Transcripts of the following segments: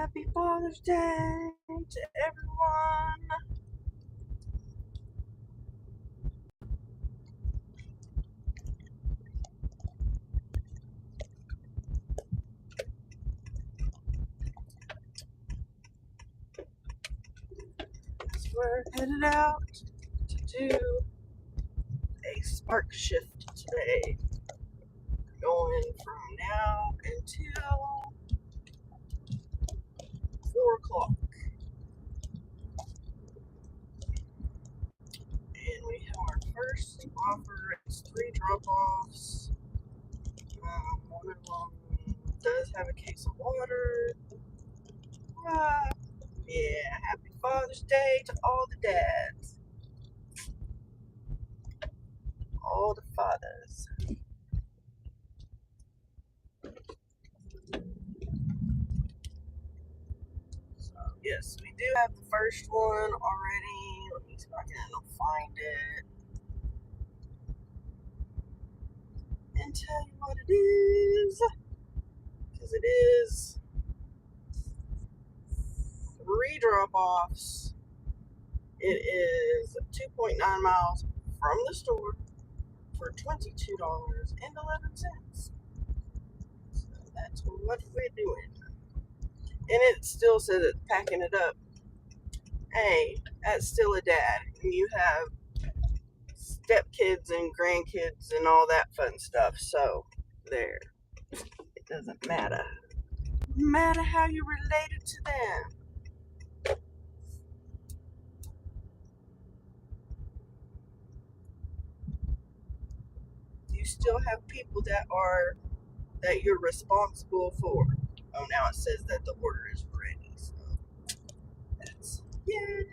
Happy Father's Day to everyone. As we're headed out to do a spark shift today, going from now until 4 o'clock. And we have our first offer. It's 3 drop-offs. One of them does have a case of water. Yeah, happy Father's Day to all the dads. All the fathers. So, yes, we do have the first one already. Let me see if I can find it and tell you what it is. Because it is 3 drop-offs. It is 2.9 miles from the store for $22.11. So that's what we're doing. And it still says it's packing it up. Hey, that's still a dad. And you have stepkids and grandkids and all that fun stuff. So, there. It doesn't matter. No matter how you related to them. You still have people that you're responsible for. Oh, now it says that the order is ready. So, that's, yeah.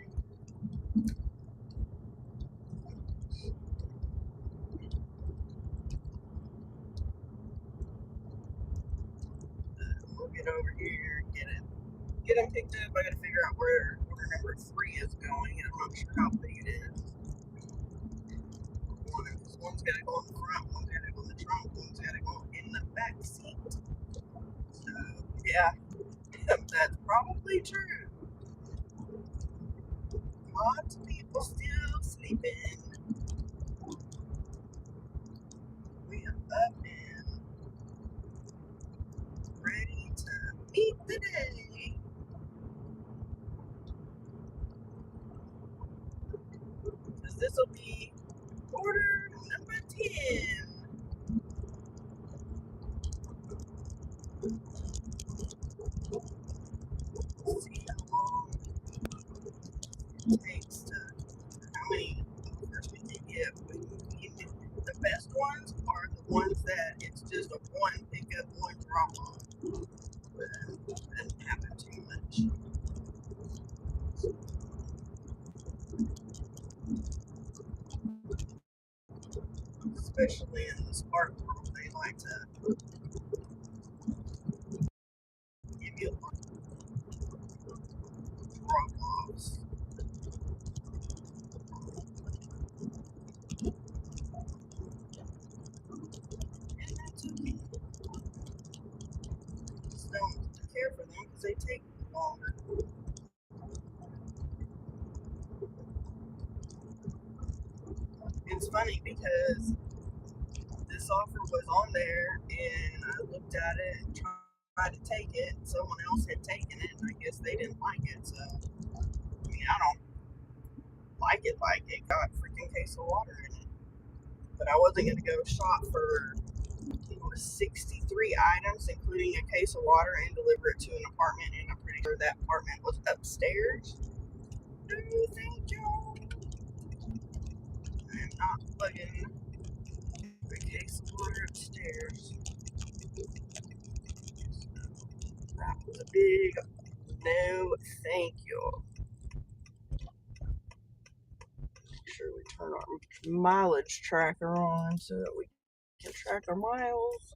We'll get over here and get them picked up. I gotta figure out where order number 3 is going, and I'm not sure how big it is. One's gotta go in the front, one's gotta go in the trunk, one's gotta go in the back seat. So, yeah, that's probably true. Lots of people still sleeping. We are up and ready to meet the day. Because this will be order number 10. Let's see how long it takes to, how many offers we can give. The best ones are the ones that it's just a one pickup, one drop off. But that doesn't happen too much. Especially in the Spark world, they like to give you a lot of drop offs. And that's okay. Just don't care for them because they take longer. It's funny because this offer was on there and I looked at it and tried to take it. Someone else had taken it and I guess they didn't like it. So, I mean, I don't like it, got a freaking case of water in it. But I wasn't going to go shop for 63 items, including a case of water, and deliver it to an apartment. And I'm pretty sure that apartment was upstairs. Do you think, Joe? I am not plugging the case of water upstairs. That was a big no thank you. Make sure we turn our mileage tracker on so that we can track our miles.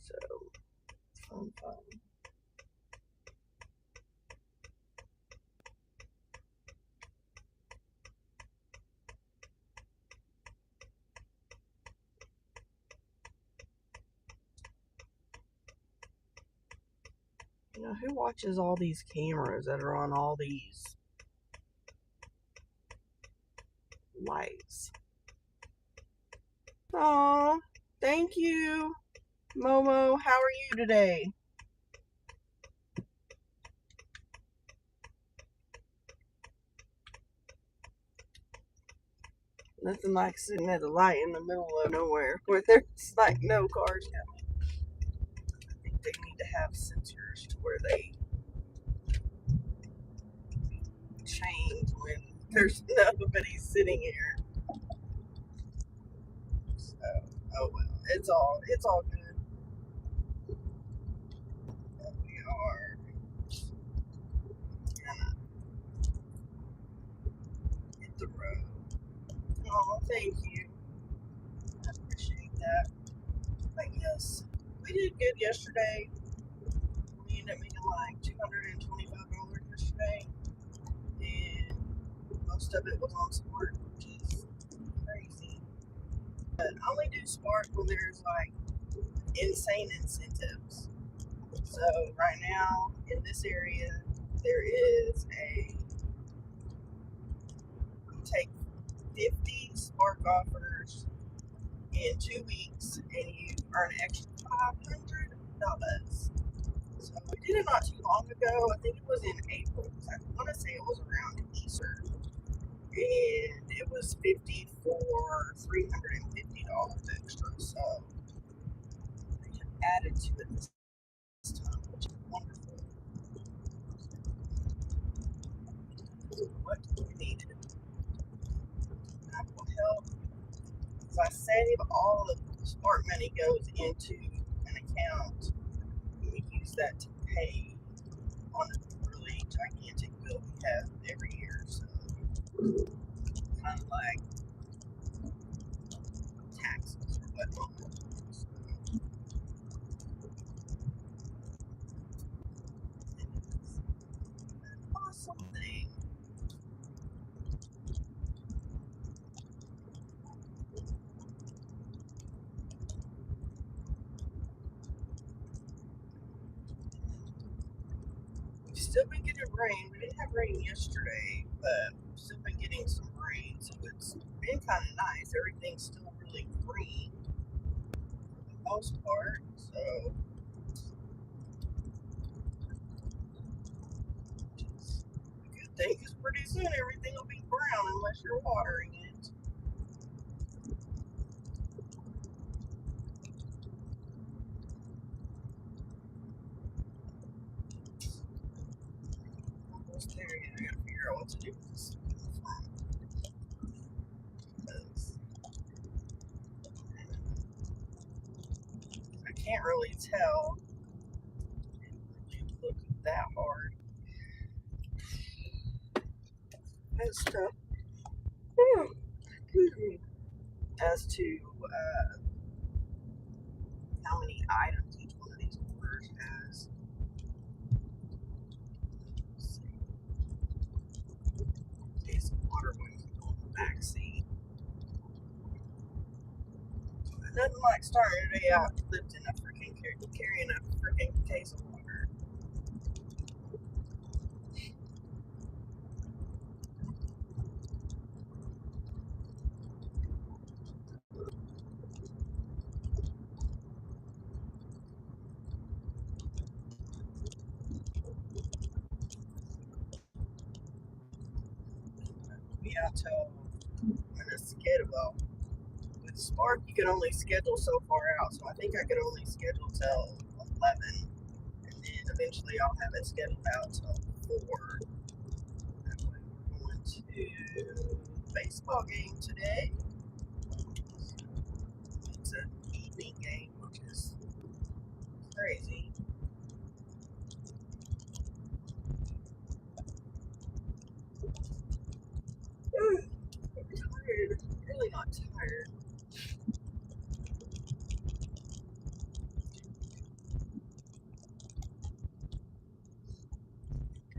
So, fun. Who watches all these cameras that are on all these lights? Oh, thank you, Momo. How are you today? Nothing like sitting at a light in the middle of nowhere where there's like no cars coming. I think they need to have sensors to where they change when there's nobody sitting here. So, oh well, it's all good. We are gonna hit the road. Oh, thank you. I appreciate that. But yes, we did good yesterday. We ended up making like $225 yesterday, and most of it was on Spark, which is crazy. But I only do Spark when there's like insane incentives. So right now in this area, there is a you take 50 Spark offers in 2 weeks, and you earn an extra $500. So we did it not too long ago. I think it was in April. I want to say it was around Easter, and it was 50 for $350 extra. So they have added to it this time, which is wonderful. What do we need? That will help. As I save all of the smart money goes into an account. We use that to pay on a really gigantic bill we have every year. So kind of like taxes or whatnot. So it's an awesome thing. We've still been getting rain. We didn't have rain yesterday, but we've still been getting some rain. So it's been kind of nice. Everything's still really green for the most part. So it's a good thing because pretty soon everything will be brown unless you're watering it. Almost there. I gotta figure out what to do with this because I can't really tell. It didn't really look that hard and stuff. Excuse me. As to how many items each one of these orders has. Let's see. Okay, some water ones on the back seat. Nothing like starting your day out lifting a freaking carrying a freaking case of water. Be out till when it's scheduled. Well, with Spark, you can only schedule so far out, so I think I could only schedule till 11, and then eventually I'll have it scheduled out till 4. That way we're going to baseball game today. It's an evening game, which is crazy. I'm tired. Really not tired.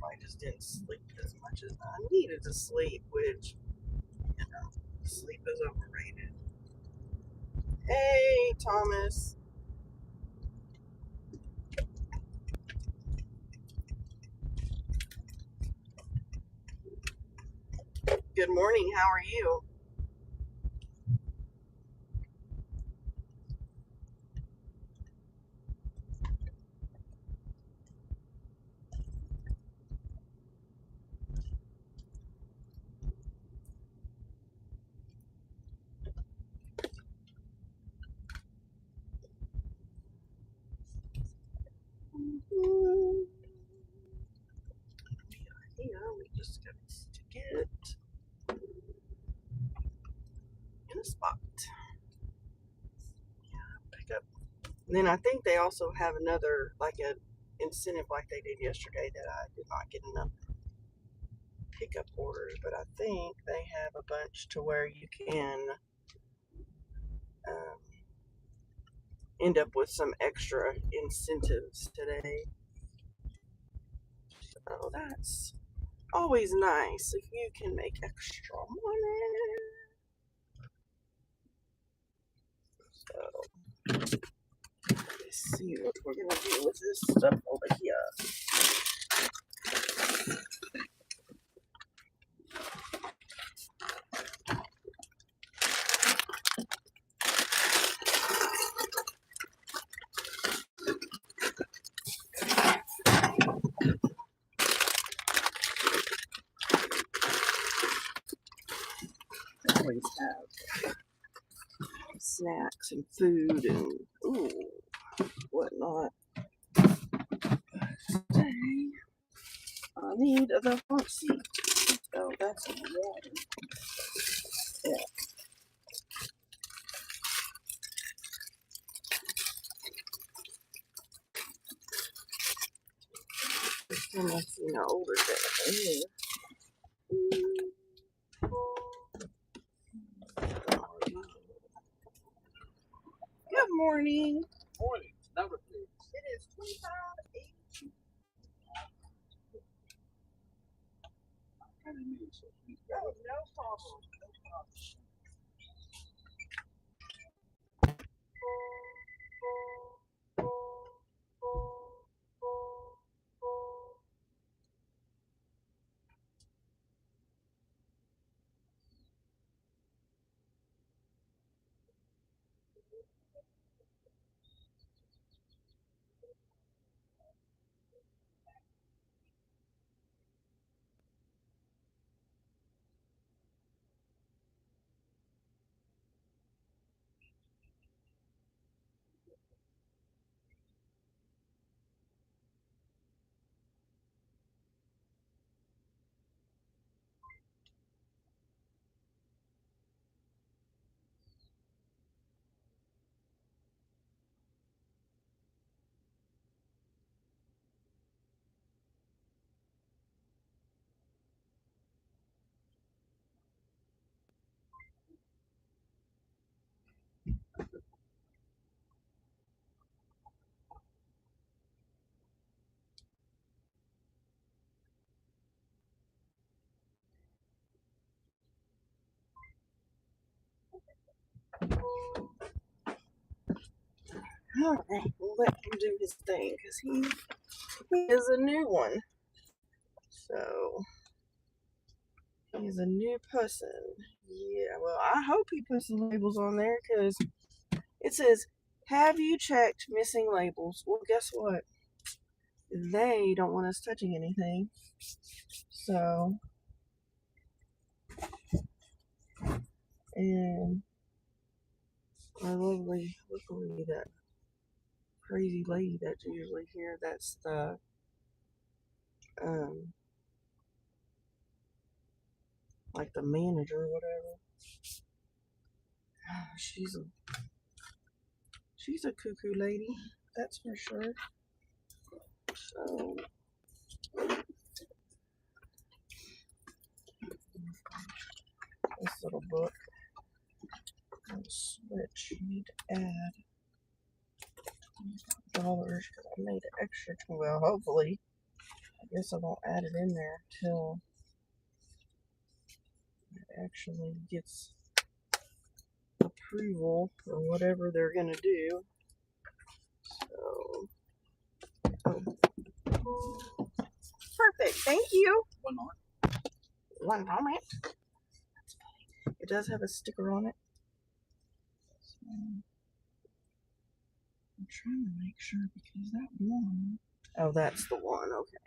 I just didn't sleep as much as I needed to sleep, which, sleep is overrated. Hey, Thomas. Good morning. How are you? Yeah, we just got to get in a spot. Pick up. And then I think they also have another, like a incentive like they did yesterday that I did not get enough pickup orders, but I think they have a bunch to where you can um, end up with some extra incentives today. So that's always nice if you can make extra money. So let's see what we're gonna do with this stuff over here. I always have snacks and food and ooh whatnot. Today I need the front seat. Oh, that's water. Yeah, I must be an older day. Good morning. Morning. Number, please. It is 25:08. Oh, no problem. No problem. All right, we'll let him do his thing because he is a new one. So he's a new person. Yeah, well, I hope he puts the labels on there because it says, "Have you checked missing labels?" Well, guess what? They don't want us touching anything. So, and our luckily, that crazy lady that's usually here, that's the, um, like the manager or whatever. She's a cuckoo lady, that's for sure. So, this little book, switch, you need to add dollars because I made an extra. Well, hopefully, I guess I won't add it in there till it actually gets approval or whatever they're gonna do. So, oh, perfect. Thank you. 1 moment. One moment. It does have a sticker on it. So I'm trying to make sure because that one. Oh, that's the one. Okay.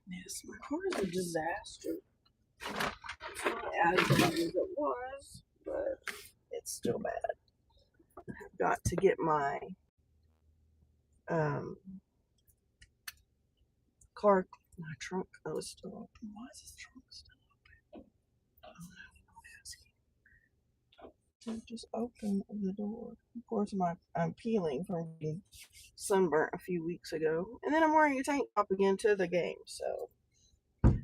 Yes, my car is a disaster. It's not as bad as it was, but it's still bad. I've got to get my car, my trunk. Oh, it's still open. Why is this trunk still open? Oh, no, so just open the door. Of course, I'm peeling from being sunburnt a few weeks ago, and then I'm wearing a tank top again to the game. So. That's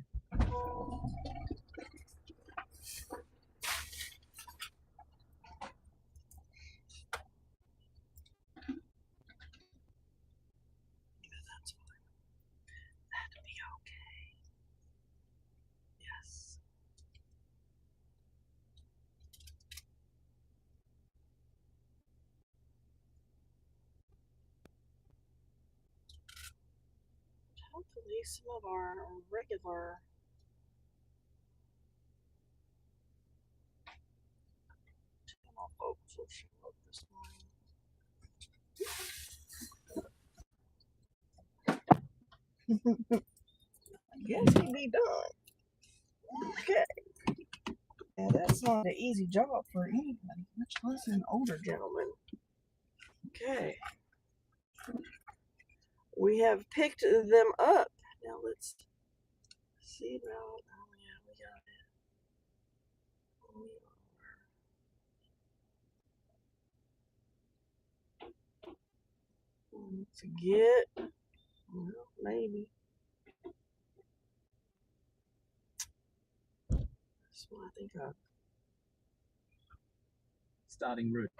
fine. That'll be okay. Yes. Hopefully, some of our regular channel folks will show up this morning. I guess he'd be done. Okay. Yeah, that's not an easy job for anybody, much less an older gentleman. Okay. We have picked them up. Now let's see about. Oh, yeah, we got it. Let's get. Well, maybe. That's what I think I. Starting route.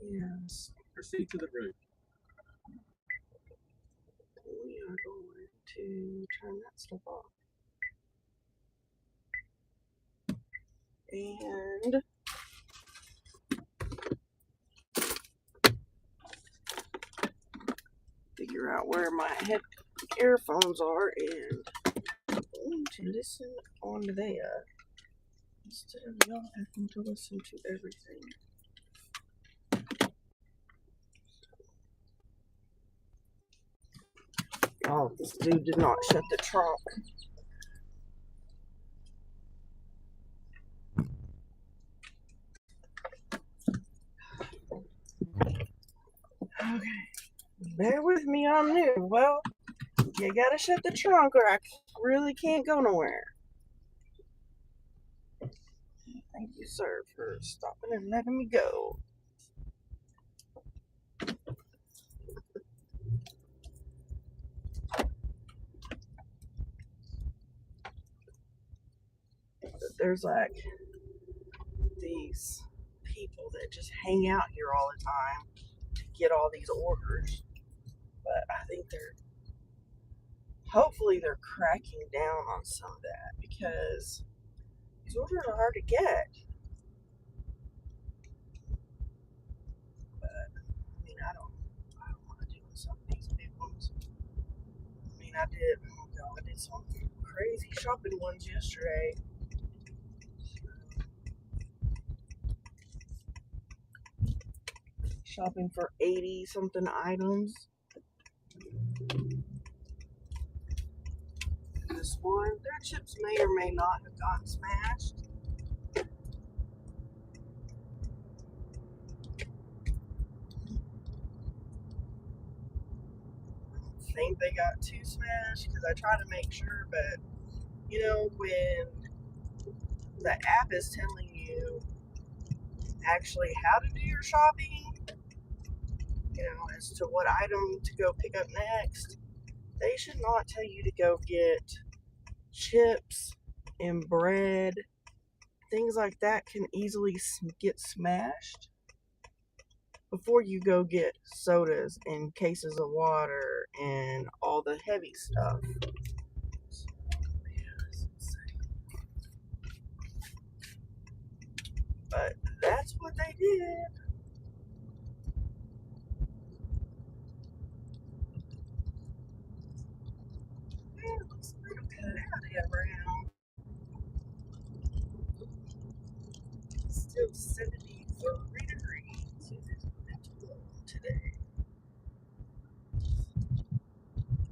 Yes. Proceed to the route. We are going to turn that stuff off. And figure out where my head earphones are and going to listen on there instead of y'all having to listen to everything. Oh, this dude did not shut the trunk. Okay. Bear with me, I'm new. Well, you gotta shut the trunk or I really can't go nowhere. Thank you, sir, for stopping and letting me go. But there's like these people that just hang out here all the time to get all these orders. But I think hopefully they're cracking down on some of that because these orders are hard to get. But I mean, I don't want to do some of these big ones. I mean, I did some crazy shopping ones yesterday. Shopping for 80 something items. This one, their chips may or may not have gotten smashed. I think they got too smashed because I try to make sure, but you know, when the app is telling you actually how to do your shopping, you know, as to what item to go pick up next, they should not tell you to go get chips and bread. Things like that can easily get smashed before you go get sodas and cases of water and all the heavy stuff. But that's what they did. Yeah, looks like I'm gonna cut it out here around. of 73 degrees. It is mental today.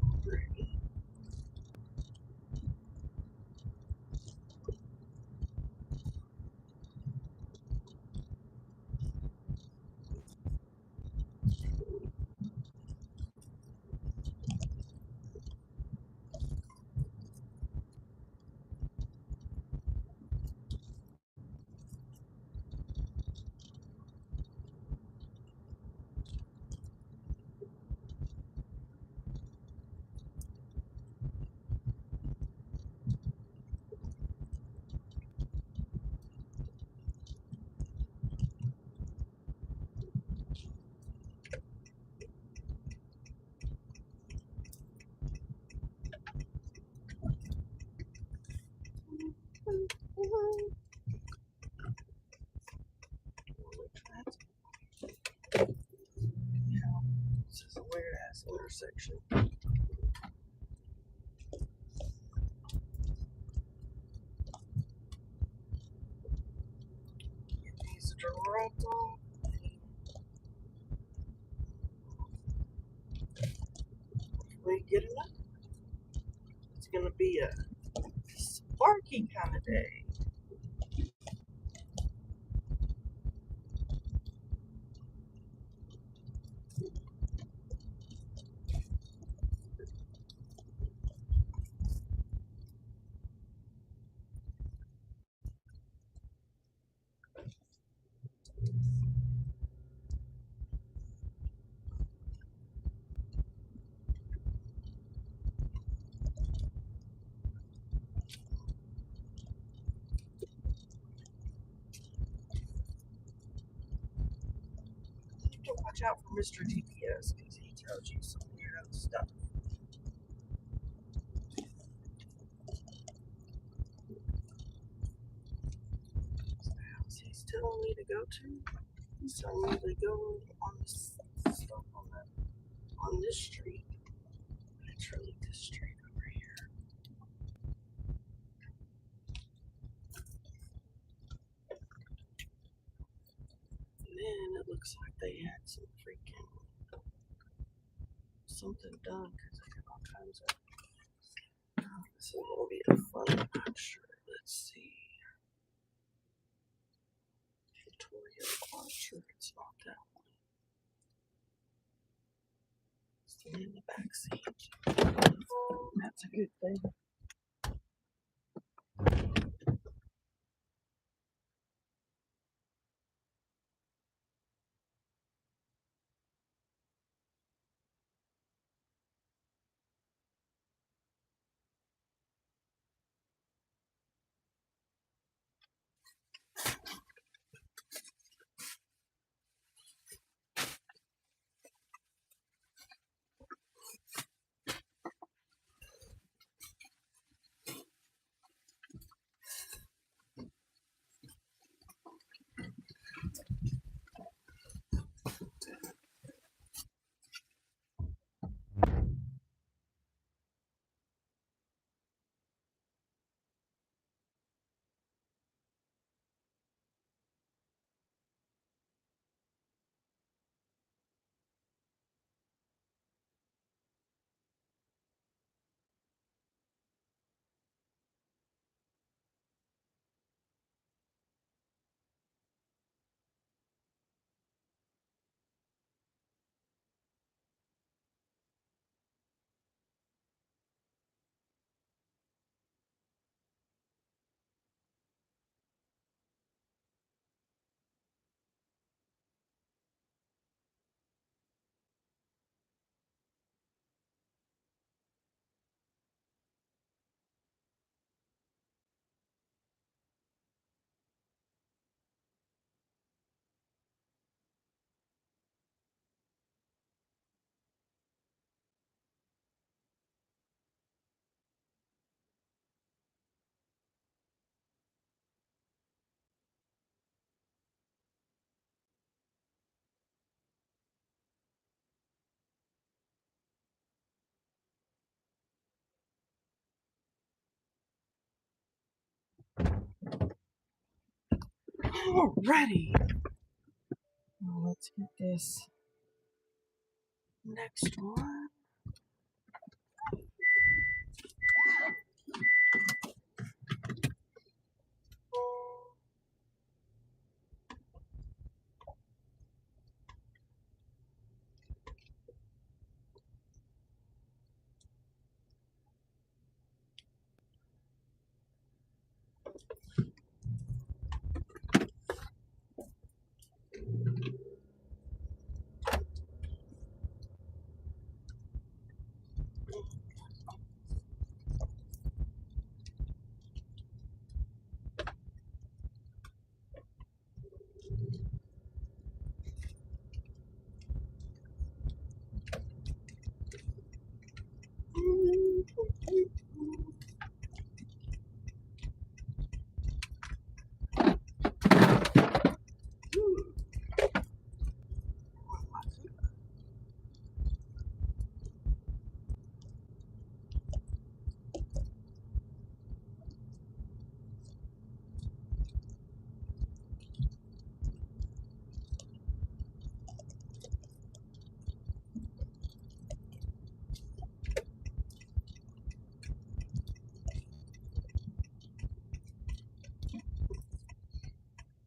Alrighty. This is a weird ass intersection. Get these dropped off. We get enough. It's gonna be a sparky kind of day. You have to watch out for Mr. GPS because he tells you some weirdo stuff. He's telling me to go to. He's telling me to go on this stuff on this street. It's really this street over here. And then it looks like they had some freaking something done because they got all kinds of. This is gonna be a fun picture. Let's see. Victoria Archer. It's not that one. It's in the back seat. That's a good thing. Alrighty. Well, let's get this next one.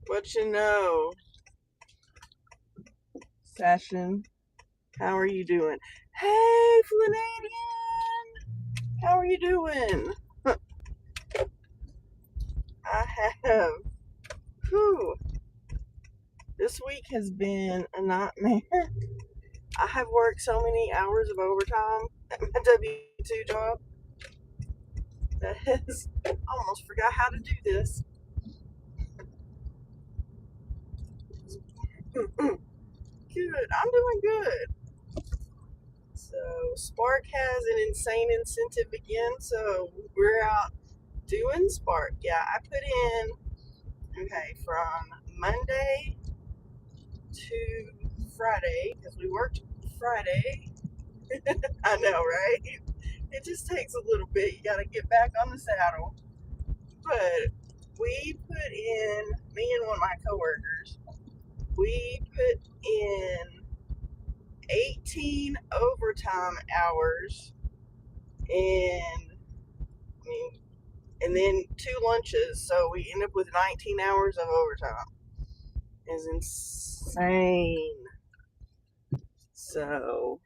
What you know, Session? How are you doing? Hey, Flanadian! How are you doing? I have. Whew. This week has been a nightmare. I have worked so many hours of overtime at my W-2 job that has, I almost forgot how to do this. Good, I'm doing good. So, Spark has an insane incentive again, so we're out doing Spark. Yeah, I put in, okay, from Monday to Friday, because we worked Friday. I know, right? It just takes a little bit. You got to get back on the saddle. But we put in, me and one of my coworkers, we put in 18 overtime hours and I mean, and then 2 lunches, so we end up with 19 hours of overtime. It's insane. So,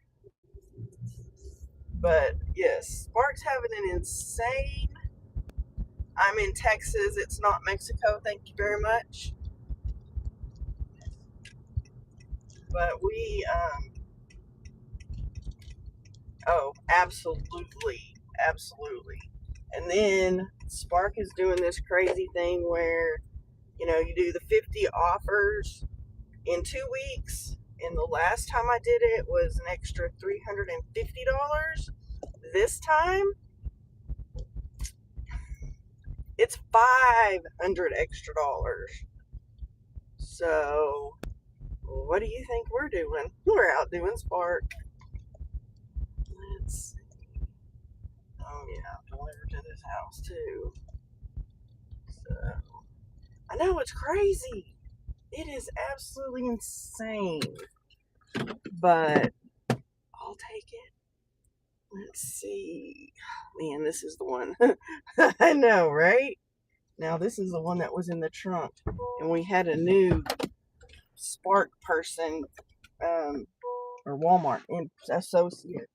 but yes, Spark's having an insane. I'm in Texas. It's not Mexico. Thank you very much. But oh, absolutely, absolutely. And then Spark is doing this crazy thing where, you do the 50 offers in 2 weeks. And the last time I did it was an extra $350. This time, it's 500 extra dollars. So, what do you think we're doing? We're out doing Spark. Let's see. Oh, yeah, delivered to this house too. So, I know it's crazy. It is absolutely insane. But I'll take it. Let's see. Man, this is the one. I know, right? Now, this is the one that was in the trunk. And we had a new Spark person, or Walmart associate.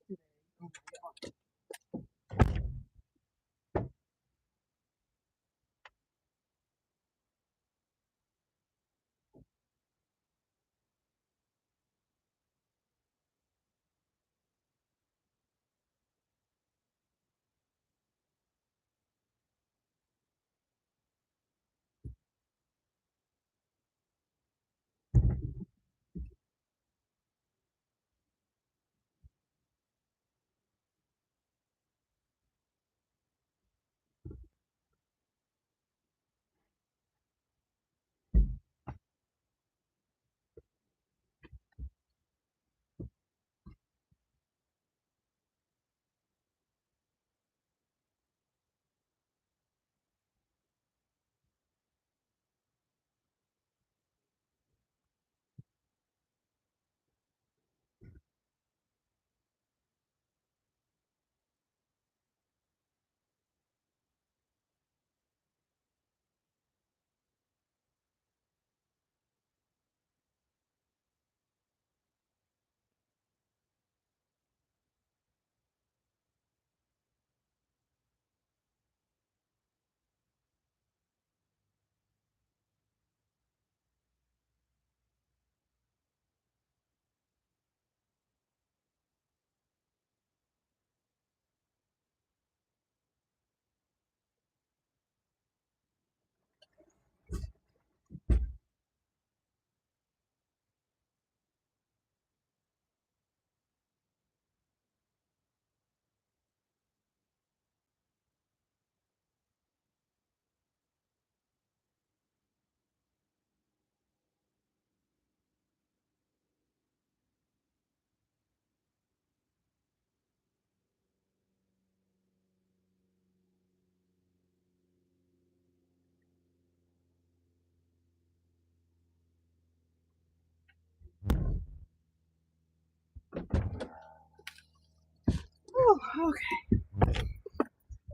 Oh, okay.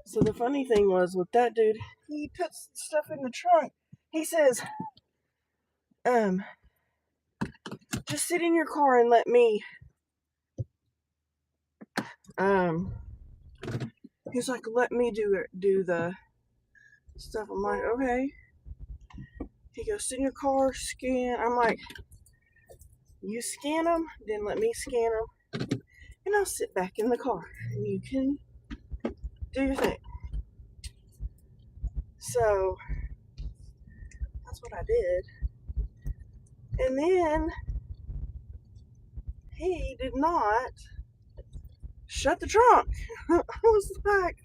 So the funny thing was with that dude, he puts stuff in the trunk. He says, um, just sit in your car and let me, um, he's like, let me do the stuff. I'm like, okay. He goes, sit in your car, scan. I'm like, you scan them, then let me scan them, and I'll sit back in the car, and you can do your thing. So that's what I did. And then he did not shut the trunk. I was like,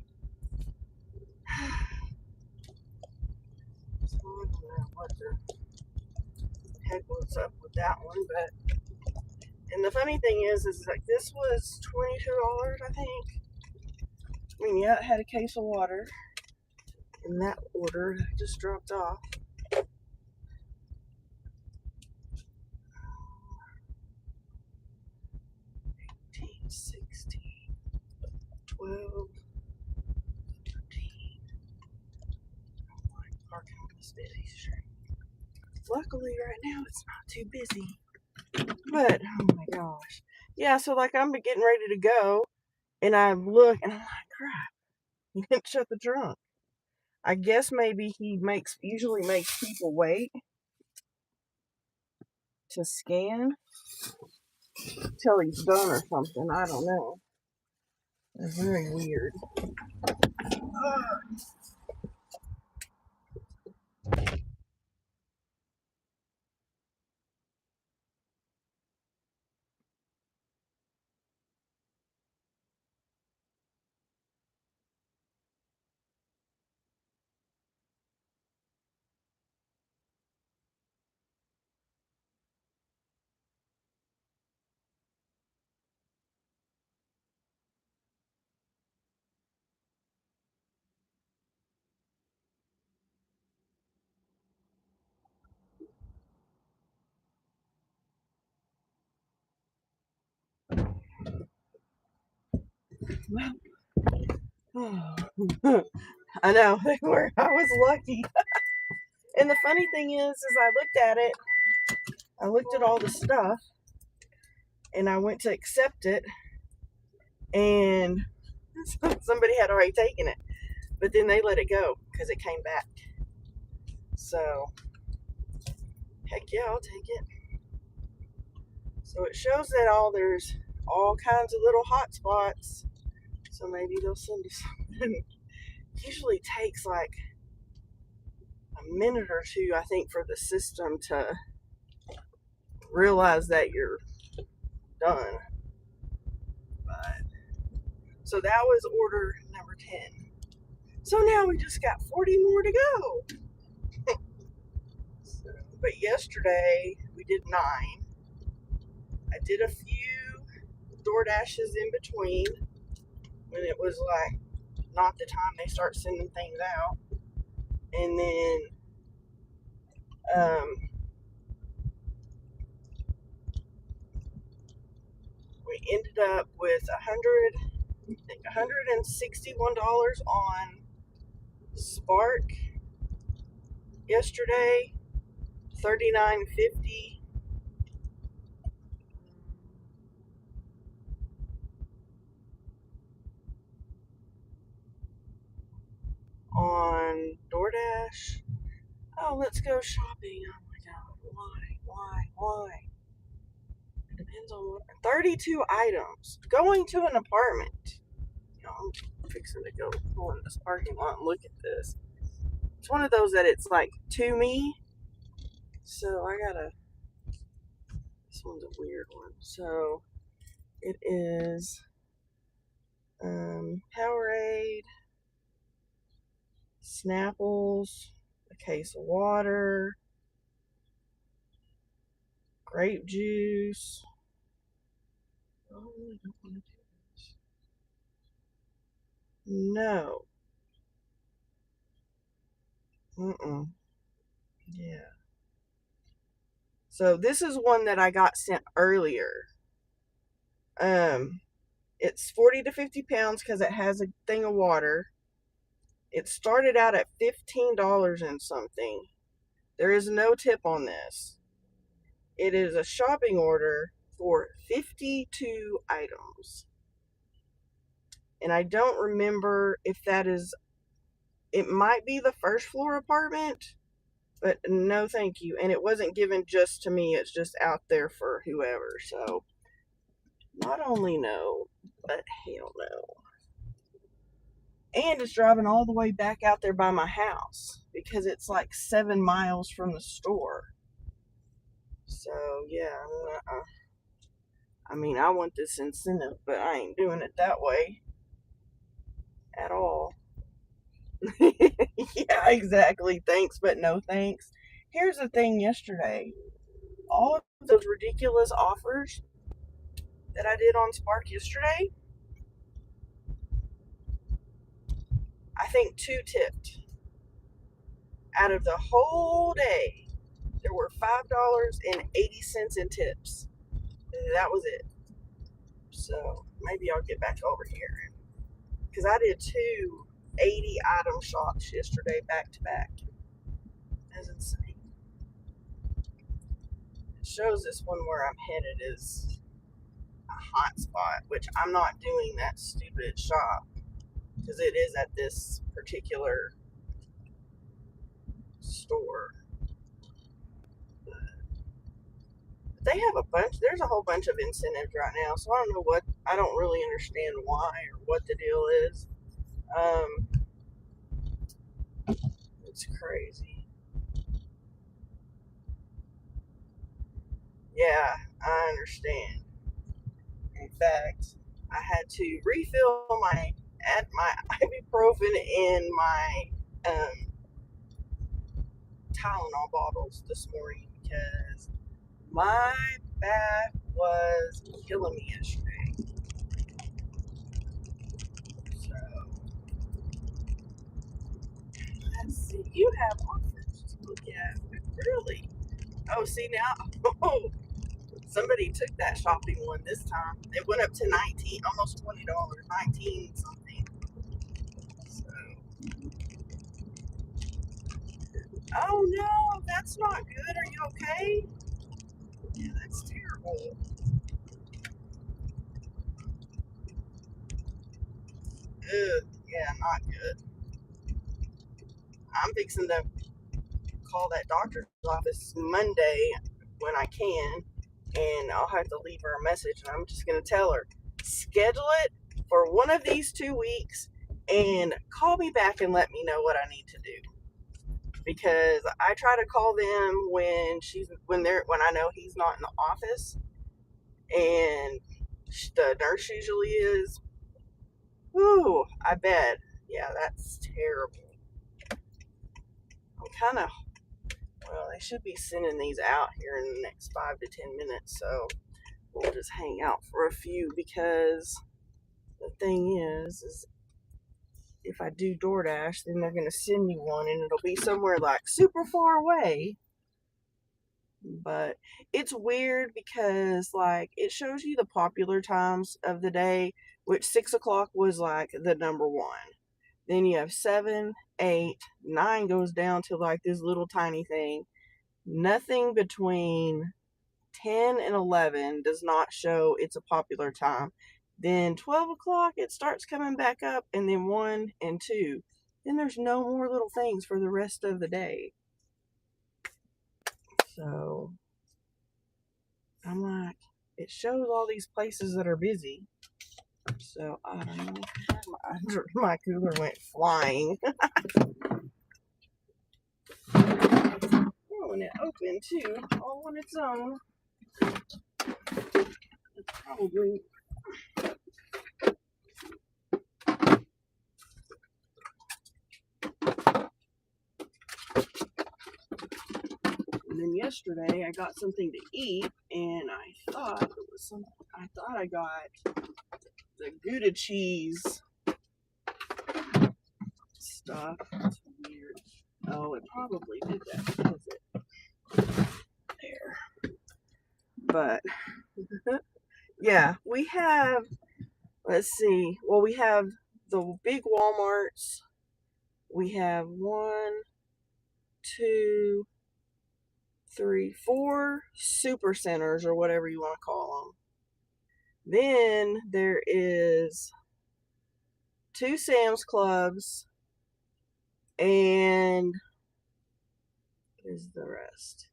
so I don't know what the heck was up with that one, but and the funny thing is like this was $22, I think. I mean, yeah, it had a case of water in that order. I just dropped off. 18, 16, 12, 13. I'm like parking on this busy street. Luckily, right now it's not too busy. But oh my gosh, yeah. So like I'm getting ready to go, and I look, and I'm like, crap, he didn't shut the trunk. I guess maybe he usually makes people wait to scan till he's done or something. I don't know. It's very weird. I know they were. I was lucky. And the funny thing is I looked at it. I looked at all the stuff, and I went to accept it, and somebody had already taken it. But then they let it go because it came back. So, heck yeah, I'll take it. So it shows that there's all kinds of little hot spots. So maybe they'll send us something. It usually takes like a minute or two, I think, for the system to realize that you're done. But so that was order number 10. So now we just got 40 more to go. So, but yesterday we did 9. I did a few door dashes in between when it was like not the time they start sending things out. And then we ended up with $161 on Spark yesterday, $39.50 on DoorDash. Oh, let's go shopping. Oh my god, why? It depends on what. 32 items. Going to an apartment. You know, I'm fixing to go pull in this parking lot and look at this. It's one of those that it's like to me. So I gotta. This one's a weird one. So it is Powerade, Snapples, a case of water, grape juice. Oh, I really don't want to do this. No. Mm-mm. Yeah. So this is one that I got sent earlier. Um, It's 40 to 50 pounds because it has a thing of water. It started out at $15 and something. There is no tip on this. It is a shopping order for 52 items. And I don't remember if that is, it might be the first floor apartment, but no thank you. And it wasn't given just to me, it's just out there for whoever. So, not only no, but hell no. And it's driving all the way back out there by my house because it's like 7 miles from the store. So, yeah, I mean, I want this incentive, but I ain't doing it that way at all. Yeah, exactly. Thanks, but no thanks. Here's the thing yesterday, all of those ridiculous offers that I did on Spark yesterday, I think two tipped. Out of the whole day, there were $5.80 in tips. That was it. So maybe I'll get back over here. Because I did two 80 item shops yesterday back to back. That's insane. It shows this one where I'm headed is a hot spot, which I'm not doing that stupid shop because it is at this particular store. They have a bunch, there's a whole bunch of incentives right now, so I don't know what, I don't really understand why or what the deal is. It's crazy. Yeah, I understand. In fact, I had to refill my ibuprofen in my Tylenol bottles this morning because my back was killing me yesterday. So let's see. You have offers to look at. Really? Oh, see now. Oh, somebody took that shopping one this time. It went up to 19, almost $20, 19 something. So, oh no, that's not good. Are you okay? Yeah, that's terrible. Ugh, yeah, not good. I'm fixing to call that doctor's office Monday when I can, and I'll have to leave her a message, and I'm just going to tell her, schedule it for one of these 2 weeks, and call me back and let me know what I need to do. Because I try to call them when I know he's not in the office, and the nurse usually is. Whew, I bet. Yeah, that's terrible. I'm kind of, well, they should be sending these out here in the next 5 to 10 minutes, so we'll just hang out for a few because the thing is if I do DoorDash, then they're going to send me one and it'll be somewhere like super far away. But it's weird because, like, it shows you the popular times of the day, which 6 o'clock was like the number one. Then you have 7, 8, 9 goes down to like this little tiny thing. Nothing between 10 and 11 does not show it's a popular time. Then 12 o'clock, it starts coming back up, and then 1 and 2. Then there's no more little things for the rest of the day. So I'm like, it shows all these places that are busy. So I don't know. My cooler went flying. Oh, and it opened too, all on its own. It's probably. And then yesterday I got something to eat, and I thought it was some. I thought I got the Gouda cheese stuff. It's weird. Oh, it probably did that because it there. But yeah, we have Let's see. Well, we have the big Walmarts. We have one, two, three, four super centers or whatever you want to call them. Then there is two Sam's Clubs and here's the rest.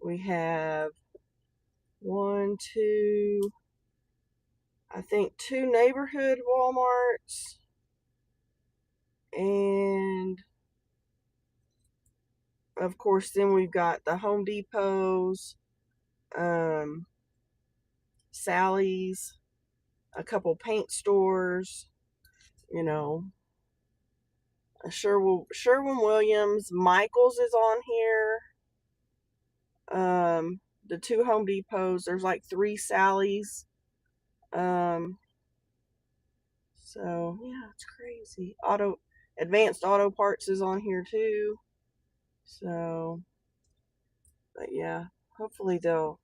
We have one, two, I think two neighborhood Walmarts and of course then we've got the Home Depots, um, Sally's, a couple paint stores, you know, Sherwin Williams, Michaels is on here. The two Home Depots. There's like three Sally's. Um, so yeah, it's crazy. Advanced Auto Parts is on here too. So, but yeah, hopefully they'll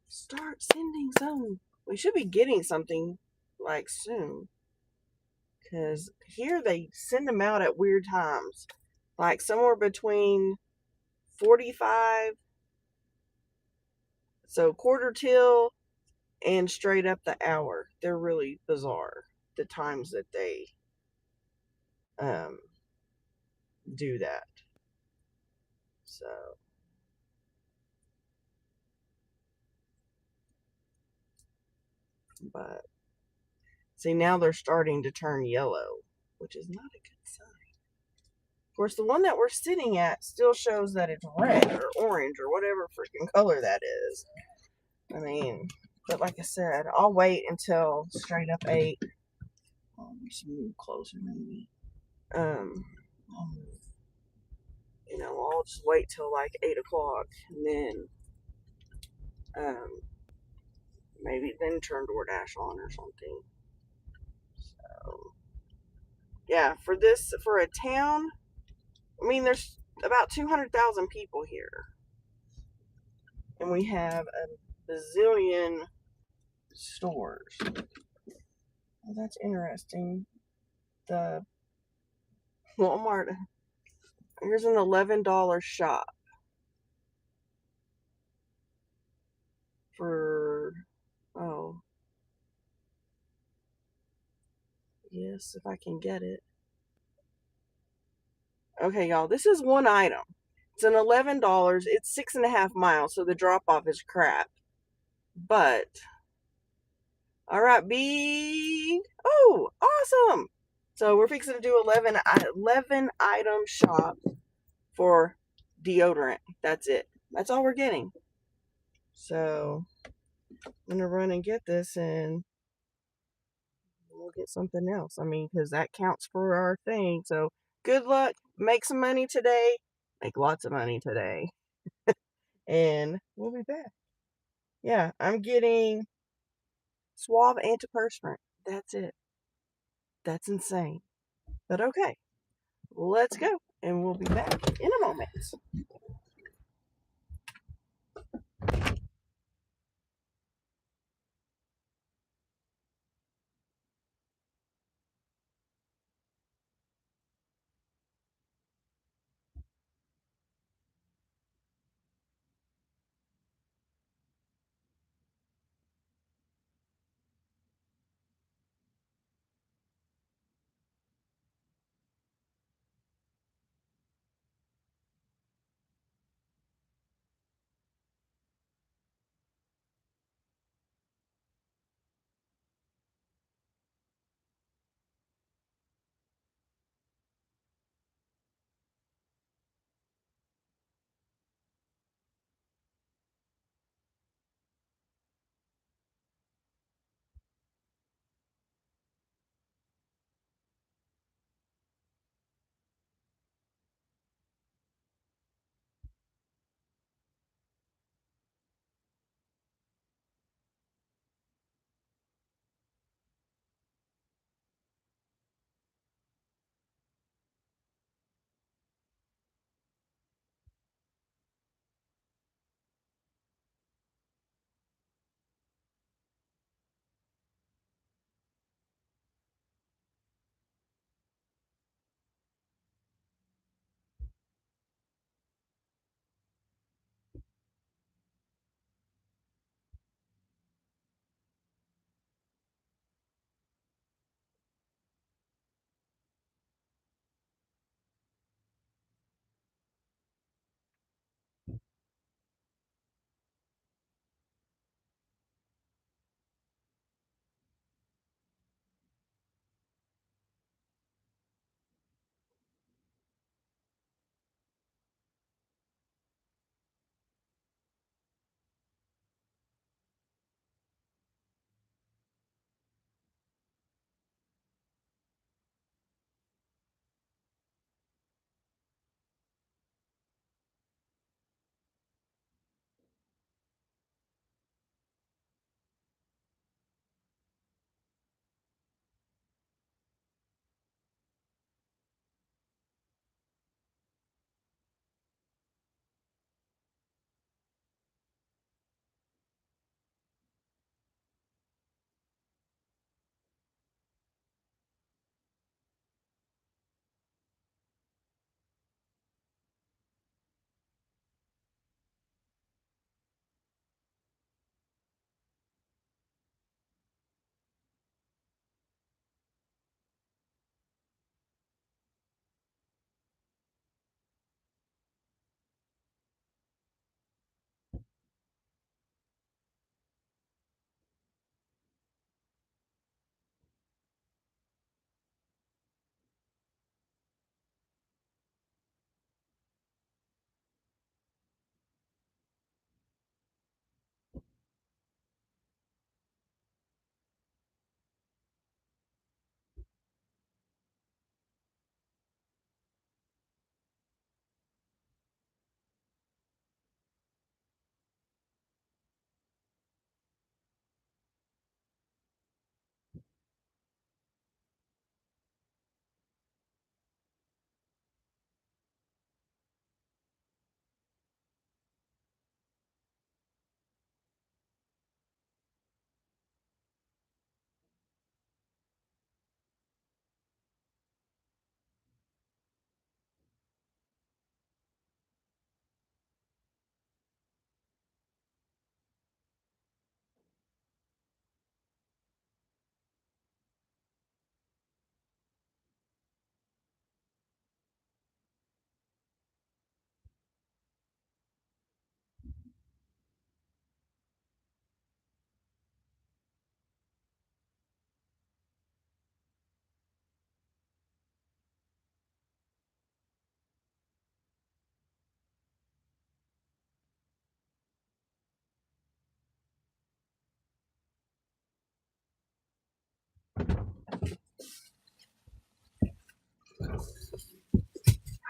start sending some. We should be getting something like soon. Because here they send them out at weird times. Like somewhere between 45, so quarter till, and straight up the hour. They're really bizarre, the times that they um, do that. So, but see, now they're starting to turn yellow, which is not a good sign. Of course, the one that we're sitting at still shows that it's red or orange or whatever freaking color that is. I mean, but like I said, I'll wait until straight up 8. Oh, we should move closer maybe. Um, I'll just wait till like 8 o'clock and then maybe then turn DoorDash on or something. So yeah, for a town, I mean, there's about 200,000 people here, and we have a bazillion stores. Well, that's interesting. The Walmart, here's an $11 shop for, oh, yes, if I can get it. Okay, y'all, this is one item. It's an $11. It's 6.5 miles, so the drop off is crap. But, all right, big. Oh, awesome. So we're fixing to do 11 item shop for deodorant. That's it. That's all we're getting. So I'm going to run and get this and we'll get something else. I mean, because that counts for our thing. So good luck. Make some money today. Make lots of money today. And we'll be back. Yeah, I'm getting Suave antiperspirant. That's it. That's insane. But okay, let's go. And we'll be back in a moment.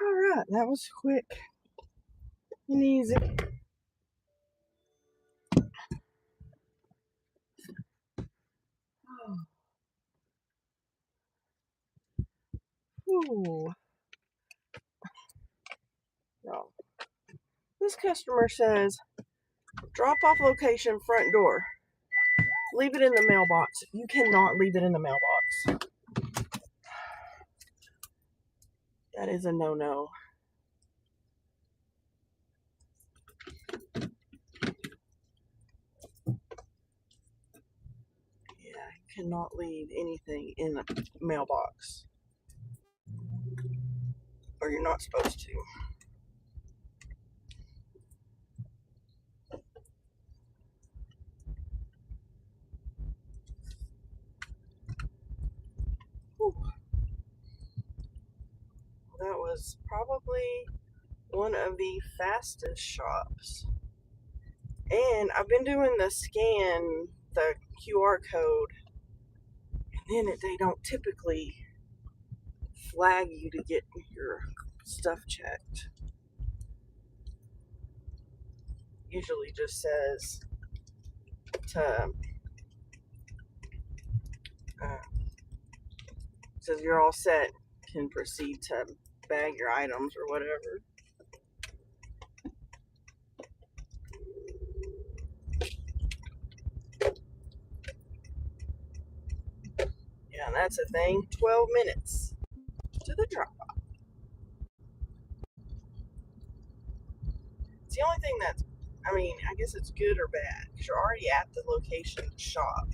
Alright, that was quick and easy. Ooh. No. This customer says, drop off location front door. Leave it in the mailbox. You cannot leave it in the mailbox. That is a no-no. Yeah, you cannot leave anything in the mailbox. Or you're not supposed to. Whew. That was probably one of the fastest shops. And I've been doing the scan, the QR code, and then they don't typically flag you to get your stuff checked. Usually just to says you're all set, can proceed to bag your items or whatever. Yeah, and that's a thing. 12 minutes to the drop off. It's the only thing that's, I mean, I guess it's good or bad because you're already at the location of the shop.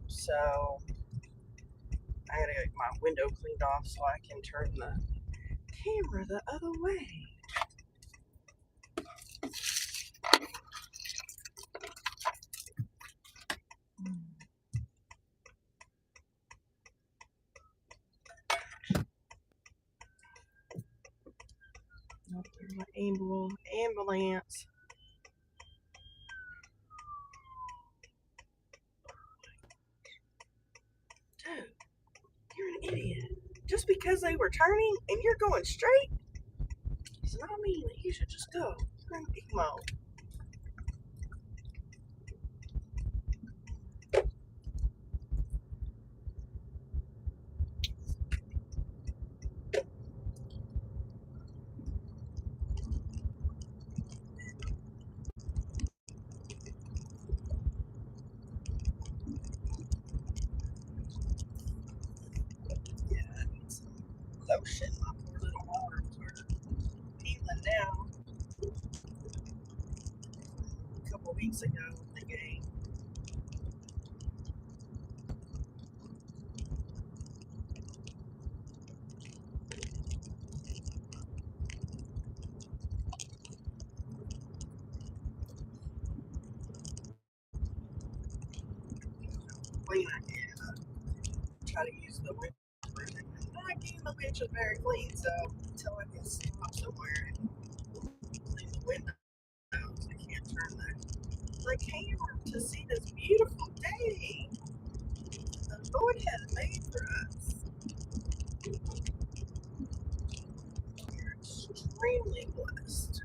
So I gotta get my window cleaned off so I can turn the camera the other way. Oh, there's my ambulance. Dude, you're an idiot. Just because they were turning and you're going straight does not mean that you should just go. You're an emo. Yeah, I need some lotion. My poor little arms are peeling now. A couple weeks ago in the game. Clean I can. Try to use the winch. Not getting the winch is very clean, so until I can stop somewhere and clean the windows, I can't turn the camera to see this beautiful day the Lord has made for us. We're extremely blessed.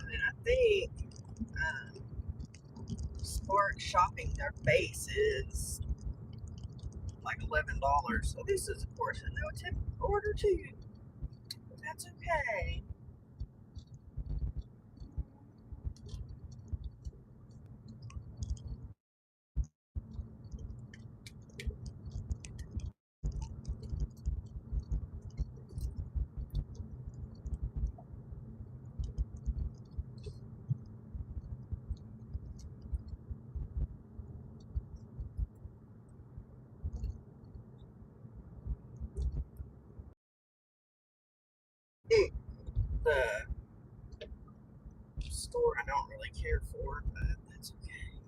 And I think Smart Shopping, their base is like $11. So this is, of course, a no tip order too. That's okay. The store I don't really care for, but that's okay.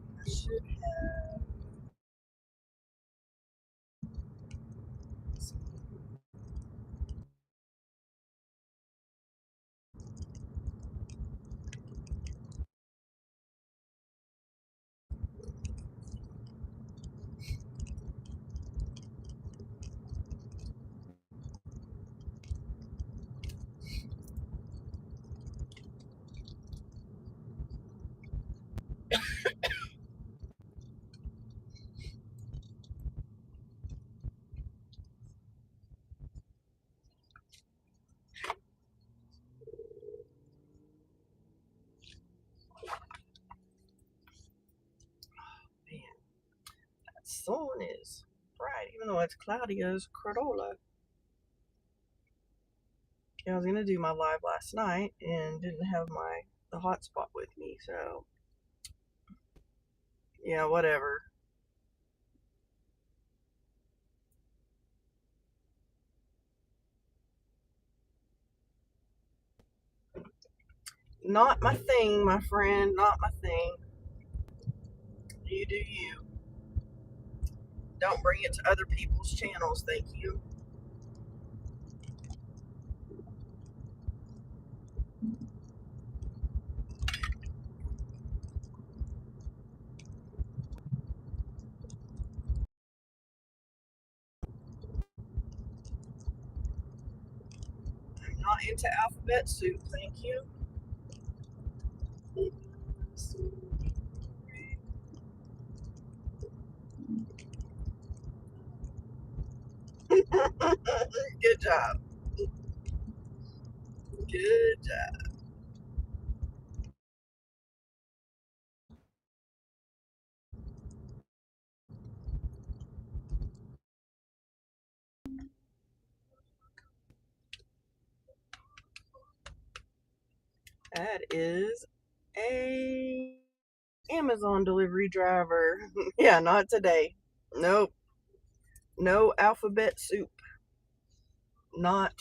I should have some. Man, that sun is bright, even though it's cloudy as Cradola. Yeah, I was gonna do my live last night and didn't have the hotspot with me, so yeah, whatever. Not my thing, my friend. Not my thing. You do you. Don't bring it to other people's channels, thank you. I'm not into alphabet soup, thank you. Good job. Good job. That is a Amazon delivery driver. Yeah, not today. Nope. No alphabet soup. Not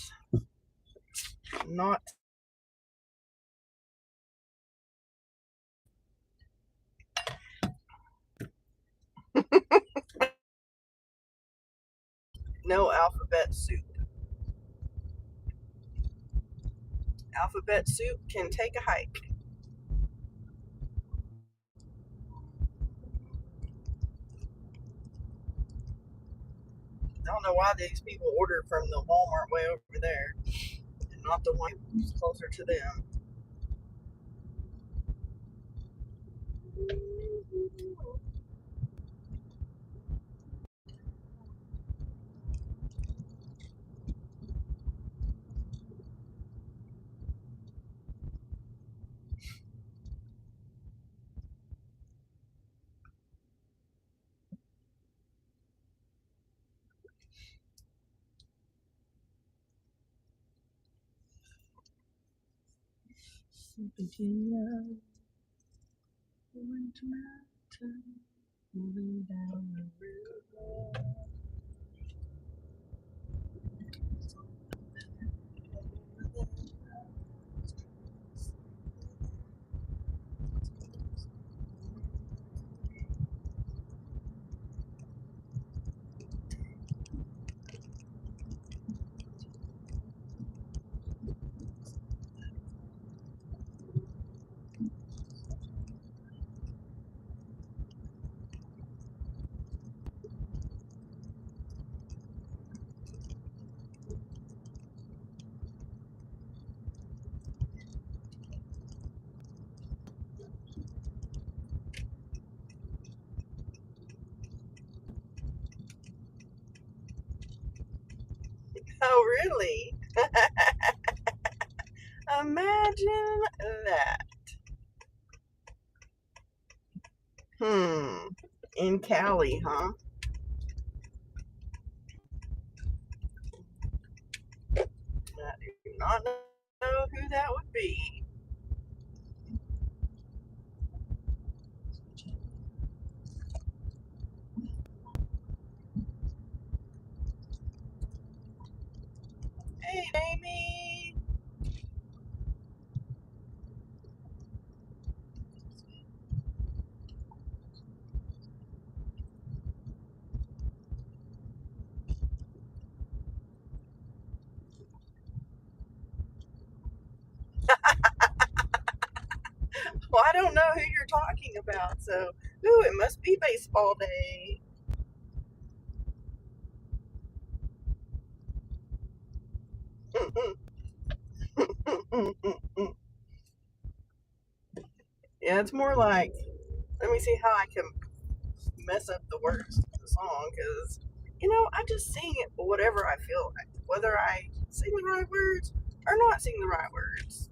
not no alphabet soup. Alphabet soup can take a hike. I don't know why these people order from the Walmart way over there and not the one who's closer to them. Virginia, going to mountain, moving down the river. Oh, really? Imagine that. Hmm. In Cali, huh? I do not know who that would be. Hey, Amy. Well, I don't know who you're talking about, so ooh, it must be baseball day. Yeah, it's more like, let me see how I can mess up the words to the song, because I just sing it whatever I feel like, whether I sing the right words or not sing the right words.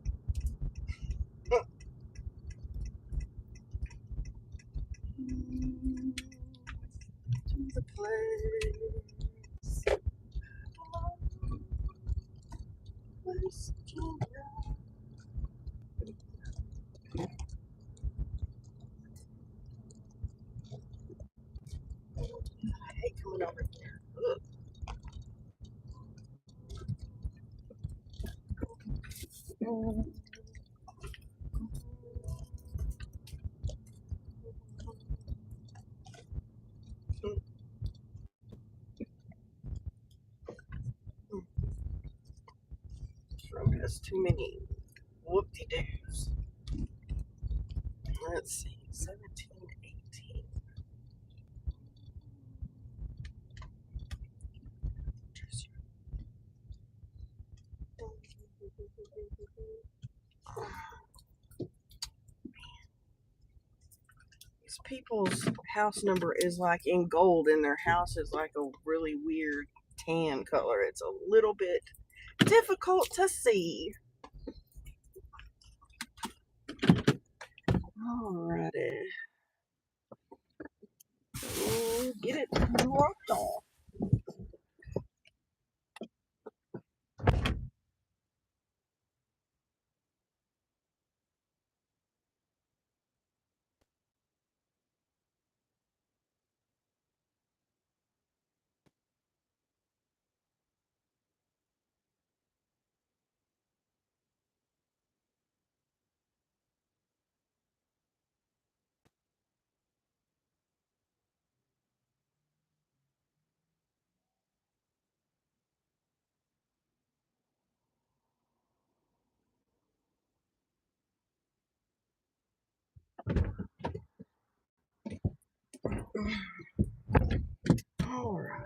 To the place, West Virginia. I hate coming over here. Ugh. Road has too many whoop-de-doos. Let's see, 17, 18. These people's house number is like in gold, and their house is like a really weird tan color. It's a little bit difficult to see. Alrighty. Get it worked on. Alright.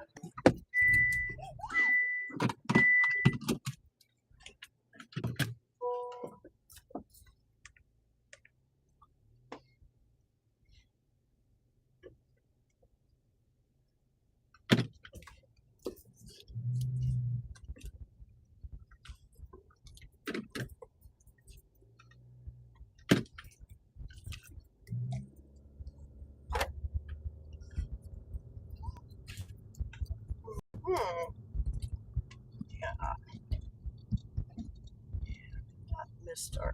Hmm. Yeah, Mr.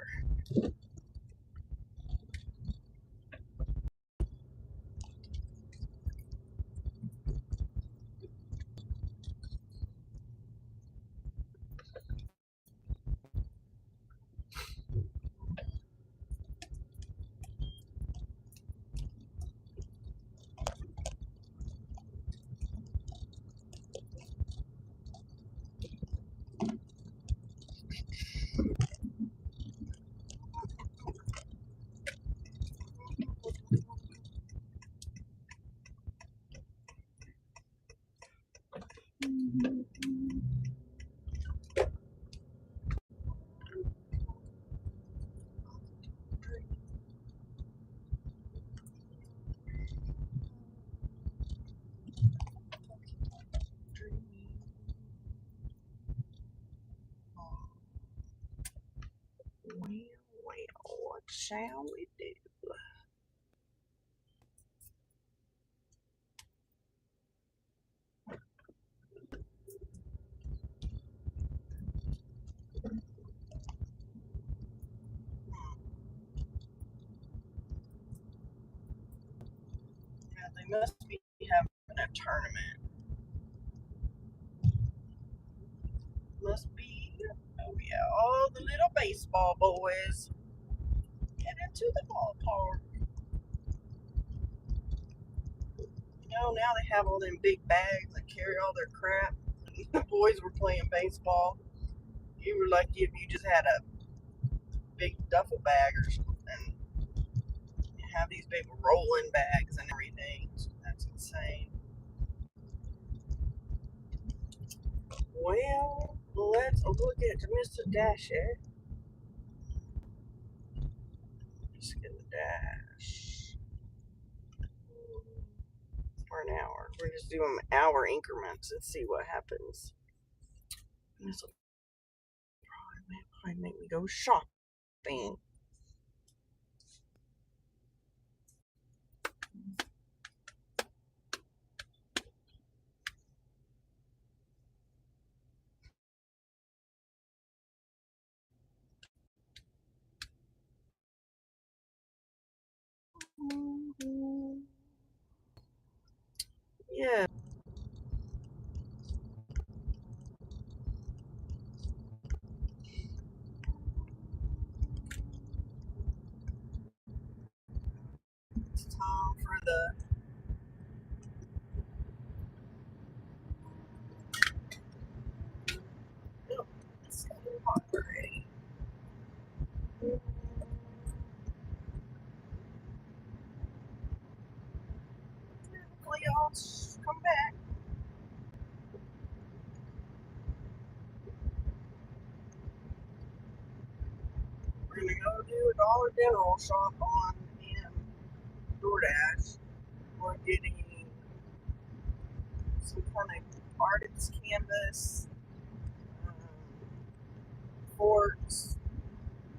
Well, what shall we do? Yeah, they must be having a tournament. Must be, oh yeah, all the little baseball boys get into the ballpark. Now they have all them big bags that carry all their crap. The boys were playing baseball. You were lucky if you just had a big duffel bag or something. You have these big rolling bags and everything. So that's insane. Well, let's look at Mr. Dasher. Let's get the dash for an hour. We're just doing hour increments and see what happens. This will probably make me go shopping. Yeah, it's time for the. Oh, it's getting hot already. Hopefully, y'all come back. We're gonna go do a Dollar General shop on DoorDash. We're getting some kind of artist canvas, um, forks,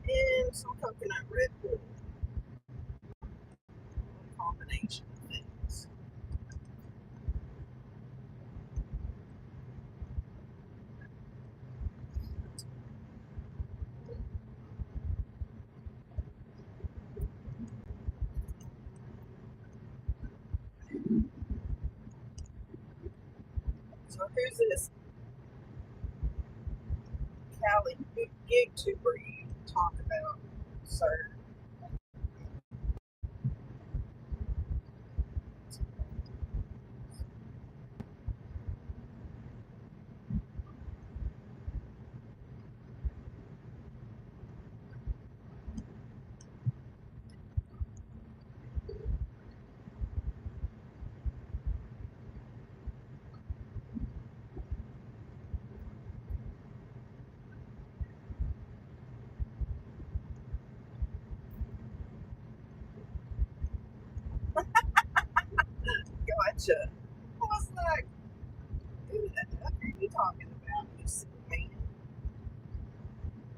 and some coconut Red Bull. A combination of things. So who's this Cali gig tuber you talk about, sir? Gotcha. I was like, who the heck are you talking about, you silly man?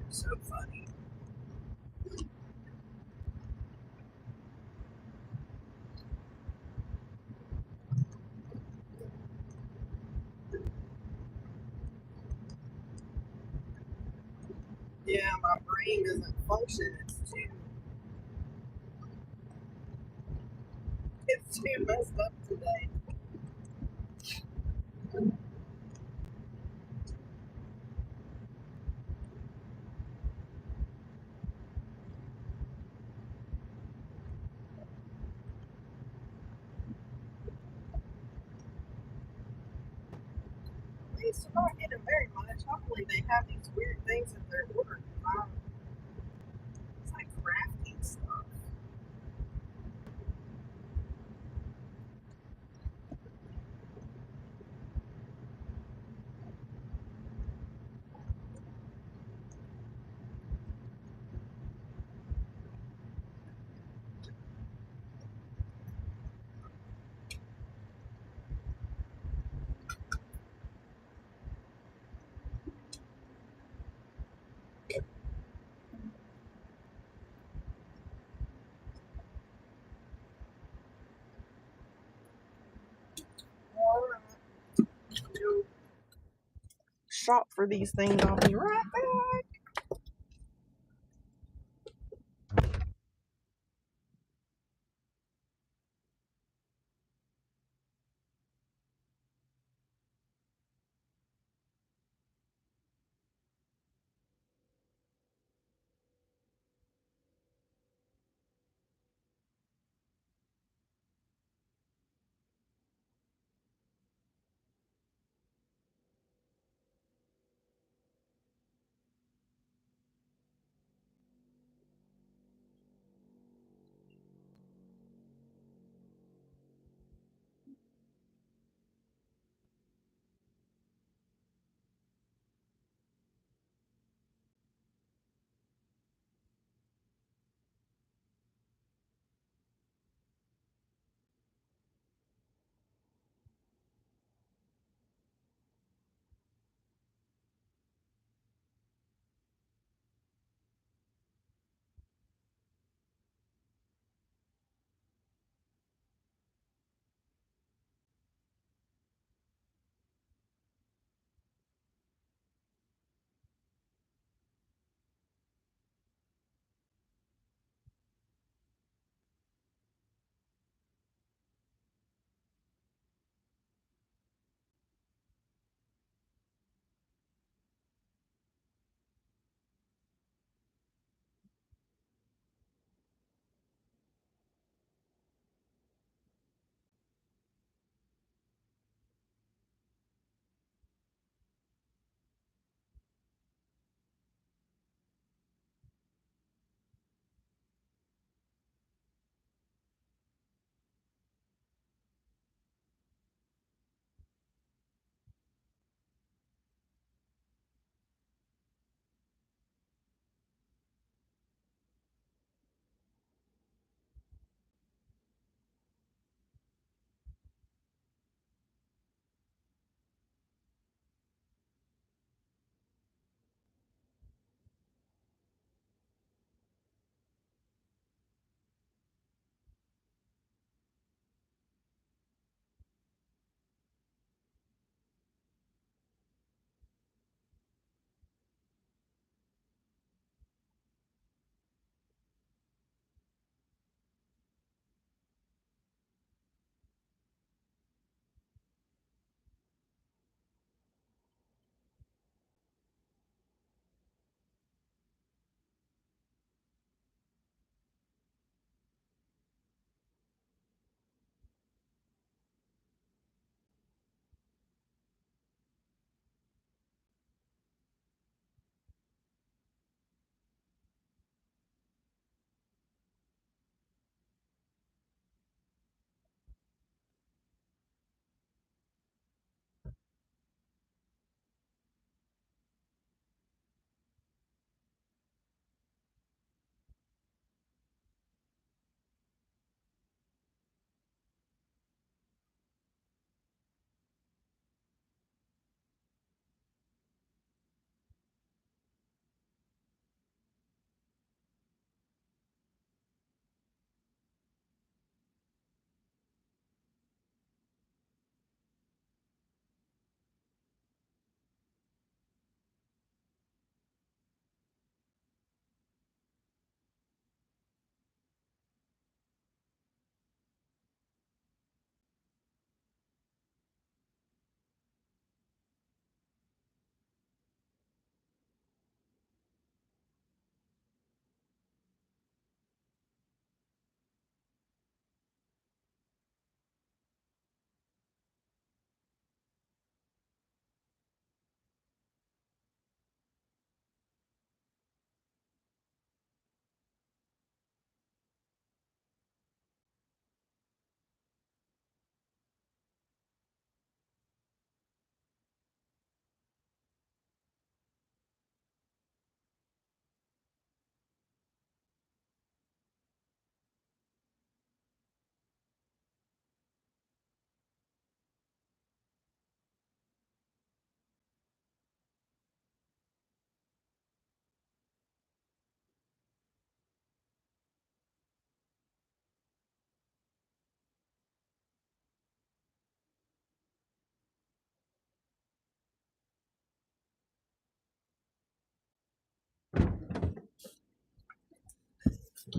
So funny. Yeah, my brain doesn't function. It's too messed up today. At least I'm not getting very much. Hopefully they have these weird things that they're ordering. It's like crafting stuff. shop for these things. I'll be right back.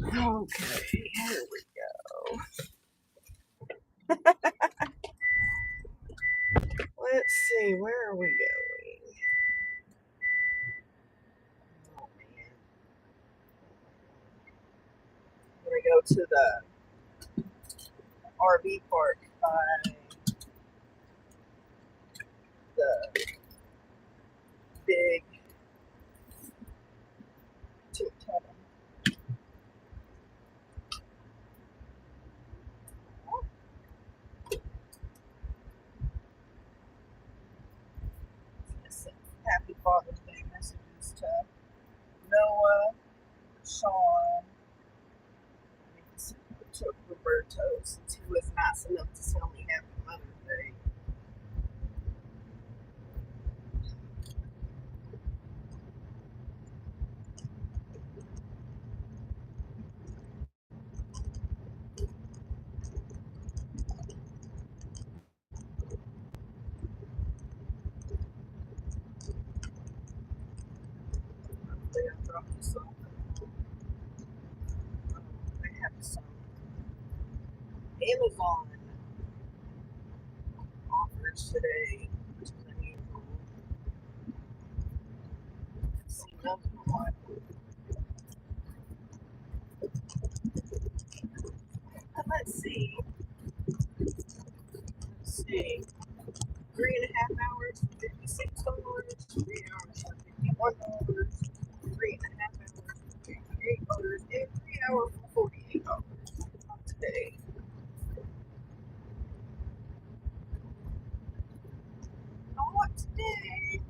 Okay, here we go. Let's see, where are we going? Oh man, I'm gonna go to the RV park by the big tunnel. Happy Father's Day messages to Noah, Sean, to Roberto, since he was nice enough to tell me Happy Mother's Day. They dropped us off. They have some Amazon offers today, which is unusual. I've seen those in a while. And let's see. 3.5 hours for $56, 3 hours for $51, 3.5 hours for $58, and 3 hours for $48 today. Not today.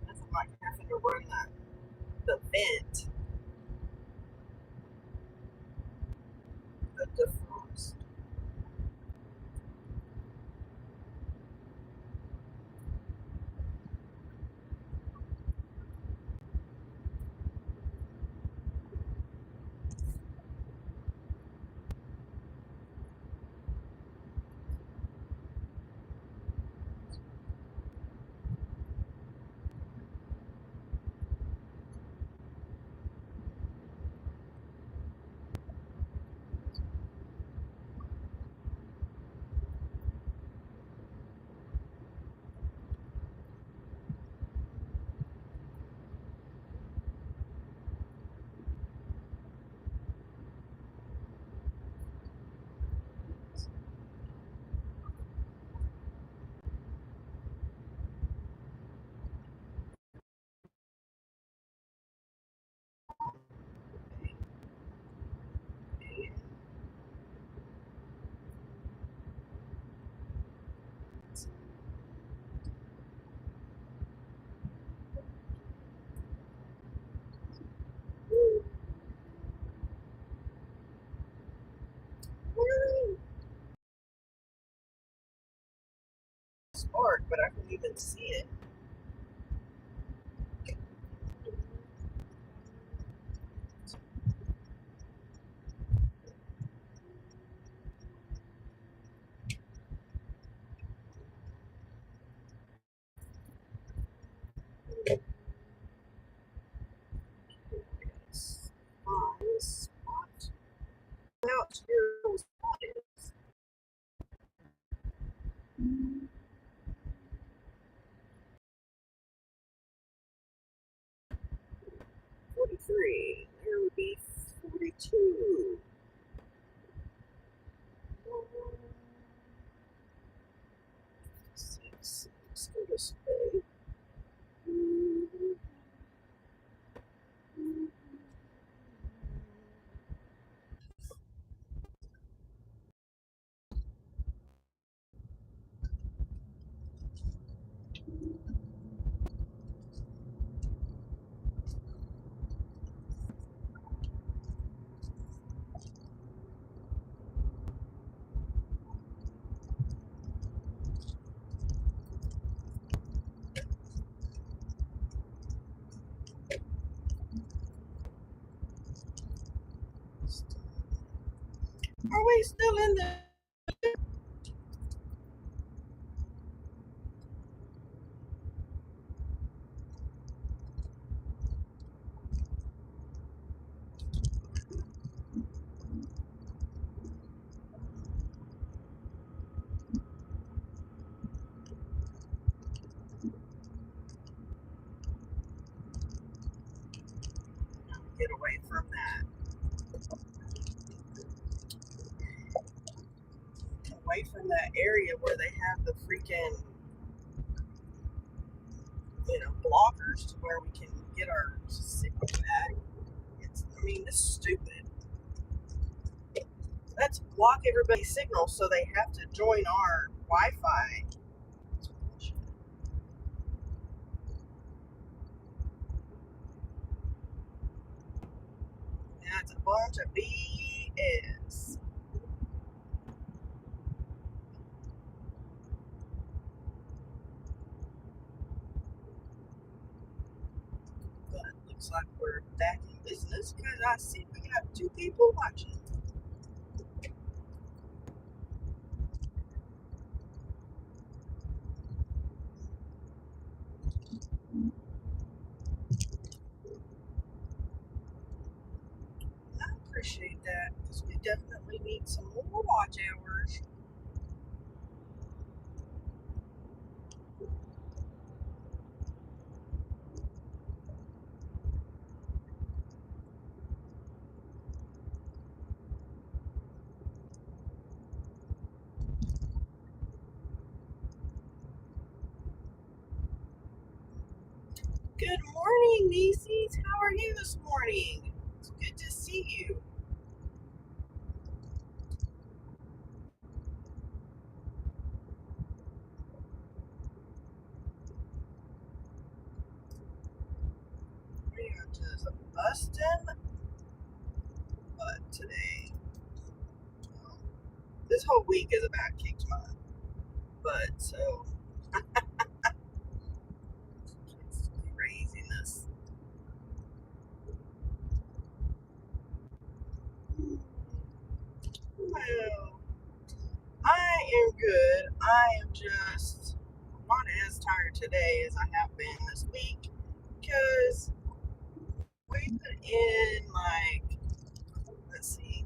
Nothing like having to run the vent, the defrost. Spark, but I couldn't even see it. 43. There would be 42. Six. Let's go this way. Are we still in the? Get away from that. Away from that area where they have the freaking, blockers to where we can get our signal back. It's stupid. Let's block everybody's signal so they have to join our Wi-Fi. That's a bunch of BS. But it looks like we're back in business because I see we got 2 people watching. I appreciate that because we definitely need some more watch hours. Good morning, Nieces. How are you this morning? It's good to see you. We are just busting butt today. This whole week is about kicked mine. But so it's craziness. Well, I am good. I am just not as tired today as I have been this week because we put in let's see,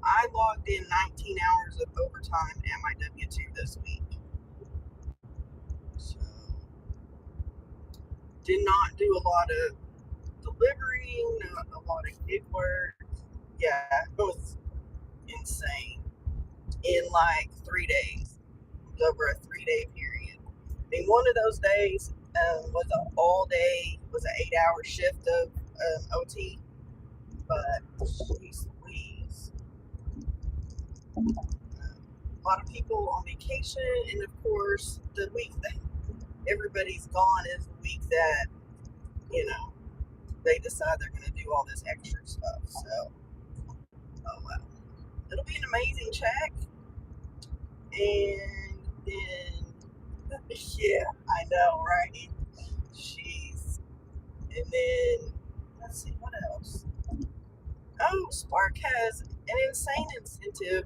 I logged in 19 hours of overtime at my W-2 this week. So did not do a lot of delivering, not a lot of gig work. Yeah, it was insane in like 3 days. It was over a 3-day period. One of those days was an all day, was an 8-hour shift of OT. But jeez Louise, a lot of people on vacation, and of course, the week that everybody's gone is the week that you know they decide they're going to do all this extra stuff. So, oh well, it'll be an amazing check, and then yeah, I know, right? Jeez. And then let's see what else. Oh, Spark has an insane incentive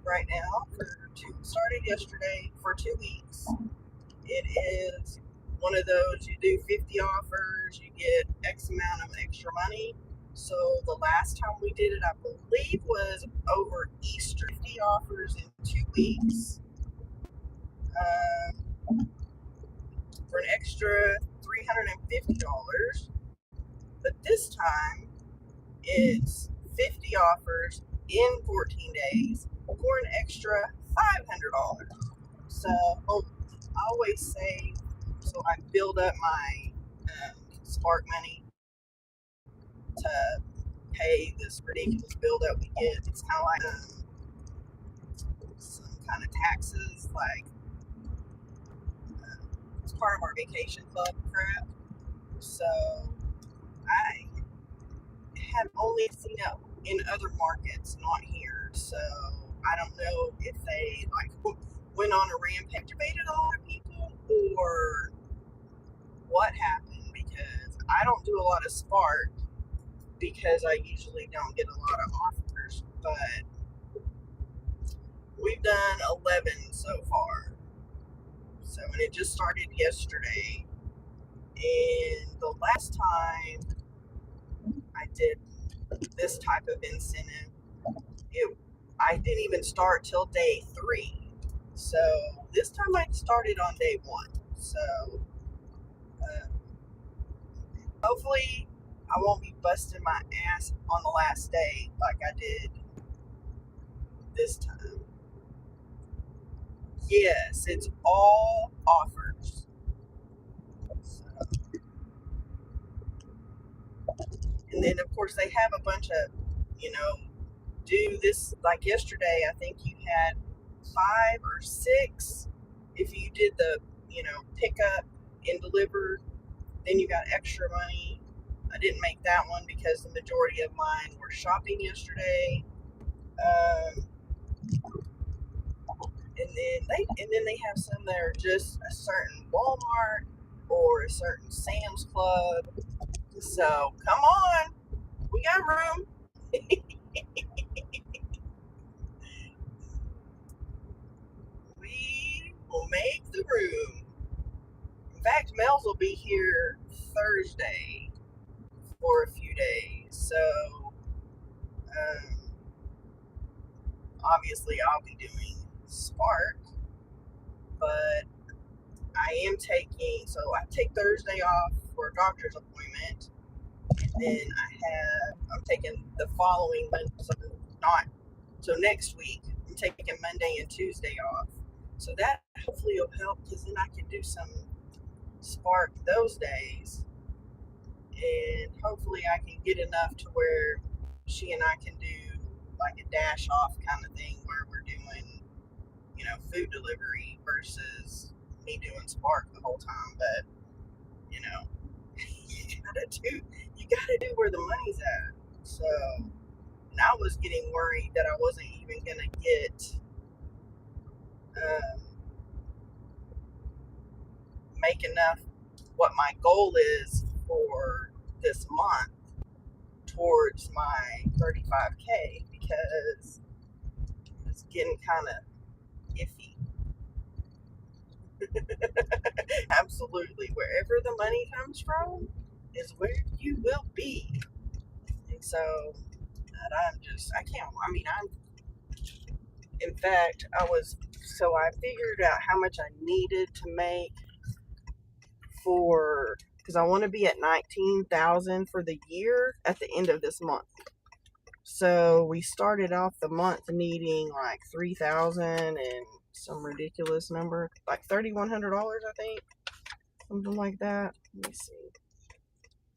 right now started yesterday for 2 weeks. It is one of those you do 50 offers, you get X amount of extra money. So the last time we did it, I believe, was over Easter. 50 offers in 2 weeks for an extra $350. But this time it's 50 offers in 14 days for an extra $500. So I always say, so I build up my Spark money to pay this ridiculous bill that we get. It's kind of like some kind of taxes, like it's part of our vacation club crap. So I have only seen it in other markets, not here. So I don't know if they like went on a rampage, activated a lot of people, or what happened, because I don't do a lot of Spark because I usually don't get a lot of offers. But we've done 11 so far. So, and it just started yesterday. And the last time I did this type of incentive, I didn't even start till day 3. So this time I started on day 1. So uh, hopefully I won't be busting my ass on the last day like I did this time. Yes, it's all offers. So, and then of course they have a bunch of, do this, like yesterday I think you had 5 or 6. If you did the, pick up and deliver, then you got extra money. I didn't make that one because the majority of mine were shopping yesterday. And then they have some that are just a certain Walmart or a certain Sam's Club. So come on, we got room. We will make the room. In fact, Mel's will be here Thursday for a few days. So obviously I'll be doing Spark, but I am taking, so I take Thursday off for a doctor's appointment, and then I'm taking the following Monday, so next week, I'm taking Monday and Tuesday off. So that hopefully will help, because then I can do some Spark those days, and hopefully I can get enough to where she and I can do like a dash off kind of thing where we're doing, food delivery versus me doing Spark the whole time. But you know, you gotta do where the money's at. So, and I was getting worried that I wasn't even gonna get um, make enough what my goal is for this month towards my 35K, because it's getting kind of iffy. Absolutely, wherever the money comes from is where you will be. And so, I can't, in fact, I figured out how much I needed to make because I want to be at 19,000 for the year at the end of this month. So we started off the month needing like 3,000 and some ridiculous number, like $3,100, I think, something like that. Let me see.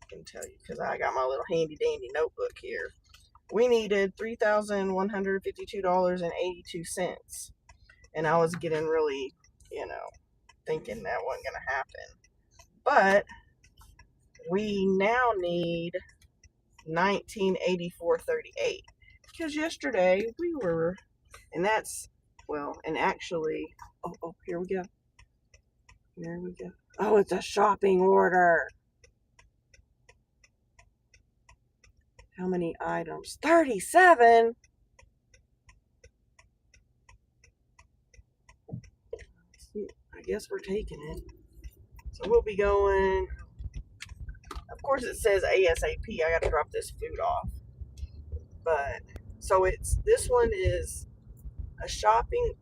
I can tell you because I got my little handy dandy notebook here. We needed $3,152.82, and I was getting really, thinking that wasn't gonna happen. But we now need 1984.38, because yesterday we were, and that's, and actually, here we go. Oh, it's a shopping order. How many items? 37. I guess we're taking it. So we'll be going. Of course, it says ASAP. I got to drop this food off. But so this one is a shopping.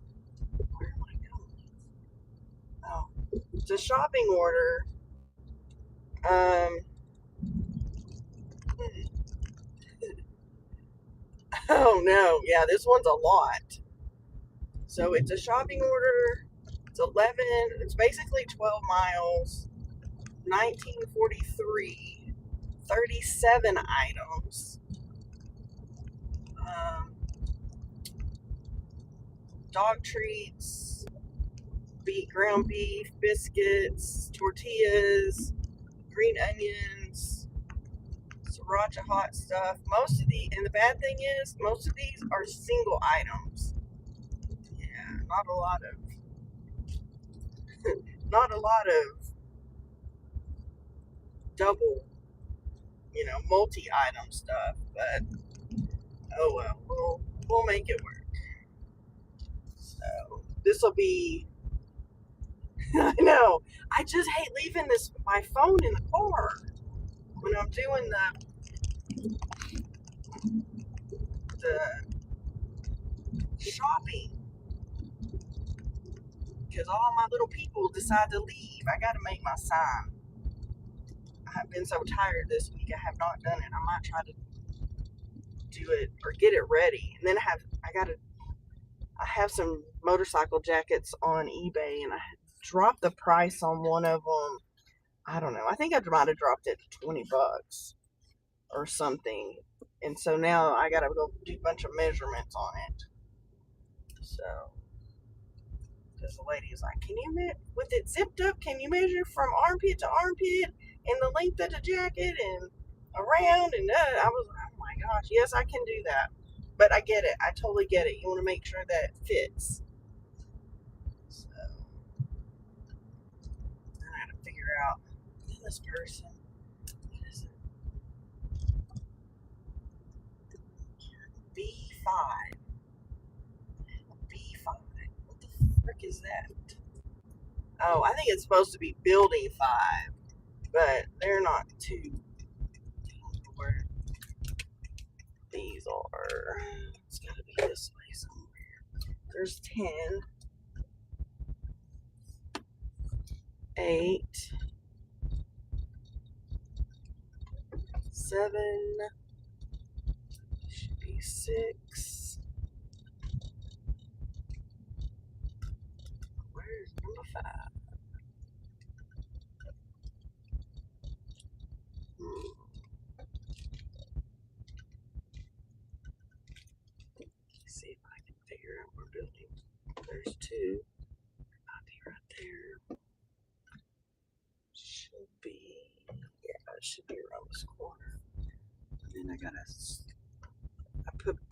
It's a shopping order. Um, oh no, yeah, this one's a lot. So it's a shopping order. It's 11. It's basically 12 miles. 1943. 37 items. Um, dog treats, ground beef, biscuits, tortillas, green onions, sriracha hot stuff. And the bad thing is, most of these are single items. Yeah, not a lot of double, multi-item stuff. But oh well, we'll make it work. So this will be. I know. I just hate leaving my phone in the car when I'm doing the shopping because all my little people decide to leave. I got to make my sign. I have been so tired this week. I have not done it. I might try to do it or get it ready, and then I have some motorcycle jackets on eBay, and I dropped the price on one of them. I don't know. I think I might have dropped it to $20 or something, and so now I got to go do a bunch of measurements on it. So, because the lady is like, with it zipped up, can you measure from armpit to armpit and the length of the jacket and around? And I was like, oh my gosh, yes, I can do that. But I get it. I totally get it. You want to make sure that it fits. So, I had to figure out this person. What is it? B5. B5. What the frick is that? Oh, I think it's supposed to be building 5, but they're not too. Where these are. It's gotta be this way somewhere. There's 10, 8, 7, should be 6. Where's number 5? Let's see if I can figure out where building. There's 2. I'll be right there. Should be, yeah, it should be around this corner. And then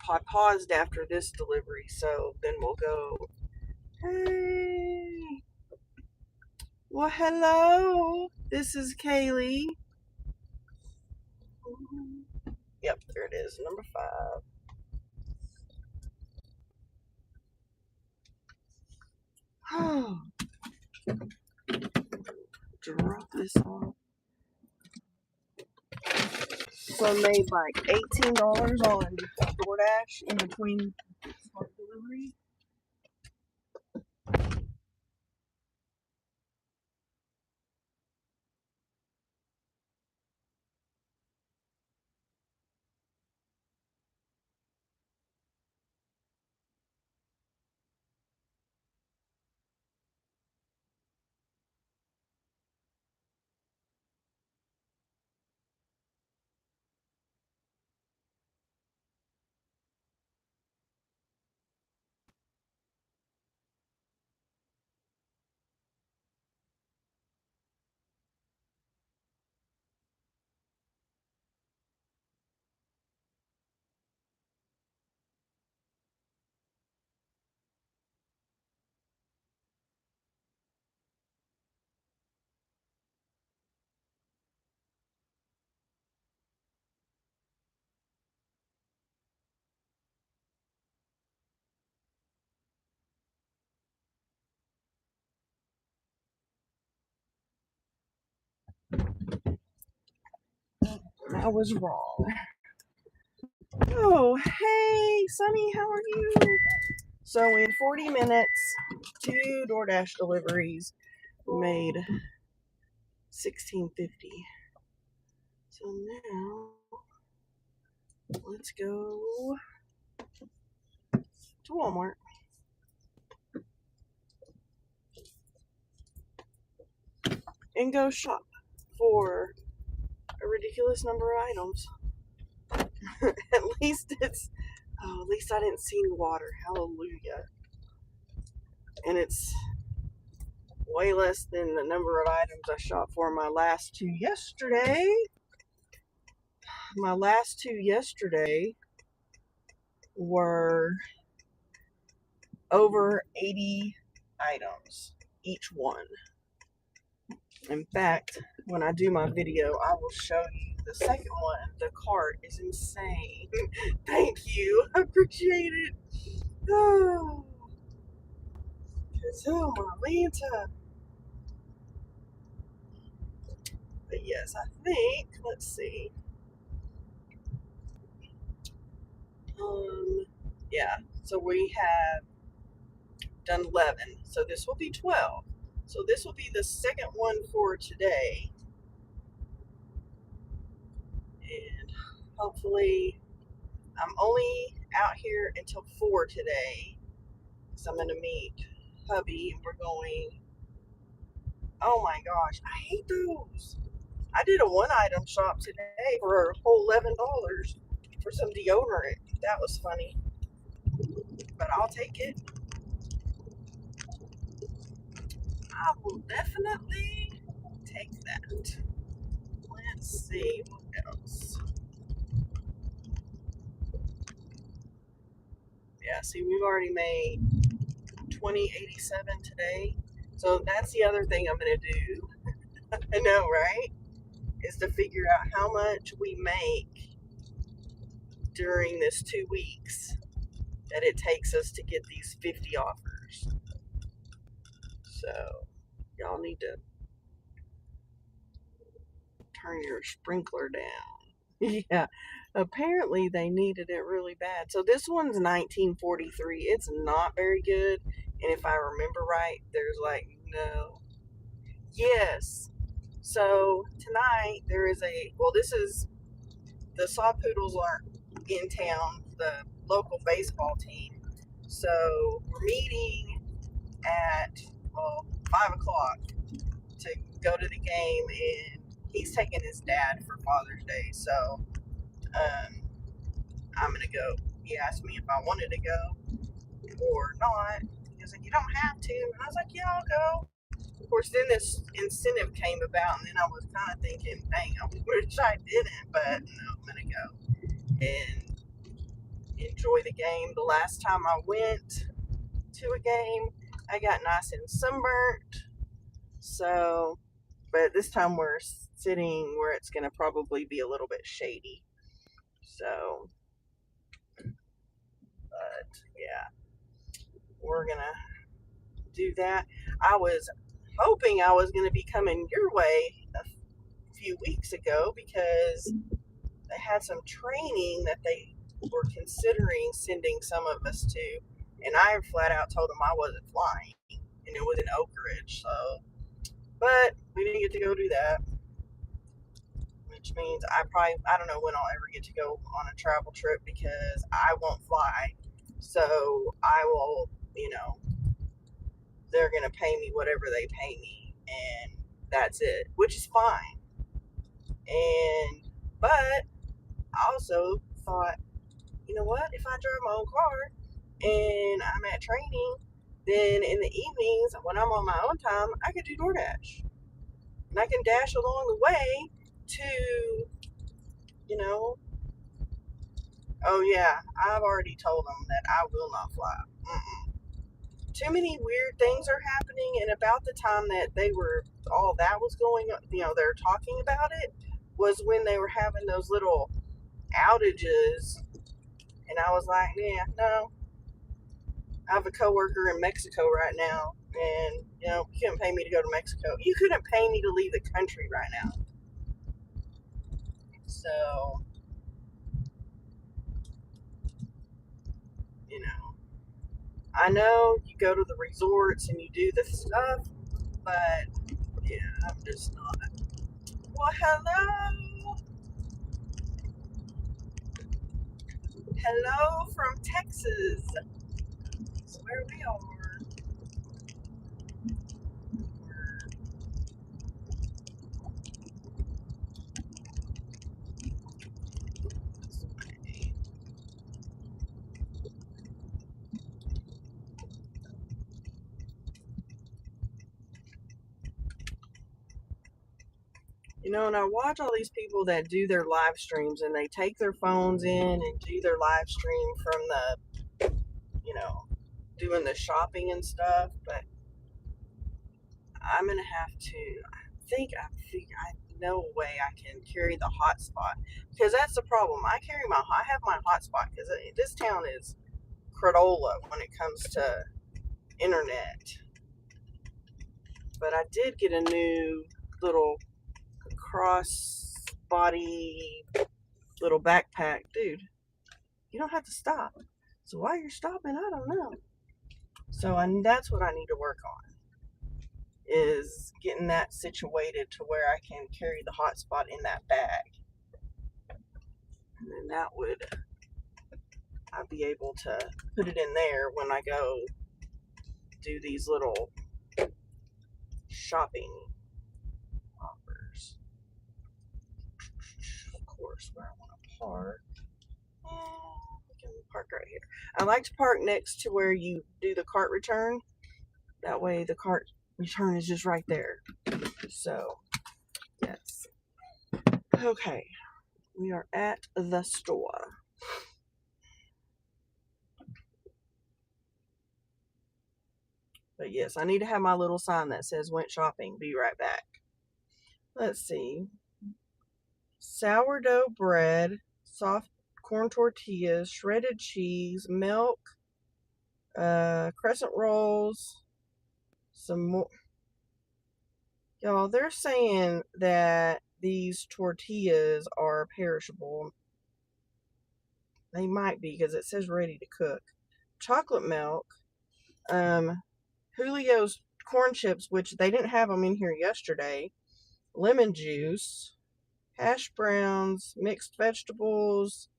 I paused after this delivery, so then we'll go. Hey, well, hello. This is Kaylee. Yep, there it is, number 5. Oh, drop this off. So I made like $18 on DoorDash in between smart delivery. I was wrong. Oh, hey, Sunny, how are you? So in 40 minutes, 2 DoorDash deliveries. made $16.50. So now let's go to Walmart and go shop for a ridiculous number of items. At least at least I didn't see any water. Hallelujah. And it's way less than the number of items I shopped for my last two yesterday. My last two yesterday were over 80 items each one. In fact, when I do my video, I will show you the second one. The cart is insane. Thank you. I appreciate it. Oh, Lanta. But yes, I think, let's see. Yeah, so we have done 11. So this will be 12. So this will be the second one for today. And hopefully, I'm only out here until 4 today. Because I'm going to meet hubby and we're going. Oh my gosh, I hate those. I did a one item shop today for a whole $11 for some deodorant. That was funny. But I'll take it. I will definitely take that. Let's see what else. Yeah, see, we've already made $20.87 today. So that's the other thing I'm gonna do. I know, right? Is to figure out how much we make during this 2 weeks that it takes us to get these 50 offers. So y'all need to turn your sprinkler down. Yeah, apparently they needed it really bad. So this one's 1943. It's not very good. And if I remember right, there's like no. Yes. So tonight there is this is the Saw Poodles aren't in town, the local baseball team. So we're meeting at 5 o'clock to go to the game, and he's taking his dad for Father's Day. So I'm gonna go. He asked me if I wanted to go or not. He was like, "You don't have to," and I was like, "Yeah, I'll go." Of course, then this incentive came about, and then I was kind of thinking, "Dang, I wish I didn't," but no, I'm gonna go and enjoy the game. The last time I went to a game, I got nice and sunburnt. So, but this time we're sitting where it's going to probably be a little bit shady. So, but yeah, we're going to do that. I was hoping I was going to be coming your way a few weeks ago because they had some training that they were considering sending some of us to. And I flat out told them I wasn't flying. And it was in Oak Ridge. So, but we didn't get to go do that. Which means I don't know when I'll ever get to go on a travel trip because I won't fly. So I will, they're going to pay me whatever they pay me. And that's it, which is fine. But I also thought, you know what? If I drive my own car and I'm at training, then in the evenings when I'm on my own time, I could do DoorDash. And I can dash along the way to, you know, oh yeah, I've already told them that I will not fly. Mm-mm. Too many weird things are happening, and about the time that all that was going on, they're talking about it, was when they were having those little outages, and I was like, yeah, no. I have a coworker in Mexico right now, and you couldn't pay me to go to Mexico. You couldn't pay me to leave the country right now. So, I know you go to the resorts and you do this stuff, but Yeah, I'm just not. Well, hello. Hello from Texas. That's where we are. You know, and I watch all these people that do their live streams and they take their phones in and do their live stream from you know, doing the shopping and stuff. But I'm going to have to, I know a way I can carry the hotspot because that's the problem. I have my hotspot because this town is cradola when it comes to internet. But I did get a new little cross body little backpack. Dude, you don't have to stop. So why you're stopping, I don't know. So that's what I need to work on is getting that situated to where I can carry the hotspot in that bag. And then that would I'd be able to put it in there when I go do these little shopping offers. Of course, where I want to park. We can park right here. I like to park next to where you do the cart return. That way the cart return is just right there. So, yes. Okay, we are at the store. But yes, I need to have my little sign that says went shopping. Be right back. Let's see. Sourdough bread, soft corn tortillas, shredded cheese, milk, crescent rolls, some more. Y'all, they're saying that these tortillas are perishable. They might be because it says ready to cook. Chocolate milk, Julio's corn chips, which they didn't have them in here yesterday, lemon juice, hash browns, mixed vegetables,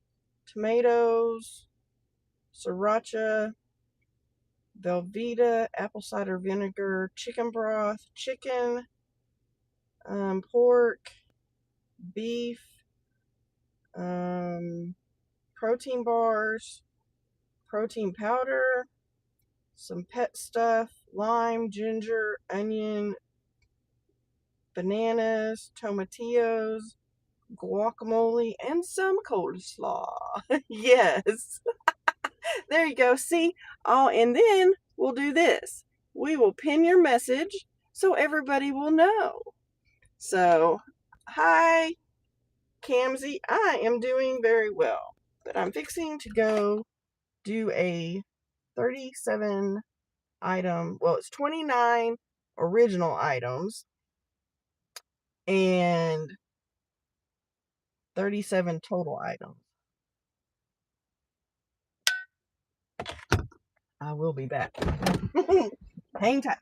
tomatoes, sriracha, Velveeta, apple cider vinegar, chicken broth, chicken, pork, beef, protein bars, protein powder, some pet stuff, lime, ginger, onion, bananas, tomatillos, guacamole, and some coleslaw. Yes. There you go. See? Oh, and then we'll do this. We will pin your message so everybody will know. So, hi, Camsy. I am doing very well, but I'm fixing to go do a 37 item. Well, it's 29 original items and 37 total items. I will be back. Hang tight.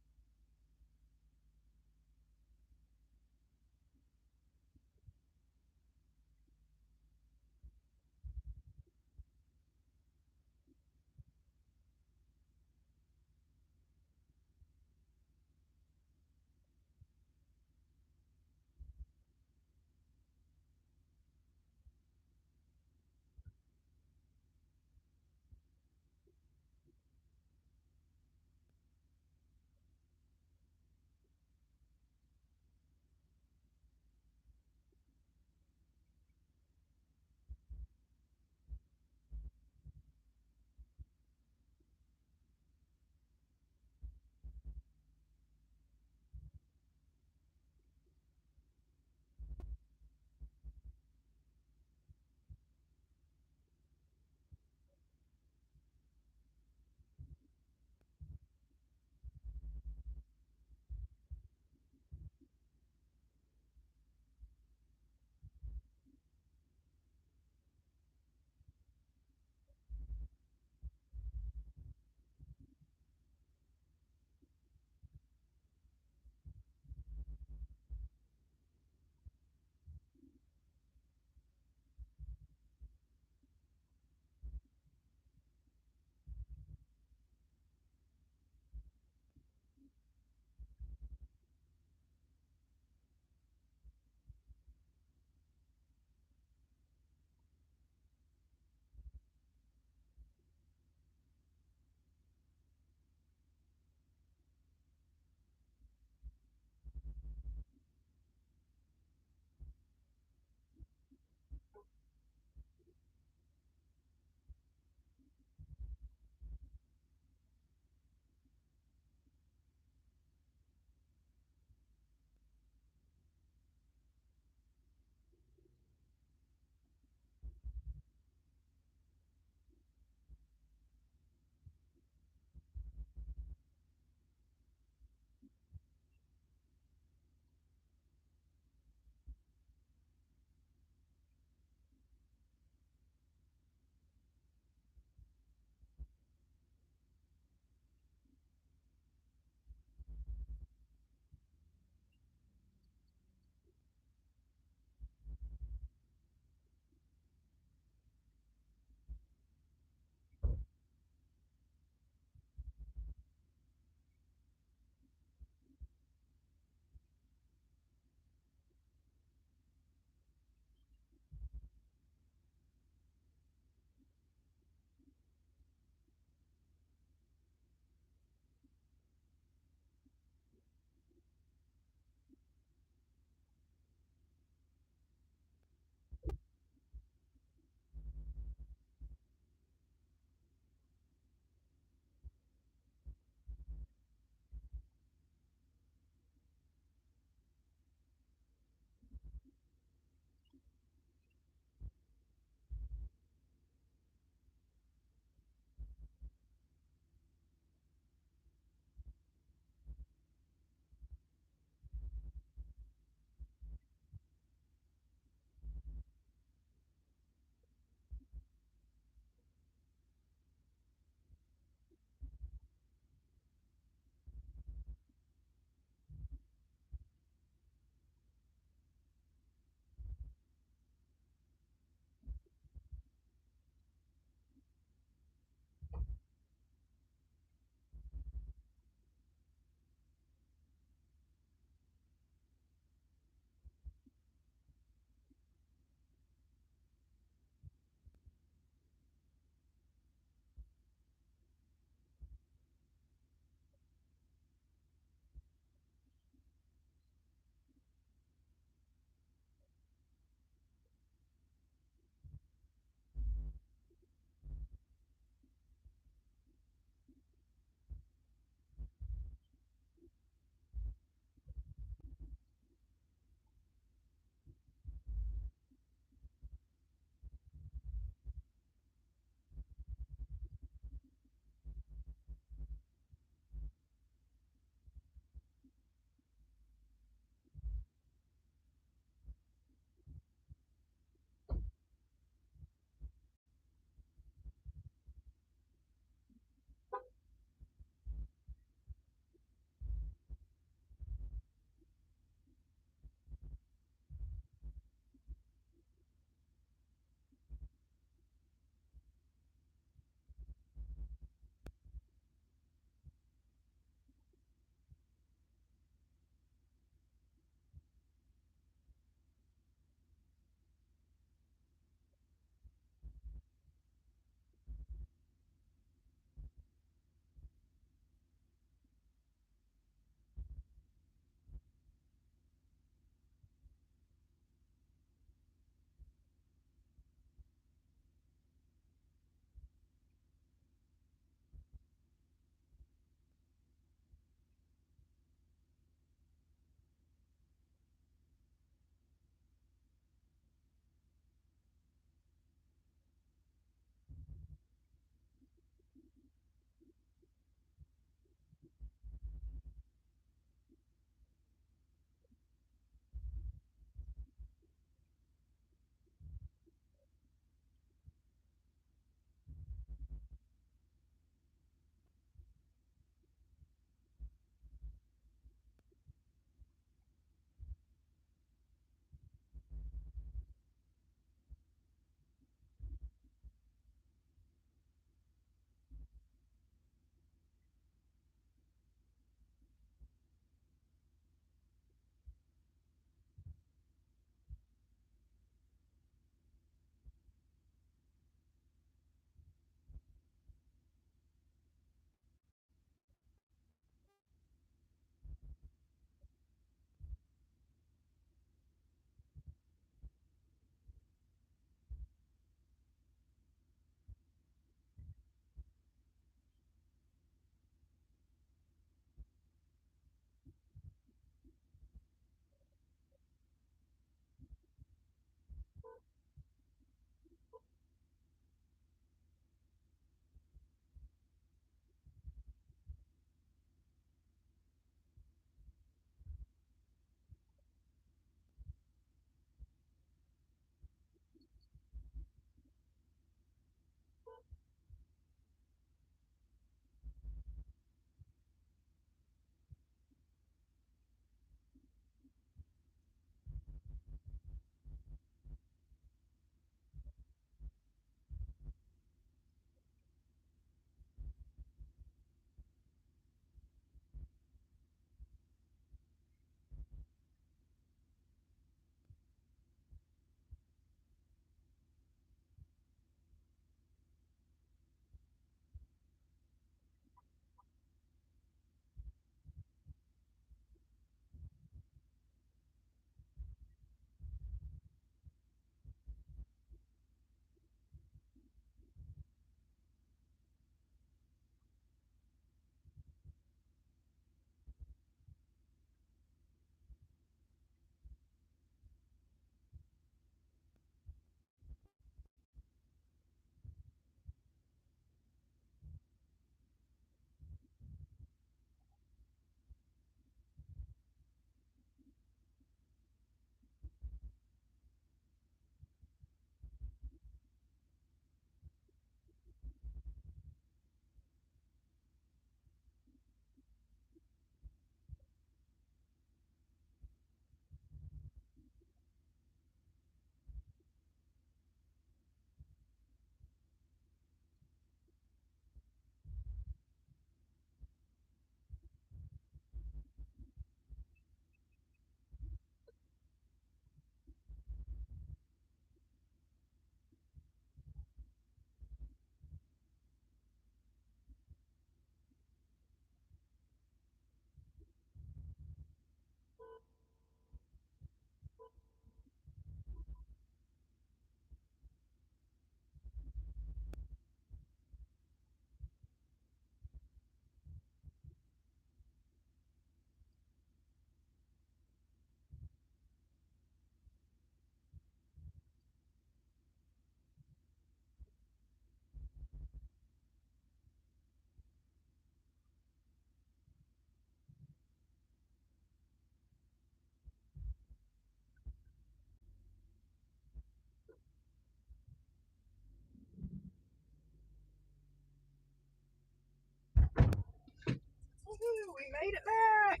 made it back.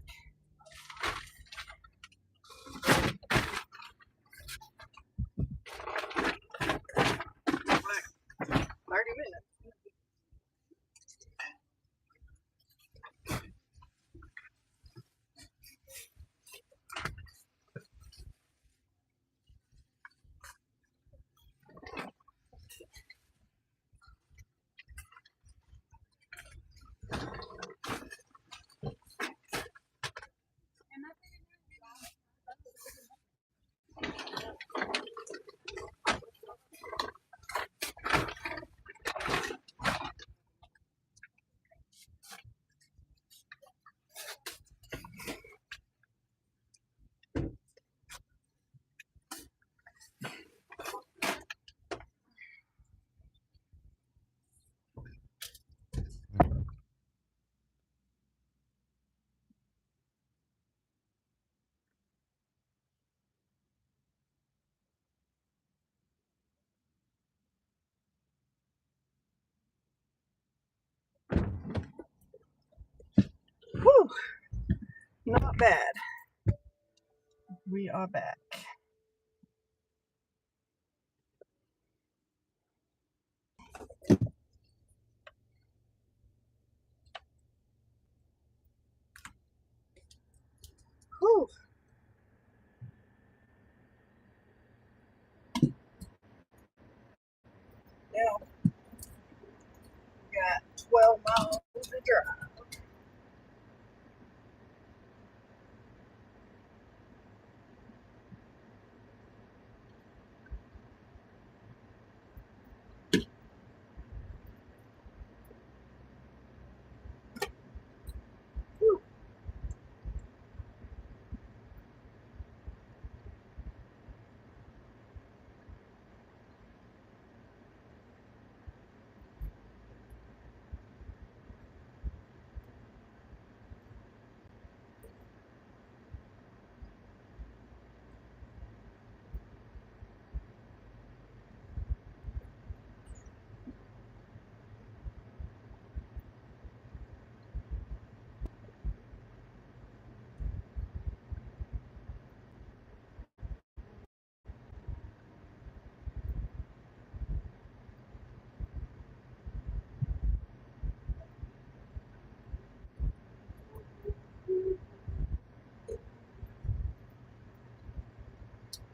Like 30 minutes. Whew, not bad. We are back. Whew. Now we got 12 miles to drive. Whew.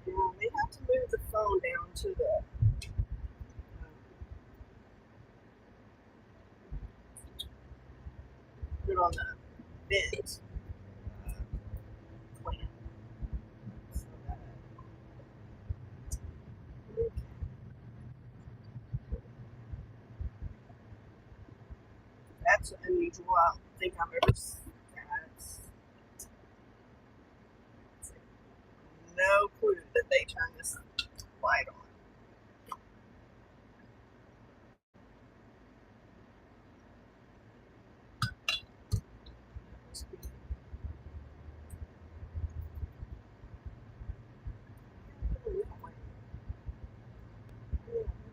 Yeah, they have to move the phone down to put it on the vent plant. So that's unusual. I don't think I've ever seen that. No clue that they turn this light on.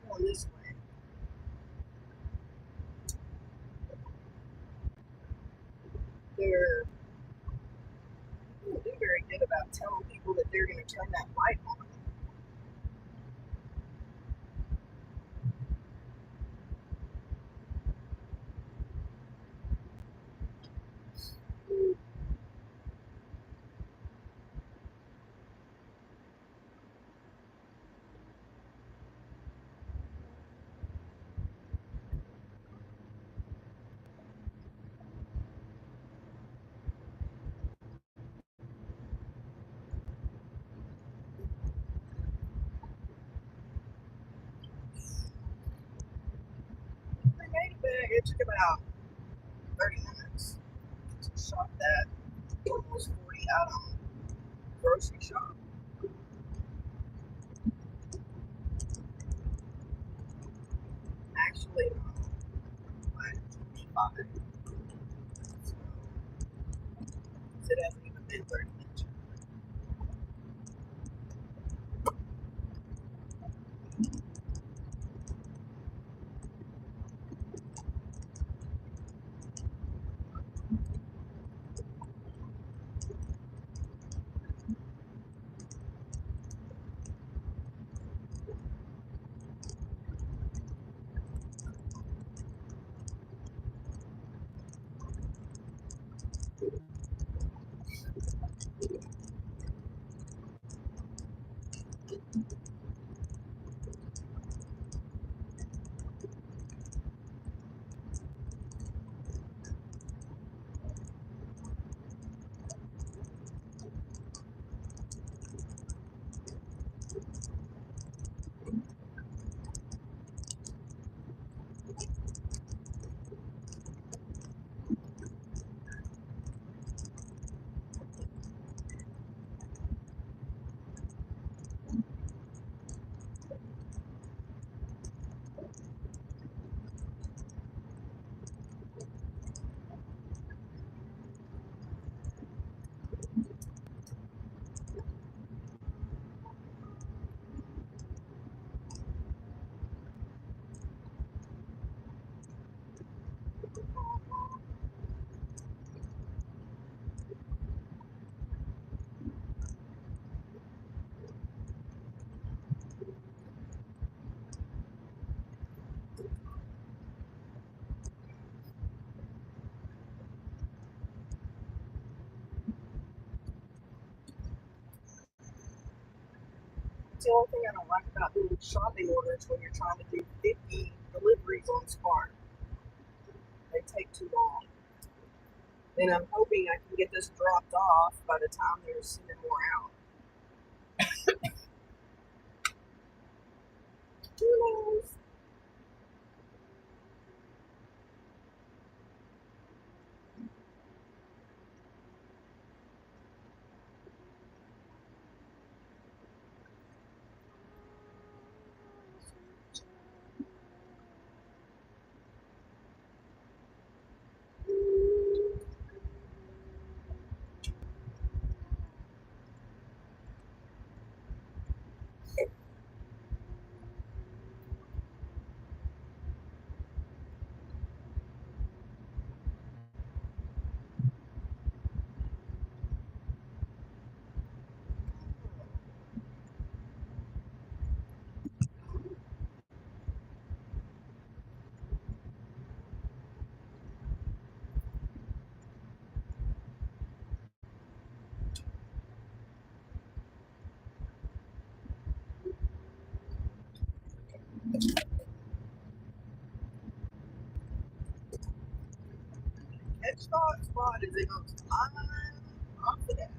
Going this way. They're very good about telling people that they're going to turn that light on. They made it back. It took about 30 minutes to shop that almost 40 item grocery shop. Actually, like 25. So it hasn't even been 30 minutes. It's the only thing I don't like about doing shopping orders when you're trying to do 50 deliveries on Spark. They take too long. And I'm hoping I can get this dropped off by the time they're sending more out. Who knows? Catch spot is it goes flying off the dash.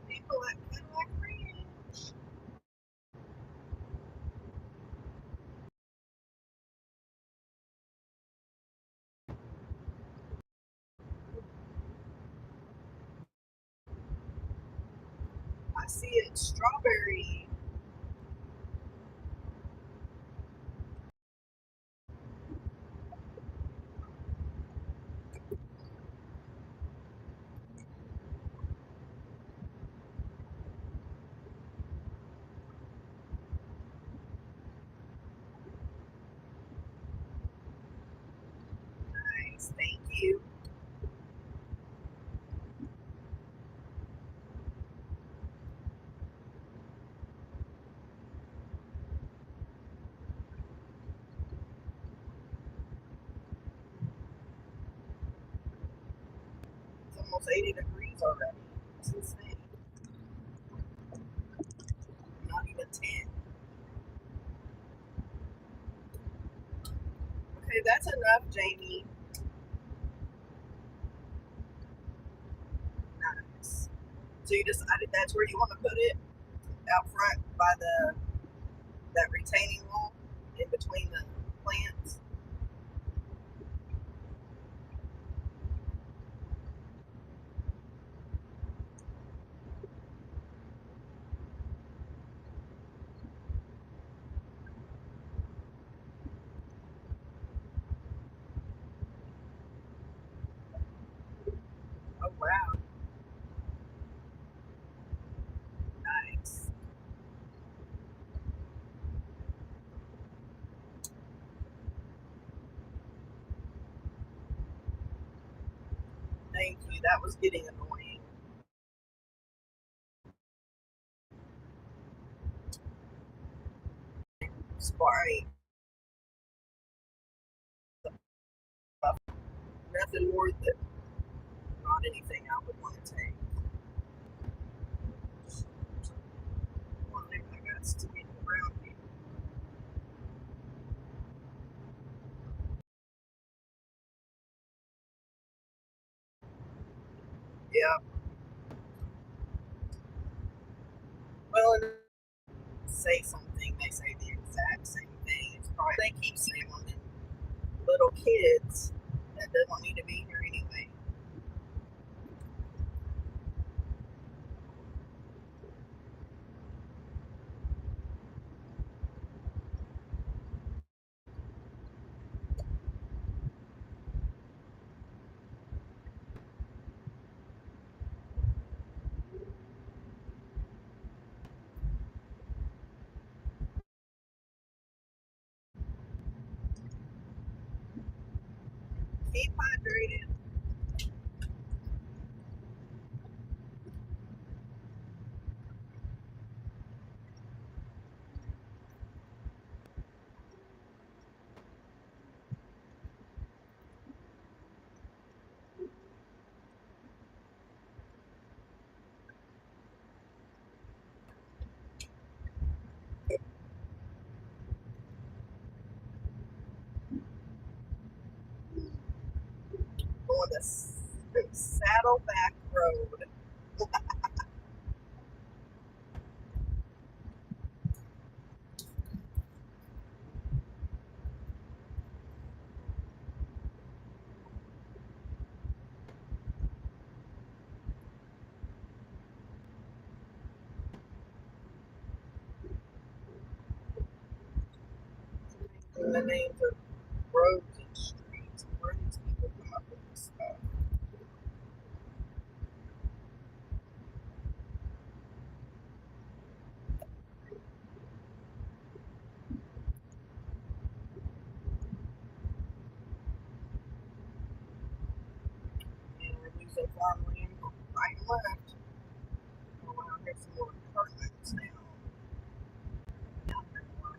People at Cadillac Ranch. I see it strawberry. Nice, thank you. So almost 80 degrees already. It's insane. Not even 10. Okay, that's enough, Jamie. Nice. So you decided that's where you want to put it? Out front by that retaining wall in between the plants? Oh wow, nice. Thank you. That was getting annoying. Sparring. Nothing worth it. Not anything I would want to take. Well, maybe I got to get around here. Yeah. Well, and say something, they say the exact same thing. It's probably they keep saying on them little kids that don't need to be here anyway. Keep hydrated. On the Saddleback Road. And the names of roads and streets. Where these people come up with this stuff? And we're losing farmland right and left. Oh, wow, here's some more apartments now. Down here in the world.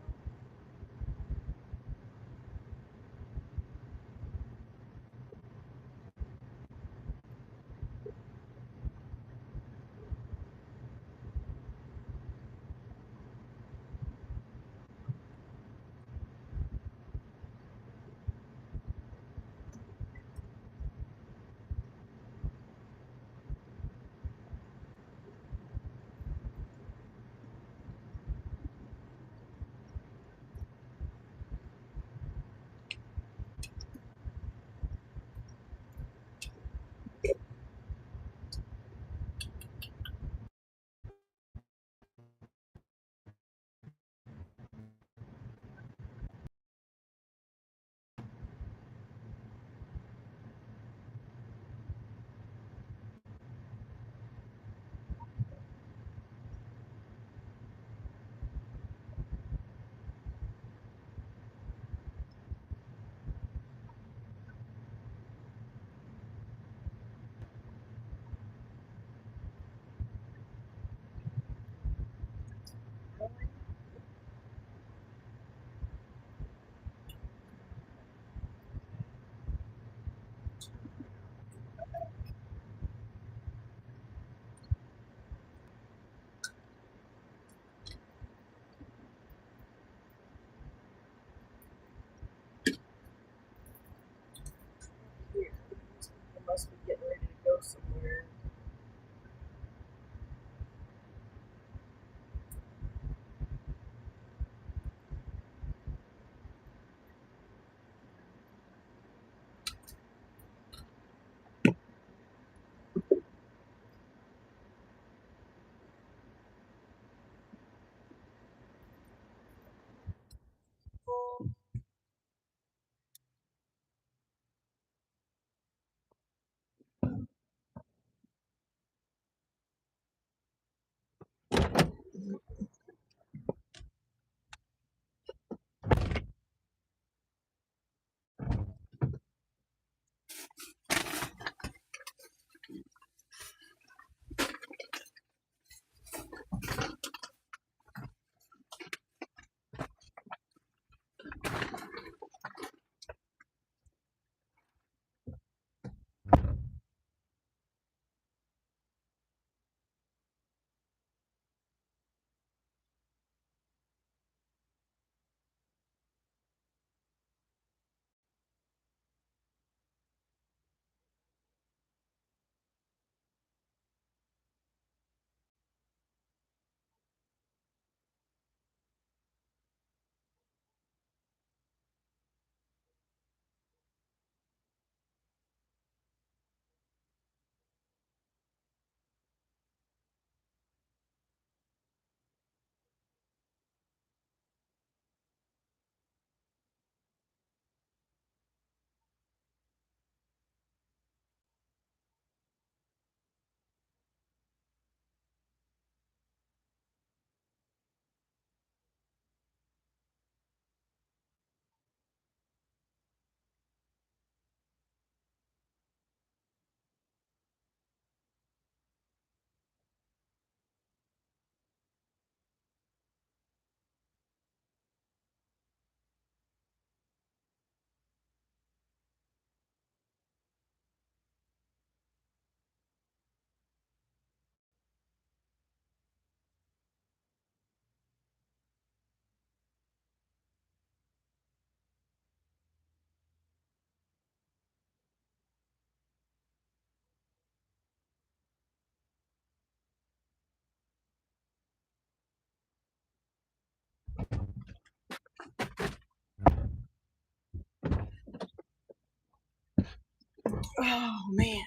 Oh man.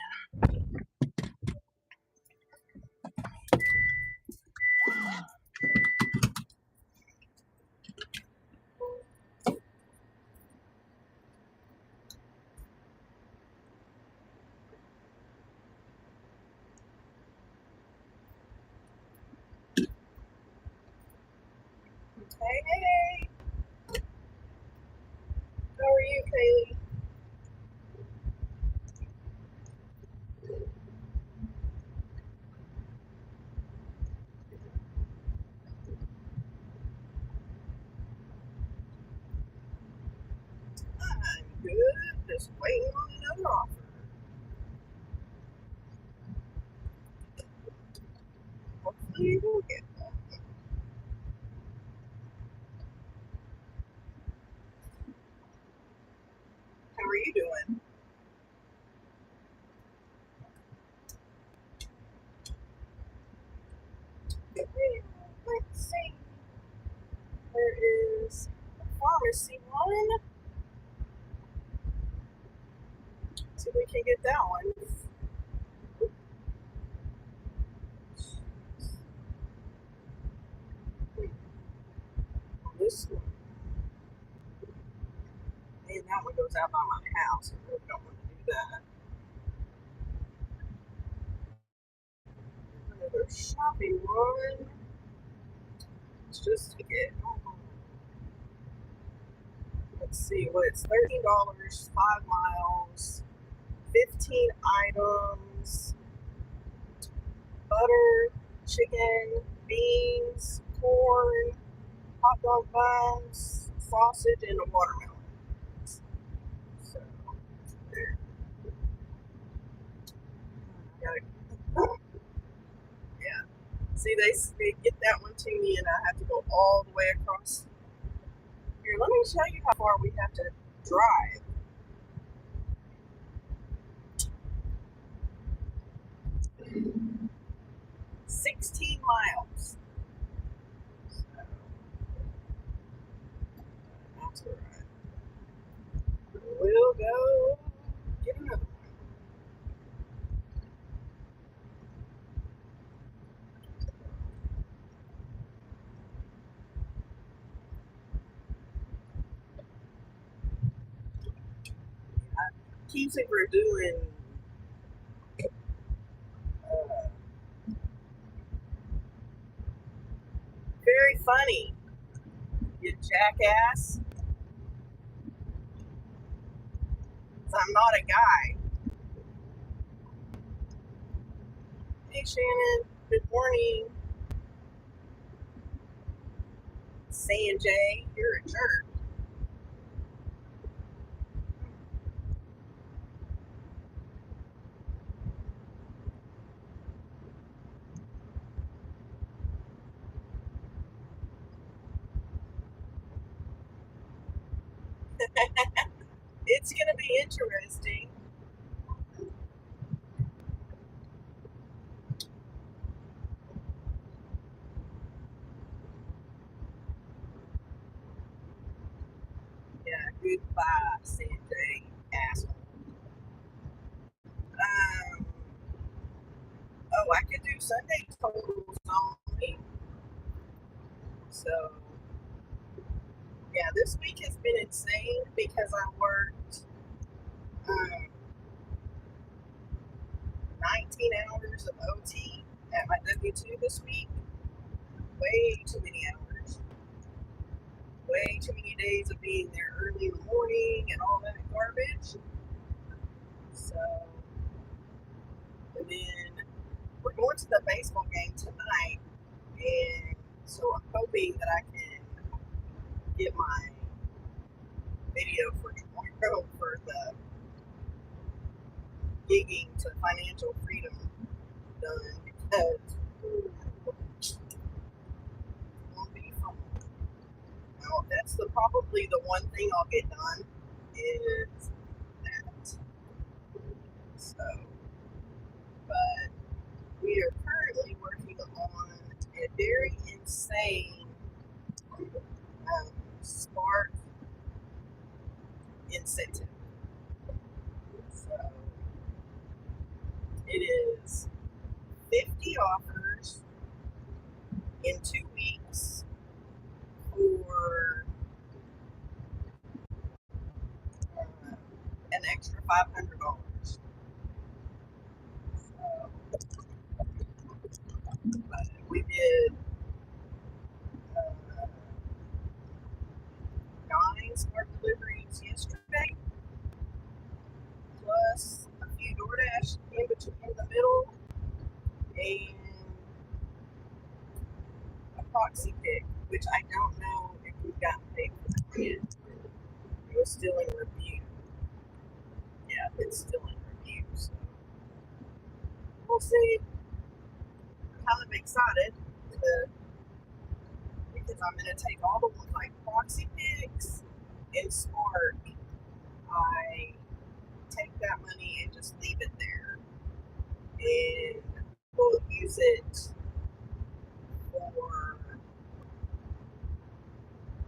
Hey, how are you, Kaylee? I'm good. Just waiting on another offer. Hopefully we'll get that. How are you doing? Let's see. There is a pharmacy one. See if we can get that one. This one. And that one goes out by my house. I really don't want to do that. Another shopping one. It's just to get. Let's see what it's $13, 5 miles, 15 items, butter, chicken, beans, corn, hot dog buns, sausage, and a watermelon. So there. Yeah. See, they get that one to me, and I have to go all the way across. Here, let me show you how far we have to drive. 16 miles. So that's all right. We'll go get another one. Keeps it for doing uh, very funny, you jackass. I'm not a guy. Hey Shannon, good morning. Sanjay, you're a jerk. It's gonna be interesting. Yeah, goodbye, Sanjay, asshole. Um, oh, I could do Sunday totals only. So, yeah, this week has been insane because I worked um, 19 hours of OT at my W-2 this week. Way too many hours. Way too many days of being there early in the morning and all that garbage. So, and then we're going to the baseball game tonight, and so I'm hoping that I can get my video for tomorrow for the gigging to financial freedom done because it won't be fun. Well, that's probably the one thing I'll get done is that. So, but we are currently working on a very insane Spark incentive. So $500. But we did uh, 9 smart deliveries yesterday, plus a few DoorDash in between in the middle, and a proxy pick, which I don't know if we've gotten paid for that yet. It was still in review. Yeah, it's still in review, so we'll see. I'm kind of excited to, because I'm going to take all the ones like proxy picks and smart. I take that money and just leave it there, and we'll use it for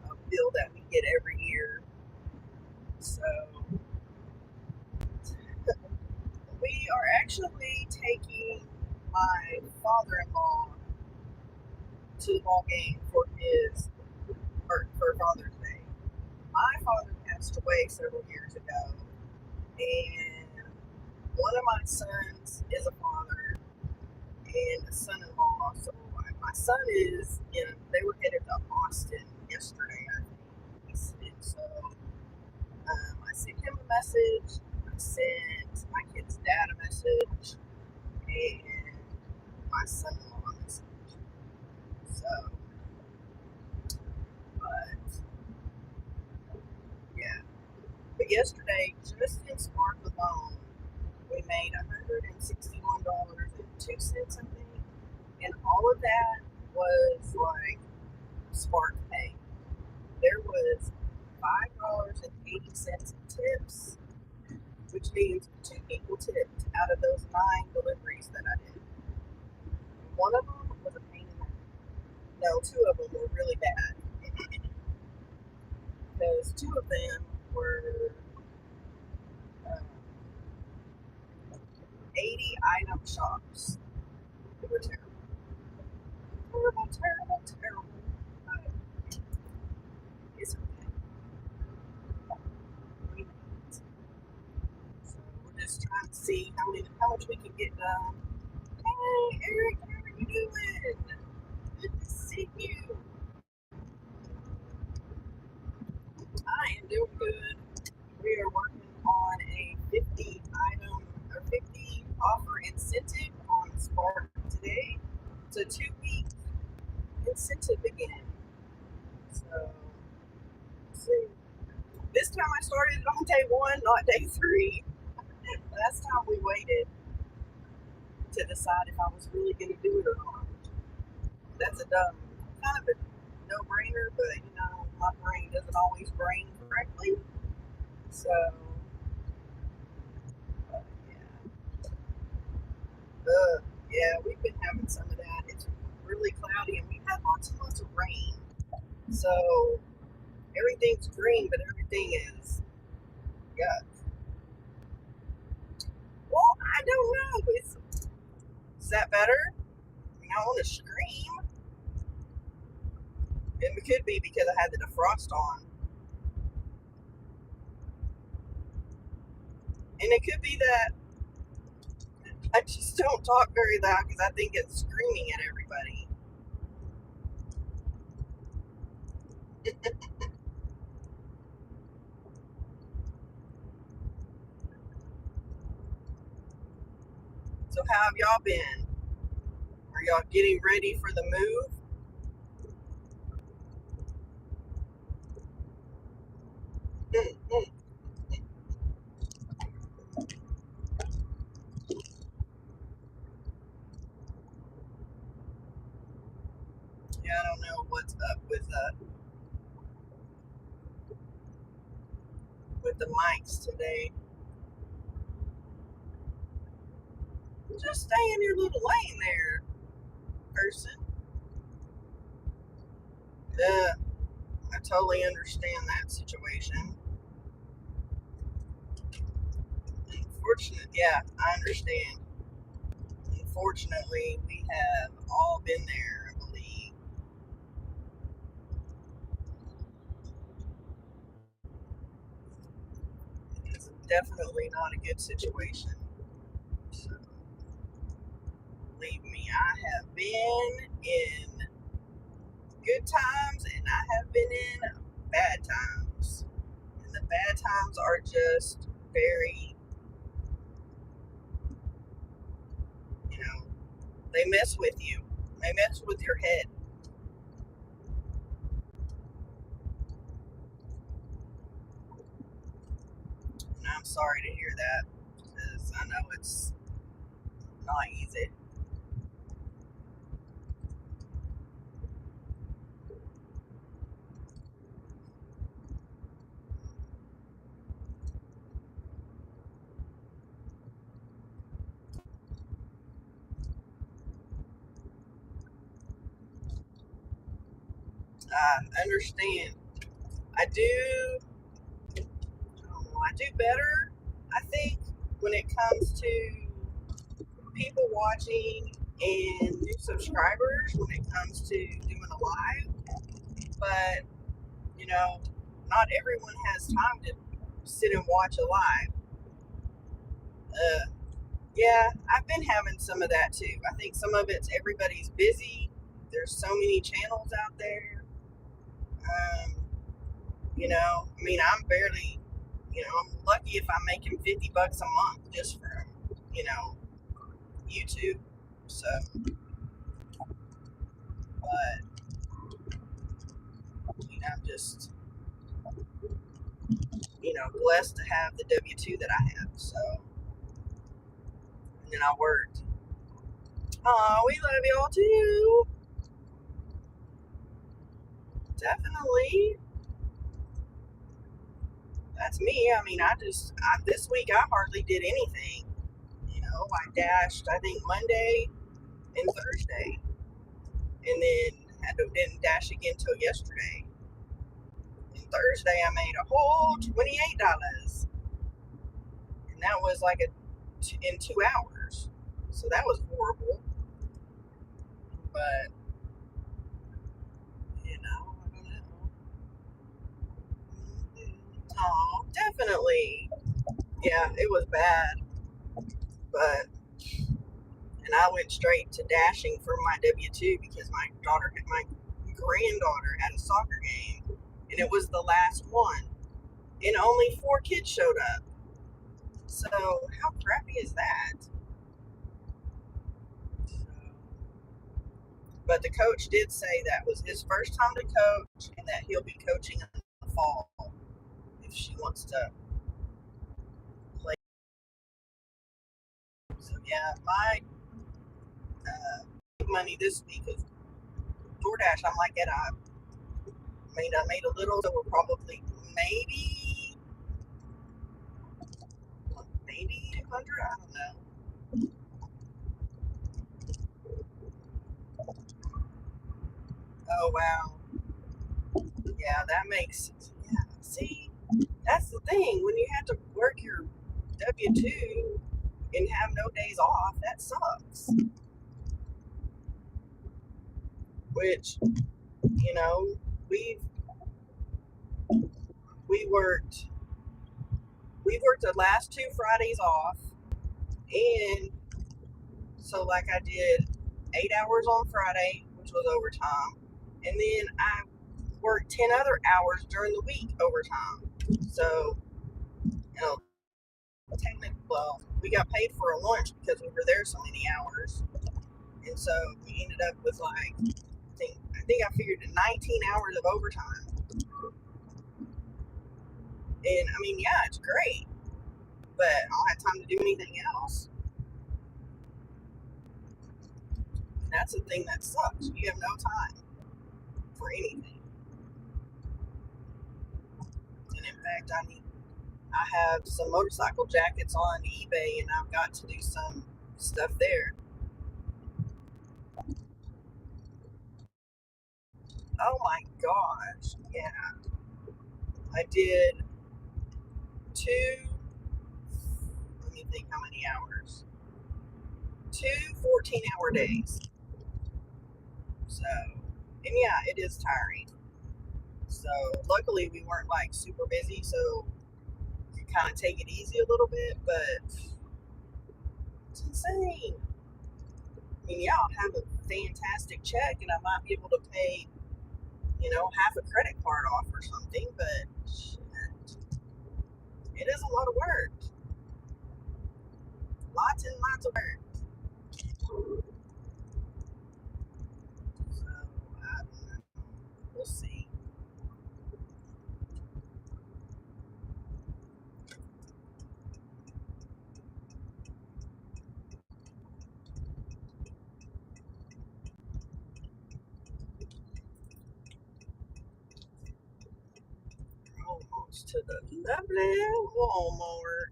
a bill that we get every year. So we are actually taking my father-in-law to the ball game for his for Father's Day. My father passed away several years ago, and one of my sons is a father and a son-in-law. So my son is in. They were headed to Austin yesterday, I think. And so I sent him a message. I sent my kid's dad a message, and my son-in-law a message. So, but yeah. But yesterday, just in Spark alone, we made $161.02, I think, and all of that was like Spark Pay. There was $5.80 in tips, which means 2 people tipped out of those 9 deliveries that I did. One of them was a pain in the no, 2 of them were really bad because 2 of them were um, 80 item shops. They were terrible, terrible, terrible, terrible. But it's okay. So we're just trying to see how much we can get done. Hey, Eric, how are you doing? Good to see you. I am doing good. We are working on a 50 item or 50 offer incentive on Spark today. It's a 2 week incentive again. So, see. This time I started it on day 1, not day 3. Last time we waited to decide if I was really going to do it or not. That's a kind of a no-brainer, but my brain doesn't always brain correctly. So, yeah. Yeah, we've been having some of that. It's really cloudy, and we've had lots and lots of rain. So, everything's green, but everything is, yeah. Well, I don't know. Is that better? I mean, I want to scream. It could be because I had the defrost on. And it could be that I just don't talk very loud because I think it's screaming at everybody. So how have y'all been? Are y'all getting ready for the move? Yeah, I don't know what's up with the mics today. Just stay in your little lane there, person. I totally understand that situation. Yeah, I understand. Unfortunately, we have all been there, I believe. Definitely not a good situation. So, believe me, I have been in good times and I have been in bad times. And the bad times are just very, you know, they mess with you. They mess with your head. And I'm sorry to hear that because I know it's not easy. I understand. I do, I do better, I think, when it comes to people watching and new subscribers when it comes to doing a live. But, you know, not everyone has time to sit and watch a live. Uh, yeah, I've been having some of that too. I think some of it's everybody's busy. There's so many channels out there. Um, I mean, I'm barely, I'm lucky if I'm making $50 a month just from, YouTube. So, but, just, blessed to have the W 2 that I have. So, and then I worked. Oh, we love y'all too. Definitely. That's me. I mean, this week I hardly did anything. I dashed, I think, Monday and Thursday. And then didn't dash again till yesterday. And Thursday I made a whole $28. And that was like in 2 hours. So that was horrible. But, I don't know. Oh, definitely. Yeah, it was bad. But, and I went straight to dashing for my W 2 because my granddaughter had a soccer game, and it was the last one, and only 4 kids showed up. So how crappy is that? So, but the coach did say that was his first time to coach, and that he'll be coaching in the fall if she wants to play. So yeah, my money this week is DoorDash. I'm like, and I made a little, so we're probably maybe 200. I don't know. Oh wow, yeah, that makes yeah. See, that's the thing when you have to work your W 2 and have no days off. That sucks. Which you know we've we worked we worked the last 2 Fridays off, and so like I did 8 hours on Friday, which was overtime, and then I worked 10 other hours during the week overtime. So you know, technically, well, we got paid for a lunch because we were there so many hours, and so we ended up with like I think I figured 19 hours of overtime. And I mean, yeah, it's great, but I don't have time to do anything else. And that's the thing that sucks. You have no time for anything. And in fact, I have some motorcycle jackets on eBay, and I've got to do some stuff there. Oh my gosh, yeah, I did two. Let me think how many hours. Two 14-hour days. So, and yeah, it is tiring. So, luckily, we weren't like super busy, so kind of take it easy a little bit, but it's insane. I mean, yeah, I'll have a fantastic check and I might be able to pay, half a credit card off or something, but shit, it is a lot of work. Lots and lots of work. So, I don't know. We'll see. Almost to the lovely Walmart.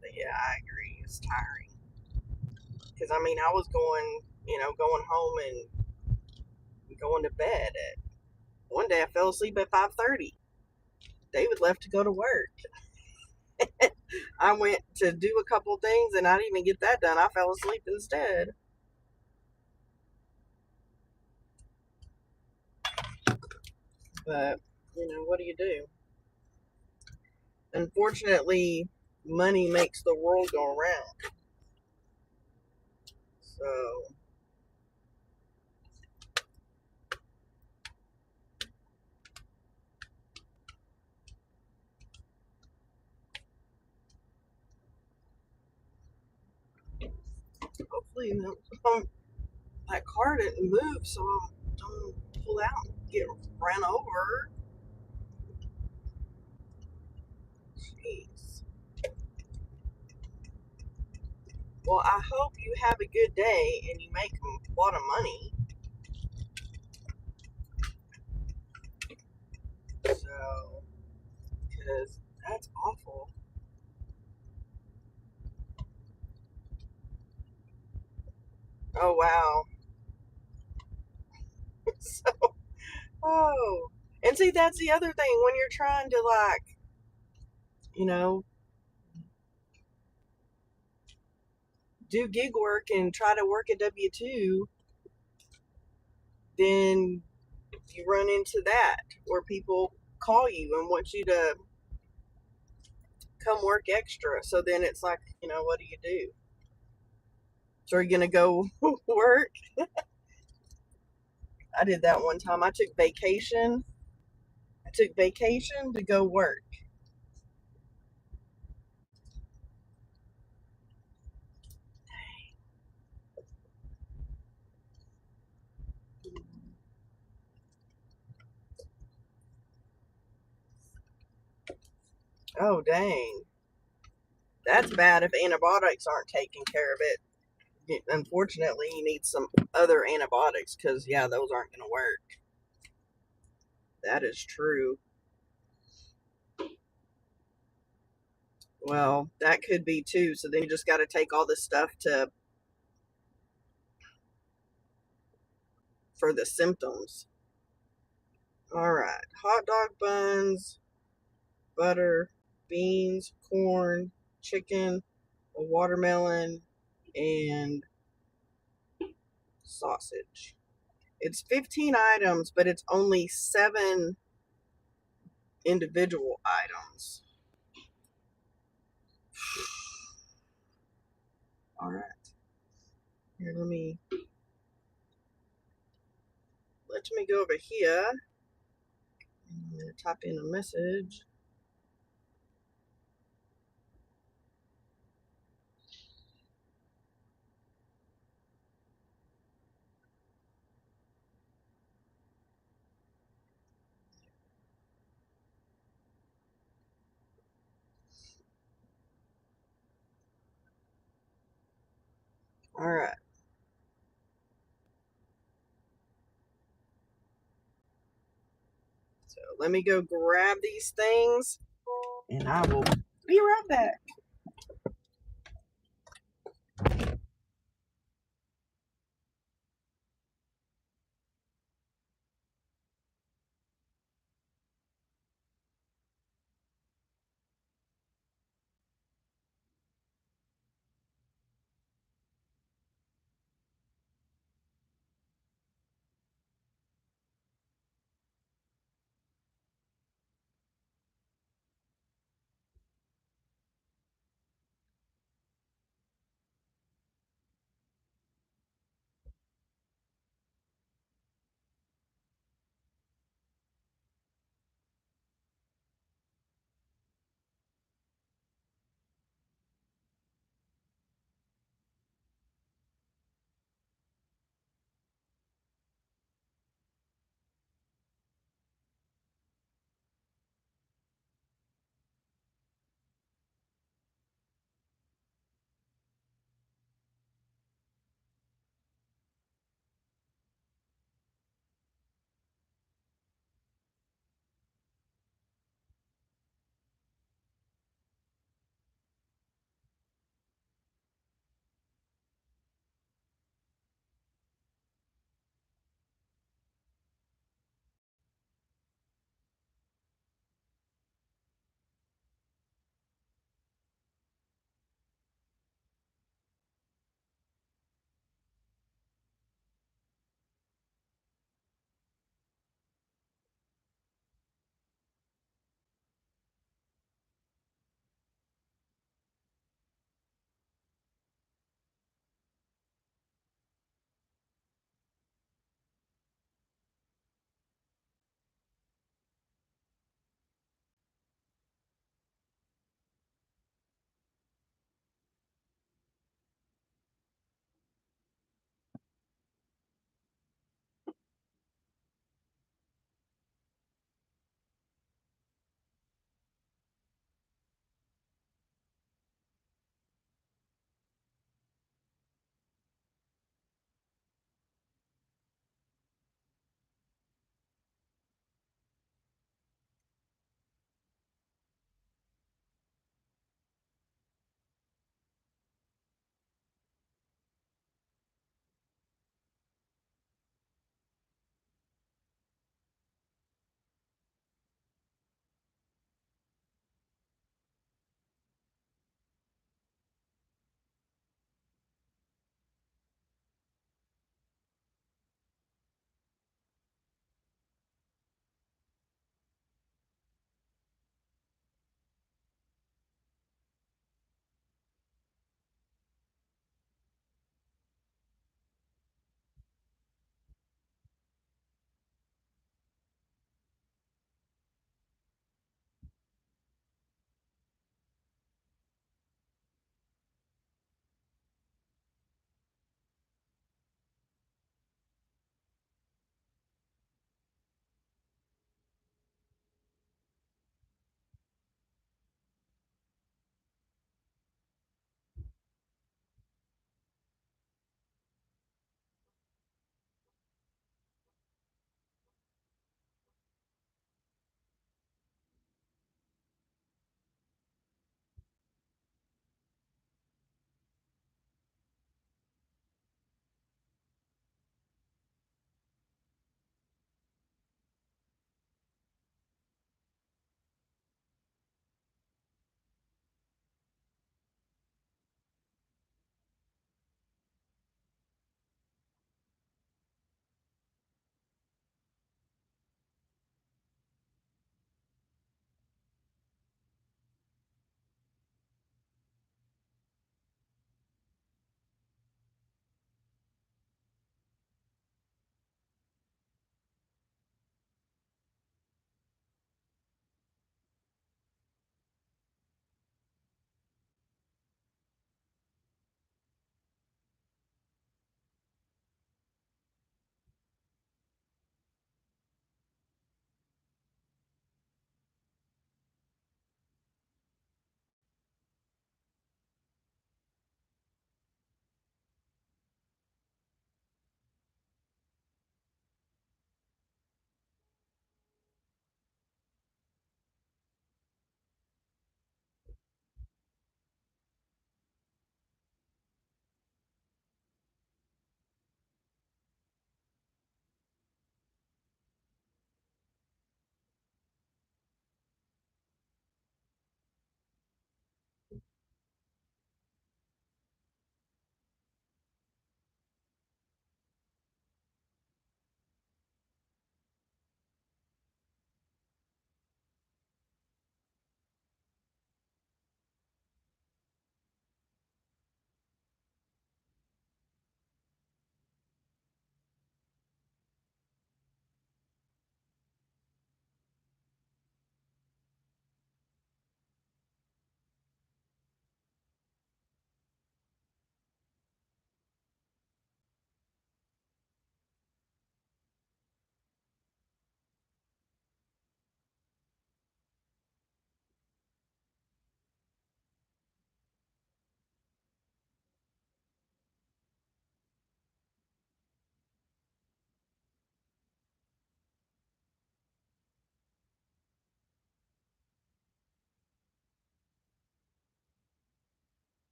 But yeah, I agree. It's tiring. Because, I mean, I was going home and going to bed at one day I fell asleep at 5:30. David left to go to work. I went to do a couple things and I didn't even get that done. I fell asleep instead. But, what do you do? Unfortunately, money makes the world go around. So, hopefully, my car didn't move, so I don't pull out and get ran over. Jeez. Well, I hope you have a good day and you make a lot of money. So, because that's awful. Oh, wow. So, oh. And see, that's the other thing when you're trying to, like, you know, do gig work and try to work a W 2, then you run into that where people call you and want you to come work extra. So then it's like, what do you do? So are you going to go work? I did that one time. I took vacation. I took vacation to go work. Oh, dang. That's bad if antibiotics aren't taking care of it. Unfortunately, you need some other antibiotics because, yeah, those aren't going to work. That is true. Well, that could be too. So then you just got to take all this stuff for the symptoms. All right. Hot dog buns, butter, beans, corn, chicken, a watermelon, and sausage. It's 15 items, but it's only 7 individual items. All right. Here, let me go over here. I'm going to type in a message. All right. So let me go grab these things and I will be right back.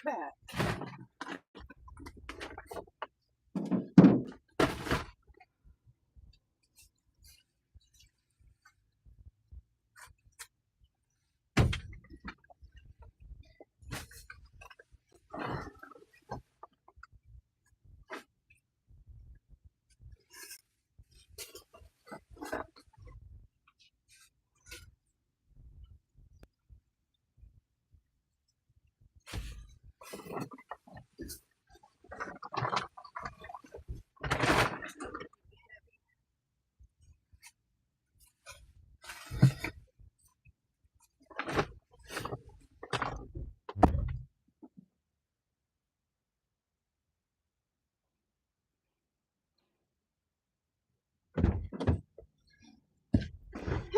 back.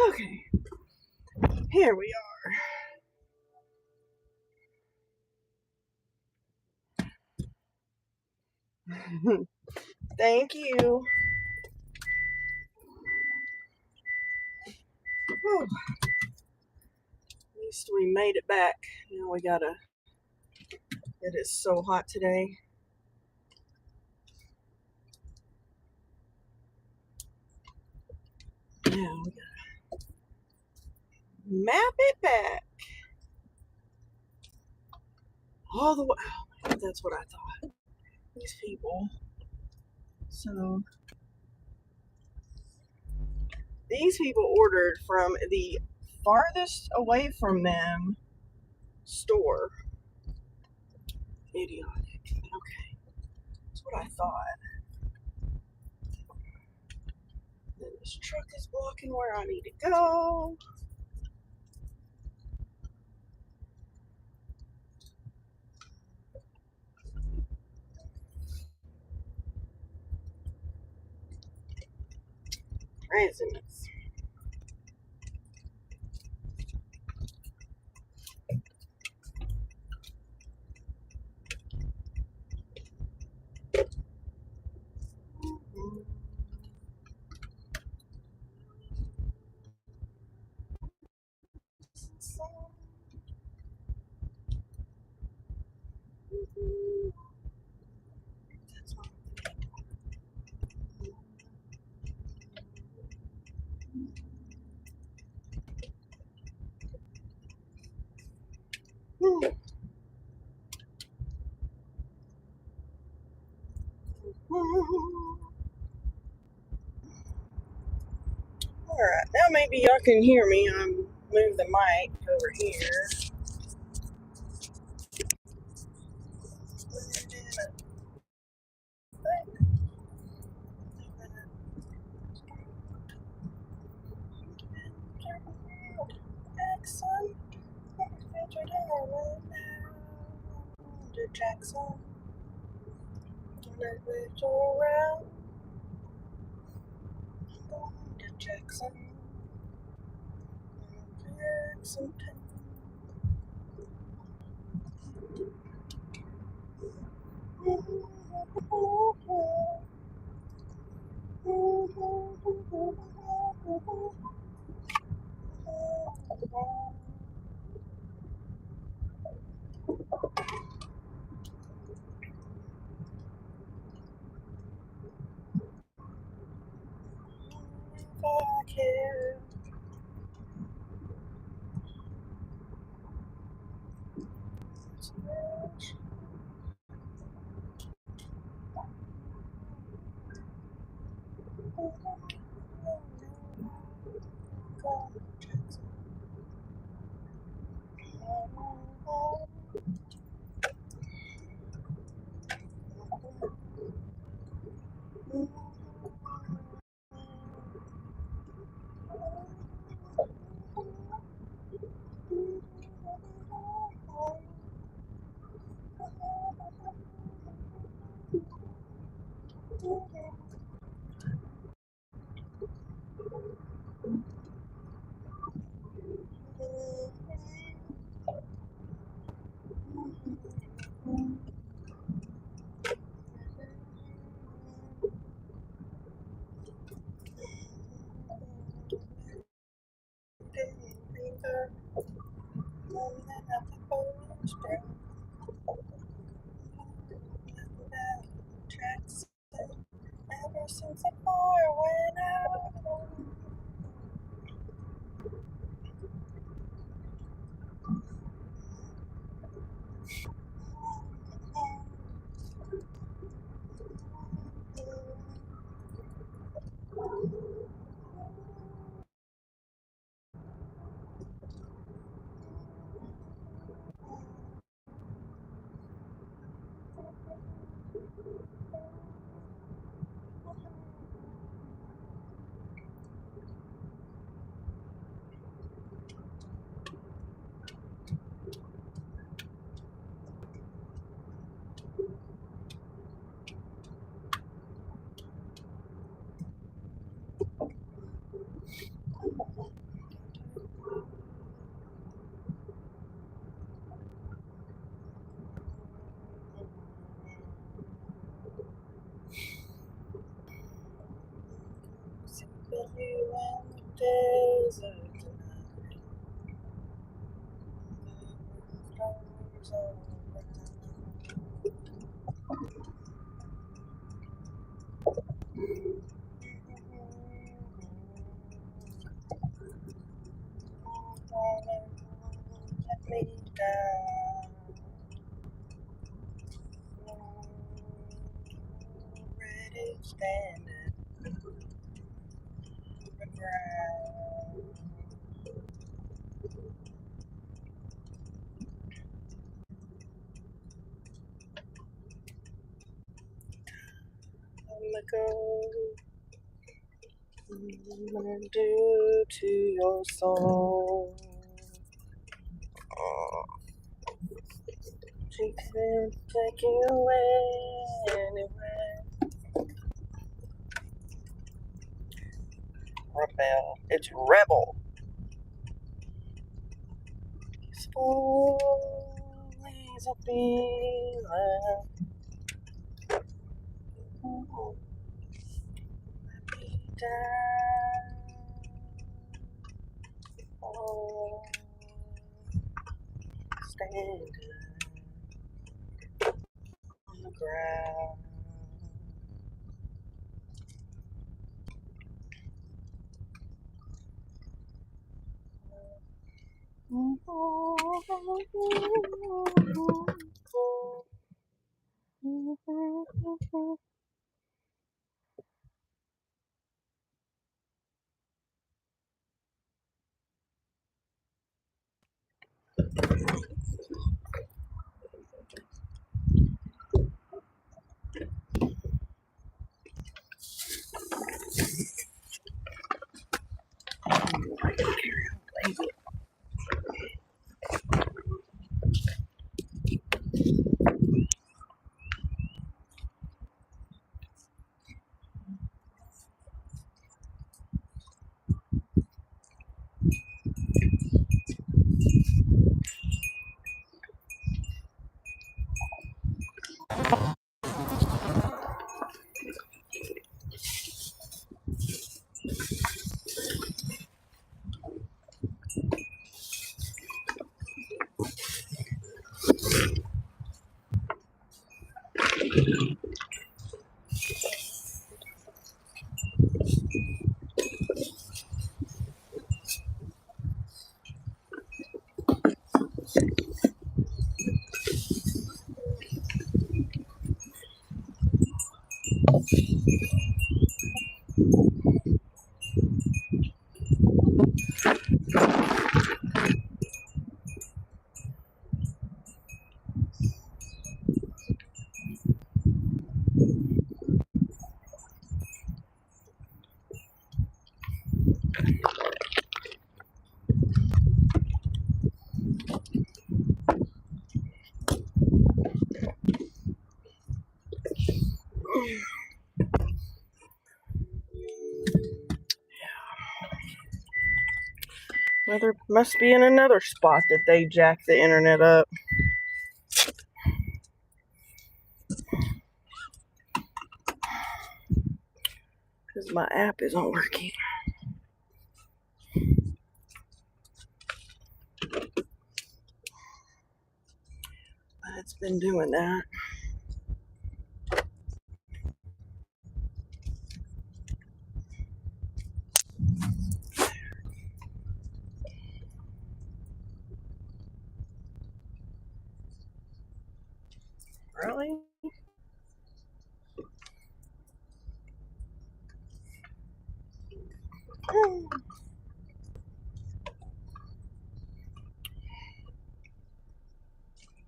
Okay, here we are. Thank you. Whew. At least we made it back. Now we gotta. It is so hot today. Now we gotta map it back all the way. Oh, that's what I thought. These people. So these people ordered from the farthest away from them store. Idiotic. Okay, that's what I thought. Then this truck is blocking where I need to go. Craziness. Alright, now maybe y'all can hear me. I'm move the mic over here. Jackson, around Jackson, Jackson. Let me down. Already standing on the ground. Let go. What you gonna do to your soul? She can't take you anywhere. Rebel. It's rebel. Always a feeling. Let me down. Oh, standing on the ground. Well, there must be in another spot that they jack the internet up. Because my app isn't working. But it's been doing that. Really?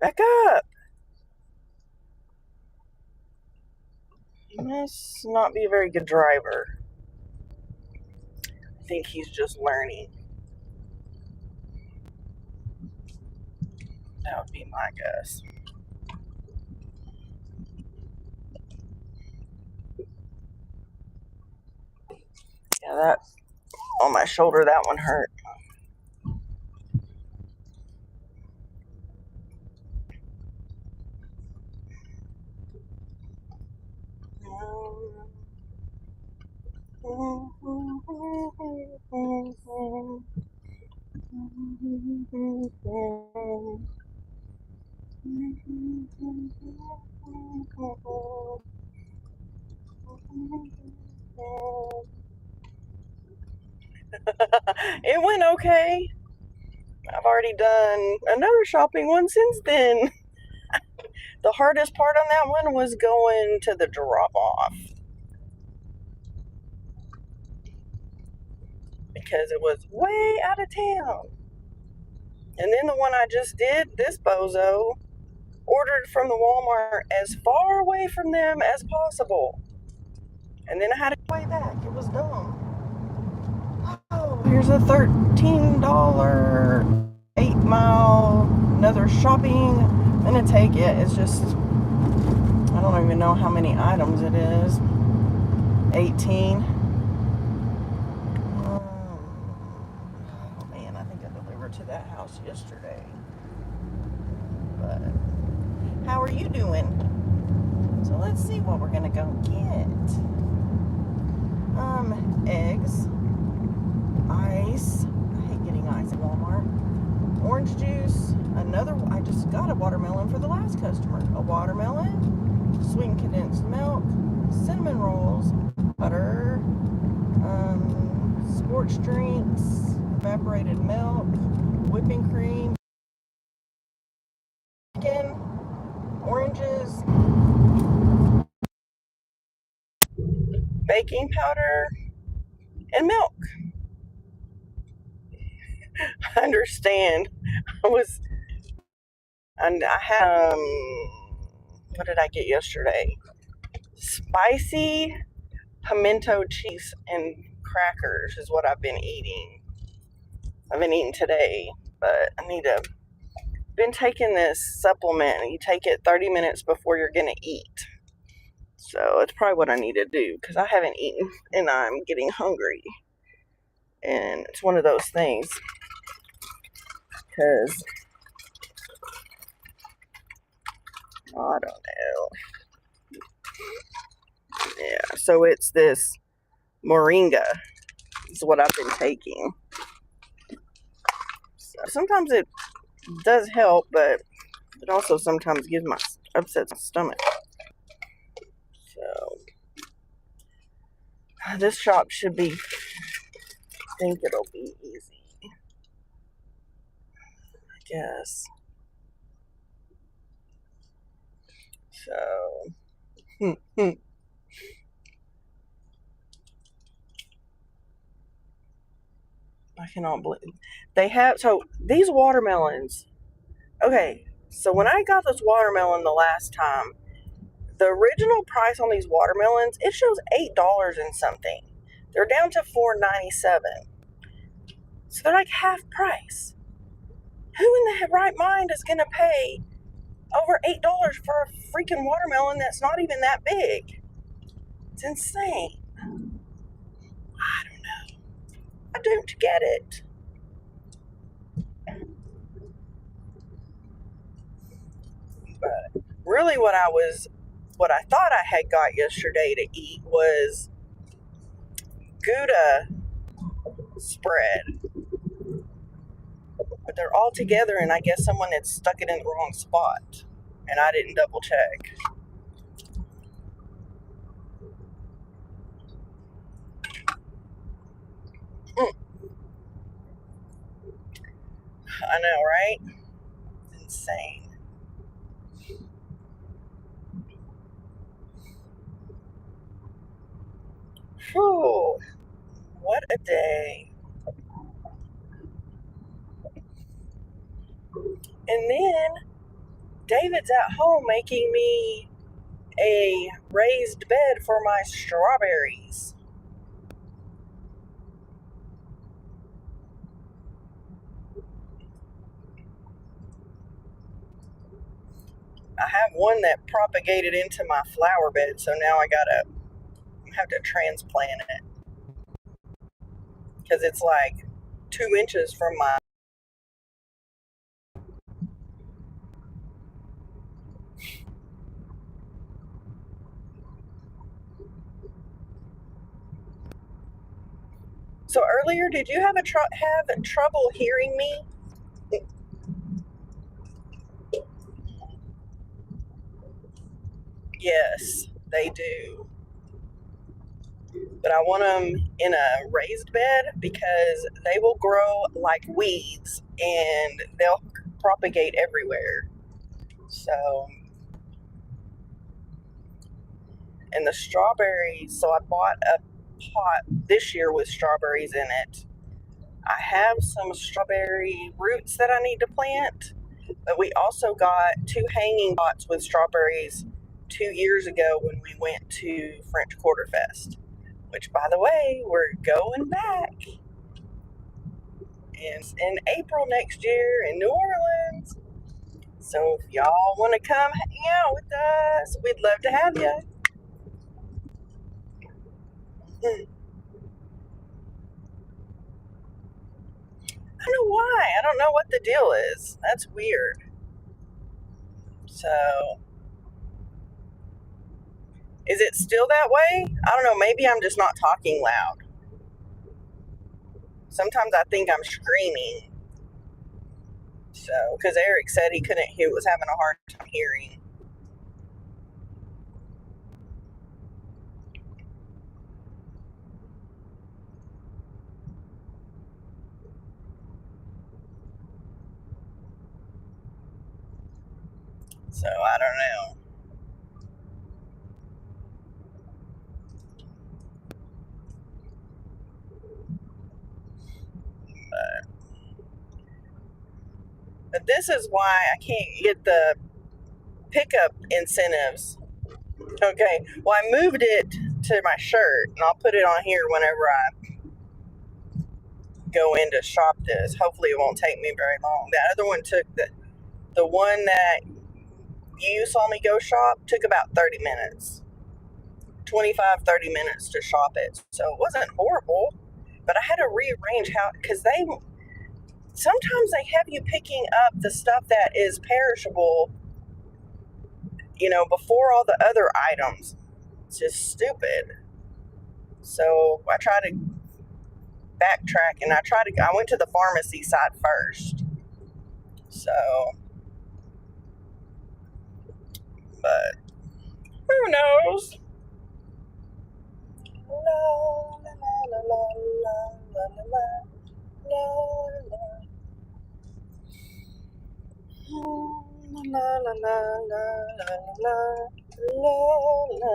Back up. He must not be a very good driver. I think he's just learning. That would be my guess. Yeah, that on my shoulder, that one hurt. It went okay. I've already done another shopping one since then. The hardest part on that one was going to the drop off because it was way out of town. And then the one I just did, this bozo, ordered from the Walmart as far away from them as possible. And then I had to go way back. It was dumb. Oh, here's a $13 8-mile, another shopping. I'm gonna take it. It's just, I don't even know how many items it is. 18. Oh man, I think I delivered to that house yesterday. But how are you doing? So let's see what we're gonna go get. Eggs, ice. I hate getting ice at Walmart. Orange juice. I just got a watermelon for the last customer. A watermelon, sweetened condensed milk, cinnamon rolls, butter, sports drinks, evaporated milk, whipping cream, chicken, oranges, baking powder, and milk. I understand. I had, what did I get yesterday? Spicy pimento cheese and crackers is what I've been eating. I've been eating today, but been taking this supplement. You take it 30 minutes before you're going to eat. So it's probably what I need to do because I haven't eaten and I'm getting hungry. And it's one of those things because, I don't know. Yeah, so it's this moringa is what I've been taking. So sometimes it does help, but it also sometimes upsets my stomach. So this shop should be, I think it'll be easy, I guess. So, I cannot believe they have. So these watermelons. Okay, so when I got this watermelon the last time, the original price on these watermelons, it shows $8 and something. They're down to $4.97. So they're like half price. Who in the right mind is going to pay over $8 for a freaking watermelon that's not even that big? It's insane. I don't know. I don't get it. But really, what I thought I had got yesterday to eat was Gouda spread. But they're all together, and I guess someone had stuck it in the wrong spot. And I didn't double check. I know, right? It's insane. Whew, what a day. And then David's at home making me a raised bed for my strawberries. I have one that propagated into my flower bed, so now I have to transplant it because it's like 2 inches from my. So earlier, did you have trouble hearing me? Yes, they do. But I want them in a raised bed because they will grow like weeds and they'll propagate everywhere. So, and the strawberries, so I bought a pot this year with strawberries in it. I have some strawberry roots that I need to plant, but we also got 2 hanging pots with strawberries 2 years ago when we went to French Quarter Fest, which, by the way, we're going back in April next year in New Orleans. So if y'all want to come hang out with us, we'd love to have you. I don't know why. I don't know what the deal is. That's weird. So, is it still that way? I don't know. Maybe I'm just not talking loud. Sometimes I think I'm screaming. So, because Eric said he was having a hard time hearing. So, I don't know. But this is why I can't get the pickup incentives. Okay. Well, I moved it to my shirt, and I'll put it on here whenever I go in to shop this. Hopefully, it won't take me very long. That other one took the one that you saw me go shop took about 30 minutes. 25-30 minutes to shop it. So it wasn't horrible, but I had to rearrange how, because sometimes they have you picking up the stuff that is perishable, before all the other items. It's just stupid. So I try to backtrack and I went to the pharmacy side first. So, but who knows? La, la, la, la, la, la, la, la, la. La la la la la la la la.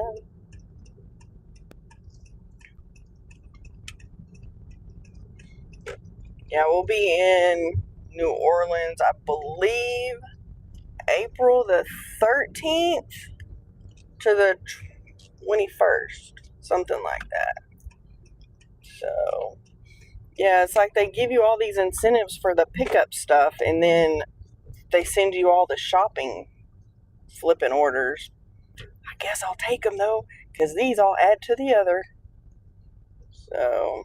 Yeah, we'll be in New Orleans, I believe, April the 13th to the 21st, something like that. So, yeah, it's like they give you all these incentives for the pickup stuff, and then they send you all the shopping flipping orders. I guess I'll take them though, because these all add to the other. So,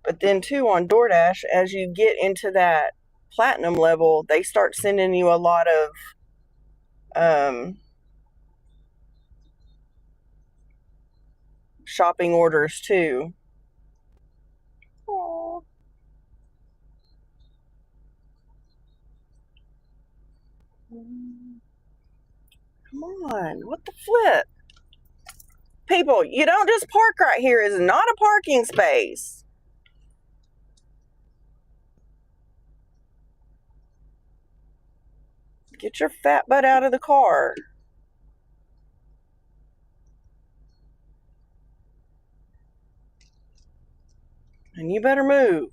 but then too on DoorDash, as you get into that platinum level, they start sending you a lot of shopping orders too. Aww. Come on, what the flip? People, you don't just park right here. It's not a parking space. Get your fat butt out of the car. And you better move.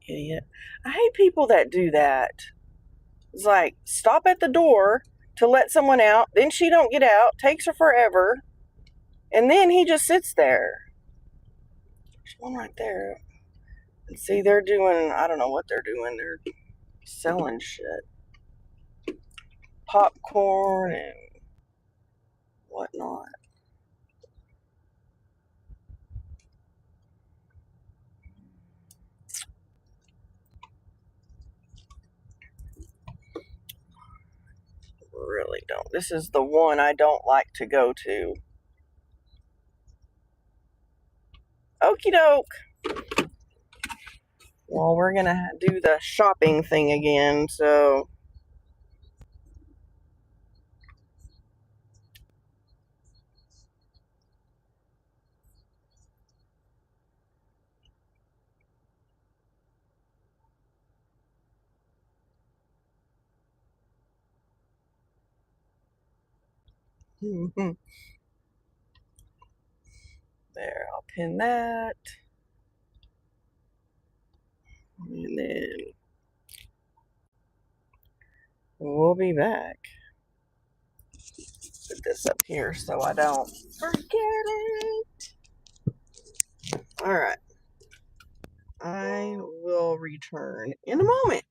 Idiot. I hate people that do that. It's like, stop at the door to let someone out, then she don't get out, takes her forever, and then he just sits there. There's one right there. And see, they're doing, I don't know what they're doing. They're selling shit. Popcorn and whatnot. Really don't. This is the one I don't like to go to. Okie doke. Well, we're gonna do the shopping thing again, so. There, I'll pin that. And then we'll be back. Put this up here so I don't forget it. All right. I will return in a moment.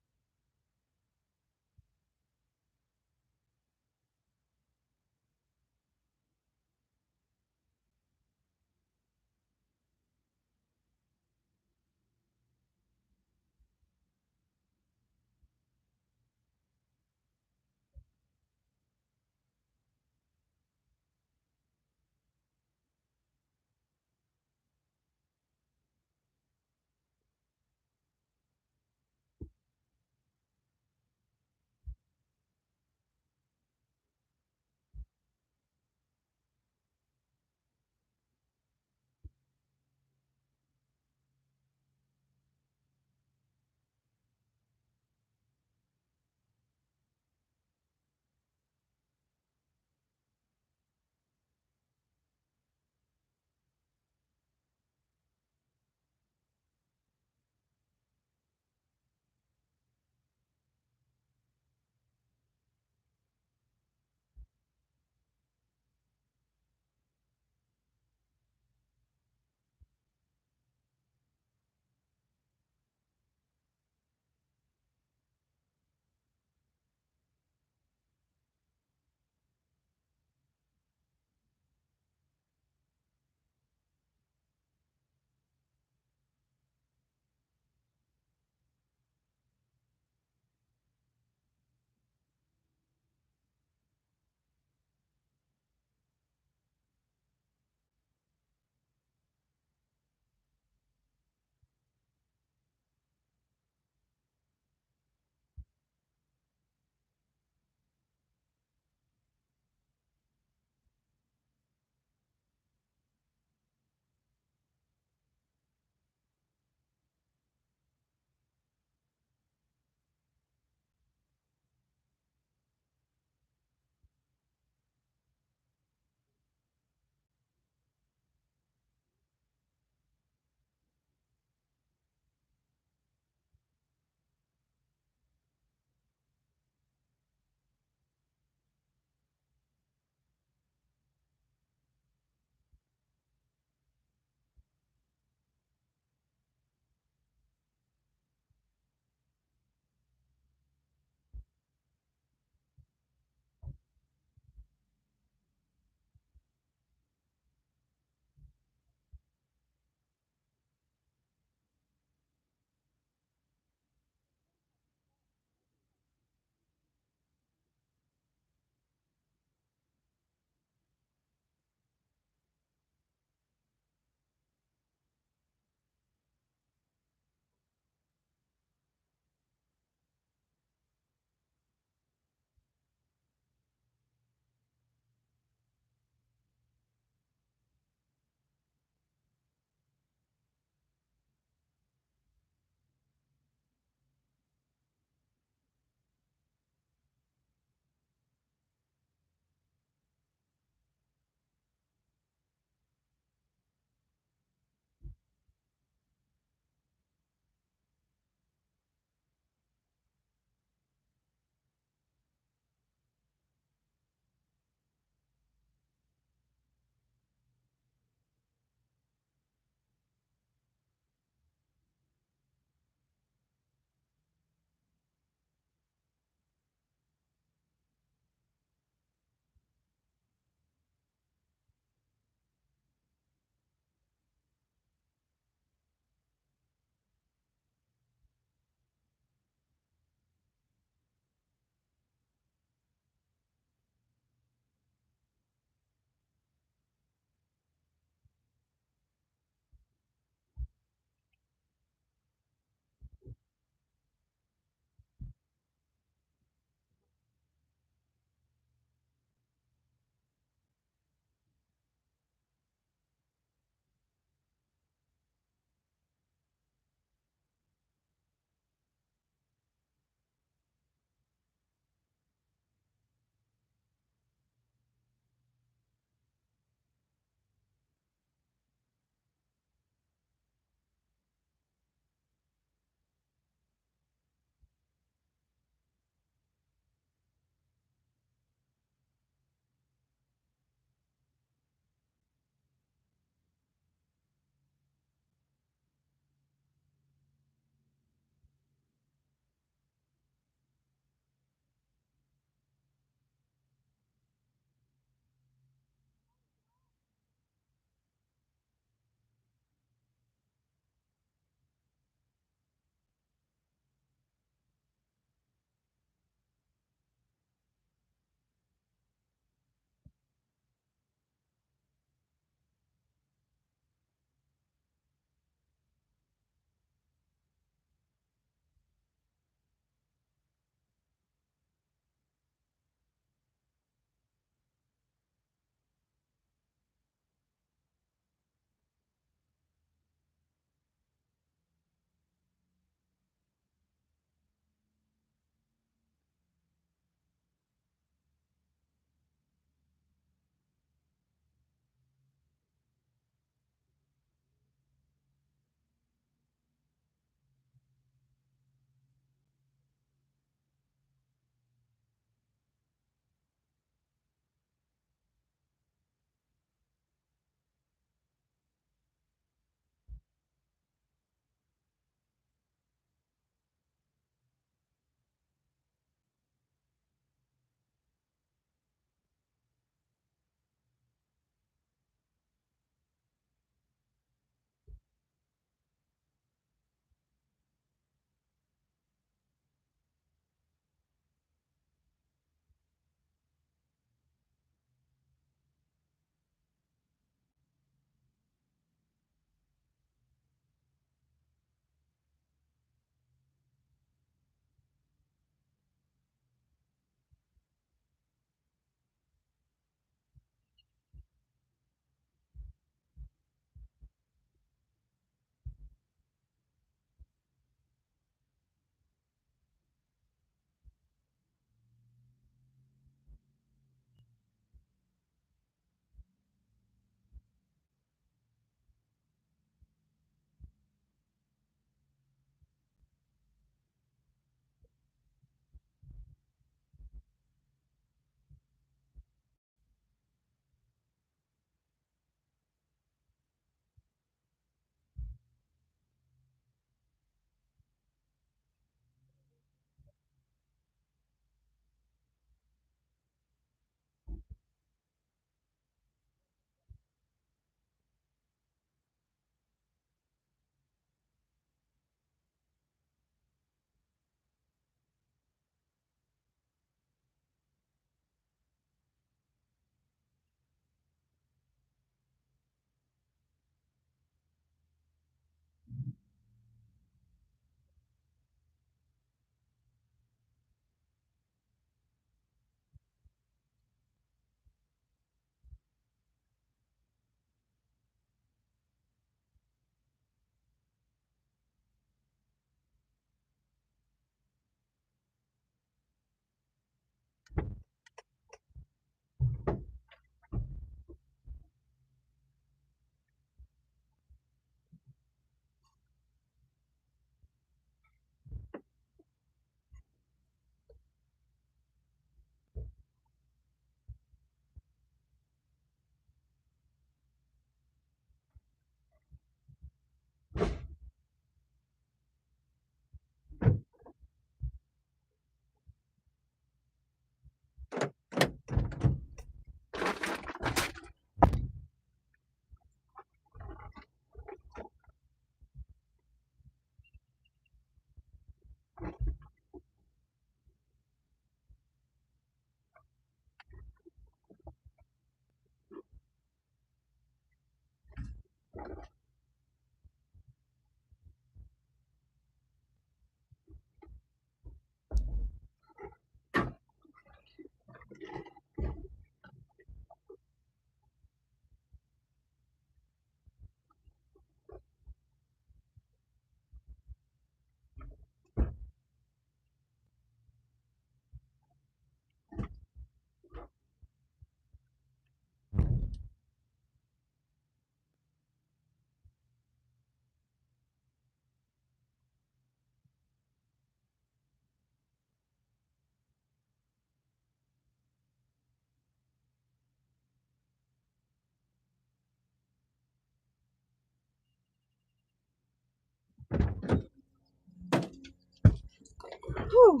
Whew.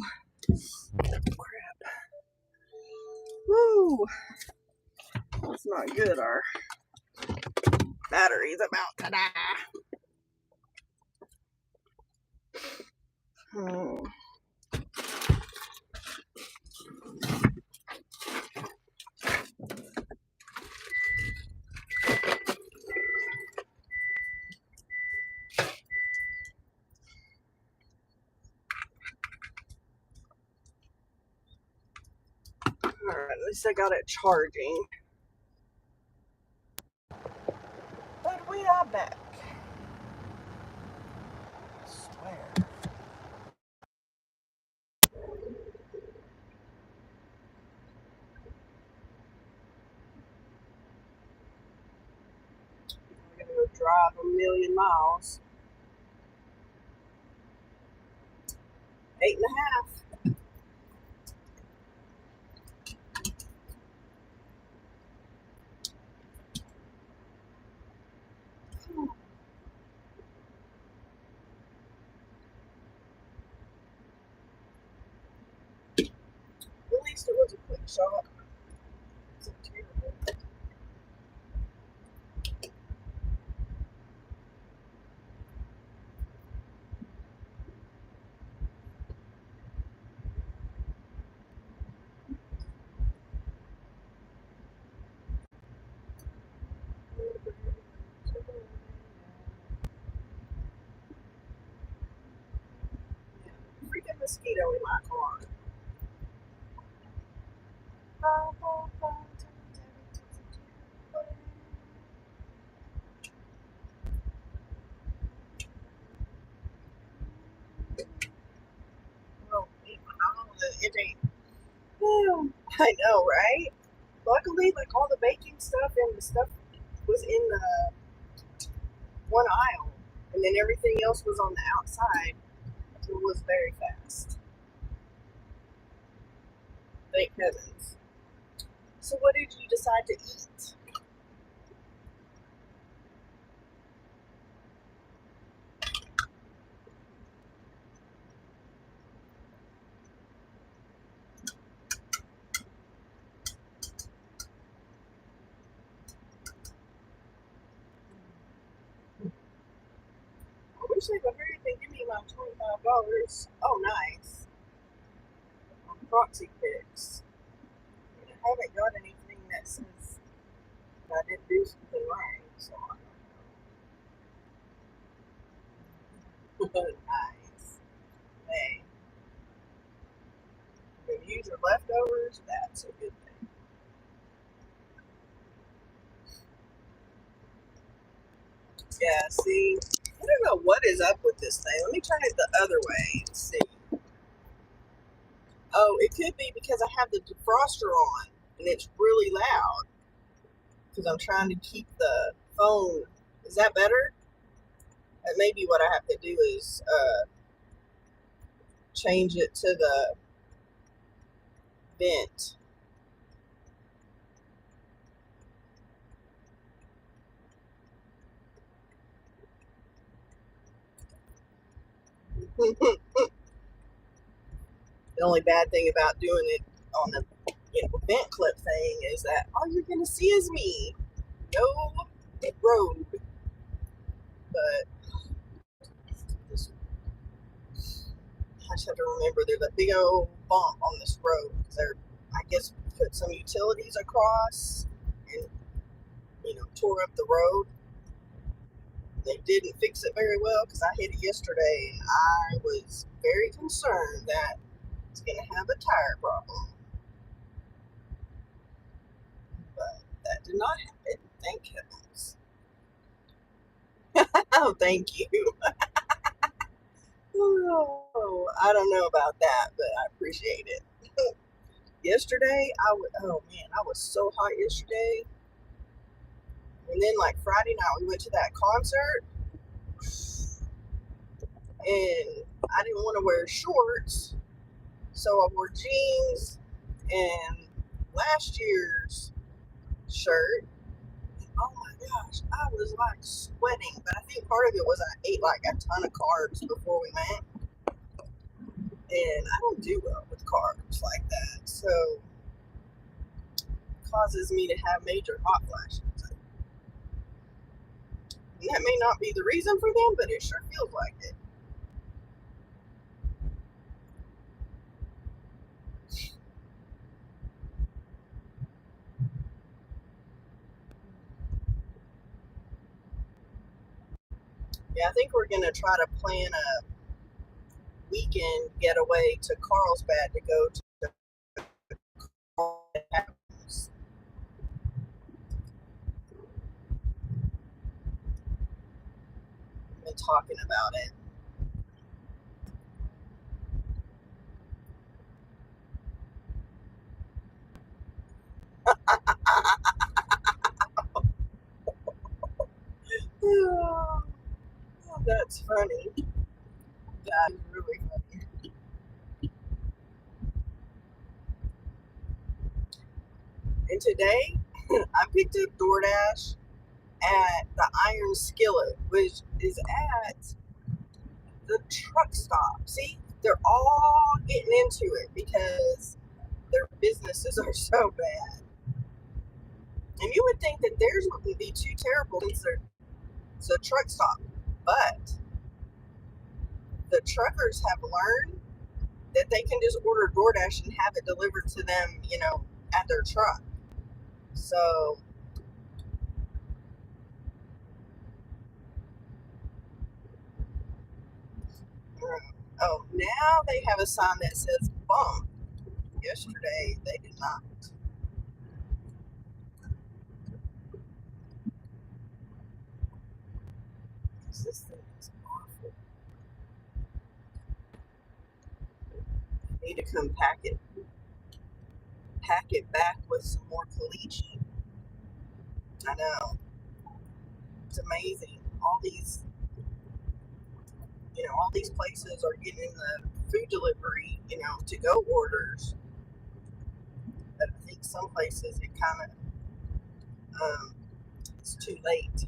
Crap. Woo. That's not good. Our battery's about to die. Hmm. Alright, at least I got it charging. But we are back. I swear. I'm gonna go drive 1,000,000 miles. 8.5. At least it was a quick shot. It's terrible. Freaking mosquito in my car. Well, it ain't. I know, right? Luckily, like all the baking stuff and the stuff was in the one aisle, and then everything else was on the outside. So it was very fast. Thank heavens. So, what did you decide to eat? I wish they would hurry up and give me my $25. Oh, nice. On proxy picks. I haven't got anything that says that I didn't do something right, so I don't know. Nice. Hey, if you use your leftovers, that's a good thing. Yeah, see, I don't know what is up with this thing. Let me turn it the other way and see. Oh, it could be because I have the defroster on and it's really loud because I'm trying to keep the phone. Is that better? And maybe what I have to do is change it to the vent. The only bad thing about doing it on the vent clip thing is that all you're gonna see is me. No road. But I just have to remember there's a big old bump on this road because they're, I guess, put some utilities across and tore up the road. They didn't fix it very well because I hit it yesterday and I was very concerned that it's gonna have a tire problem. But that did not happen. Thank heavens. Oh, thank you. Oh, I don't know about that, but I appreciate it. Yesterday, oh man, I was so hot yesterday. And then like Friday night, we went to that concert, and I didn't want to wear shorts, so I wore jeans and last year's shirt. Oh my gosh, I was like sweating, but I think part of it was I ate like a ton of carbs before we went, and I don't do well with carbs like that, so it causes me to have major hot flashes. And that may not be the reason for them, but it sure feels like it. Yeah, I think we're gonna try to plan a weekend getaway to Carlsbad to go to the house. Been talking about it. Oh, that's funny. That is really funny. And today, I picked up DoorDash at the Iron Skillet, which is at the truck stop. See, they're all getting into it because their businesses are so bad. And you would think that theirs wouldn't be too terrible since it's a truck stop. But the truckers have learned that they can just order DoorDash and have it delivered to them, at their truck. So, now they have a sign that says bump. Yesterday, they did not. This thing is awful. I need to come pack it back with some more caliche. I know. It's amazing. All these places are getting the food delivery, to go orders. But I think some places it kind of it's too late.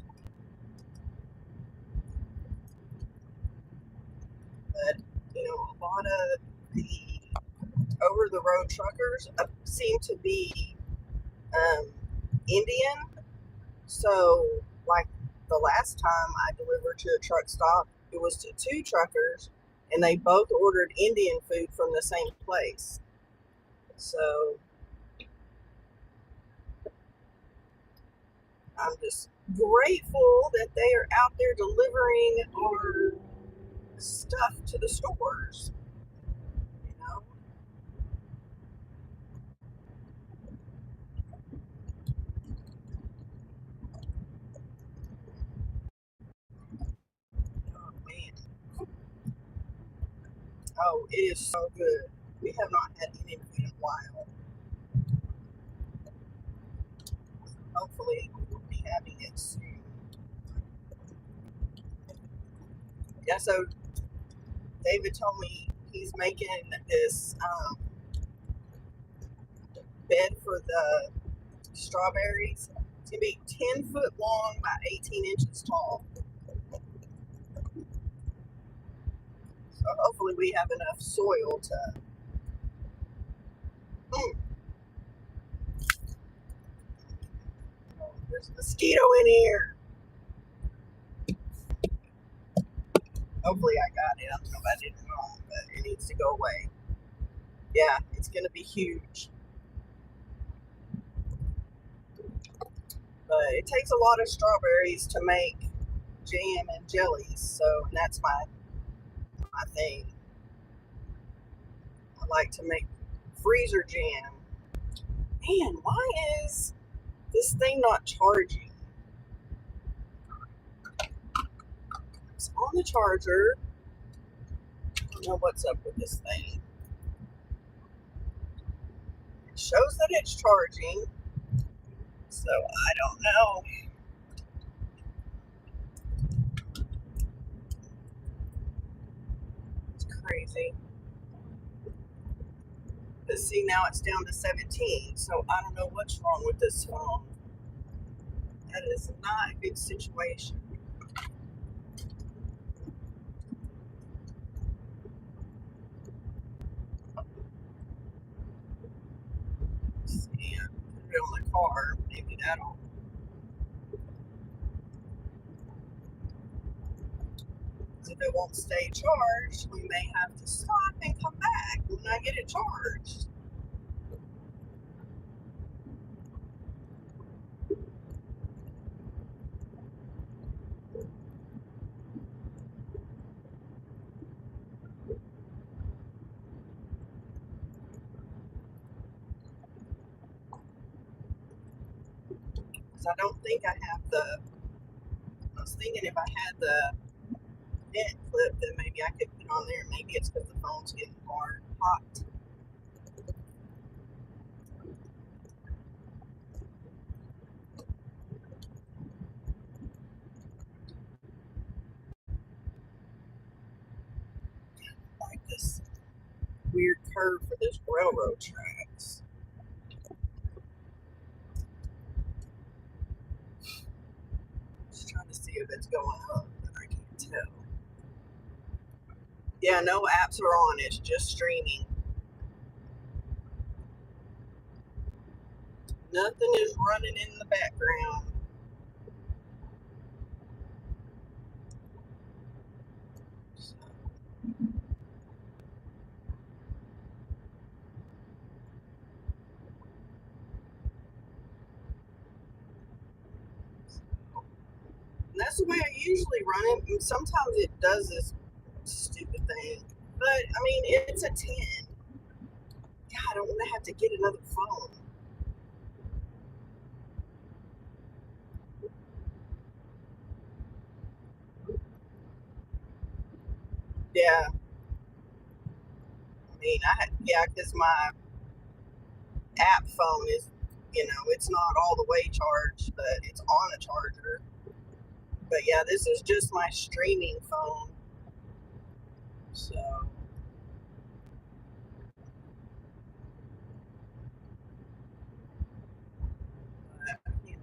But a lot of the over the road truckers seem to be Indian. So, like the last time I delivered to a truck stop, it was to two truckers, and they both ordered Indian food from the same place. So, I'm just grateful that they are out there delivering our stuff to the stores. You know, oh man, oh it is so good. We have not had Indian food in a while. Hopefully, we will be having it soon. Yeah, so David told me he's making this bed for the strawberries. It's gonna be 10 foot long by 18 inches tall. So hopefully we have enough soil to. Mm, there's a mosquito in here. Hopefully I got it. I don't know if I did it wrong, but it needs to go away. Yeah, it's gonna be huge. But it takes a lot of strawberries to make jam and jellies. So and that's my thing. I like to make freezer jam. Man, why is this thing not charging? It's on the charger. I don't know what's up with this thing. It shows that it's charging, so I don't know. It's crazy. But see, now it's down to 17, so I don't know what's wrong with this phone. That is not a good situation. it on the car. Maybe that'll. Because if it won't stay charged, we may have to stop and come back when I get it charged. Because I don't think I have the. I was thinking if I had the vent clip, then maybe I could put on there. Maybe it's because the phone's getting hot. Like this weird curve for this railroad tracks. Just trying to see if it's going up, but I can't tell. Yeah, no apps are on. It's just streaming. Nothing is running in the background. So, and that's the way I usually run it. And sometimes it does this stupid thing. But, I mean, it's a 10. God, I don't want to have to get another phone. Yeah, I mean, because my app phone is, it's not all the way charged, but it's on a charger. But yeah, this is just my streaming phone. So,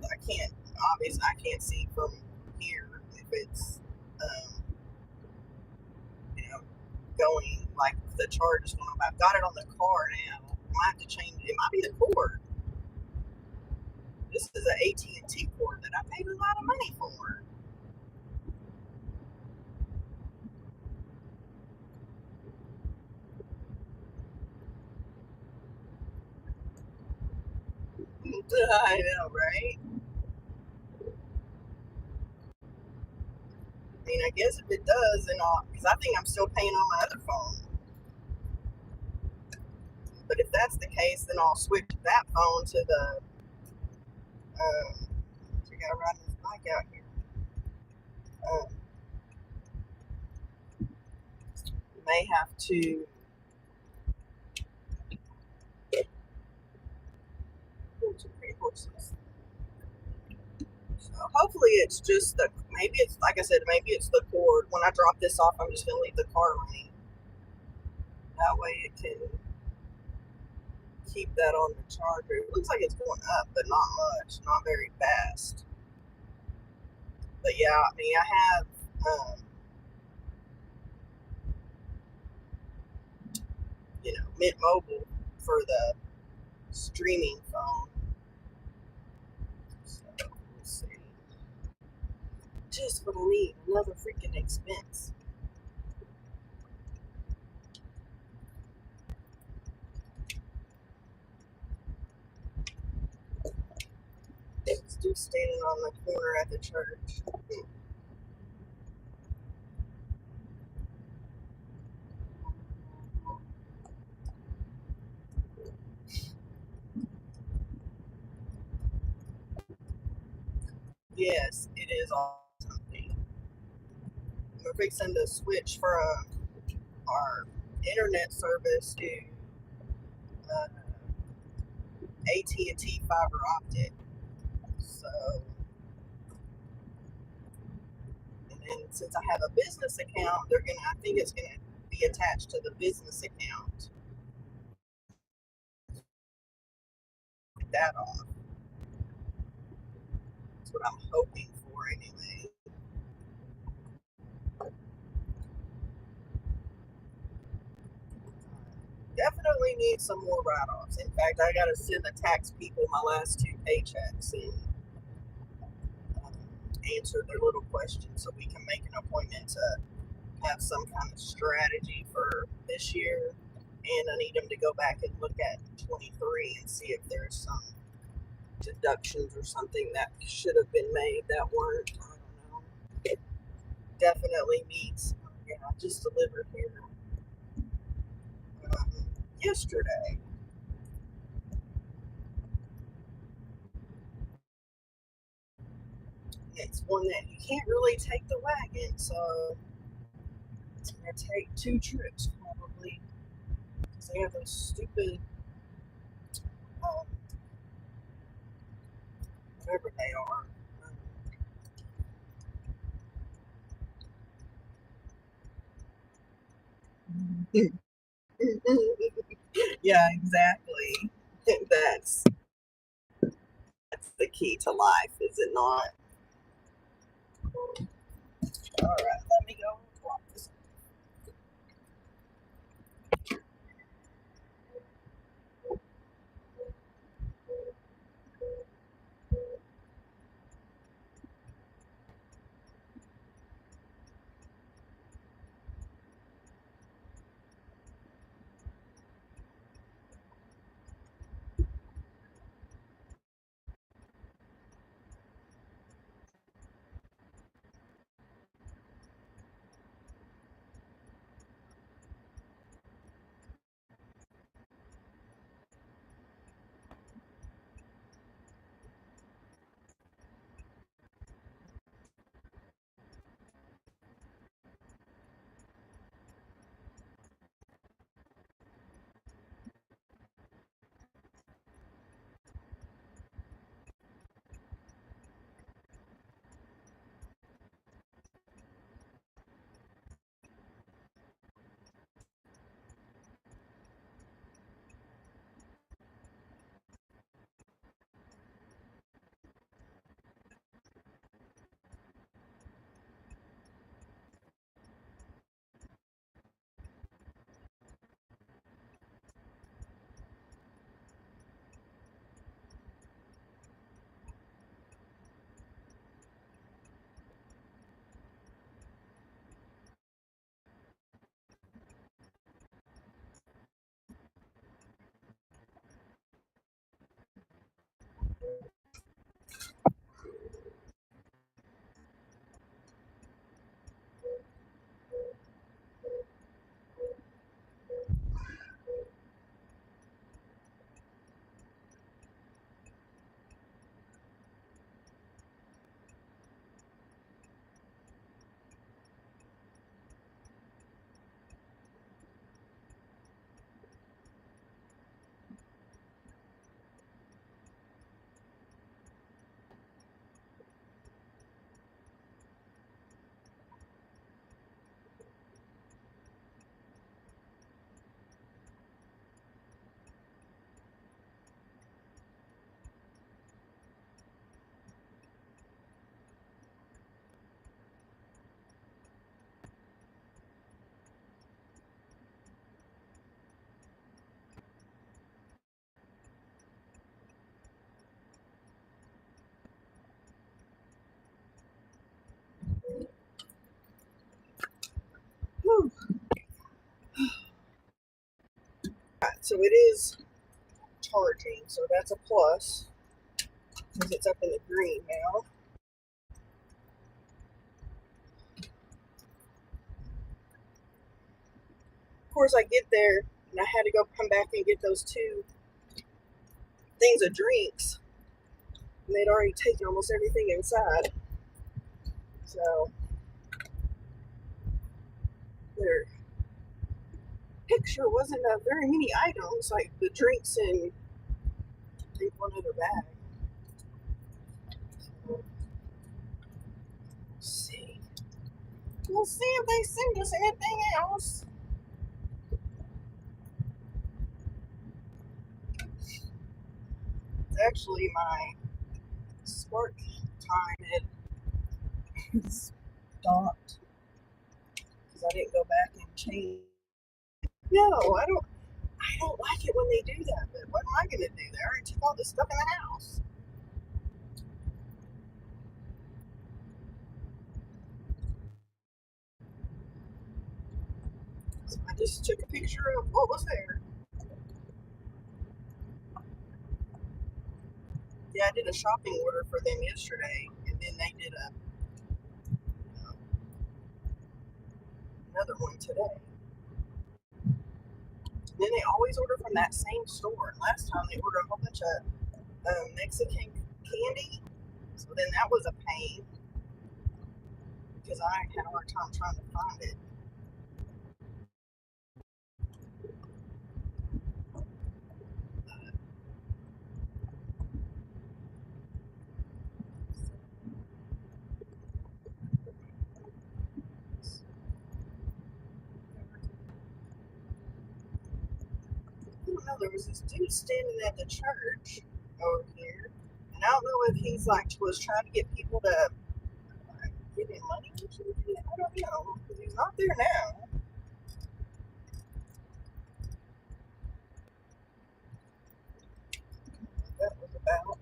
I can't, obviously, I can't see from here if it's, um, you know, going, like, if the charge is going up. I've got it on the car now. I might have to change it. It might be the cord. This is an AT&T cord that I paid a lot of money for. I know, right? I mean, I guess if it does, then because I think I'm still paying on my other phone. But if that's the case, then I'll switch that phone to the. We gotta ride this bike out here. Um, may have to. Some pretty horses. So hopefully it's just the. Maybe it's like I said. Maybe it's the cord. When I drop this off, I'm just gonna leave the car running. That way it can keep that on the charger. It looks like it's going up, but not much. Not very fast. But yeah, I mean, I have. Mint Mobile for the streaming phone. So let's see. Just what I need. Another freaking expense. This dude standing on the corner at the church. Yes, it is all something. We're fixing to switch from our internet service to uh, AT&T fiber optic. So, and then since I have a business account, I think it's gonna be attached to the business account. Get that off. That's what I'm hoping for anyway. Definitely definitely need some more write-offs. In fact, I got to send the tax people my last two paychecks and um, answer their little questions so we can make an appointment to have some kind of strategy for this year. And I need them to go back and look at 23 and see if there's some deductions or something that should have been made that weren't. I don't know. It definitely needs. Yeah, I just delivered here um, yesterday. It's one that you can't really take the wagon, so it's gonna take two trips probably. Because they have those stupid, um, whatever they are. Yeah, exactly. That's that's the key to life, is it not? All right, let me go block this. Whew. Right, so it is charging, so that's a plus because it's up in the green now. Of course, I get there and I had to go come back and get those two things of drinks, and they'd already taken almost everything inside. So their picture wasn't very many items, like the drinks and I think one other bag. So, let's see. We'll see if they send us anything else. Actually, my spark time had stopped because I didn't go back and change. No, I don't like it when they do that, but what am I going to do? They already took all this stuff in the house. So I just took a picture of what was there. Yeah, I did a shopping order for them yesterday, and then they did another one today. And then they always order from that same store. And last time they ordered a whole bunch of Mexican candy, so then that was a pain because I had a hard time trying to find it. I don't know. There was this dude standing at the church over here, and I don't know if he's like was trying to get people to give him money or something. I don't know because he's not there now. What that was about,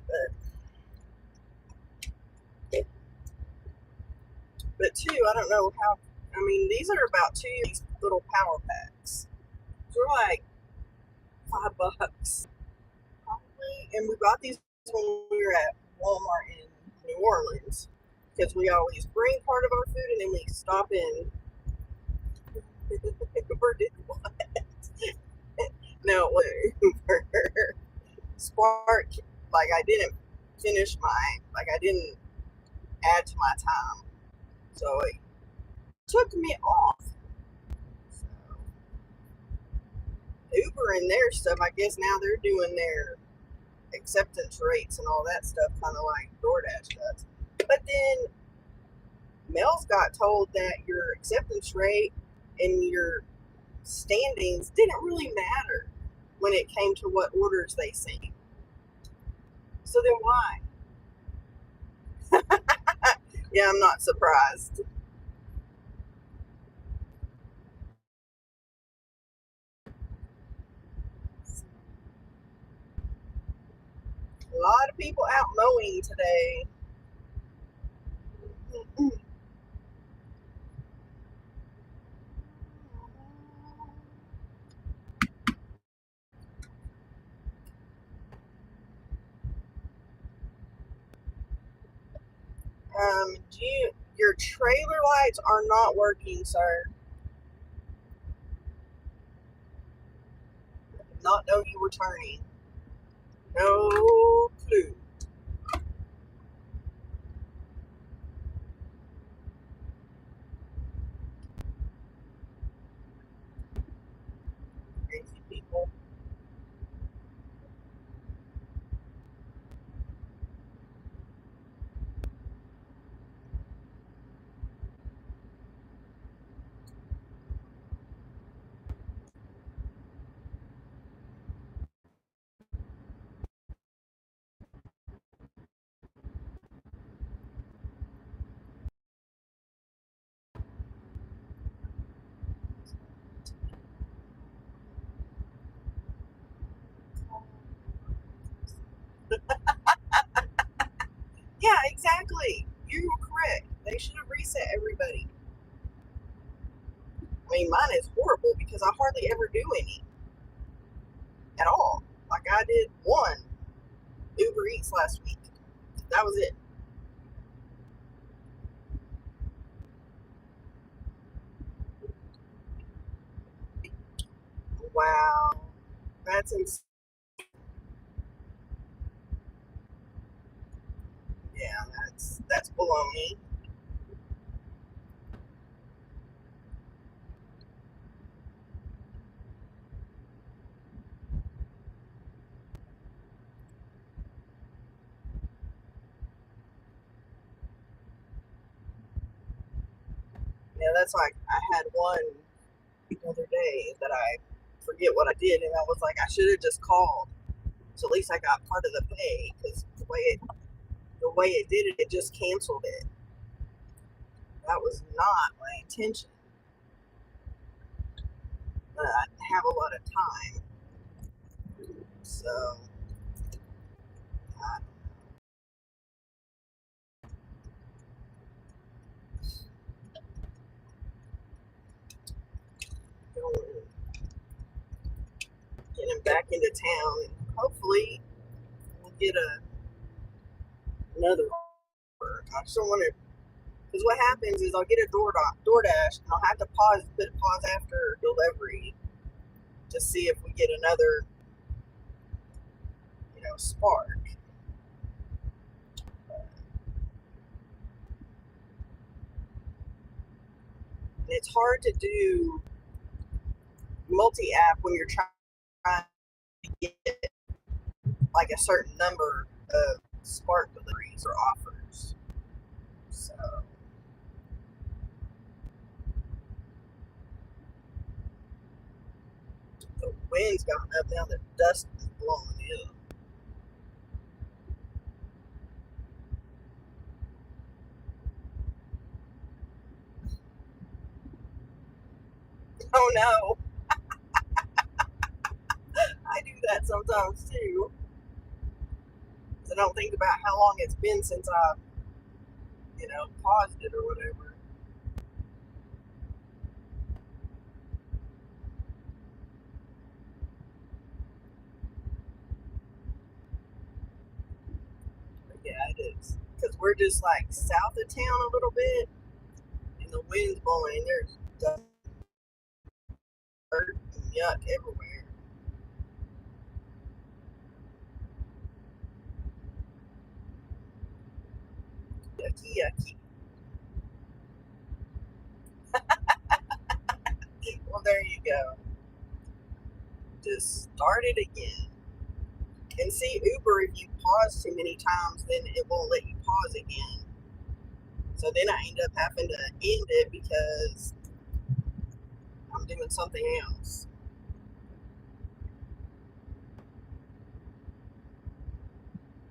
but two, I don't know how. I mean, these are about two of these little power packs. They're like $5 probably, and we bought these when we were at Walmart in New Orleans because we always bring part of our food and then we stop in. No, Spark. Like I didn't finish I didn't add to my time, so it took me off. So Uber and their stuff, I guess now they're doing their acceptance rates and all that stuff, kind of like DoorDash does. But then Mel's got told that your acceptance rate and your standings didn't really matter when it came to what orders they sent. So then why? Yeah, I'm not surprised. A lot of people out mowing today. Your trailer lights are not working, sir. I did not know you were turning. No clue. Crazy people. Yeah, exactly. You were correct. They should have reset everybody. I mean, mine is horrible because I hardly ever do any at all. Like I did one Uber Eats last week. That was it. Wow, that's insane. Yeah, that's baloney. Yeah, that's like I had one the other day that I forget what I did, and I was like, I should have just called. So at least I got part of the pay because the way it did it, it just canceled it. That was not my intention. I have a lot of time. So, I'm going, getting back into town, and hopefully we'll get another order. I just don't want to, because what happens is I'll get a DoorDash, and I'll have to pause after delivery to see if we get another, spark. And it's hard to do multi-app when you're trying to get like a certain number of spark deliveries or offers. So the wind's gotten up now, the dust is blowing in. Oh no, I do that sometimes too. I don't think about how long it's been since I've, paused it or whatever. But yeah, it is. Because we're just like south of town a little bit, and the wind's blowing, and there's dust, dirt, and yuck everywhere. Yucky, yucky. Well, there you go. Just start it again. And see, Uber, if you pause too many times, then it won't let you pause again. So then I end up having to end it because I'm doing something else.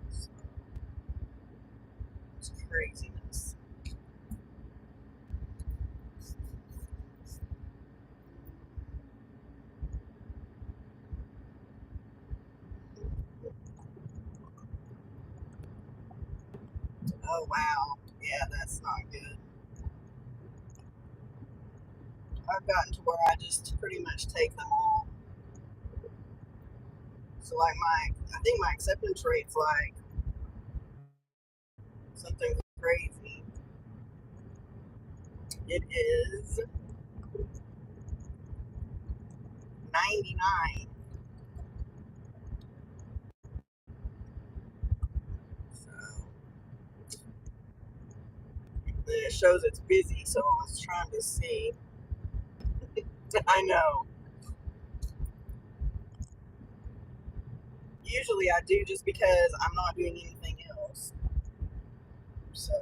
So it's craziness. Oh, wow. Yeah, that's not good. I've gotten to where I just pretty much take them all. So, like, I think my acceptance rate's like something crazy. It is 99. So, then it shows it's busy, so I was trying to see. I know. Usually I do just because I'm not doing anything else. So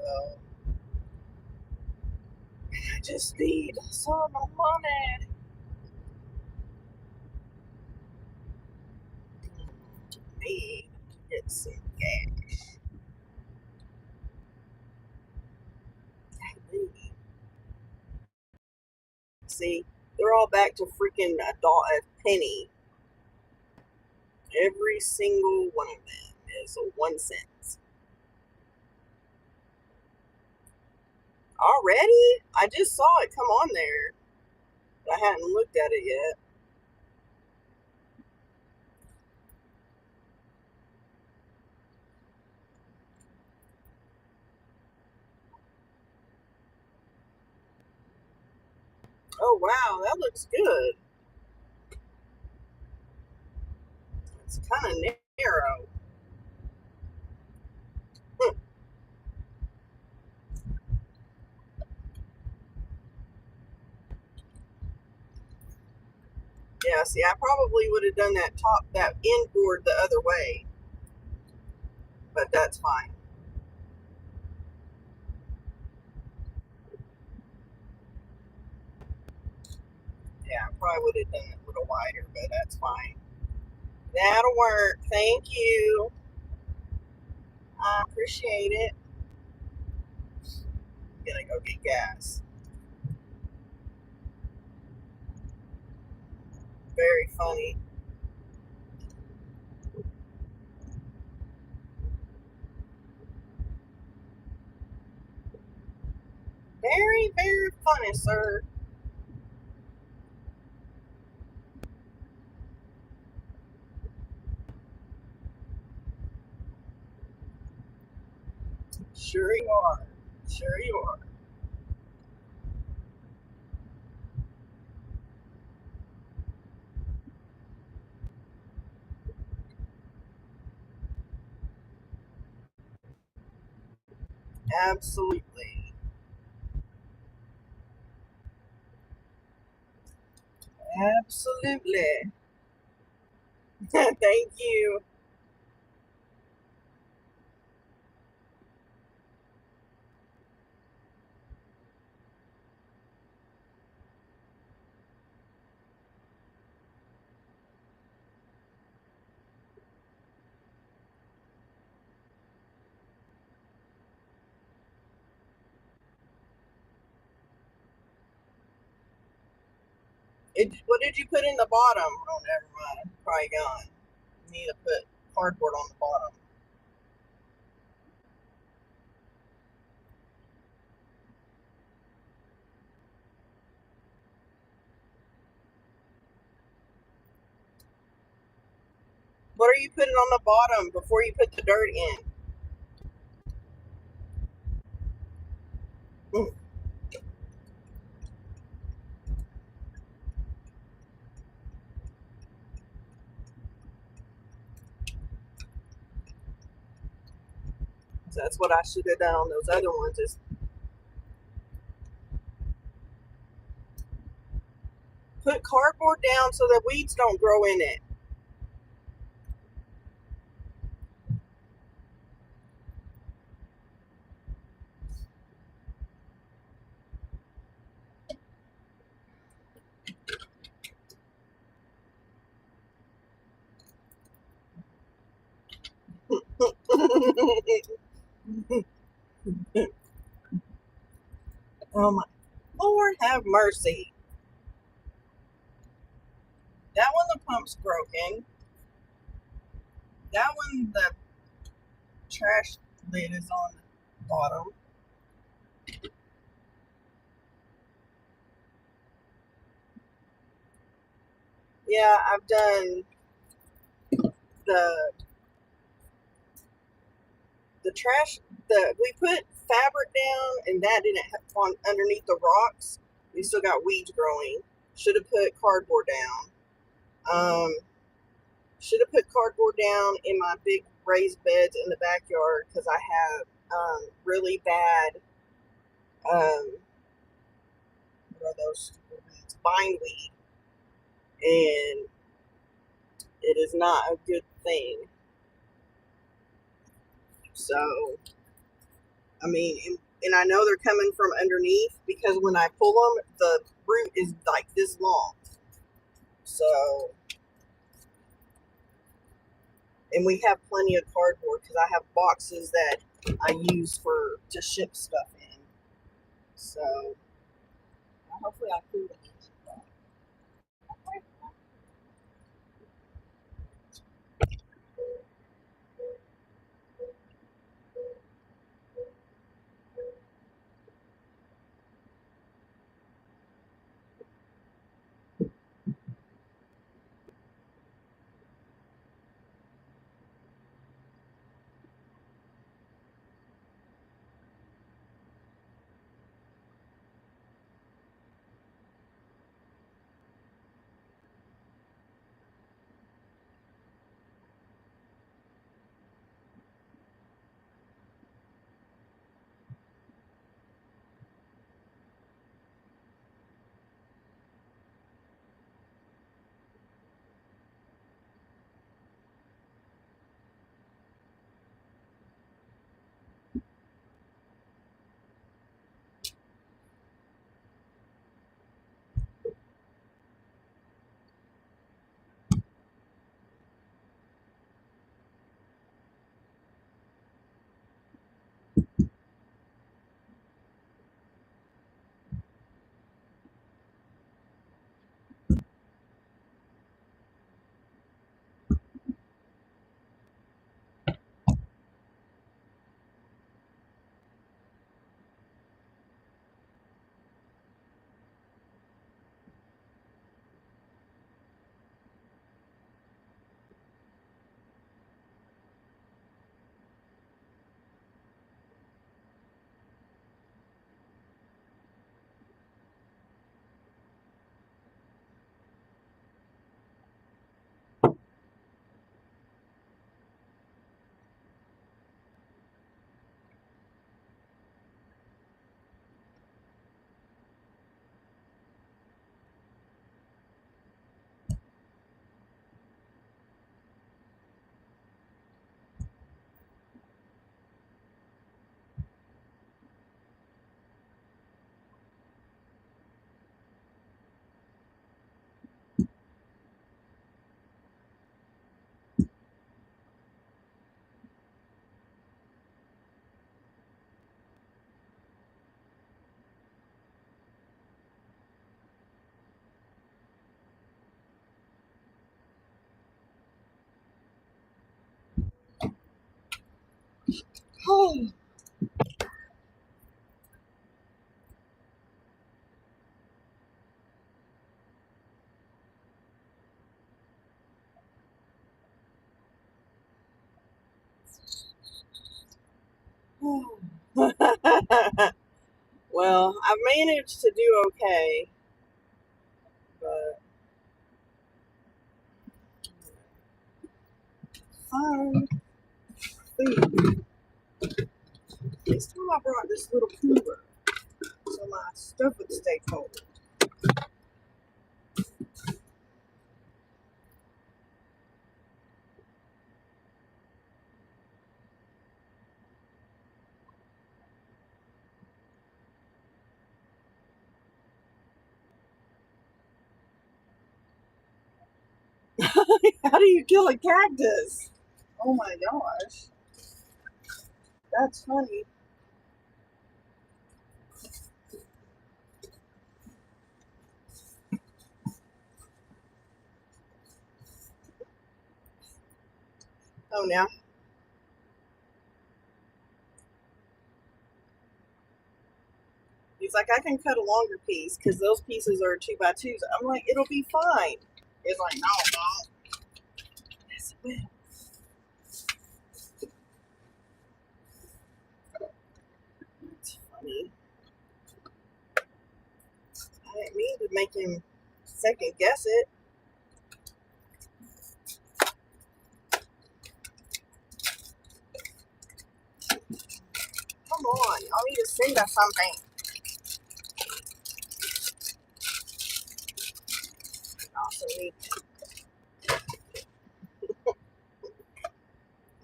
I just need some money. Need to get some gas. See, they're all back to freaking a penny. Every single one of them is a 1 cent. Already? I just saw it come on there. But I hadn't looked at it yet. Oh wow, that looks good. It's kind of narrow. Yeah, see, I probably would have done that end board the other way, but that's fine. Yeah, I probably would have done it a little wider, but that's fine. That'll work. Thank you. I appreciate it. I'm gonna go get gas. Very funny. funny, sir. Sure you are. Sure you are. Absolutely. Absolutely. Thank you. What did you put in the bottom? Oh, never mind. Probably gone. You need to put cardboard on the bottom. What are you putting on the bottom before you put the dirt in? That's what I should have done on those other ones. Is put cardboard down so that weeds don't grow in it. Oh my Lord, have mercy. That one, the pump's broken. That one, the trash lid is on the bottom. Yeah, I've done the trash. We put fabric down, and that didn't on underneath the rocks. We still got weeds growing. Should have put cardboard down. Um, should have put cardboard down in my big raised beds in the backyard because I have really bad what are those weeds? Bindweed, and it is not a good thing. So, I mean, and I know they're coming from underneath because when I pull them, the root is like this long. So, and we have plenty of cardboard because I have boxes that I use for to ship stuff in. So, hopefully, I can. Oh. Well, I've managed to do okay, but fine food. This time I brought this little cooler so my stuff would stay cold. How do you kill a cactus? Oh my gosh. That's funny. Oh, now he's like, I can cut a longer piece because those pieces are 2x2s. I'm like, it'll be fine. It's like, no, no. Yes, it will. That's funny. I didn't mean to make him second guess it. Come on, y'all need to send us something. Also need.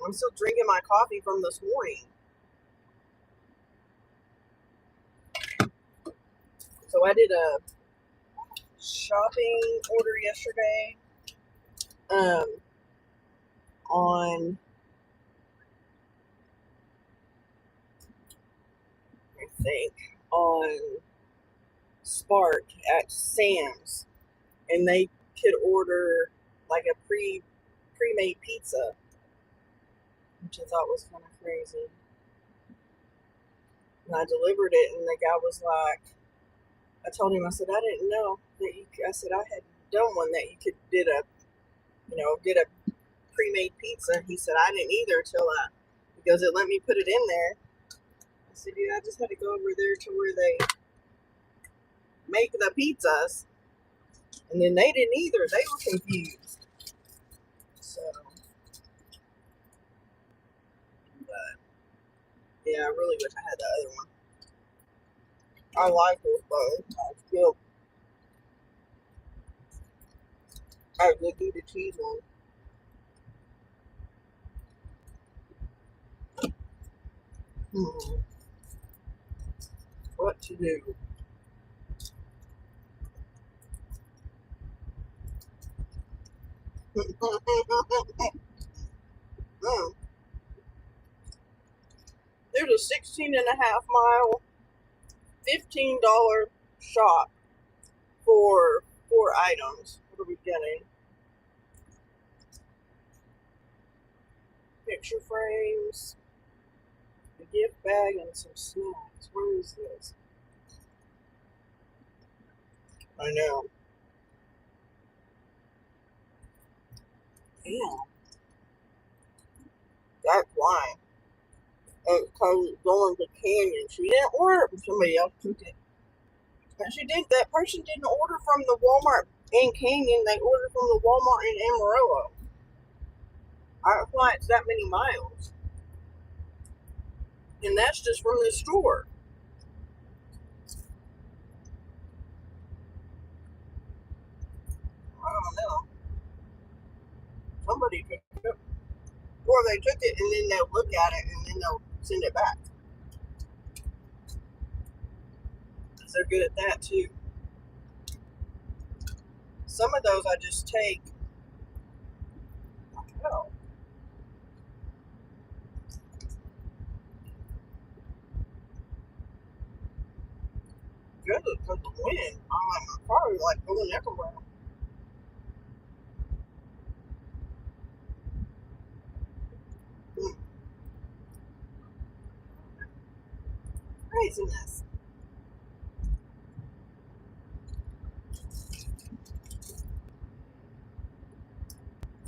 I'm still drinking my coffee from this morning. So I did a shopping order yesterday. On I think on Spark at Sam's, and they could order like a pre-made pizza, which I thought was kind of crazy. And I delivered it, and the guy was like, I told him, I said, I didn't know that you. I said I had done one that you could did a pre-made pizza. He said I didn't either till he goes, it let me put it in there. I said, yeah, I just had to go over there to where they make the pizzas, and then they didn't either. They were confused. So, but yeah, I really wish I had the other one. I like this though. I would do the cheese one. Hmm. What to do? Mm. There's a 16.5 mile, $15 shop for 4 items. What are we getting? Picture frames, a gift bag, and some snacks. Where is this? I know. Damn, that's why. Because going to Canyon, she didn't order it from somebody else took it. And she did. That person didn't order from the Walmart in Canyon. They ordered from the Walmart in Amarillo. I don't know why it's that many miles, and that's just from the store. I don't know. Somebody took it, or they took it and then they'll look at it and then they'll send it back. Because they're good at that too. Some of those I just take. Oh, good because of the wind. I'm like my car is like going everywhere. Hmm. craziness.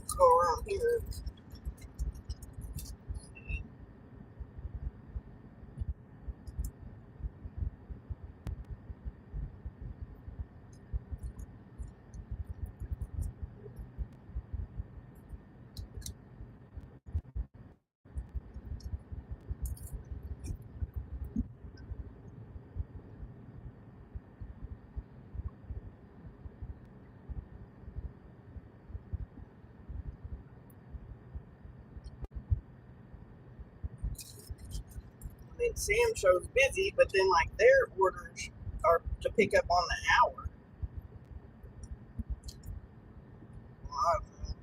Let's go around here. I mean, Sam shows busy, but then like their orders are to pick up on the hour. Well, I don't know.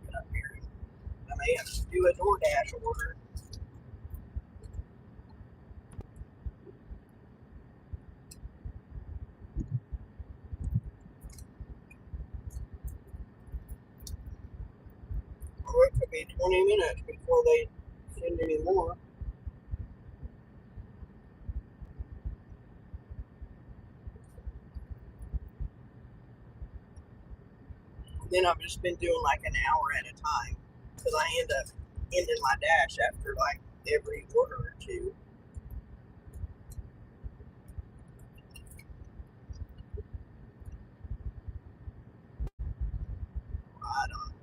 Get up here. I may have to do a DoorDash order. Or it could be 20 minutes before they send any more. Then I've just been doing like an hour at a time because I end up ending my dash after like every order or two. I don't.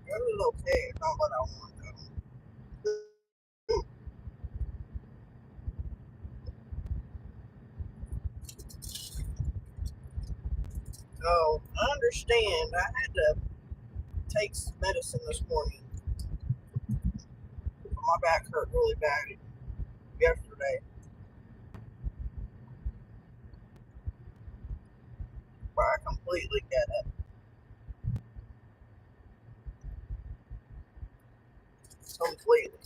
It was okay. It's not what I want though. So I understand. I had to take medicine this morning. My back hurt really bad yesterday, but I completely get it. Completely.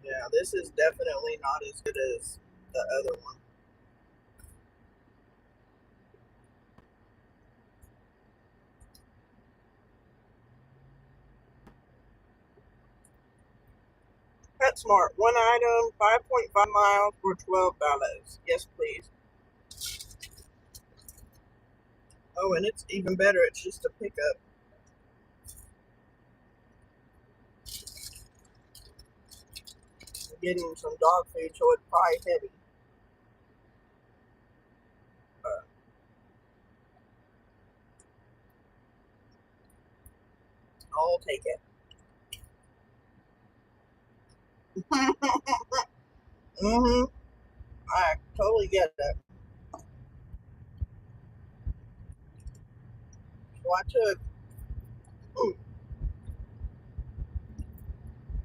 Yeah, this is definitely not as good as the other one. PetSmart, one item, 5.5 miles for $12. Yes, please. Oh, and it's even better. It's just a pickup. I'm getting some dog food, so it's probably heavy. But I'll take it. Mm-hmm. I totally get it. So I took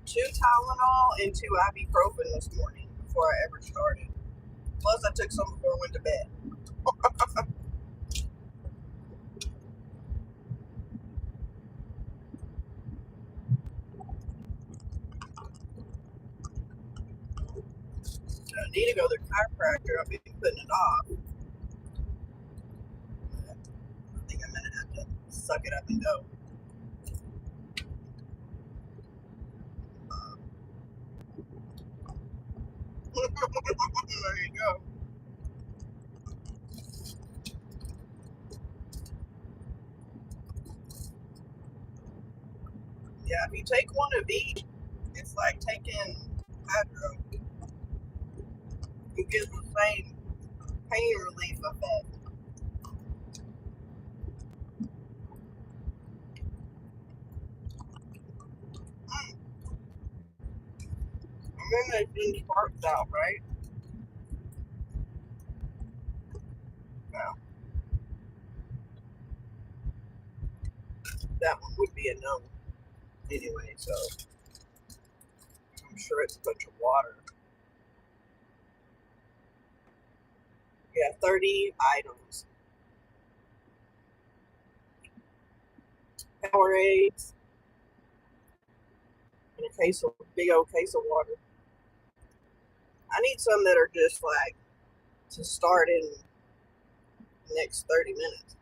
two Tylenol and two ibuprofen this morning before I ever started. Plus, I took some before I went to bed. need to go to the chiropractor. I've been putting it off. I think I'm gonna have to suck it up and go. There you go. Yeah, if you take one of each, it's like taking hydro. You get the same pain relief effect. And then they send sparks out, right? Well, that one would be a no anyway, so I'm sure it's a bunch of water. Yeah, 30 items. Powerades, and a case of big old case of water. I need some that are just like to start in the next 30 minutes.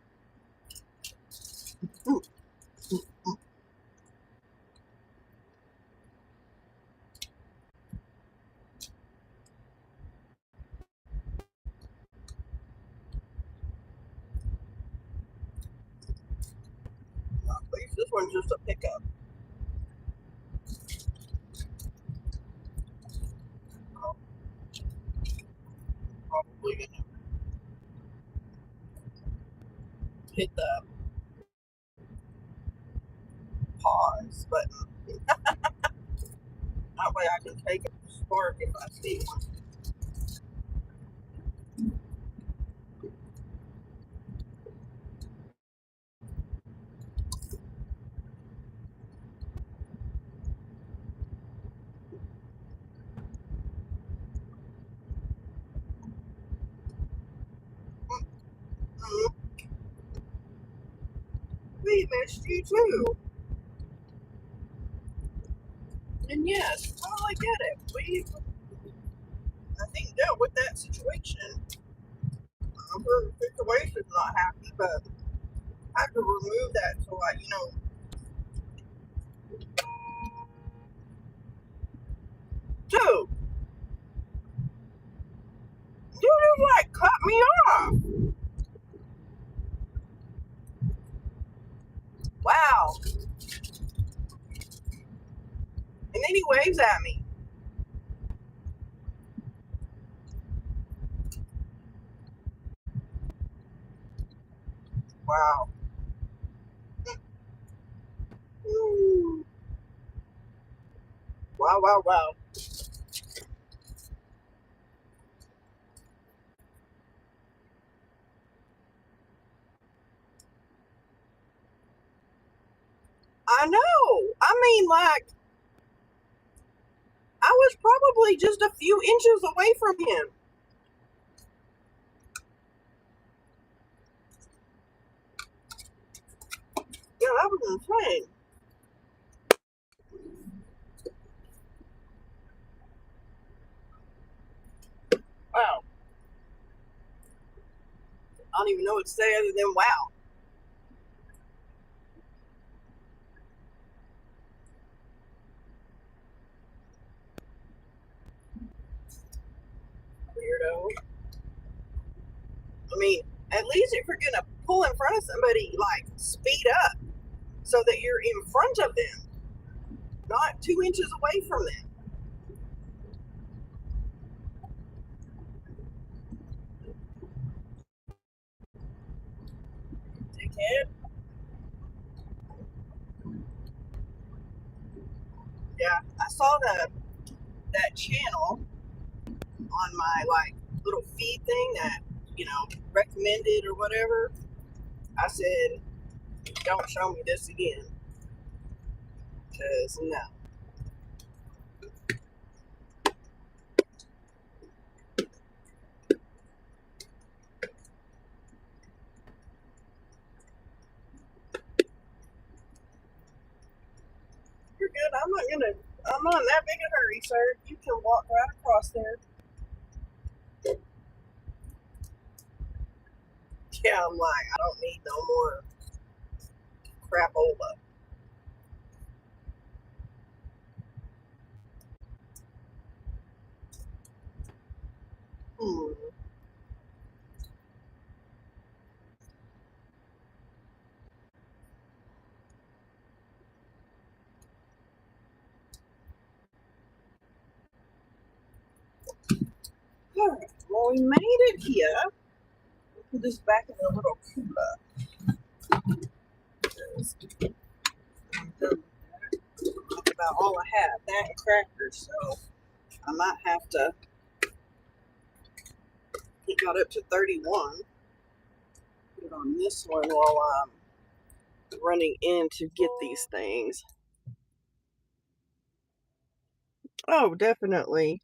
At least this one's just a pickup. I'm probably gonna hit the pause button. That way I can take a spark if I see one. Mm-hmm. We missed you too. And yes, I get it. We, I think, dealt with that situation. Her situation's not happy, but I have to remove that so I, dude, you just like cut me off. Wow. And then he waves at me. Wow. Ooh. Wow, wow, wow. I know. I mean, like, I was probably just a few inches away from him. Yeah, that was insane. Wow. I don't even know what to say other than wow. Weirdo. I mean, at least if you're gonna pull in front of somebody, like speed up so that you're in front of them, not 2 inches away from them. Dickhead. Yeah, I saw that channel on my like little feed thing that recommended or whatever. I said, don't show me this again, because no. You're good. I'm not in that big a hurry, sir. You can walk right across there. Yeah, I'm like, I don't need no more crapola. Hmm. All right. Well, we made it here. Put this back in the little cooler. About all I have, that and crackers. So I might have to. It got up to 31. Put it on this one while I'm running in to get these things. Oh, definitely.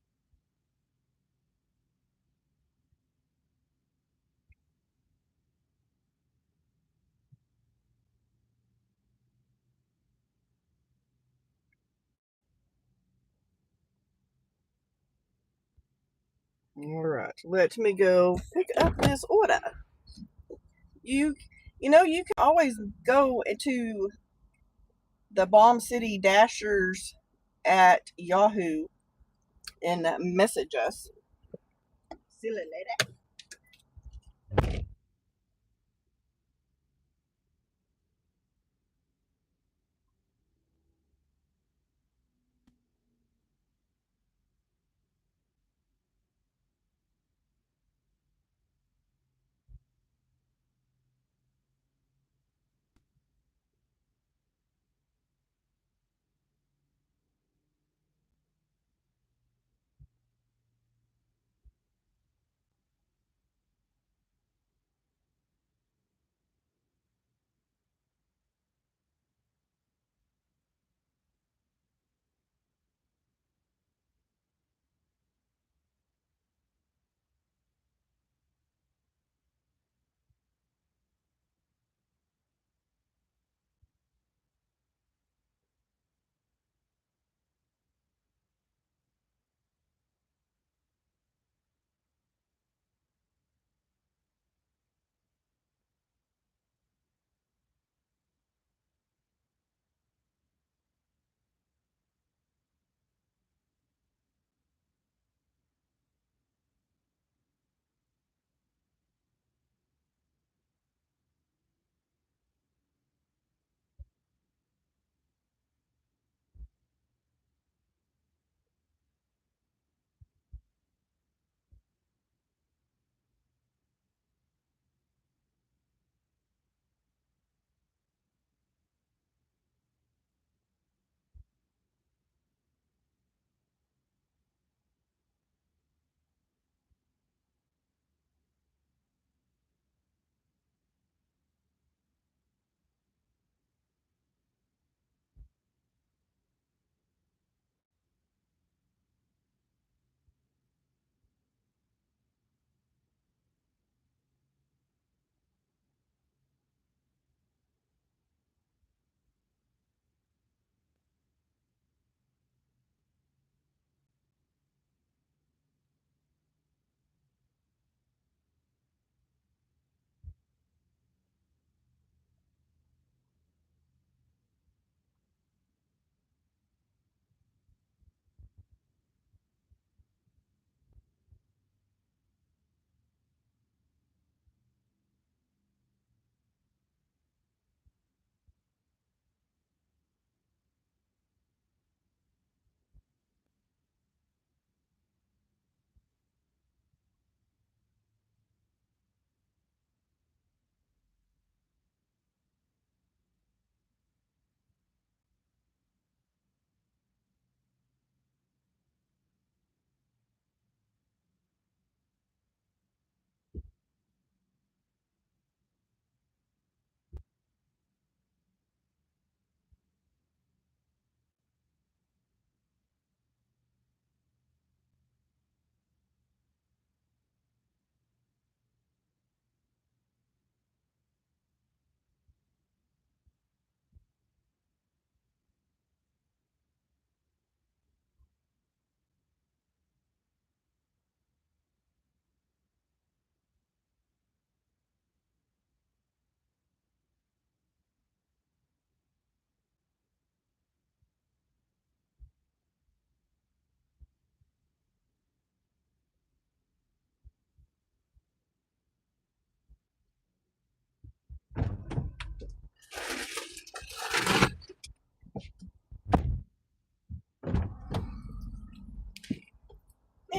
All right, let me go pick up this order. You, you can always go into the Bomb City Dashers at Yahoo and message us. Silly lady.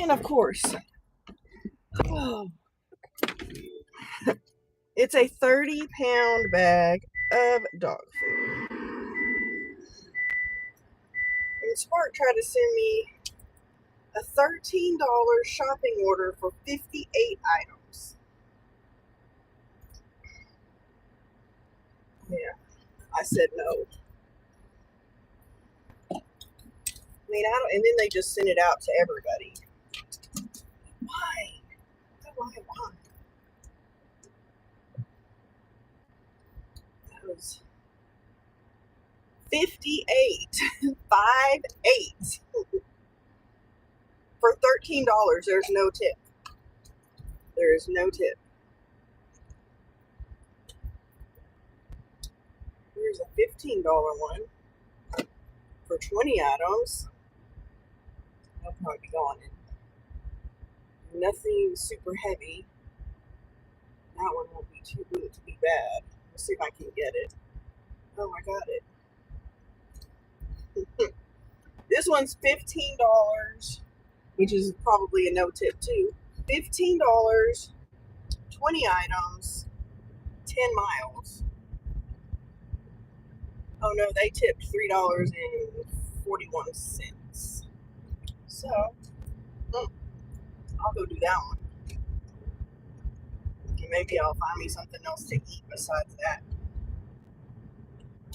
And of course, it's a 30-pound bag of dog food. And Spark tried to send me a $13 shopping order for 58 items. Yeah, I said no. I mean, and then they just sent it out to everybody. Why? Why? That was 58, 5-8 for $13. There's no tip. There is no tip. Here's a $15 one for 20 items. That'll probably be gone. Nothing super heavy. That one won't be too good to be bad. Let's see if I can get it. Oh, I got it. This one's $15, which is probably a no tip too. $15, 20 items, 10 miles. Oh no, they tipped $3.41. So, I'll go do that one. And maybe I'll find me something else to eat besides that.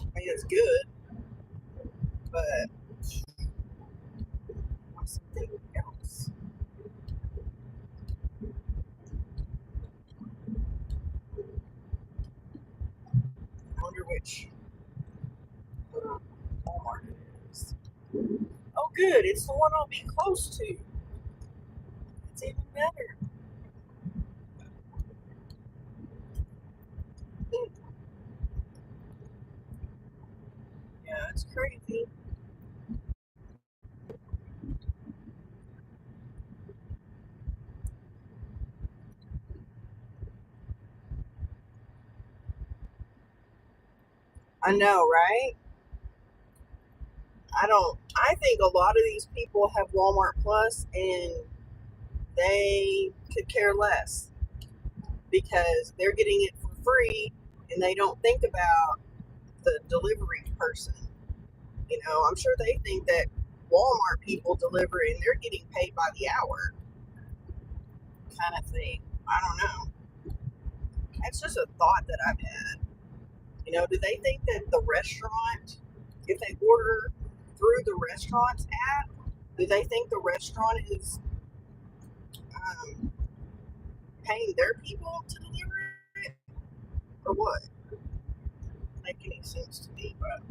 I mean, it's good, but something else. I wonder which Walmart it is. Oh, good. It's the one I'll be close to. It's even better. Yeah, it's crazy. I know, right? I think a lot of these people have Walmart Plus and they could care less because they're getting it for free and they don't think about the delivery person. You know, I'm sure they think that Walmart people deliver and they're getting paid by the hour kind of thing. I don't know. That's just a thought that I've had. You know, do they think that the restaurant, if they order through the restaurant's app, do they think the restaurant is um, paying their people to deliver it? Or what? Doesn't make any sense to me, but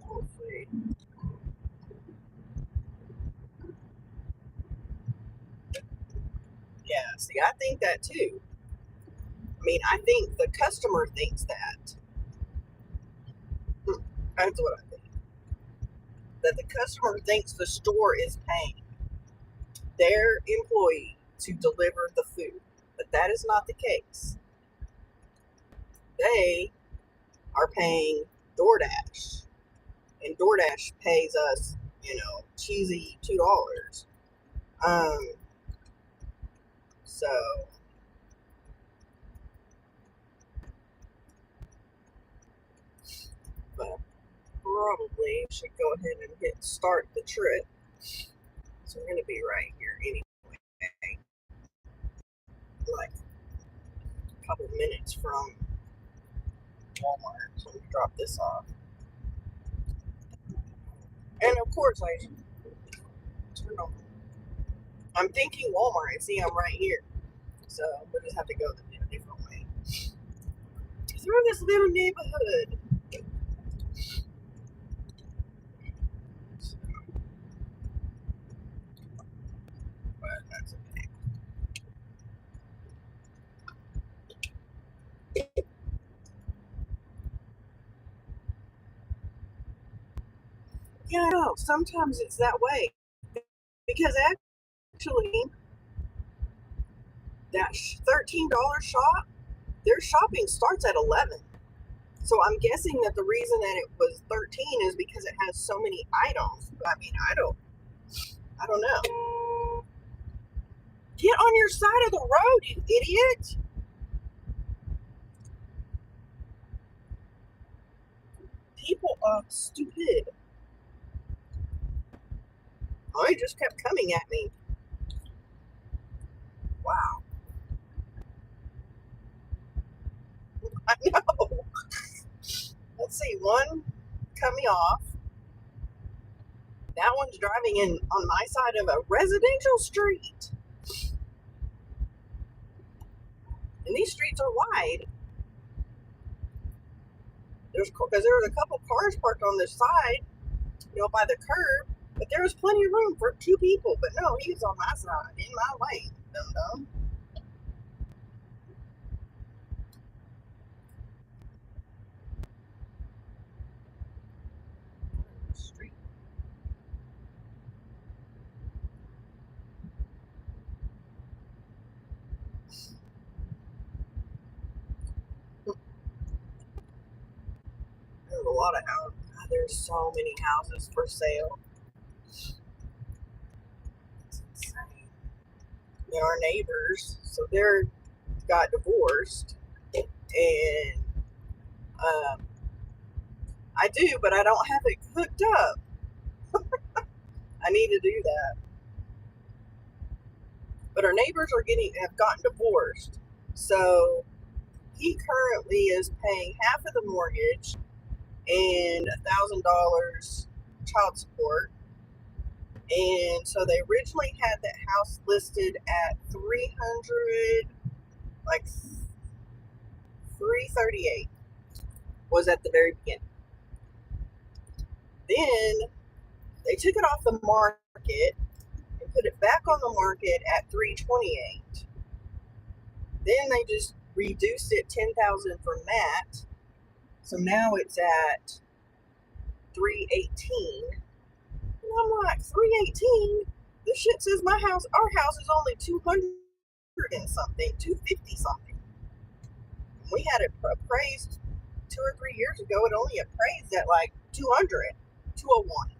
we'll see. Yeah, see, I think that too. I mean, I think the customer thinks that. That's what I think. That the customer thinks the store is paying their employee to deliver the food. But that is not the case. They are paying DoorDash. And DoorDash pays us, cheesy $2. Um, so, but probably should go ahead and hit start the trip. So we're going to be right here anyway. Like a couple minutes from Walmart. So we drop this off. And of course, I turn on. I'm thinking Walmart. I see I'm right here. So we'll just have to go the different way. Through this little neighborhood. But that's okay. Yeah, I know. Sometimes it's that way. Because actually, that $13 shop, their shopping starts at 11. So I'm guessing that the reason that it was 13 is because it has so many items. I mean, I don't know. Get on your side of the road, you idiot! People are stupid. Oh, he just kept coming at me. Wow. I know. Let's see. One cut me off. That one's driving in on my side of a residential street. And these streets are wide. Because there was a couple cars parked on this side, by the curb, but there was plenty of room for two people. But no, he was on my side, in my lane. Dum dum. Street. There's a lot of houses. There's so many houses for sale. It's insane. Our neighbors, so they're got divorced, and I do, but I don't have it hooked up. I need to do that. But our neighbors have gotten divorced, so he currently is paying half of the mortgage and $1,000 child support. And so they originally had that house listed at 300, like 338 was at the very beginning. Then they took it off the market and put it back on the market at 328. Then they just reduced it 10,000 from that. So now it's at 318. And I'm like, 318? The shit says our house is only 200 and something, 250 something. We had it appraised 2 or 3 years ago. It only appraised at like 200, 201.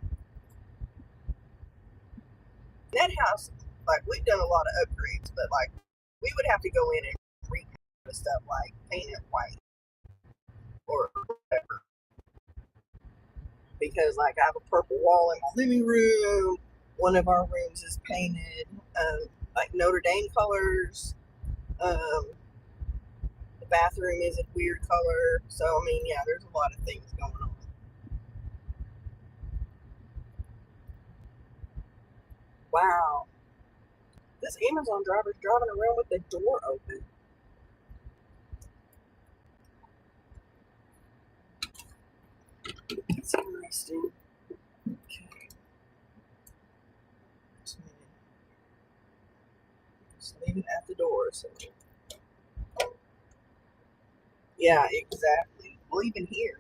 That house, like, we've done a lot of upgrades, but like, we would have to go in and repaint the stuff, like paint it white or whatever. Because like, I have a purple wall in my living room. One of our rooms is painted like Notre Dame colors. The bathroom is a weird color. So I mean, yeah, there's a lot of things going on. Wow. This Amazon driver's driving around with the door open. It's interesting. Okay. Just leave it at the door. So. Yeah, exactly. Well, even here.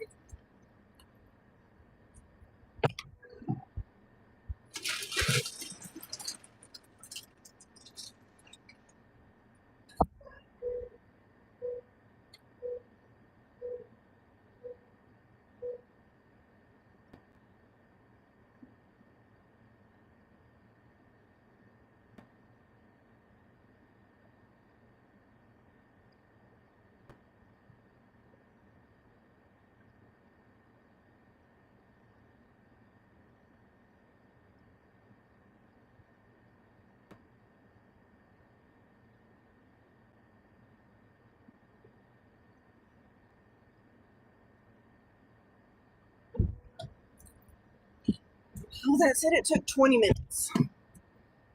Oh, that said it took 20 minutes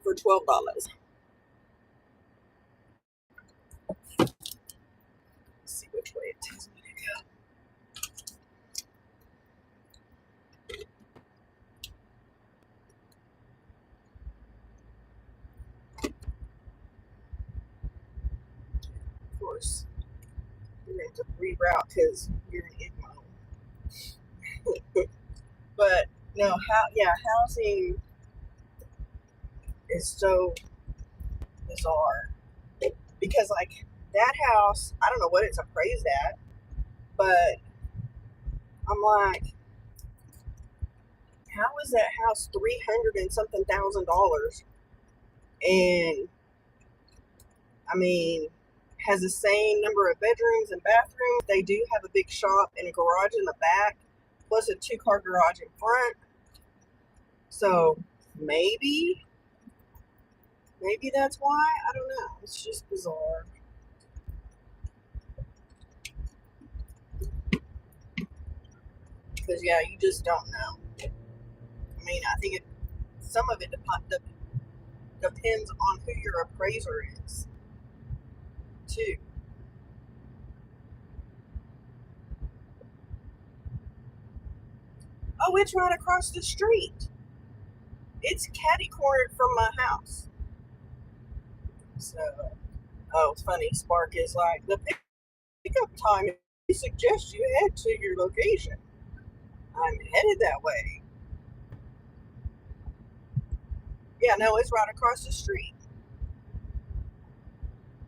for $12. Let's see which way it takes me to go. Of course, you're going to have to reroute because you're in Igmo. But no, housing is so bizarre because like that house, I don't know what it's appraised at, but I'm like, how is that house 300 and something $1,000? And I mean, has the same number of bedrooms and bathrooms. They do have a big shop and a garage in the back, plus a 2-car garage in front. So maybe that's why. I don't know. It's just bizarre. Because yeah, you just don't know. I mean, I think some of it depends on who your appraiser is, too. Oh, it's right across the street. It's catty cornered from my house. So, oh, it's funny. Spark is like, the pickup time he suggests you head to your location. I'm headed that way. Yeah, no, it's right across the street.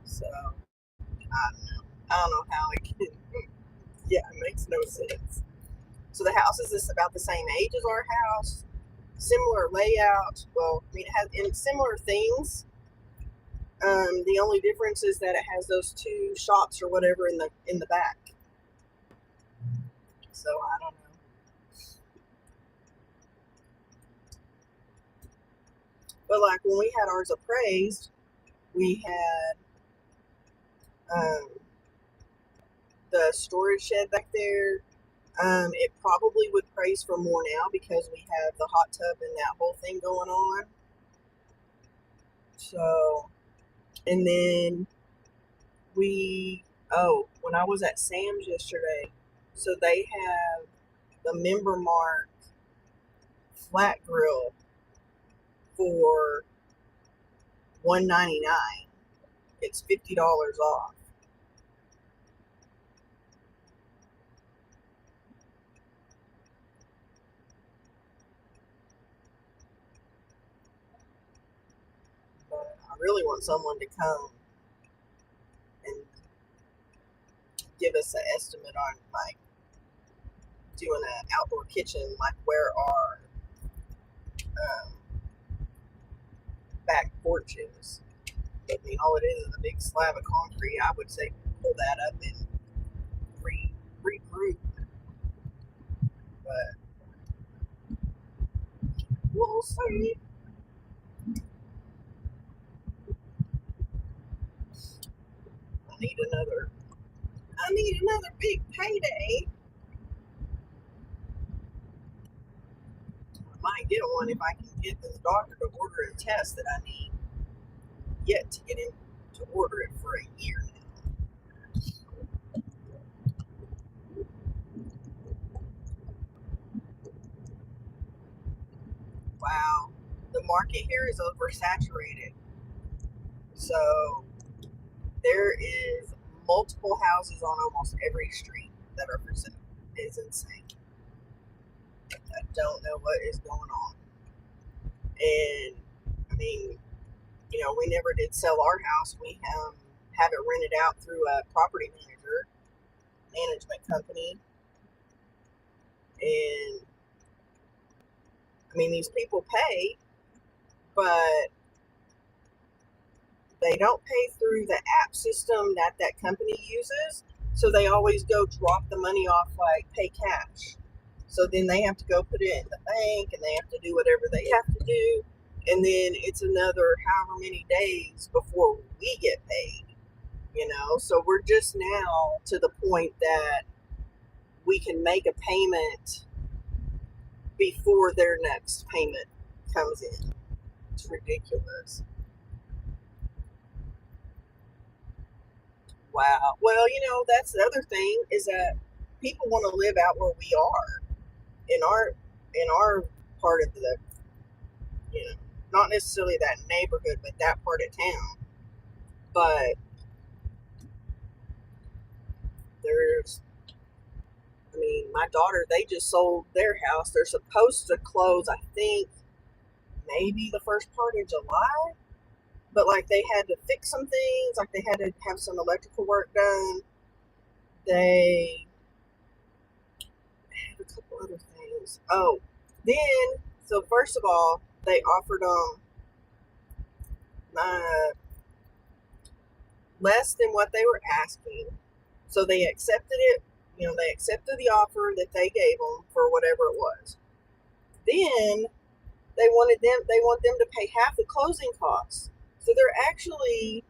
So, I don't know. I don't know how it can. Yeah, it makes no sense. So the house is this about the same age as our house, similar layout. Well, I mean, it has in similar things. The only difference is that it has those 2 shops or whatever in the back. So I don't know. But like when we had ours appraised, we had um, the storage shed back there. It probably would praise for more now because we have the hot tub and that whole thing going on. So, and then when I was at Sam's yesterday, so they have the Member Mark flat grill for $199. It's $50 off. But I really want someone to come and give us an estimate on like doing an outdoor kitchen, like where our um, back porch is. I mean, all it is a big slab of concrete. I would say pull that up and regroup, but we'll see. I need another. I need another big payday. I might get one if I can get this doctor to order a test that I need. Yet to get him to order it for a year now. Wow, the market here is oversaturated. So there is multiple houses on almost every street that are for sale. It's insane. I don't know what is going on. And I mean, we never did sell our house. We have it rented out through a property management company. And I mean, these people pay, but they don't pay through the app system that company uses. So they always go drop the money off like pay cash. So then they have to go put it in the bank and they have to do whatever they have to do. And then it's another however many days before we get paid. So we're just now to the point that we can make a payment before their next payment comes in. It's ridiculous. Wow. Well, that's the other thing is that people want to live out where we are in our part of the, not necessarily that neighborhood, but that part of town. But there's, I mean, my daughter, they just sold their house. They're supposed to close, I think, maybe the first part of July. But like they had to fix some things, like they had to have some electrical work done. They a couple other things. Oh, then so first of all, they offered uh, less than what they were asking, so they accepted it. They accepted the offer that they gave them for whatever it was. Then they want them to pay half the closing costs. So they're actually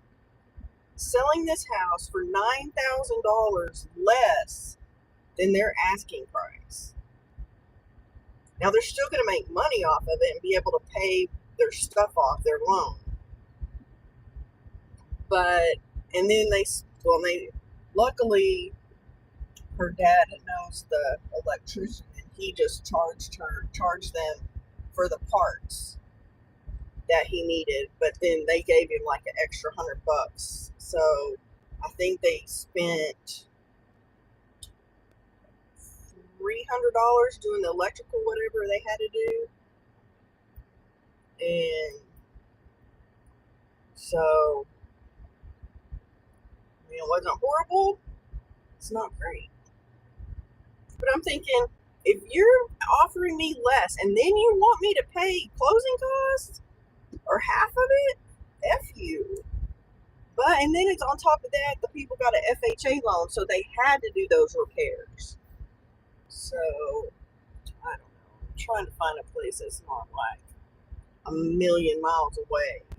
selling this house for $9,000 less than their asking price. Now they're still going to make money off of it and be able to pay their stuff off, their loan. But and then they luckily her dad knows the electrician, and he just charged them for the parts that he needed. But then they gave him like an extra $100. So I think they spent $300 doing the electrical, whatever they had to do. And so, it wasn't horrible. It's not great. But I'm thinking, if you're offering me less and then you want me to pay closing costs or half of it, F you. And then it's on top of that, the people got an FHA loan, so they had to do those repairs. So, I don't know. I'm trying to find a place that's not like a million miles away. I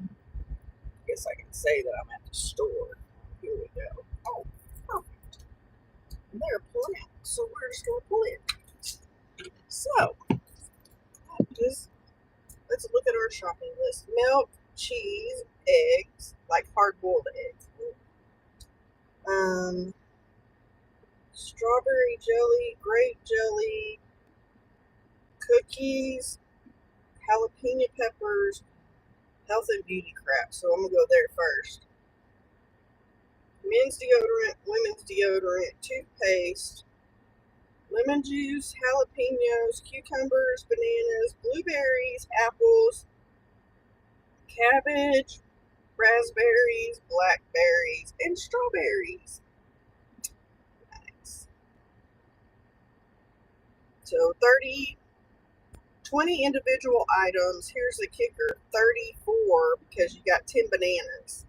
guess I can say that I'm at the store. Here we go. Oh, perfect. And they're pulling out, so we're just going to pull in. So, let's look at our shopping list. Milk, cheese, eggs, like hard-boiled eggs. Strawberry jelly, grape jelly, cookies, jalapeno peppers, health and beauty crap. So I'm gonna go there first. Men's deodorant, women's deodorant, toothpaste, lemon juice, jalapenos, cucumbers, bananas, blueberries, apples, cabbage, raspberries, blackberries, and strawberries. Nice. So 20 individual items. Here's the kicker, 34 because you got 10 bananas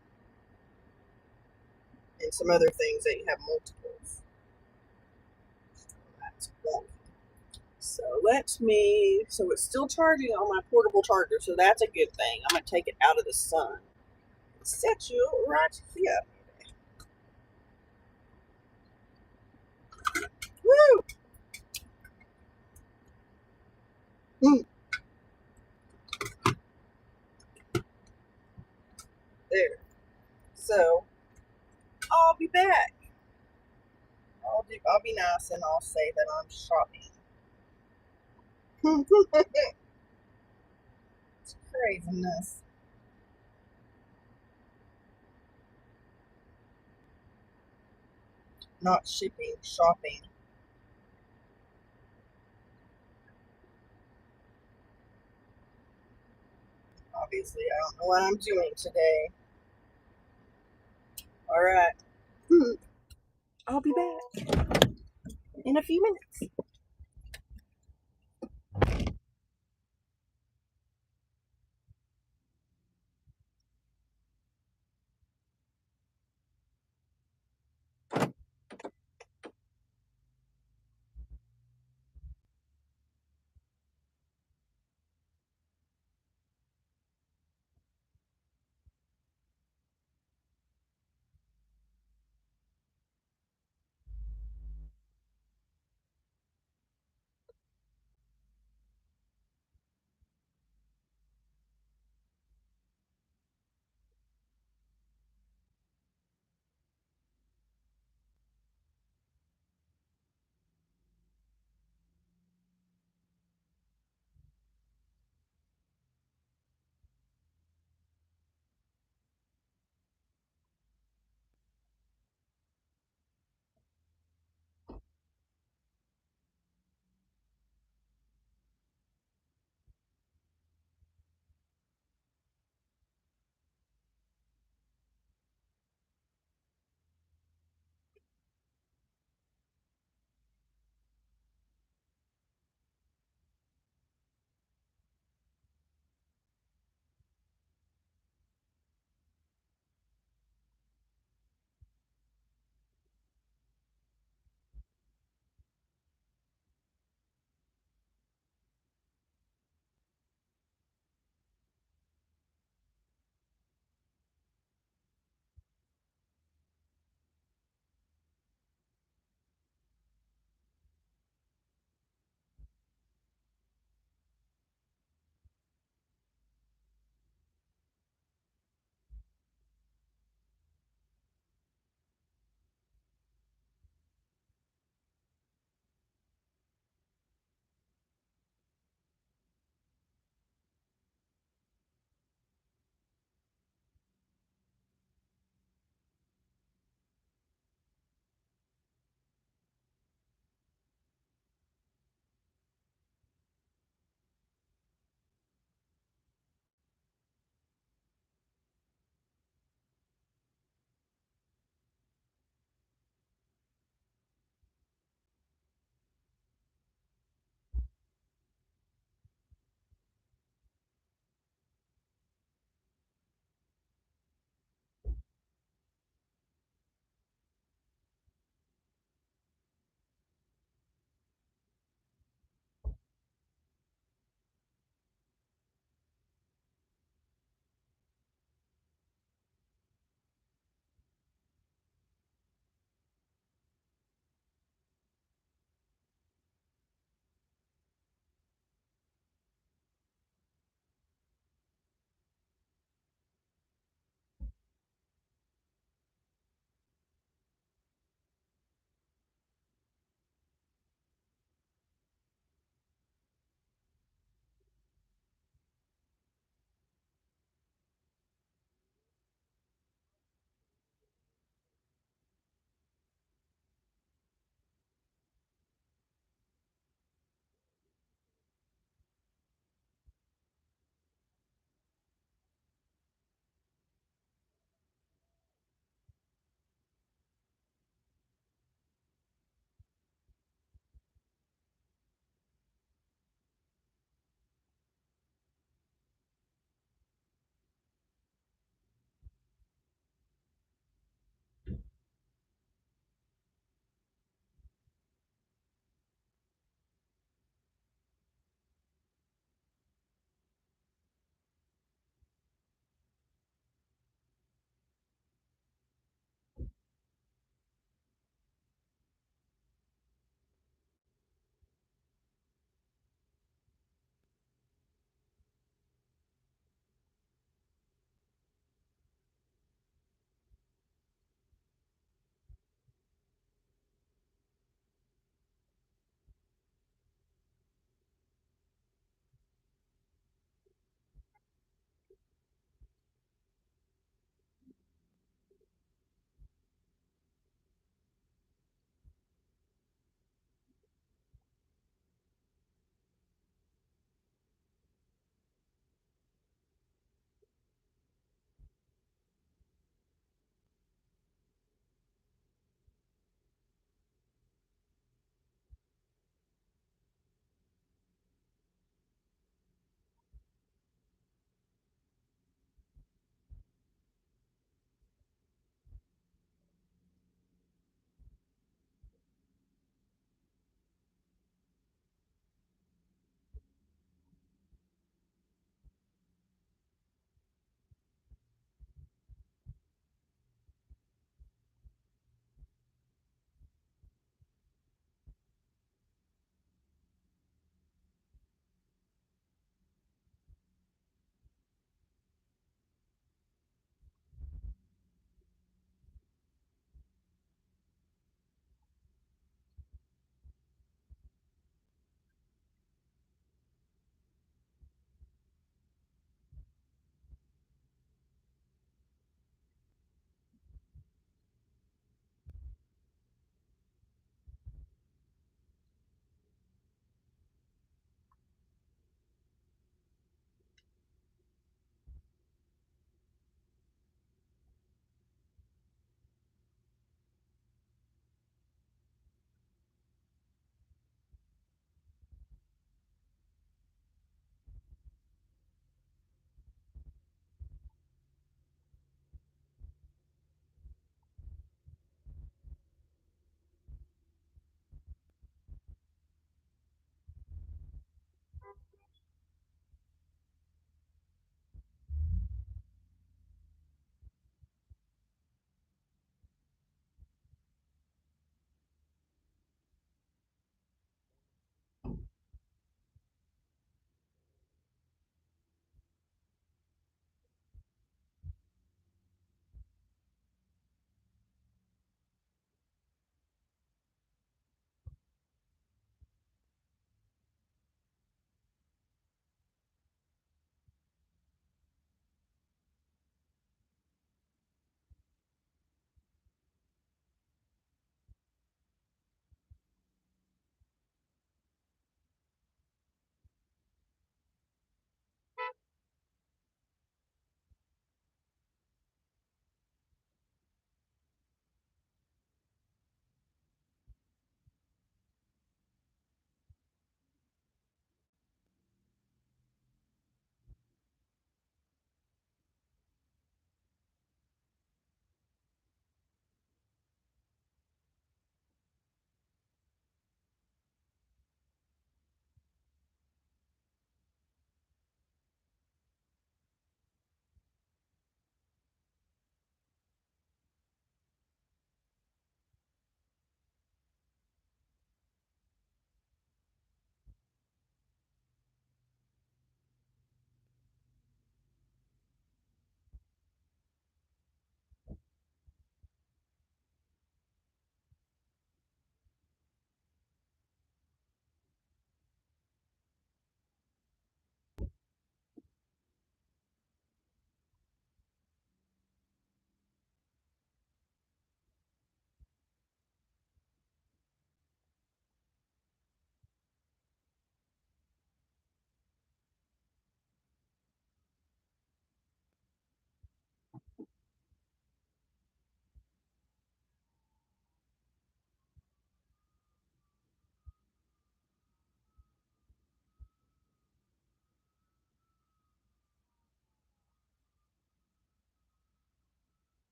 and some other things that you have multiples. So that's one. So it's still charging on my portable charger, so that's a good thing. I'm going to take it out of the sun. Set you right here. Woo! Mm, there. So, I'll be back. I'll be nice and I'll say that I'm shopping. It's craziness. Not shipping, shopping. Obviously, I don't know what I'm doing today. All right. I'll be back in a few minutes.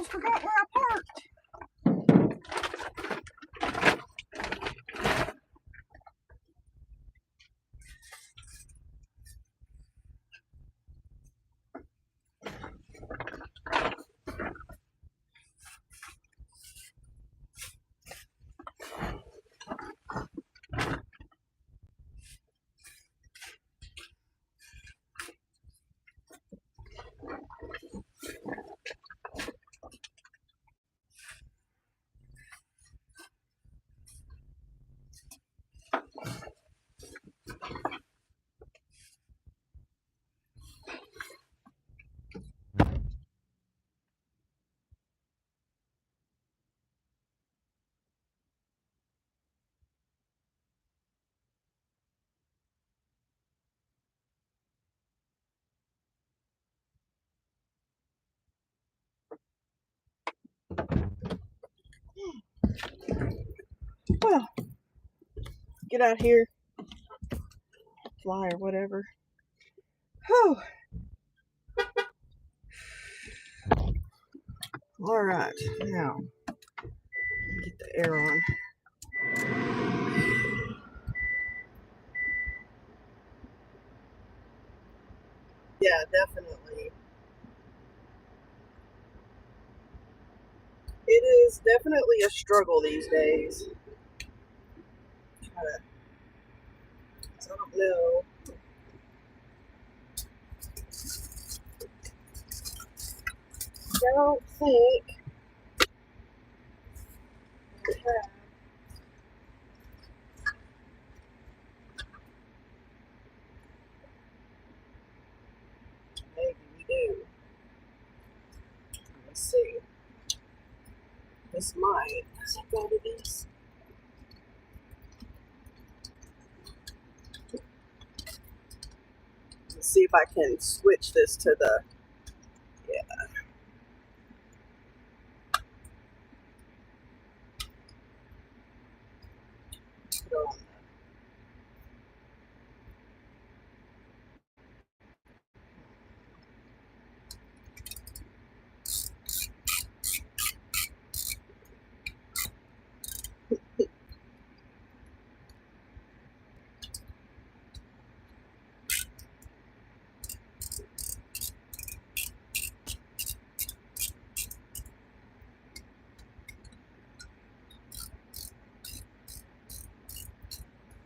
almost forgot where I parked. Well, get out here, fly or whatever. Whew. All right, now get the air on. Yeah, definitely. It is definitely a struggle these days. I don't know. Don't think we have. Maybe we do. Let's see. This might. Does it go to this? Let's see if I can switch this to the. Yeah. Put on.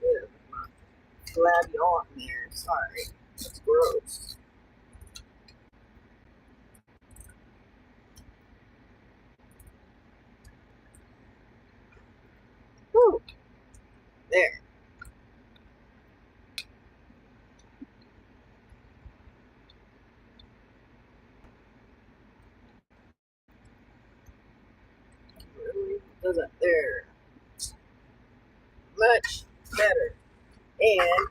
Yeah, glad you on there. Sorry. It's gross. Whew. There. Really doesn't there. Much better. And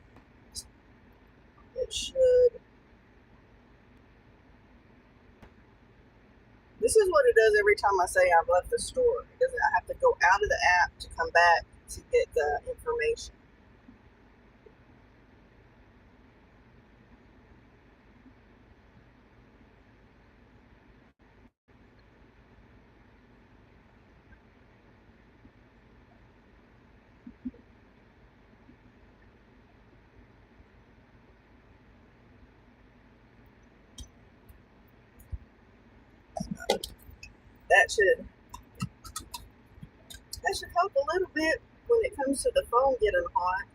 it should. This is what it does every time I say I've left the store. It doesn't. I have to go out of the app to come back to get the information. That should help a little bit when it comes to the phone getting hot.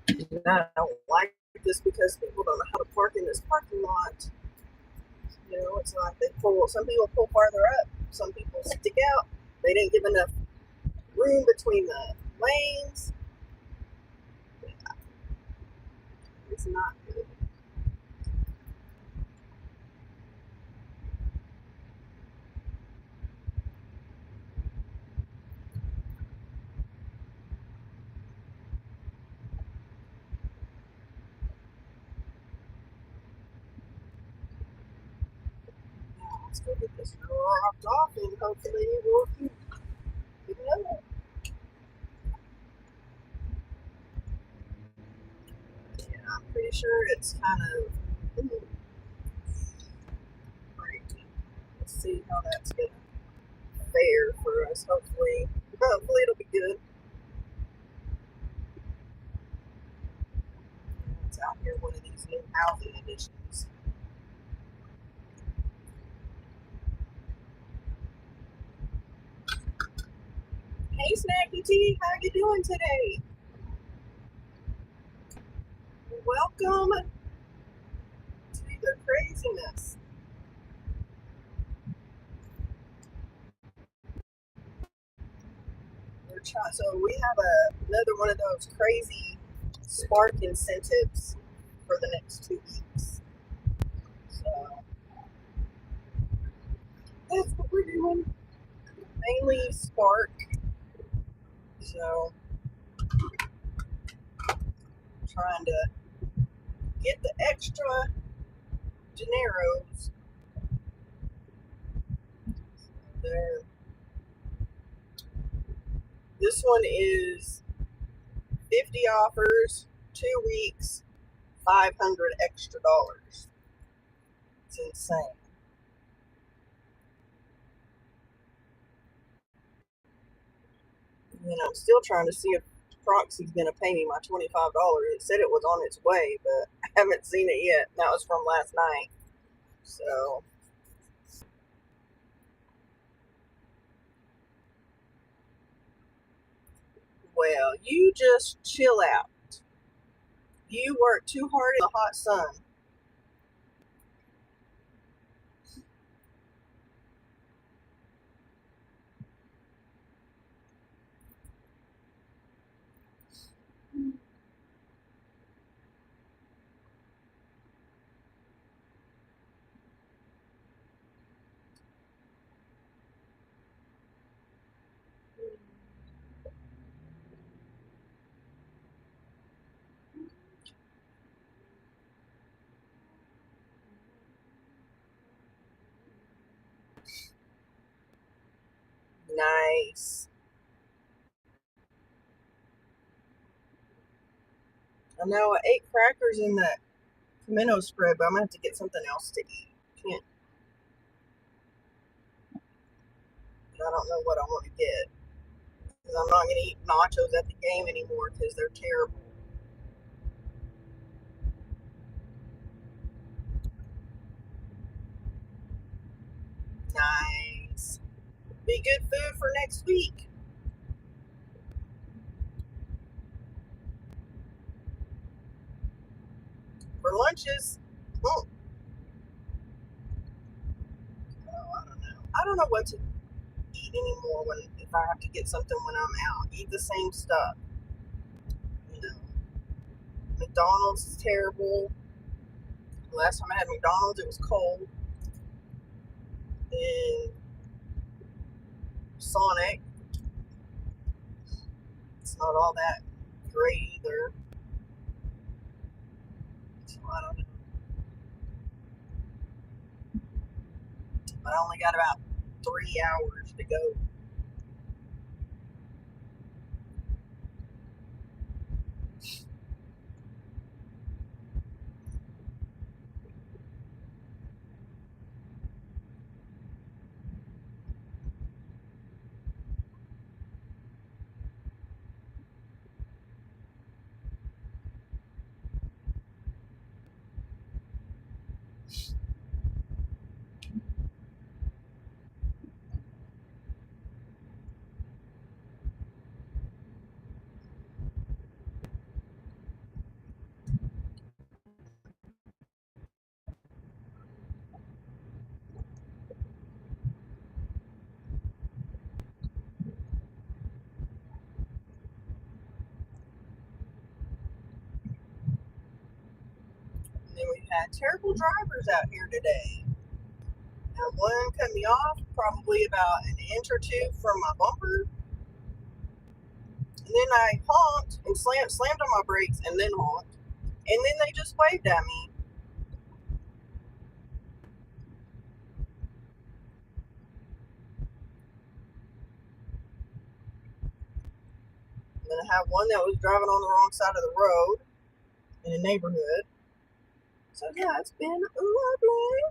And I don't like this because people don't know how to park in this parking lot. You know, it's like they pull. Some people pull farther up. Some people stick out. They didn't give enough room between the lanes. It's not good. Now let's go get this dropped off and hopefully we'll keep it up. Yeah. I'm pretty sure it's kind of great. Let's see how that's gonna fare for us. Hopefully it'll be good. It's out here one of these new housing additions. Hey, Snacky T, how you doing today? Welcome to the craziness. So we have another one of those crazy spark incentives for the next 2 weeks. So that's what we're doing. Mainly spark. So trying to get the extra Generos there. This one is 50 offers, 2 weeks, 500 extra dollars. It's insane. I'm still trying to see if Proxy's going to pay me my $25. It said it was on its way, but I haven't seen it yet. That was from last night. So, well, you just chill out. You work too hard in the hot sun. Nice. I know I ate crackers in that pimento spread, but I'm going to have to get something else to eat. Can't, I don't know what I want to get. Because I'm not going to eat nachos at the game anymore because they're terrible. Nice. Be good food for next week. For lunches. Oh, I don't know. I don't know what to eat anymore when if I have to get something when I'm out. Eat the same stuff. You know, McDonald's is terrible. The last time I had McDonald's, it was cold. And Sonic, it's not all that great either. So I don't know. I only got about 3 hours to go. And then we've had terrible drivers out here today. Now one cut me off probably about an inch or two from my bumper. And then I honked and slammed on my brakes and then honked. And then they just waved at me. And then I have one that was driving on the wrong side of the road. in the neighborhood. So yeah, it's been lovely.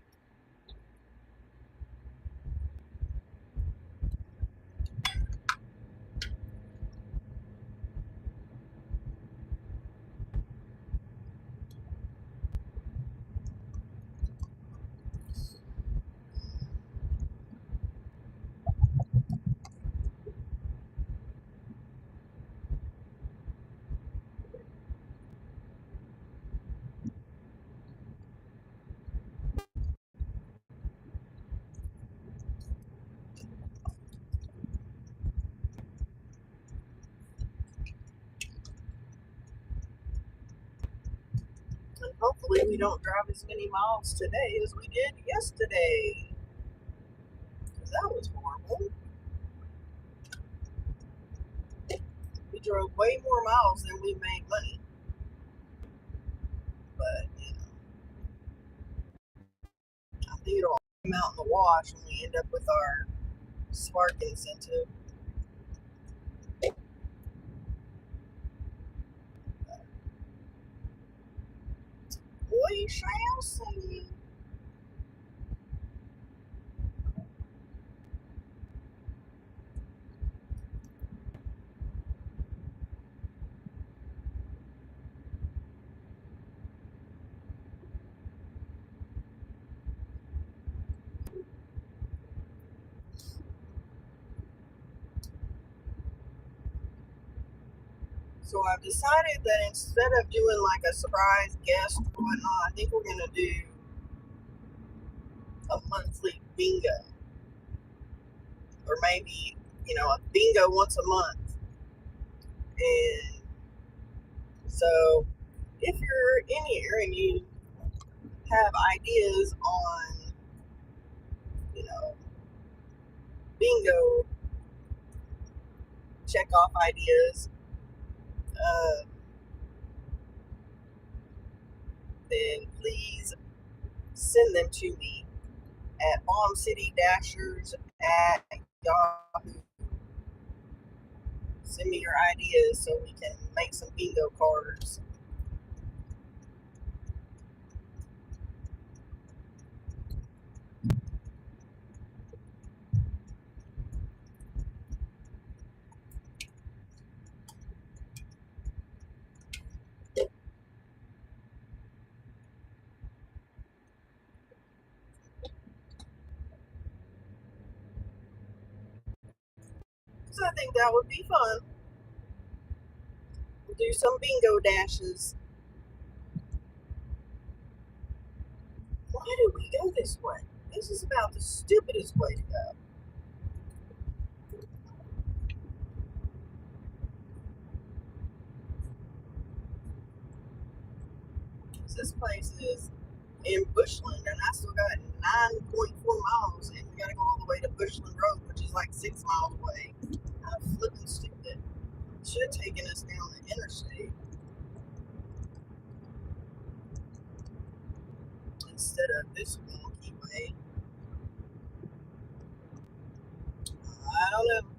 And hopefully we don't drive as many miles today as we did yesterday. Because that was horrible. We drove way more miles than we made money. But, you know, I think it'll all come out in the wash when we end up with our spark incentive. We shall see. So I've decided that instead of doing like a surprise guest or whatnot, I think we're gonna do a monthly bingo, or maybe a bingo once a month. And so, if you're in here and you have ideas on bingo check off ideas, uh, then please send them to me at bombcitydashers at Yahoo. Send me your ideas so we can make some bingo cards. So I think that would be fun. We'll do some bingo dashes. Why do we go this way? This is about the stupidest way to go. This place is in Bushland, and I still got 9.4 miles, and we gotta go all the way to Bushland Road, which is like 6 miles away. How flipping stupid. Should have taken us down the interstate instead of this wonky way. I don't know.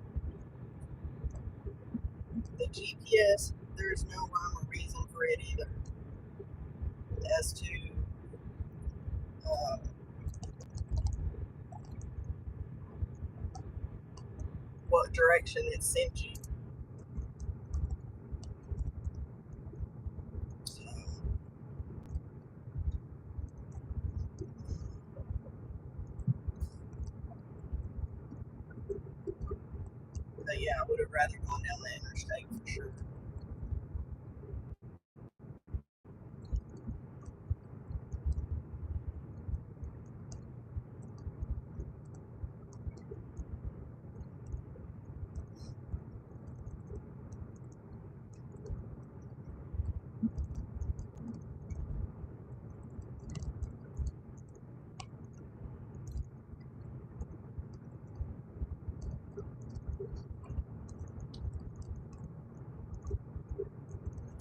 The GPS, there's no rhyme or reason for it either as to uh, what direction it sent you. So, but yeah, I would have rather gone down the interstate for sure.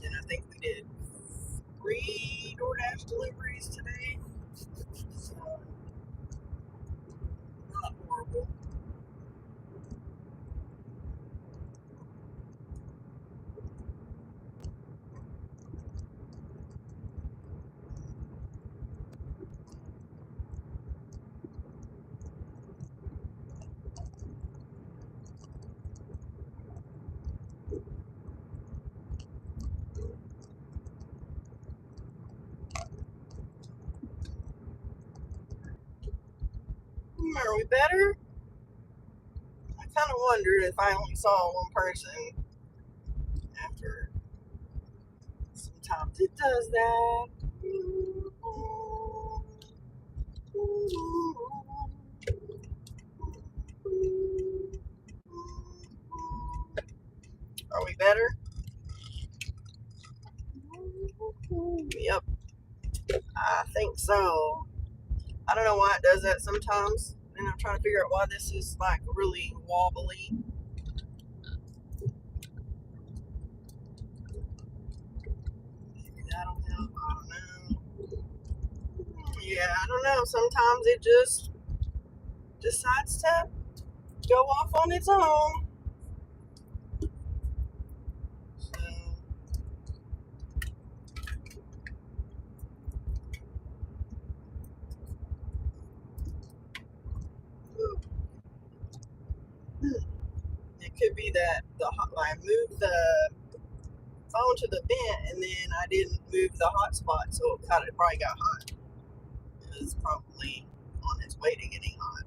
And I think we did 3 DoorDash deliveries today. So, not horrible. Are we better? I kind of wondered if I only saw one person after. Sometimes it does that. Are we better? Yep, I think so. I don't know why it does that sometimes, and I'm trying to figure out why this is like really wobbly. I don't know. I don't know. Yeah, I don't know. Sometimes it just decides to go off on its own. So, it could be that I moved the phone to the vent and then I didn't move the hotspot, so it probably got hot. It was probably on its way to getting hot.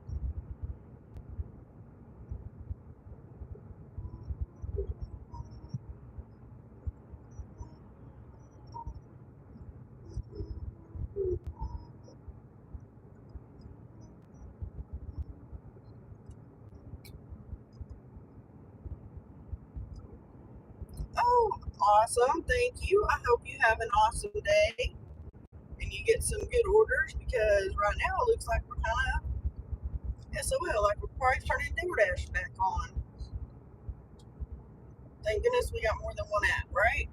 Oh, awesome. Thank you. I hope you have an awesome day and you get some good orders because right now it looks like we're kind of SOL, like we're probably turning DoorDash back on. Thank goodness we got more than one app, right?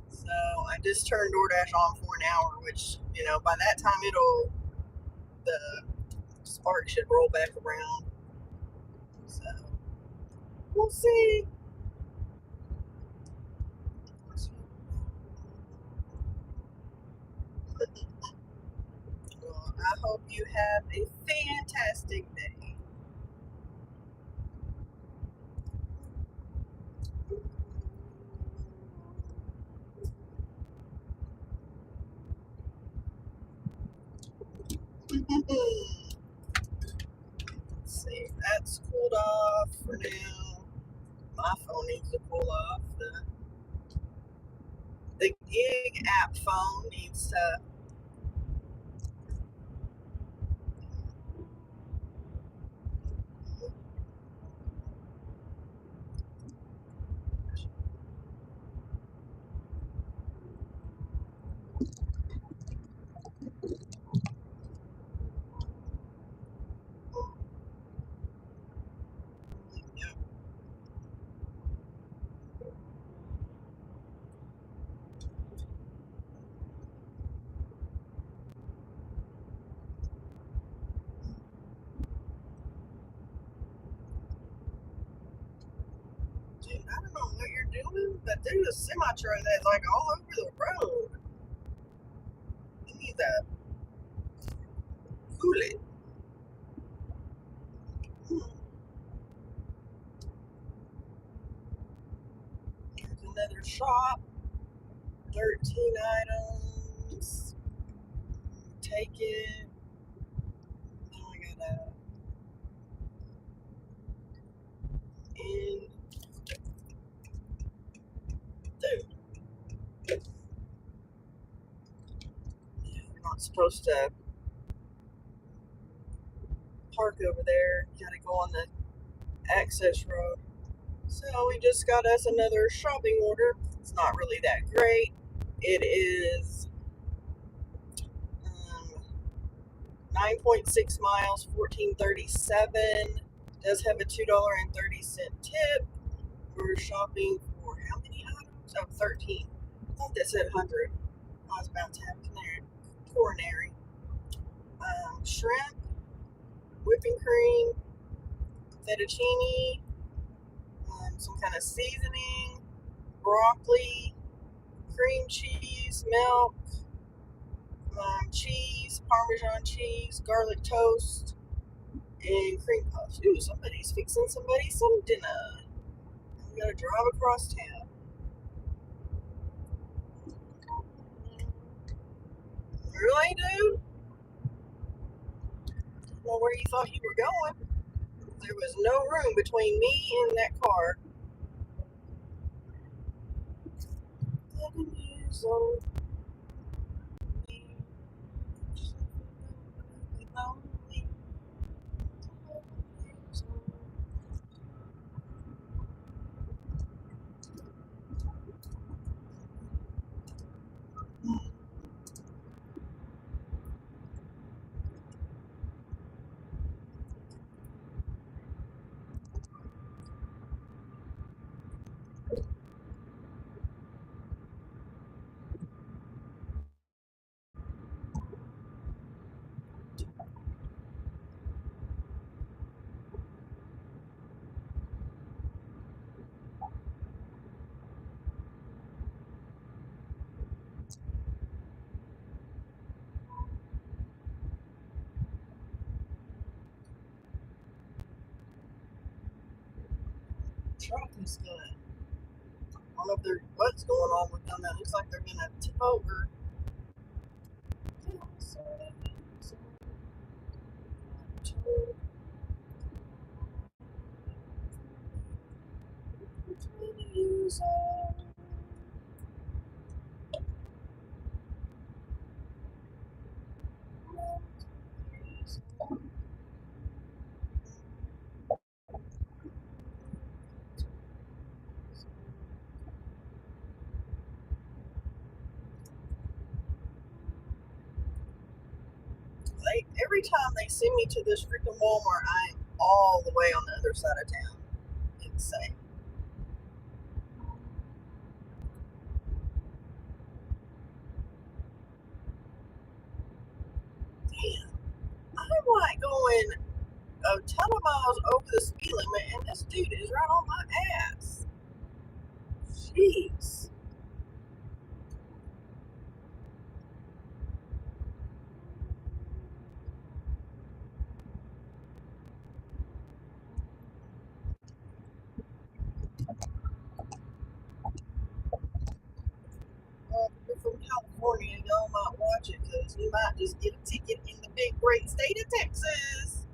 So I just turned DoorDash on for an hour, which, by that time the spark should roll back around. So we'll see. Well, I hope you have a fantastic day. Let's see, that's cooled off for now. My phone needs to cool off. The gig app phone needs to. Dude, I don't know what you're doing, but there's a semi truck that's like all over the road. You need to cool it. There's another shop. 13 items. Take it. Now I gotta in. Dude, you're not supposed to park over there. You gotta go on the access road. So we just got us another shopping order. It's not really that great. It is 9.6 miles, 1437. Does have a $2.30 tip. We're shopping for how many items? Oh, 13. I thought that said 100. I was about to have coronary. Shrimp, whipping cream, fettuccine, some kind of seasoning, broccoli, cream cheese, milk, cheese, Parmesan cheese, garlic toast, and cream puffs. Ooh, somebody's fixing somebody some dinner. We gotta drive across town. Really, dude? I don't know where you thought you were going. There was no room between me and that car. Truck is gonna. I don't know if they're, what's going on with them. It looks like they're gonna tip over. Every time they send me to this freaking Walmart, I am all the way on the other side of town. Insane. Damn, I'm like going a ton of miles over the speed limit, and this dude is right on my ass. Jeez. Well, if you're from California, y'all might watch it because you might just get a ticket in the big great state of Texas.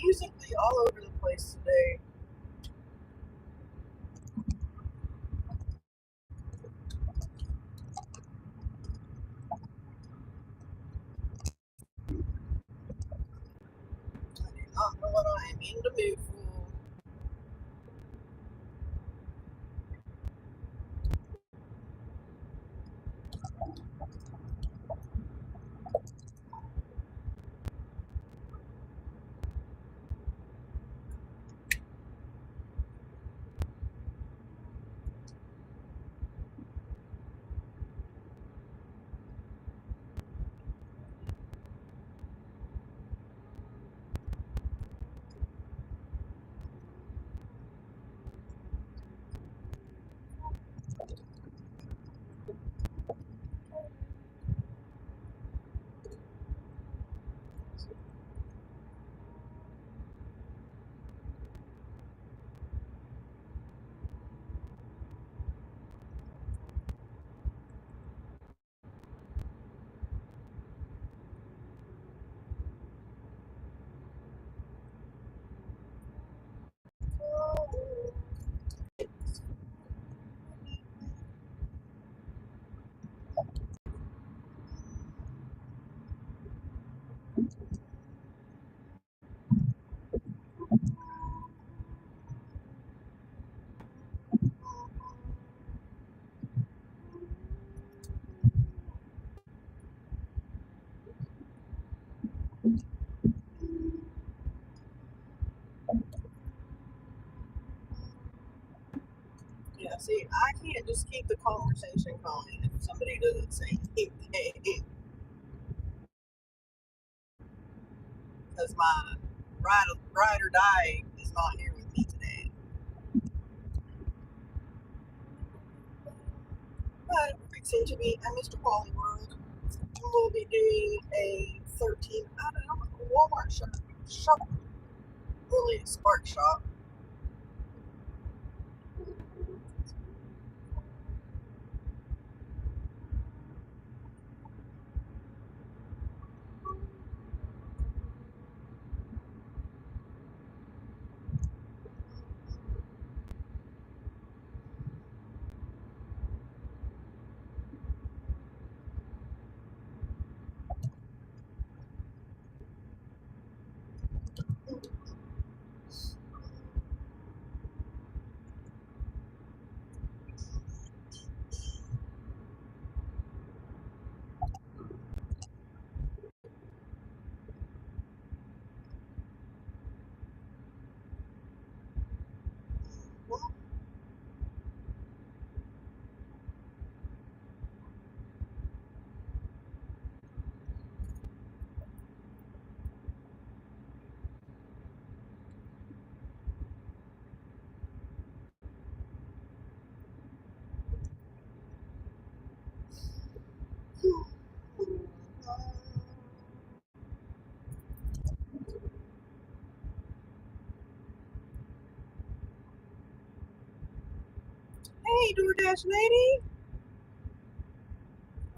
musically all over the place today. I do not know what I am in the mood for. Yeah, see, I can't just keep the conversation going if somebody doesn't say anything because my ride or die is not here with me today. But we're fixing to be at Mr. Wally World. We'll be doing a 13-item Walmart shop, really a Spark shop. Hey, DoorDash lady.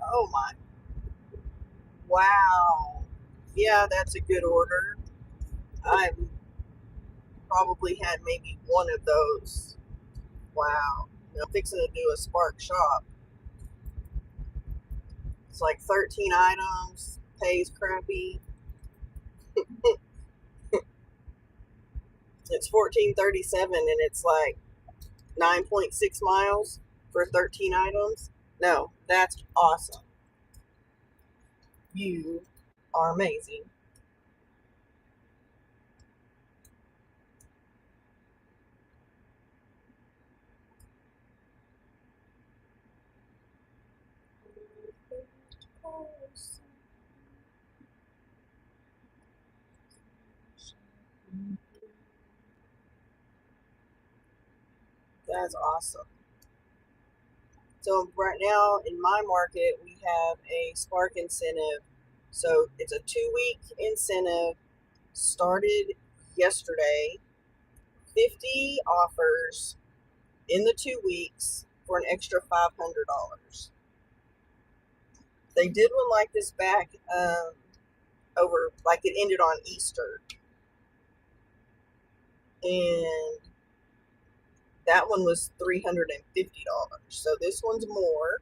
Oh my. Wow. Yeah, that's a good order. I've probably had maybe one of those. Wow. I'm fixing to do a Spark shop. It's like 13 items, pays crappy. It's 14.37 and it's like 9.6 miles for 13 items. No, that's awesome. You are amazing. That's awesome. So right now in my market, we have a Spark incentive. So it's a 2-week incentive. Started yesterday. 50 offers in the 2 weeks for an extra $500. They did one like this back over, like it ended on Easter. and that one was $350. So this one's more.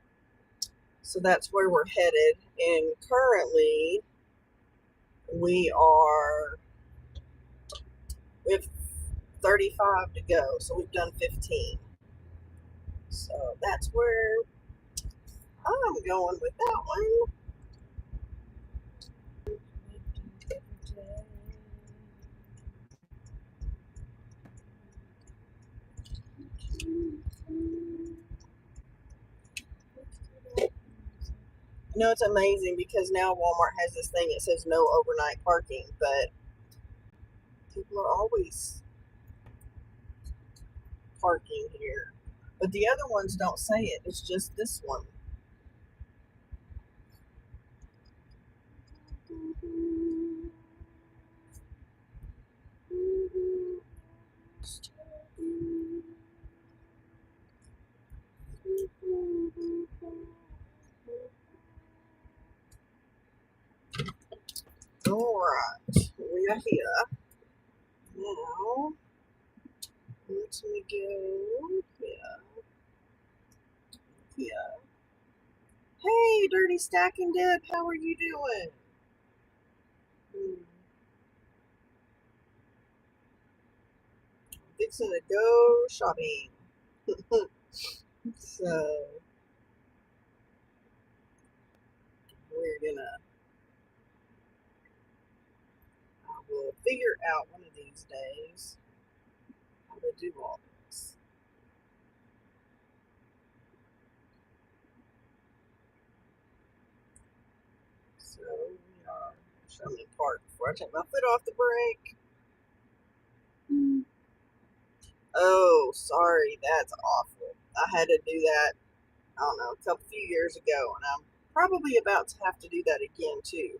So that's where we're headed. And currently we have 35 to go. So we've done 15. So that's where I'm going with that one. You know, it's amazing because now Walmart has this thing that says no overnight parking, but people are always parking here. But the other ones don't say it. It's just this one. All right, we are here. Now, let me go here. Here. Hey, Dirty Stacking Deb, how are you doing? Fixing to go shopping. So, we're gonna, I will figure out one of these days how to do all this. So, we are, show me park before I take my foot off the brake. Oh, sorry, that's awful. I had to do that, I don't know, a few years ago, and I'm probably about to have to do that again too.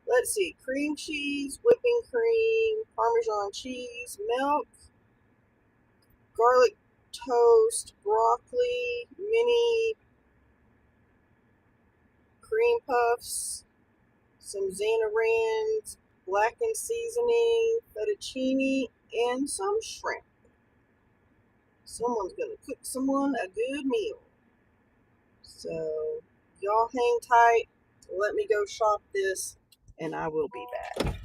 Let's see, cream cheese, whipping cream, Parmesan cheese, milk, garlic toast, broccoli, mini cream puffs, some Xanarans, blackened seasoning, fettuccine, and some shrimp. Someone's gonna cook someone a good meal. So, y'all hang tight. Let me go shop this, and I will be back.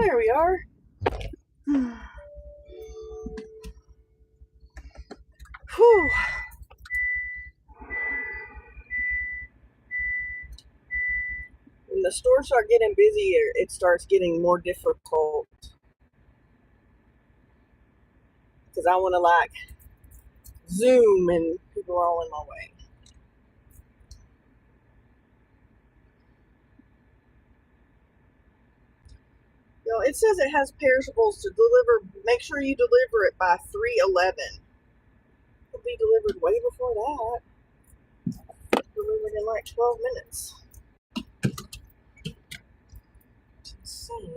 There we are. Whew. When the stores start getting busier, it starts getting more difficult because I want to like zoom and people are all in my way. You know, it says it has perishables to deliver. Make sure you deliver it by 3:11. It'll be delivered way before that. Delivered in like 12 minutes. It's insane.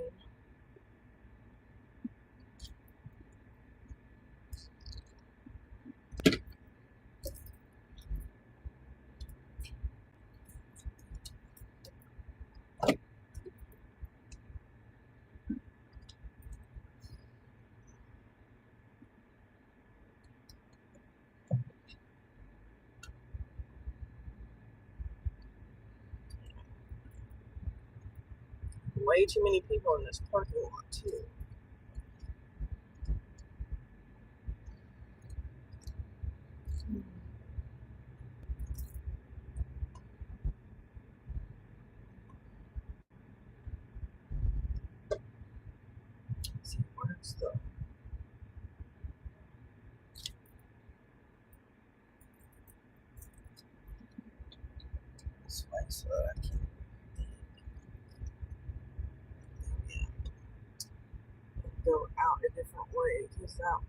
Way too many people in this parking lot too. Let's see, where's the this way so I can go out a different way because that.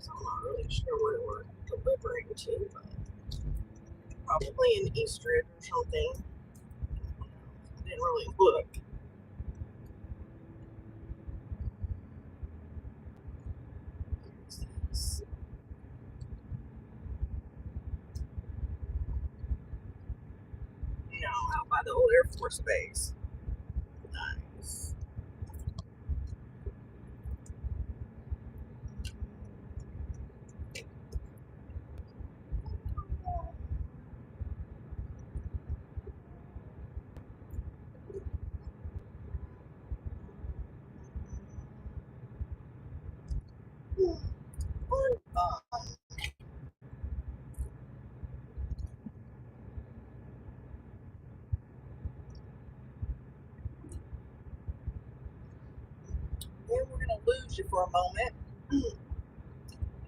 I'm not really sure where we're delivering to, but probably in Eastridge or something. I didn't really look. No, out by the old Air Force Base. Nice. Then we're gonna lose you for a moment.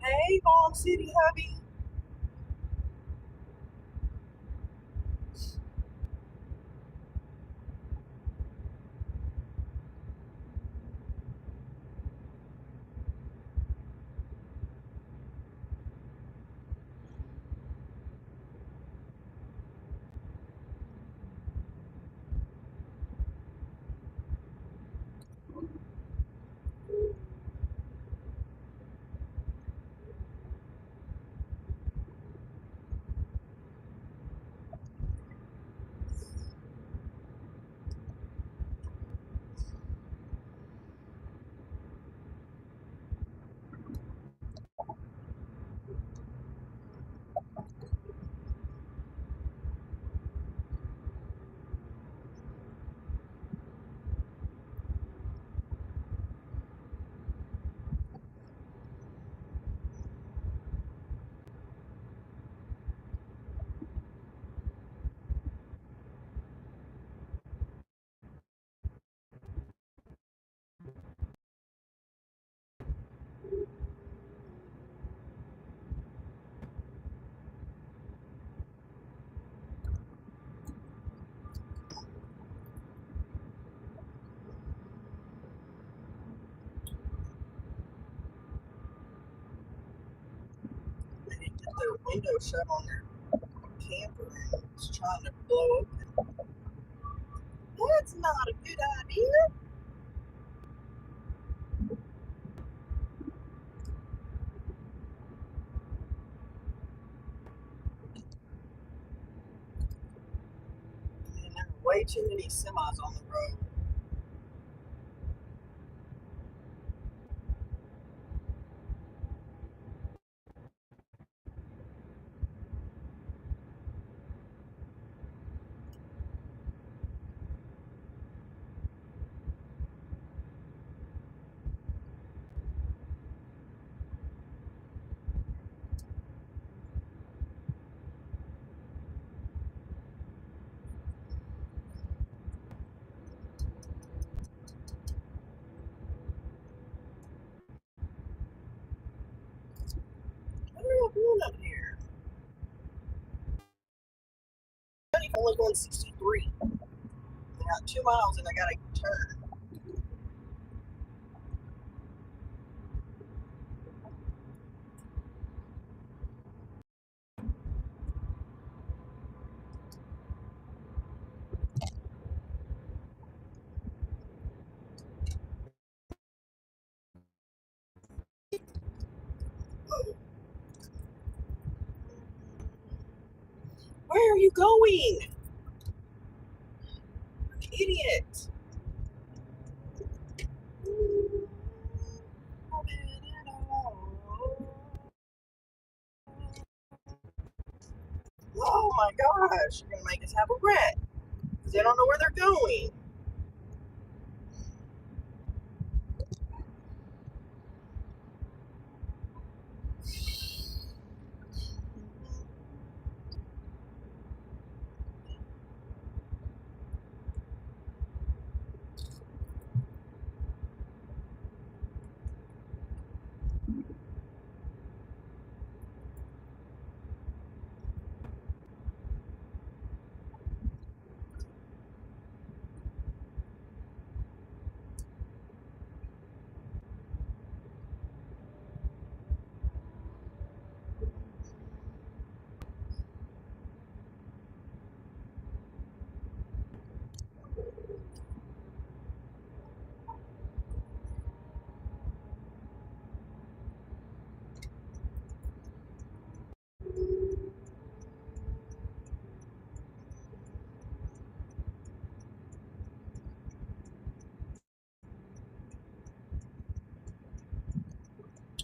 Hey, Palm City hubby. window shut on their camper and was trying to blow open. That's not a good idea. And there are way too many semis on the road. What are y'all doing up here? I'm only going 63. I got 2 miles and I gotta turn. Where are you going? Idiot. Oh my gosh, you're gonna make us have a wreck. Because they don't know where they're going.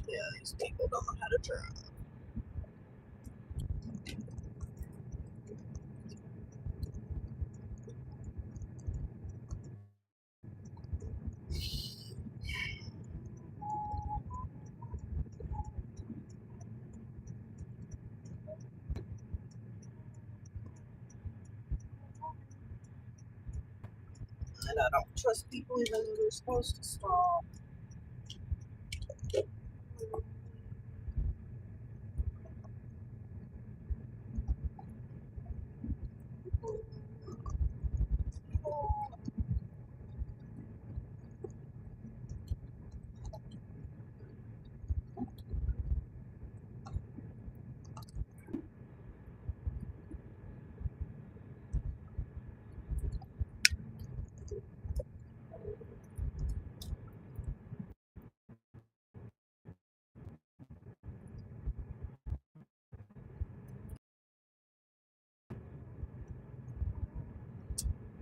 Yeah, these people don't know how to drive. And I don't trust people even though they're supposed to stop.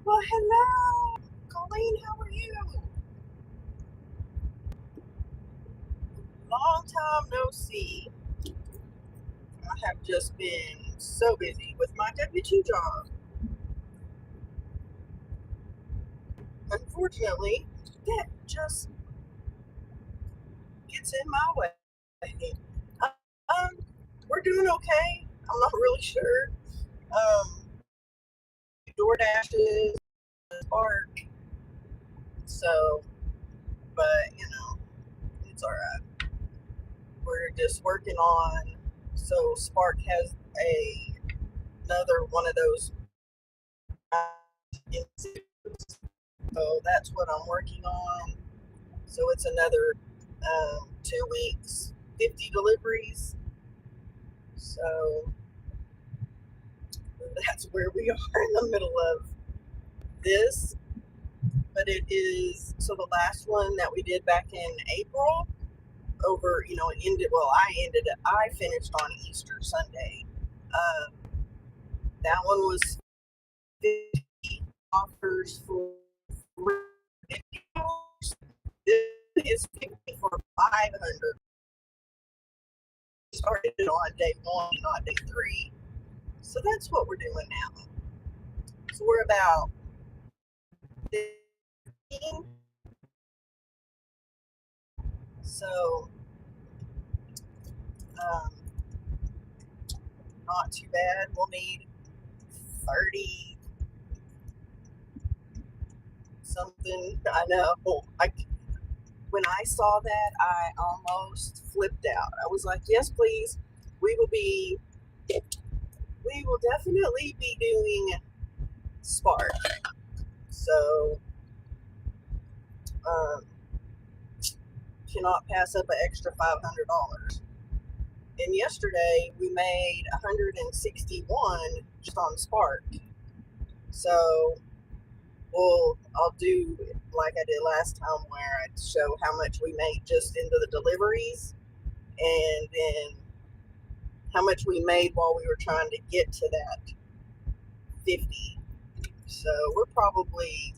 Well, hello, Colleen. How are you? Long time no see. I have just been so busy with my W-2 job. Unfortunately, that just gets in my way. Um, we're doing okay. I'm not really sure. Um, DoorDash is Spark, so, but it's all right. We're just working on. So Spark has another one of those. So that's what I'm working on. So it's another 2 weeks, 50 deliveries. So that's where we are in the middle of this. But it is so the last one that we did back in April over, it ended. Well, I finished on Easter Sunday. That one was 50 offers for $50. This is 50 for 500. Started on day one, not day three. So that's what we're doing now. So we're about 15. So um, not too bad. We'll need 30 something. I know. When I saw that, I almost flipped out. I was like, "Yes, please. We will be. We will definitely be doing Spark." So um, cannot pass up an extra $500. And yesterday we made 161 just on Spark. So I'll do like I did last time where I show how much we made just into the deliveries and then how much we made while we were trying to get to that 50. So we're probably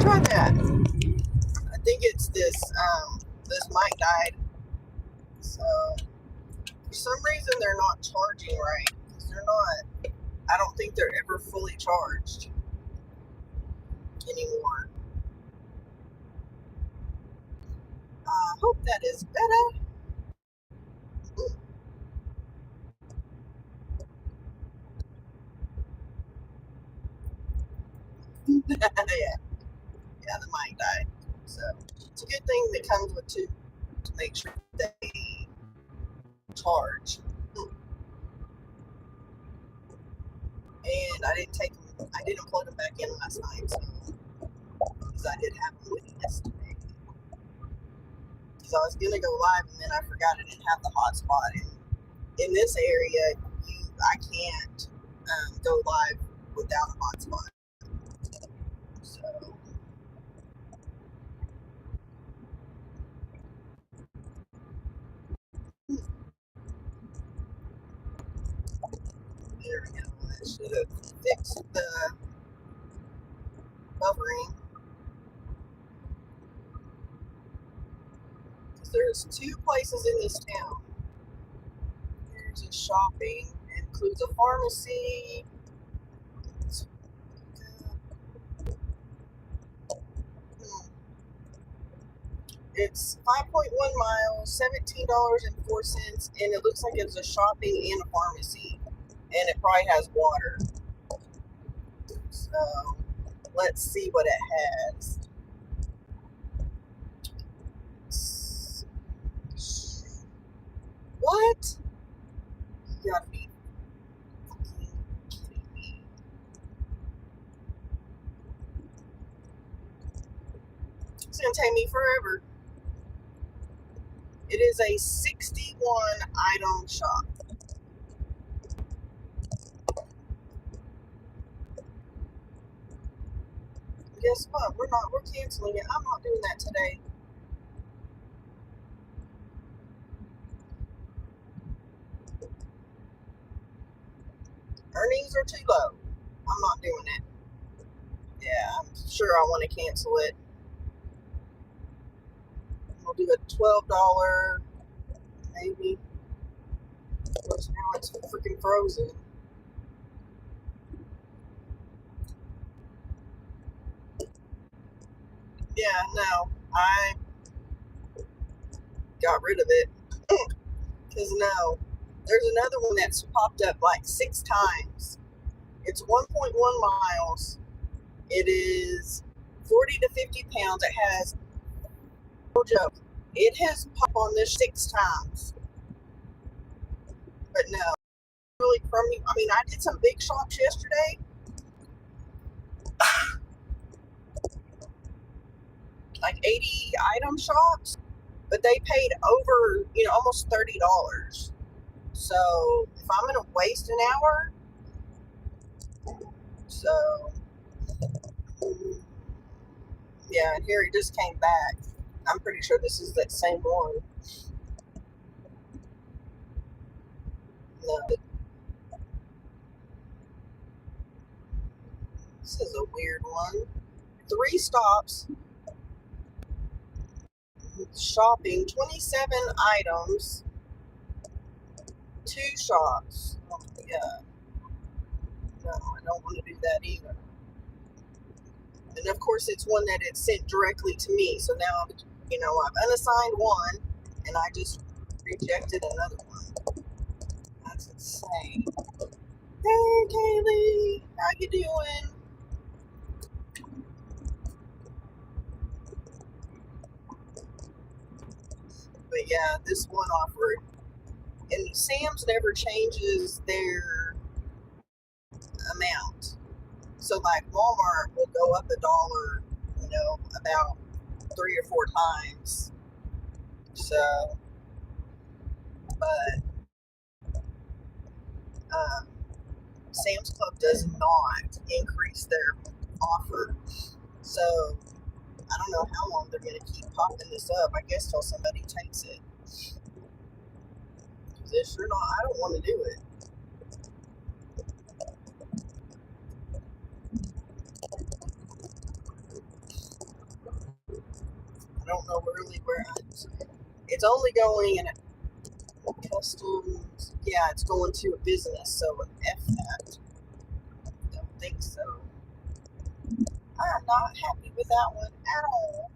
Try that. I think it's this mic died. So for some reason they're not charging right. They're not, I don't think they're ever fully charged anymore. I hope that is better. Yeah, the mic died. So it's a good thing that comes with two to make sure they charge. And I didn't plug them back in last night, so because I did have them with me yesterday. Because I was gonna go live and then I forgot I didn't have the hotspot. And in this area, I can't go live without a hotspot. So there we go. That should have fixed the buffering. Because there's two places in this town. There's a shopping, it includes a pharmacy. It's 5.1 miles, $17.04, and it looks like it's a shopping and a pharmacy, and it probably has water. So let's see what it has. What? You gotta be fucking kidding me. It's gonna take me forever. It is a 61 item shop. Guess what? We're canceling it. I'm not doing that today. Earnings are too low. I'm not doing it. Yeah, I'm sure I want to cancel it. We'll do a $12 maybe. Of course, now it's freaking frozen. Yeah, no, I got rid of it. Because no, there's another one that's popped up like 6 times. It's 1.1 miles. It is 40 to 50 pounds. It has, no joke, it has popped on this 6 times. But no, really crummy. I mean, I did some big shops yesterday. Like 80 item shops, but they paid over, almost $30. So if I'm gonna waste an hour, so yeah, and here it just came back. I'm pretty sure this is that same one. No, this is a weird one. 3 stops, shopping, 27 items, 2 shops. Oh my god, no, I don't want to do that either. And of course, it's one that it sent directly to me. So now, I've unassigned one, and I just rejected another one. That's insane. Hey, Kaylee, how you doing? But yeah, this one offered, and Sam's never changes their amount. So like Walmart will go up $1, about 3 or 4 times. So, but um, Sam's Club does not increase their offer. So I don't know how long they're going to keep popping this up. I guess till somebody takes it. Because if you're not, I don't want to do it. I don't know really where it's only going in customs. Yeah, it's going to a business, so F that. Don't think so. I'm not happy with that one at all.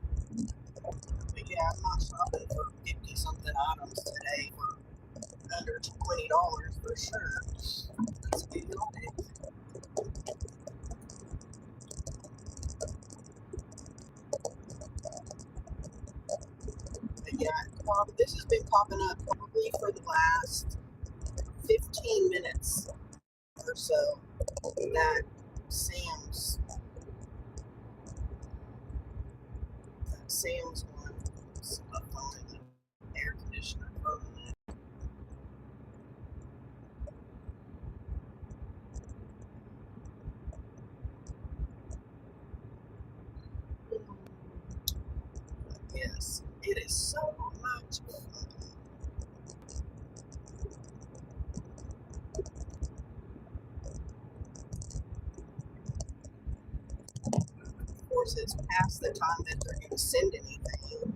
But yeah, I'm not shopping for 50 something items today for under $20 for sure. Let's be honest. But yeah, this has been popping up probably for the last 15 minutes or so. That Sam's, that Sam's one. So I'm finding the air conditioner from it. Yes, it is so much fun. Of course, it's past the time that they're going to send anything,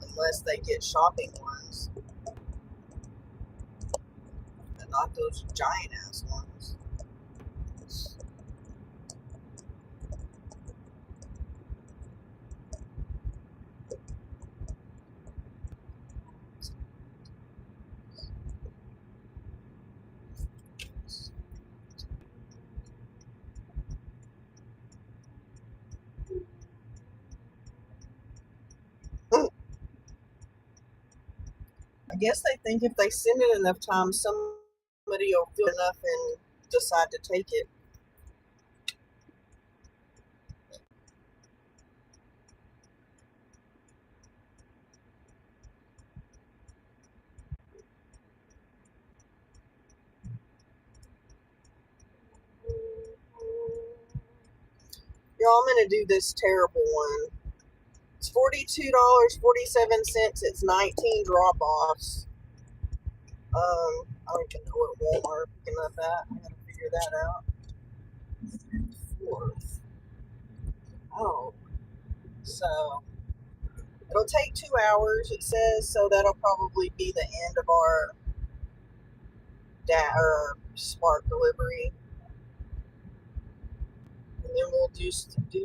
unless they get shopping ones, but not those giant ass ones. I guess they think if they send it enough times, somebody will feel enough and decide to take it. Y'all, I'm gonna do this terrible one. It's $42.47. It's 19 drop offs. I don't even know what Walmart picking up at. I gotta figure that out. Fourth. Oh, so it'll take 2 hours. It says so. That'll probably be the end of our or Spark delivery, and then we'll do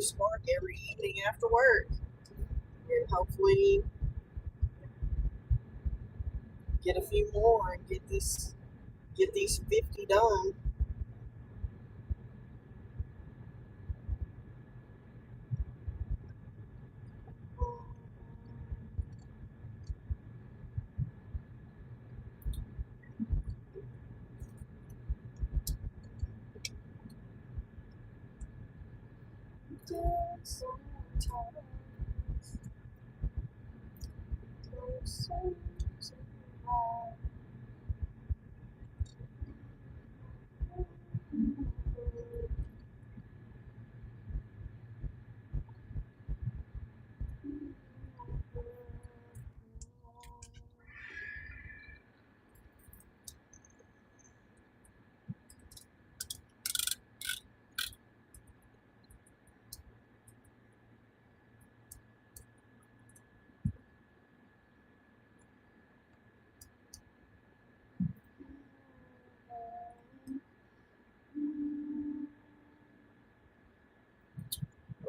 Spark every evening after work, and hopefully get a few more and get these 50 done.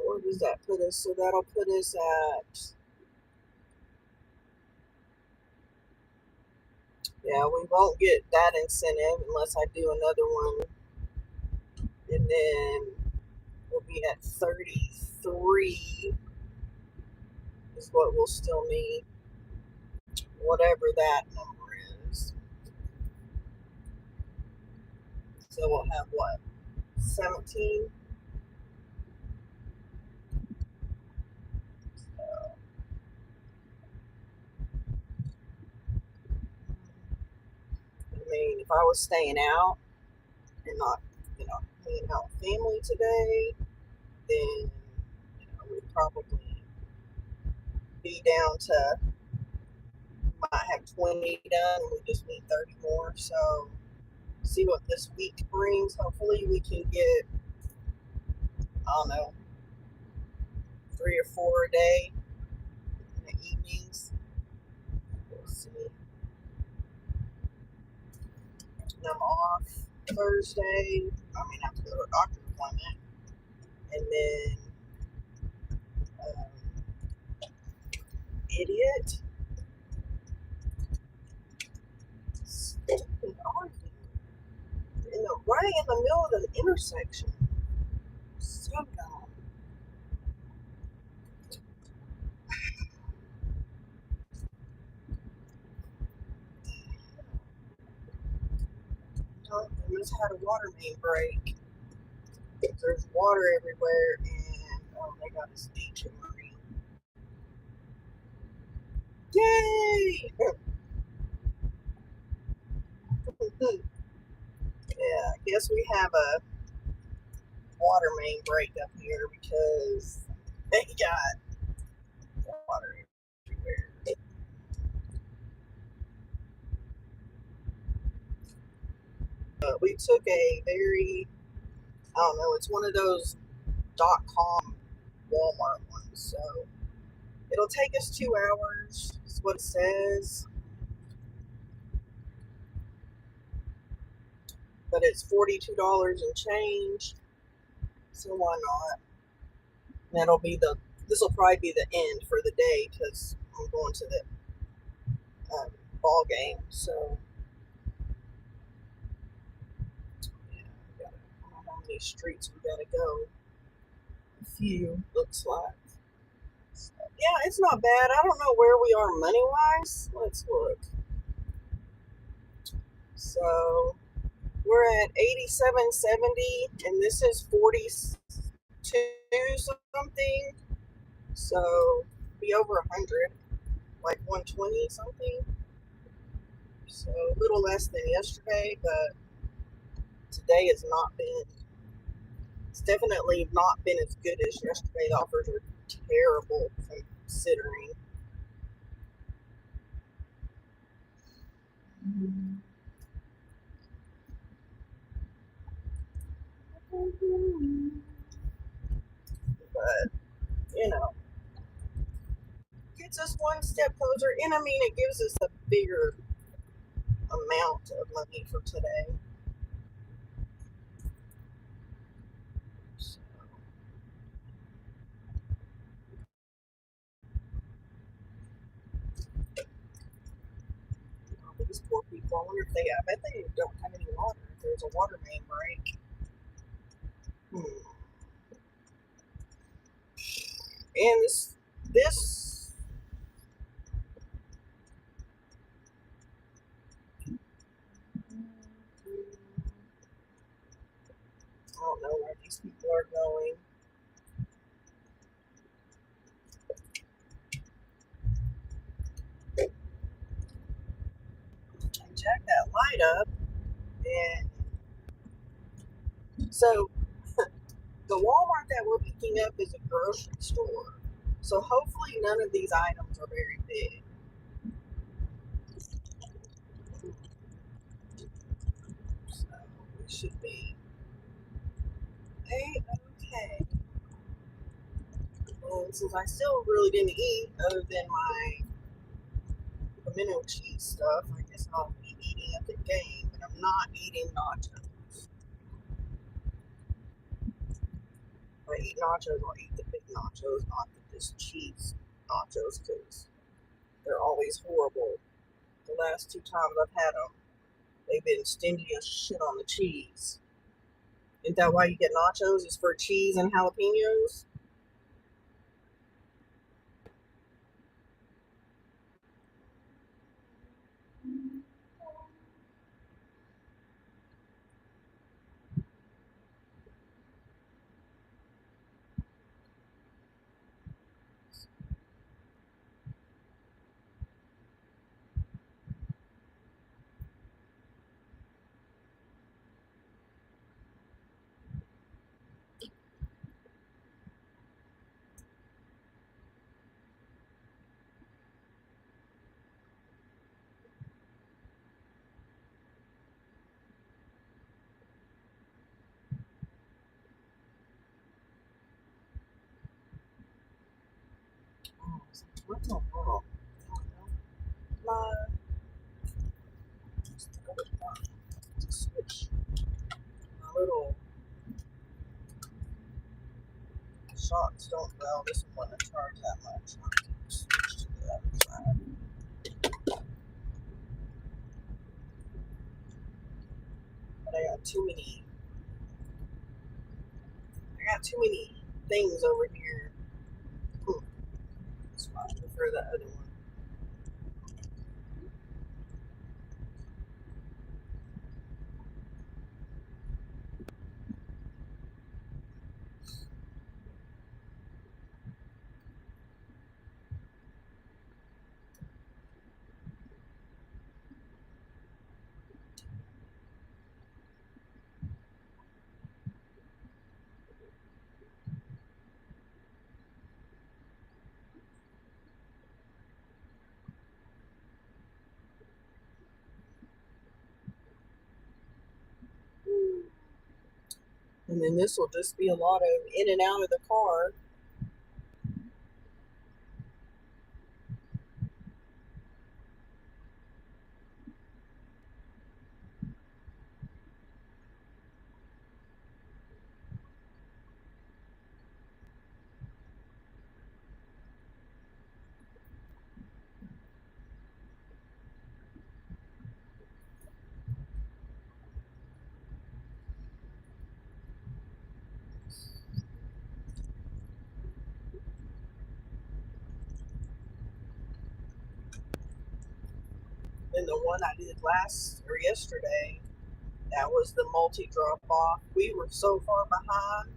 Where does that put us? So that'll put us at, yeah, we won't get that incentive unless I do another one. And then we'll be at 33 is what we'll still need, whatever that number is. So we'll have what? 17? I mean, if I was staying out and not, hanging out with family today, then, we'd probably be down to, might have 20 done and we just need 30 more. So see what this week brings. Hopefully we can get, I don't know, 3 or 4 a day. evenings. We'll see. And I'm off Thursday. I have to go to a doctor's appointment. And then, idiot. Stupid argument. Right in the middle of the intersection. So dumb. They must have had a water main break. There's water everywhere, and they got a station marine. Yay! Yeah, I guess we have a water main break up here because they got water everywhere. We took a very, I don't know, it's one of those .com Walmart ones, so it'll take us 2 hours, is what it says, but it's $42 and change, so why not? That'll be this will probably be the end for the day because I'm going to the ball game, so yeah, I don't know how many streets we gotta go. A few, looks like. So, yeah, it's not bad. I don't know where we are money wise. Let's look. So we're at 87.70, and this is 42 something. So be over 100, like 120 something. So a little less than yesterday, but today has not been. It's definitely not been as good as yesterday. The offers are terrible considering. But you know, gets us one step closer, and it gives us a bigger amount of money for today. So, these poor people. I wonder if I bet they don't have any water. If there's a water main break. And this, I don't know where these people are going. I jack that light up, and so the Walmart that we're picking up is a grocery store. So hopefully none of these items are very big. So it should be okay. And since I still really didn't eat other than my pimento cheese stuff, I guess I'll be eating at the game, but I'm not eating nachos. If I eat nachos, I'll eat the big nachos, not the just cheese nachos, because they're always horrible. The last 2 times I've had them, they've been stingy as shit on the cheese. Isn't that why you get nachos? Is for cheese and jalapenos? What's wrong? My switch. My little shocks don't. Well, this one wouldn't charge that much. I'll switch to the other side. But I got too many. I got too many things over here. That's why I prefer the other one. And then this will just be a lot of in and out of the car. And the one I did last or yesterday, that was the multi drop off. We were so far behind.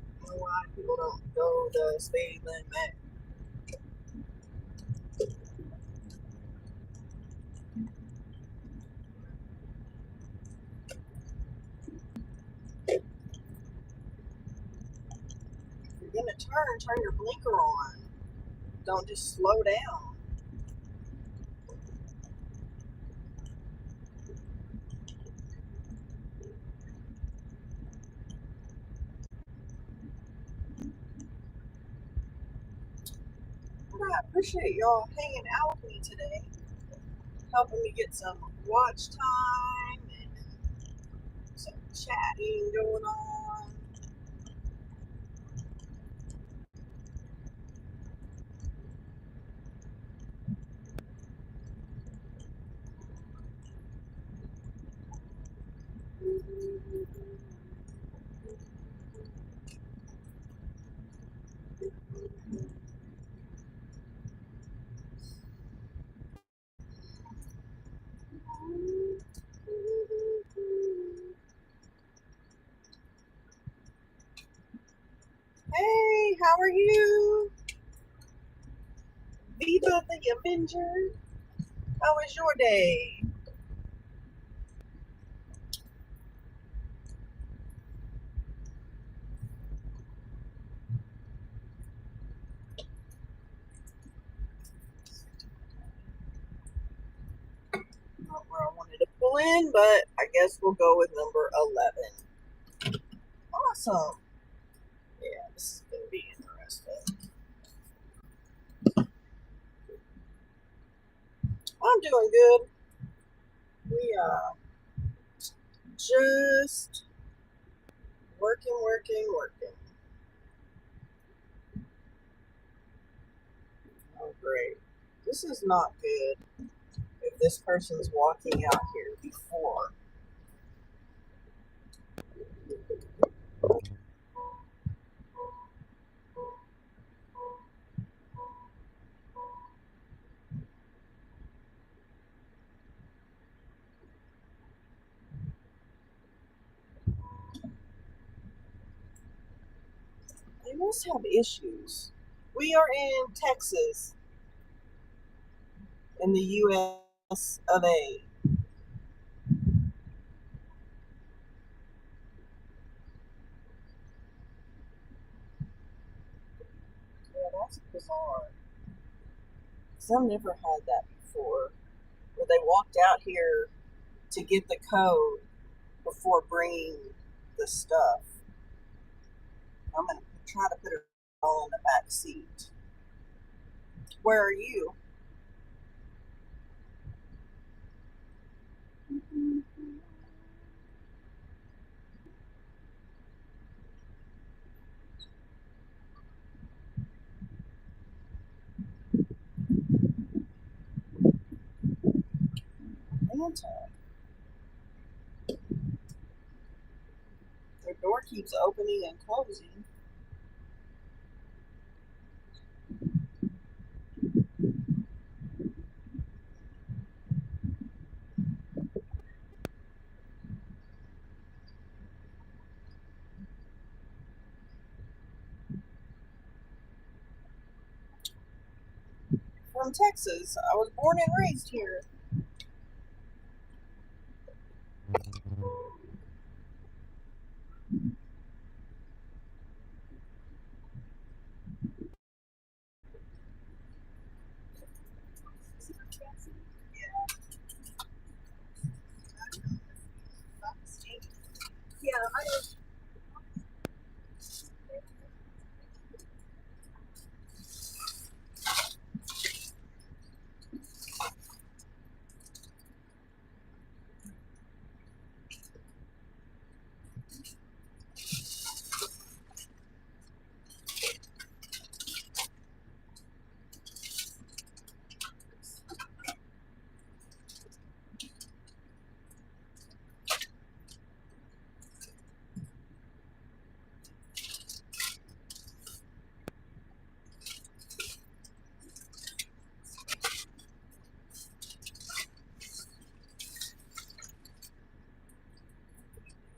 I don't know why people don't go the speed limit. If you're gonna turn your blinker on. Don't just slow down. I appreciate y'all hanging out with me today, helping me get some watch time and some chatting going on. Hey, how are you? Viva the Avenger. How was your day? Not where I wanted to pull in, but I guess we'll go with number 11. Awesome. Yeah, this is going to be interesting. I'm doing good. We just working. Oh, great. This is not good if this person's walking out here before. must have issues. We are in Texas, in the U.S. of A. Yeah, that's bizarre. Because I've never had that before. Where they walked out here to get the code before bringing the stuff. I'm going to try to put it all in the back seat. Where are you? Atlanta. Their door keeps opening and closing. From Texas. I was born and raised here. Yeah,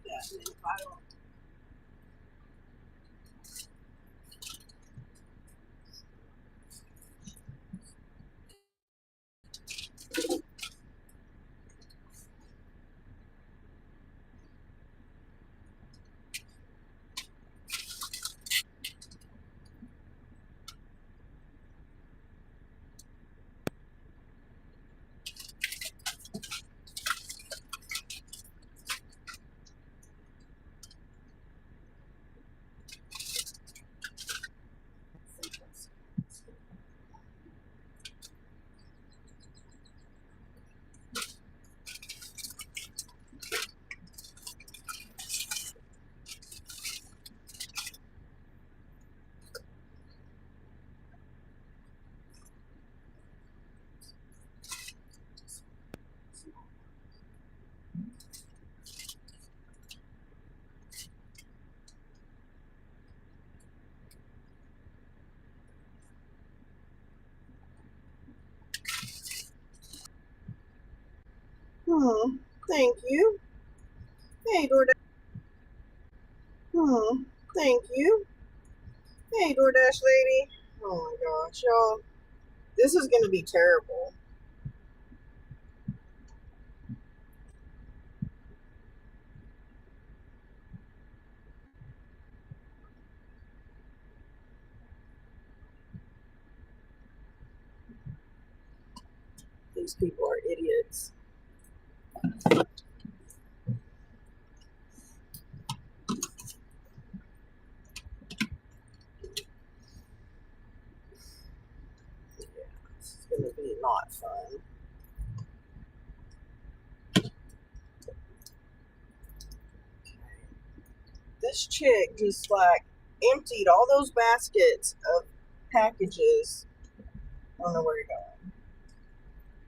yeah. And if I don't, thank you. Hey, DoorDash. Thank you. Hey, DoorDash lady. Oh my gosh, y'all. This is going to be terrible. These people are idiots. Yeah, this is going to be not fun. This chick just like emptied all those baskets of packages. I don't know where you're going.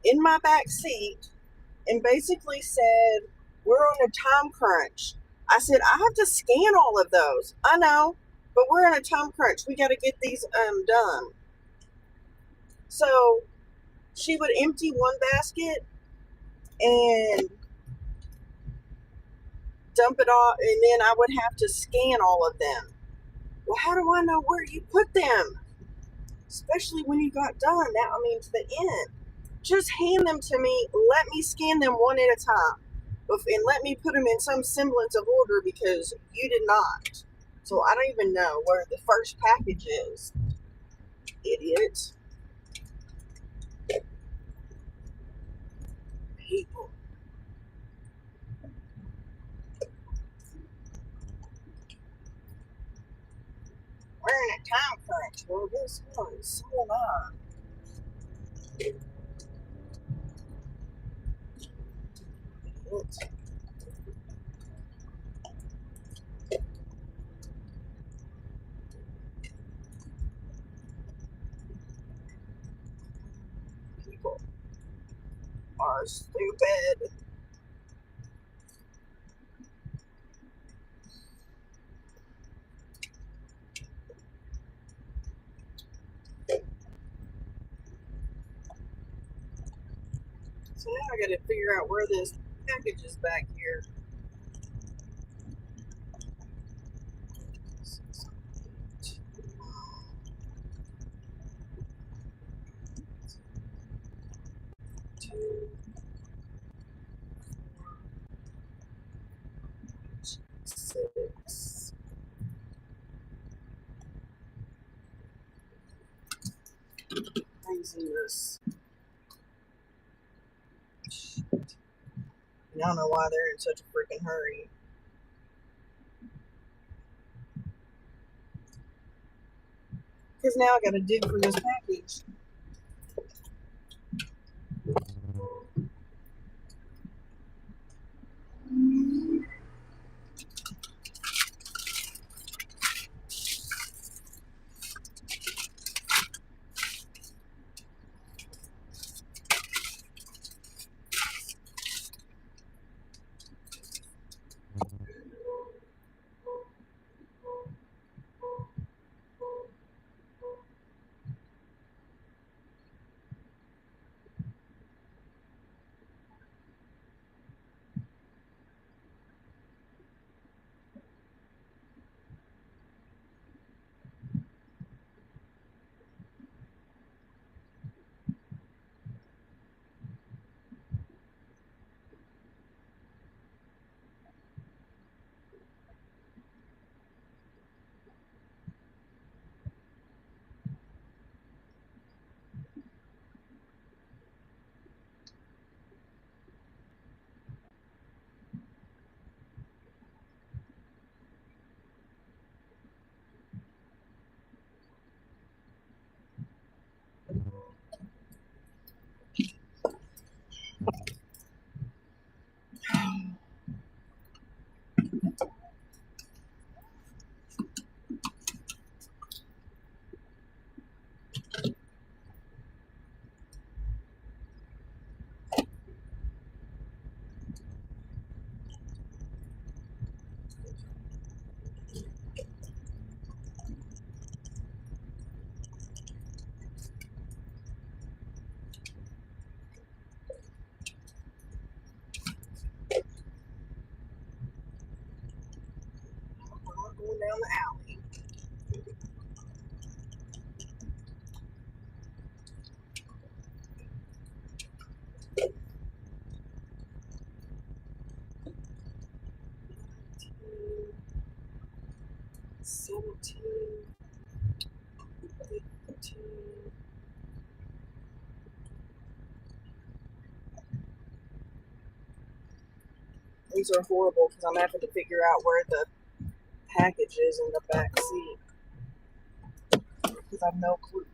In my back seat, and basically said, "We're on a time crunch." I said, "I have to scan all of those." I know, but we're in a time crunch. We got to get these done. So she would empty one basket and dump it all, and then I would have to scan all of them. Well, how do I know where you put them? Especially when you got done. That I mean, to the end. Just hand them to me. Let me scan them one at a time, and let me put them in some semblance of order because you did not. So I don't even know where the first package is. Idiot. People. We're in a time crunch. Well, guess what? So am I. Idiot. People are stupid. So now I gotta figure out where this package is back here. Two, six. Craziness. And I don't know why they're in such a freaking hurry. Because now I gotta dig for this package. I'm not going down the alley. 17, 18. These are horrible because I'm having to figure out where the package is in the back seat because I have no clue.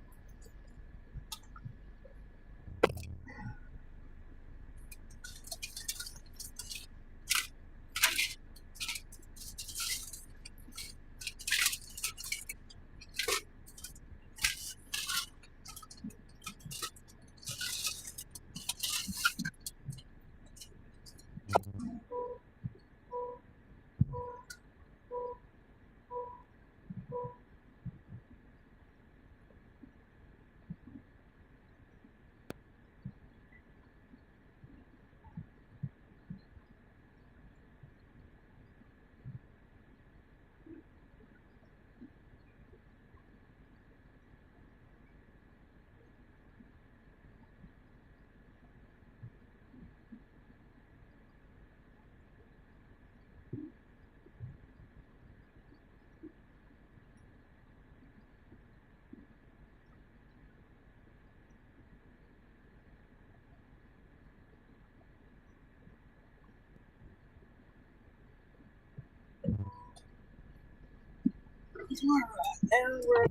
Alright, and we're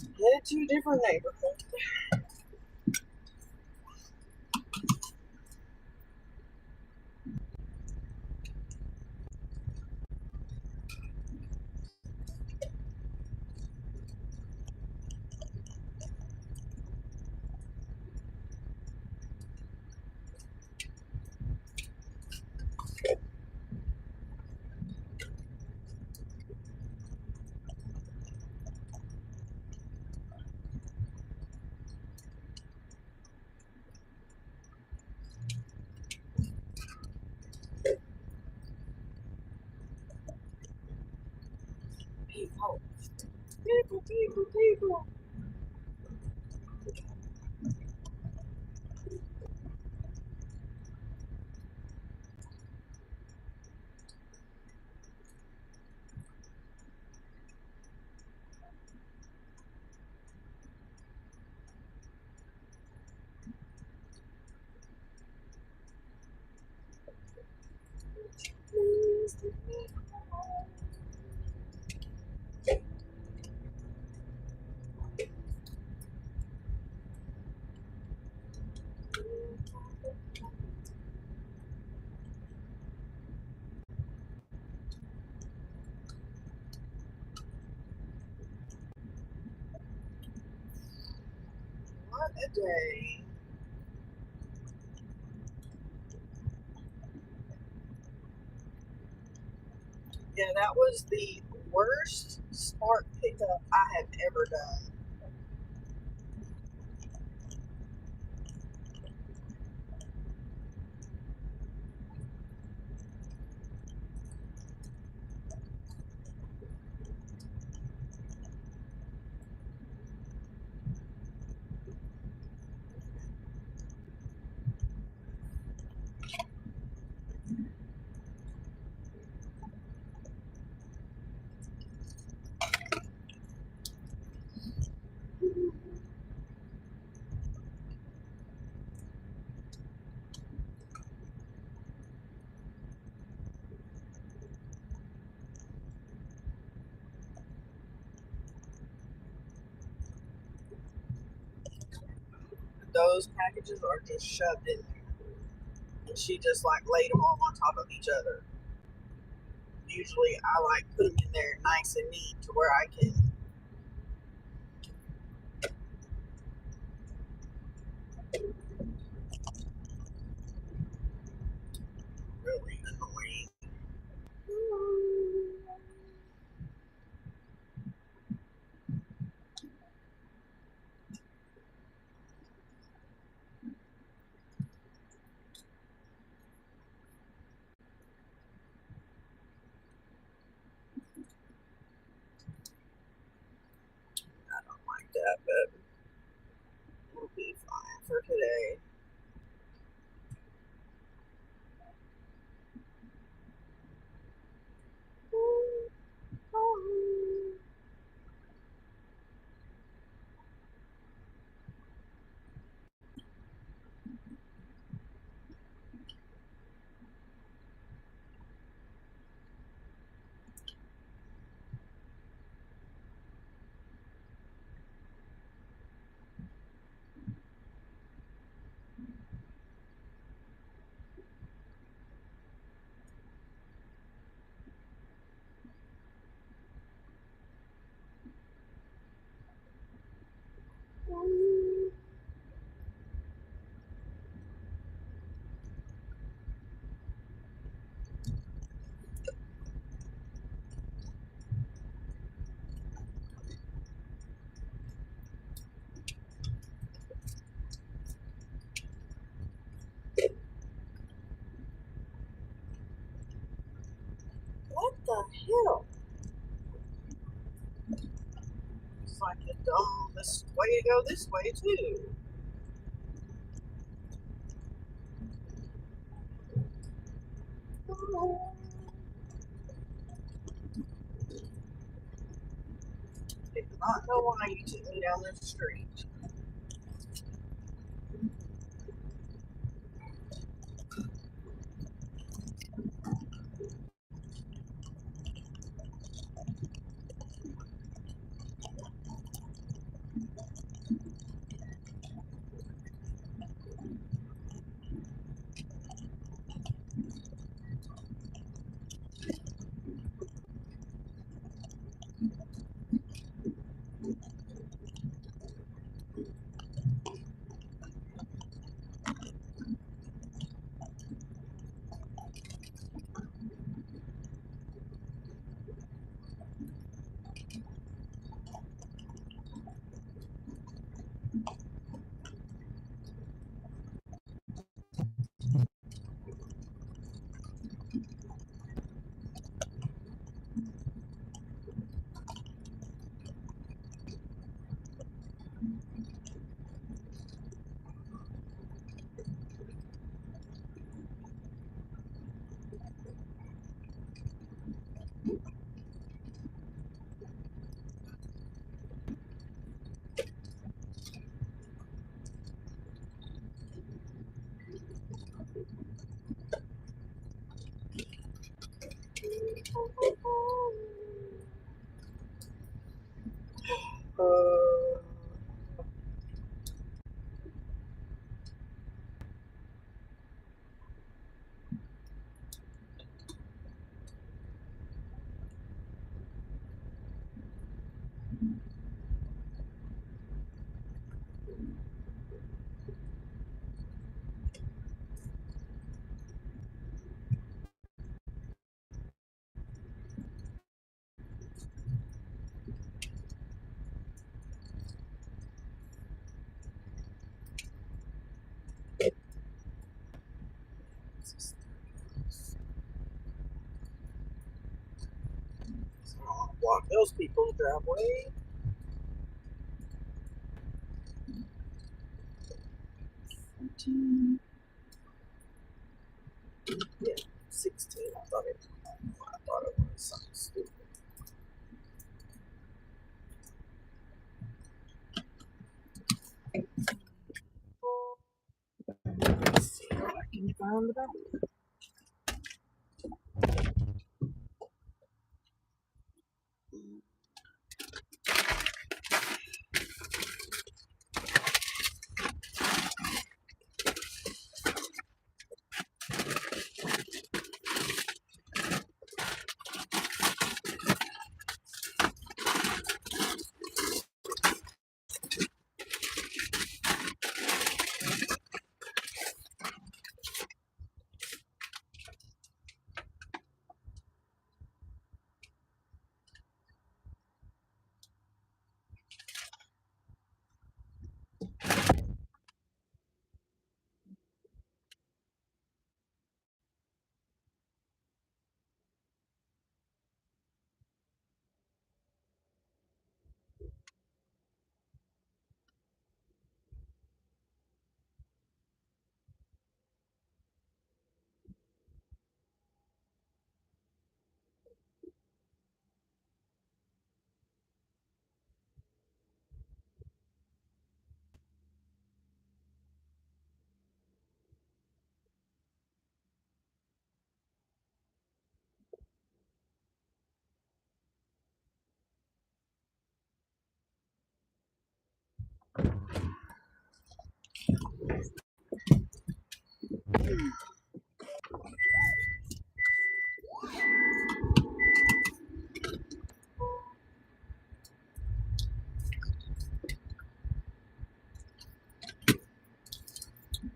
headed to a different neighborhood. People, people. What a day. Yeah, that was the worst spark pickup I have ever done. Those packages are just shoved in there. And she just like laid them all on top of each other. Usually I like put them in there nice and neat to where I can really annoying. I don't like that, but we'll be fine for today. What the hell? It's like the dumbest way to go this way too. I do not know why you took me down this street. those people drive way. 14. Yeah, 16. I thought it was something stupid. Let's see if I can find the back.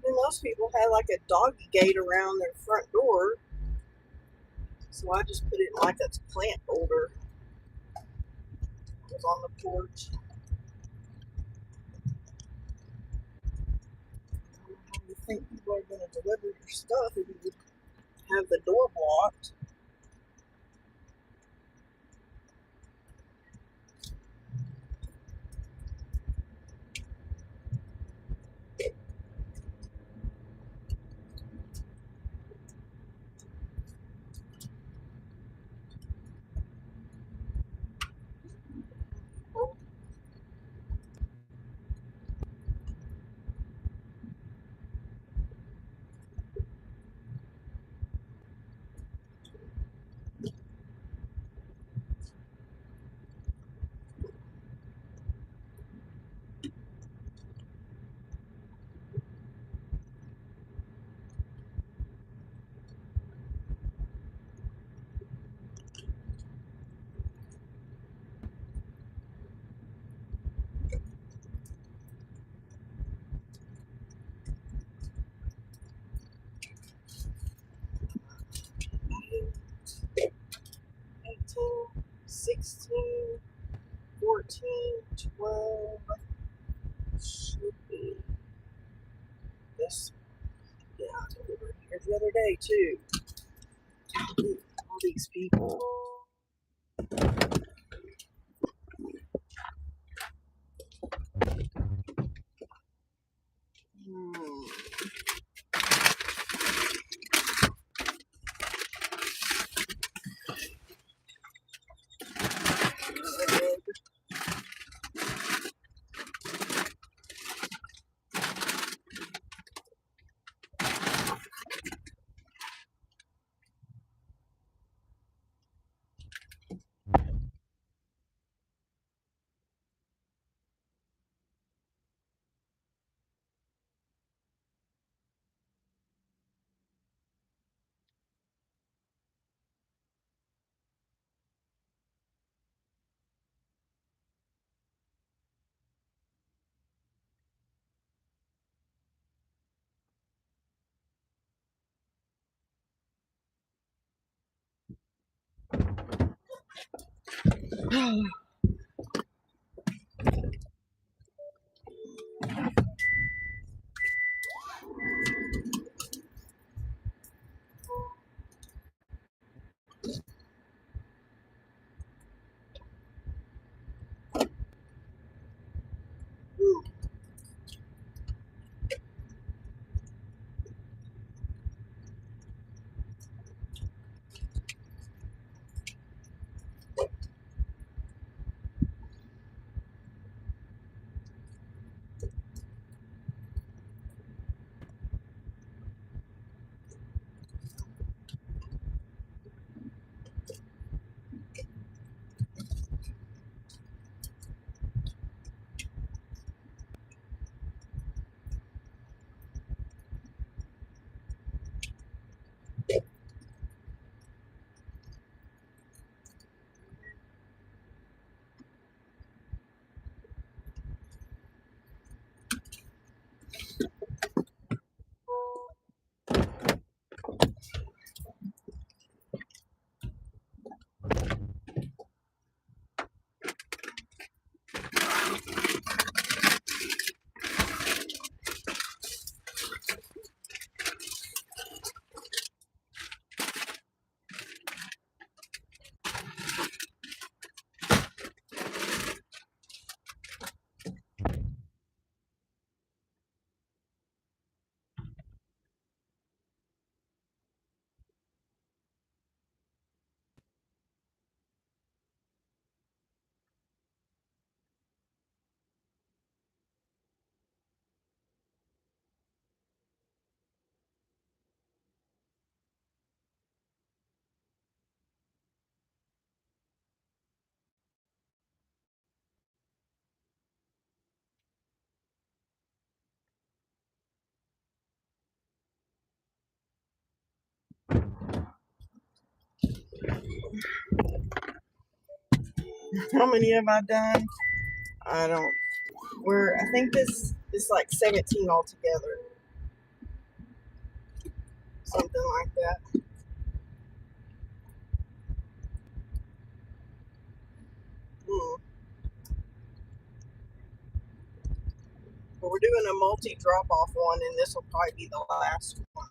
And most people had like a doggy gate around their front door. So I just put it in like a plant holder. It was on the porch. How do you think people are going to deliver your stuff if you have the door blocked? Eight, 18, 16, 14, 12. Should be this. Yeah, I delivered here the other day too. All these people. Hmm. How many have I done? I don't. I think this is like 17 altogether, something like that. Hmm. But we're doing a multi drop off one, and this will probably be the last one.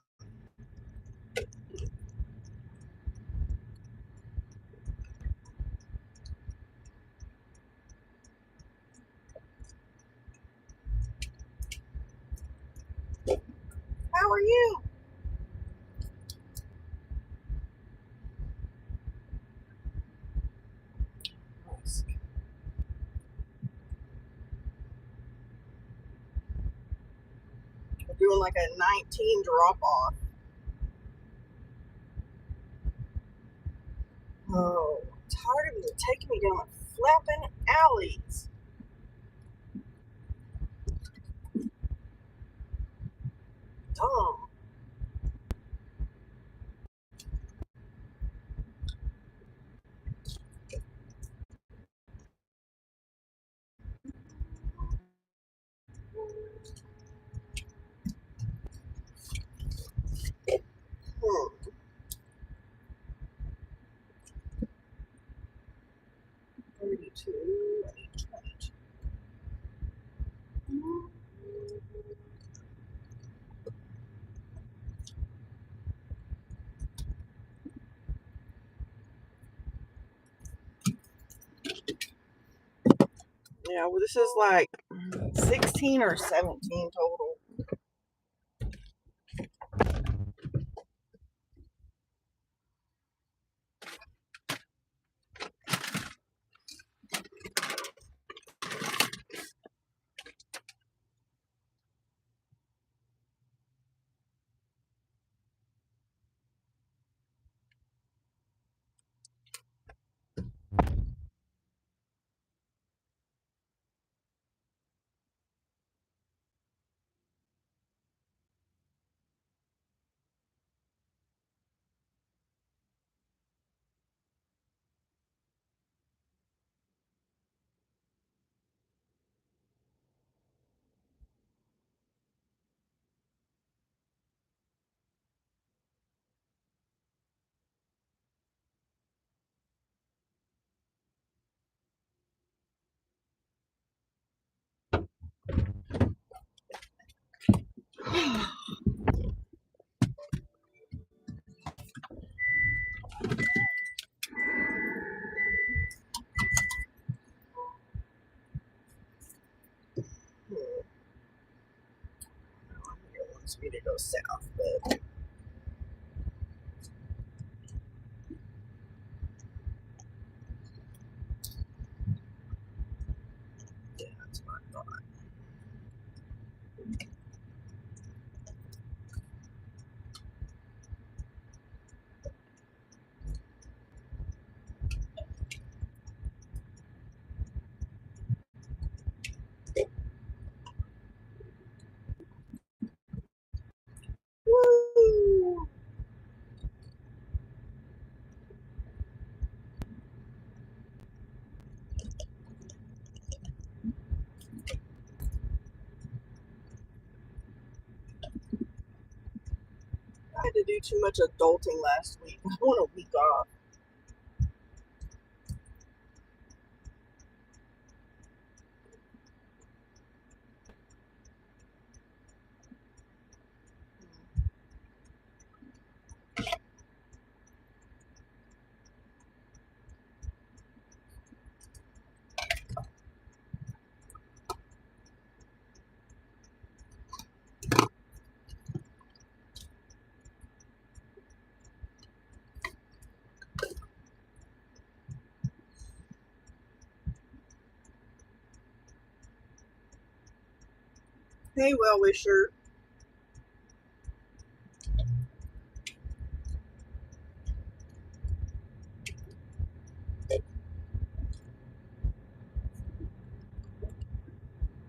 How are you? We're doing like a 19 drop off. Oh, I'm tired of it taking me down the flapping alleys. Dumb. Hmm. 32, 22. Yeah, well, this is like 16 or 17 total. Hmm. It wants me to go south, but yeah, that's what I thought. Woo! I had to do too much adulting last week. I want a week off. Hey, well wisher.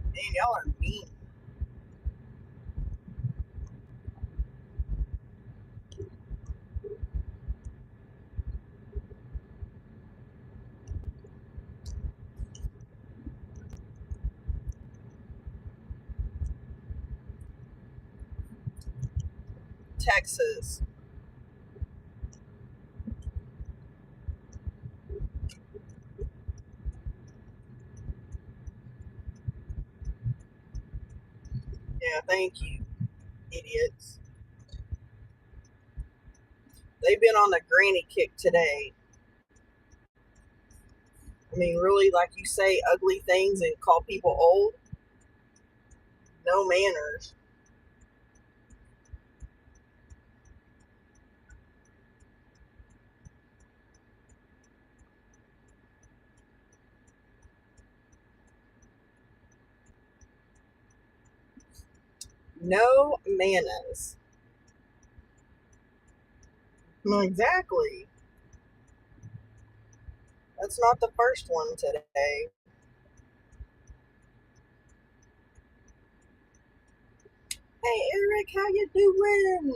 Man, y'all are mean. Texas. Yeah, thank you, idiots. They've been on a granny kick today. I mean, really, like you say ugly things and call people old? No manners. No manners. No, exactly. That's not the first one today. Hey, Eric, how you doing?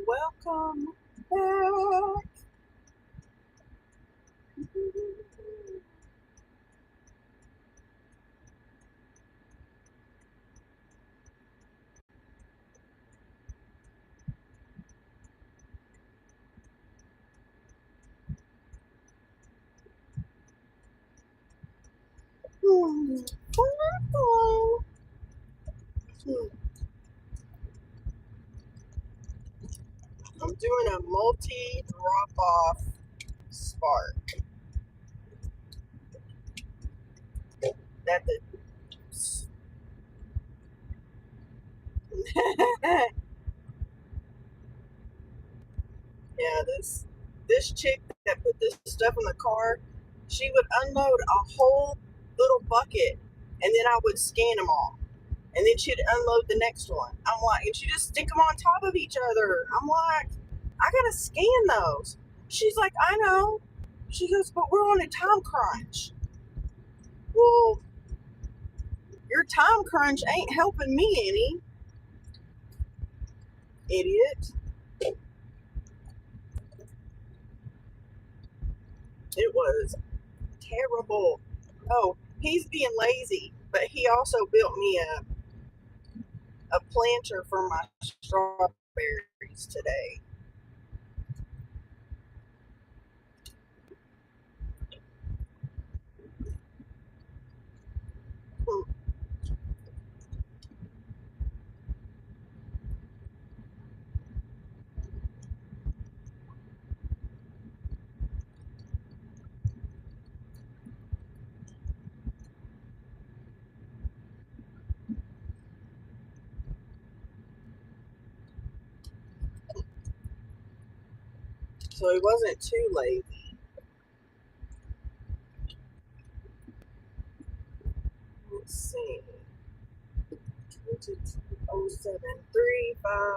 Welcome back. I'm doing a multi drop off spark. That the yeah, this chick that put this stuff in the car, she would unload a whole little bucket, and then I would scan them all, and then she'd unload the next one. I'm like, and she just stick them on top of each other. I'm like, I gotta scan those. She's like, I know. She goes, but we're on a time crunch. Well, your time crunch ain't helping me any, idiot. It was terrible. Oh, he's being lazy, but he also built me a planter for my strawberries today. Hmm. So he wasn't too lazy. Let's see. 2207357.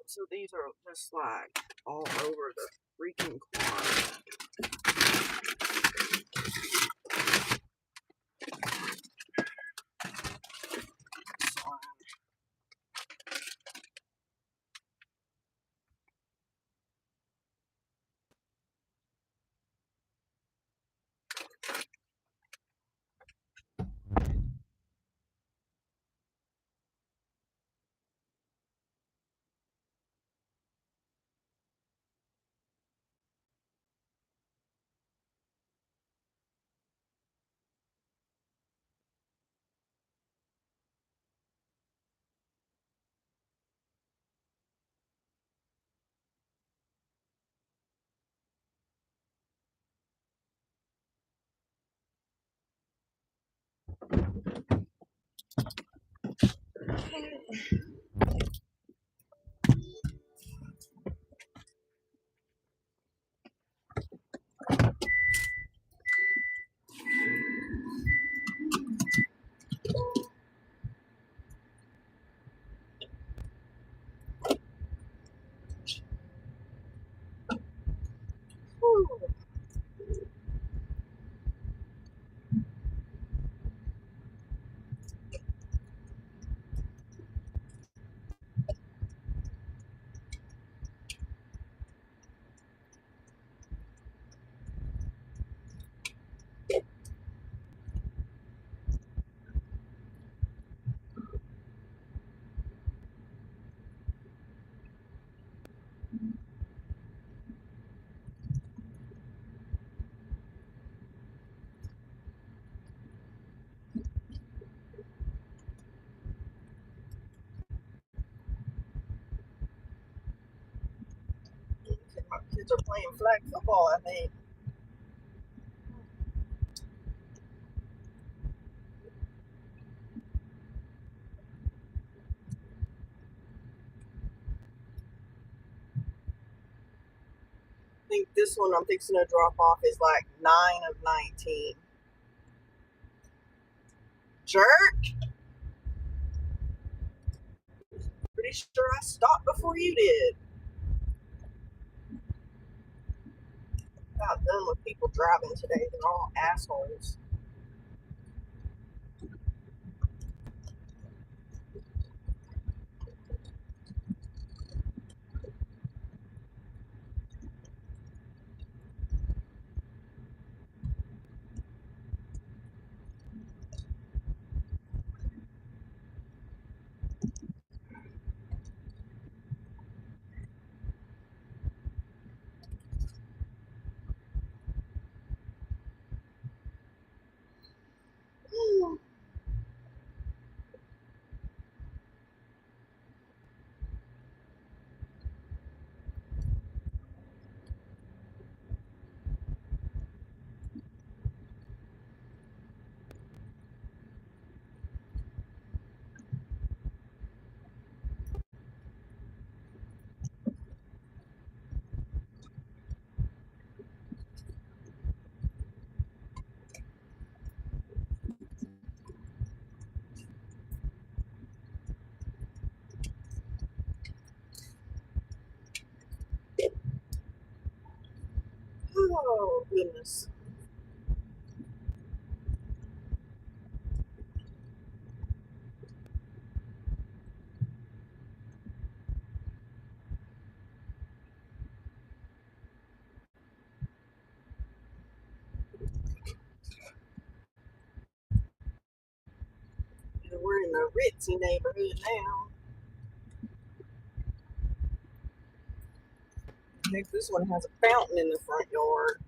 So these are just like all over the freaking car. Whew. Kids are playing flag football, I think. I think this one I'm fixing to drop off is like 9 of 19. Jerk! Pretty sure I stopped before you did. About done with people driving today. They're all assholes. Oh, goodness. We're in the ritzy neighborhood now. I think this one has a fountain in the front yard.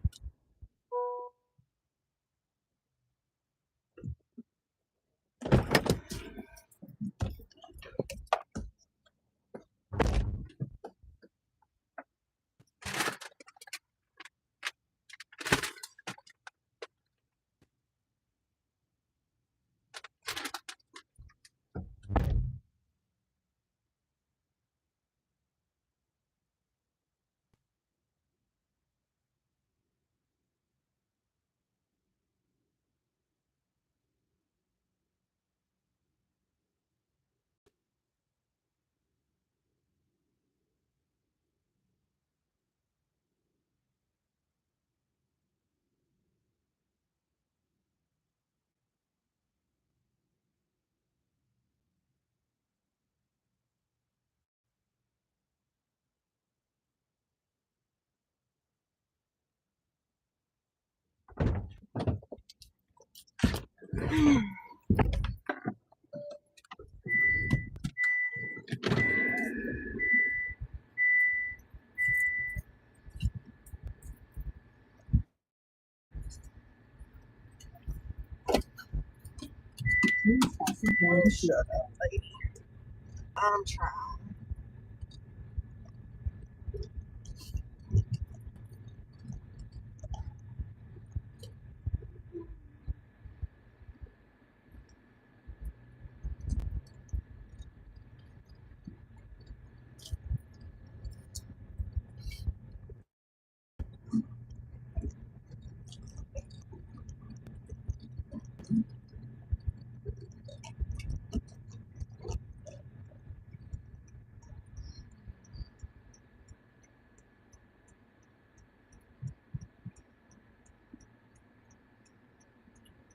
Oh, shut up, lady. I'm trying.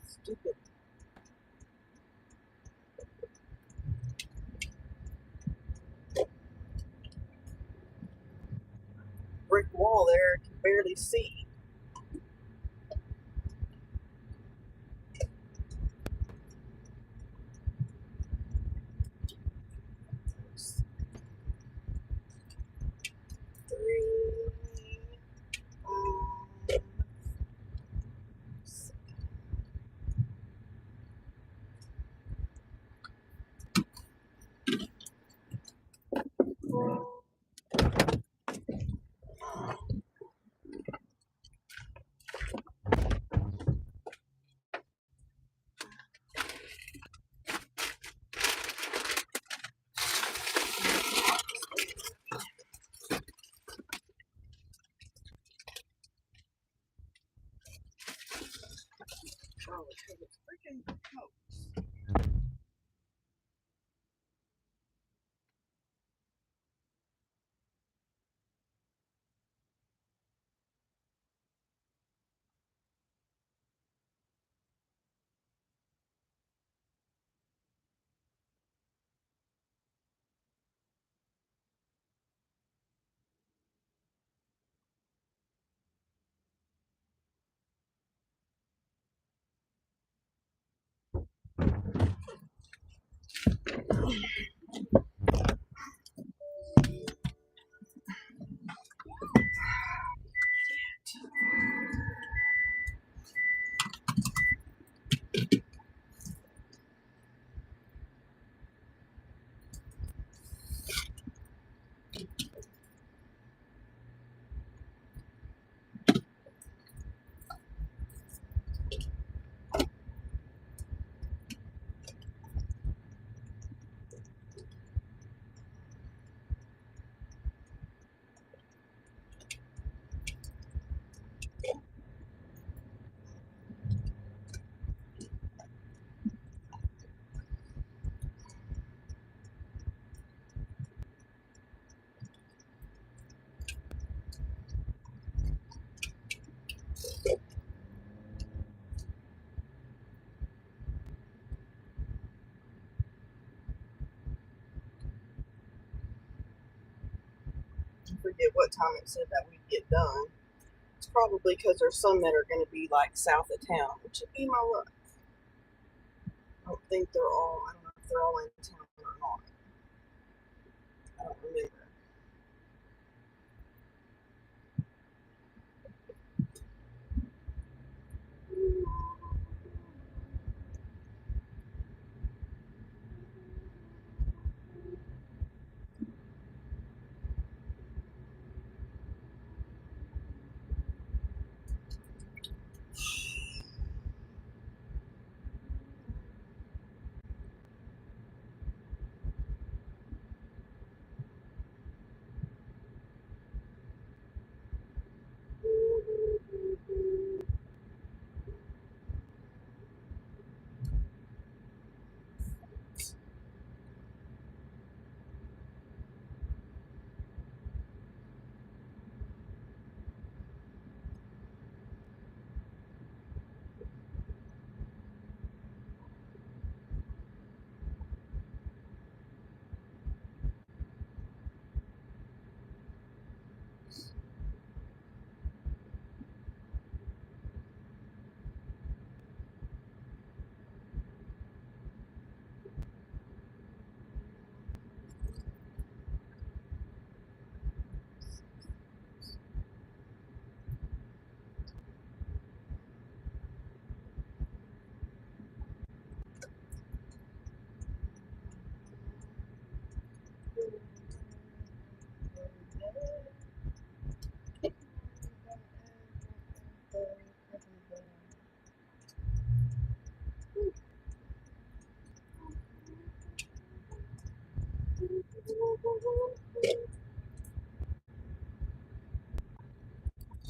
Stupid brick wall there. I can barely see. Three. Um, No, because it's freaking coats. I forget what time it said that we'd get done. It's probably because there's some that are going to be like south of town, which would be my luck. I don't think they're all, I don't know if they're all in town or not. I don't remember.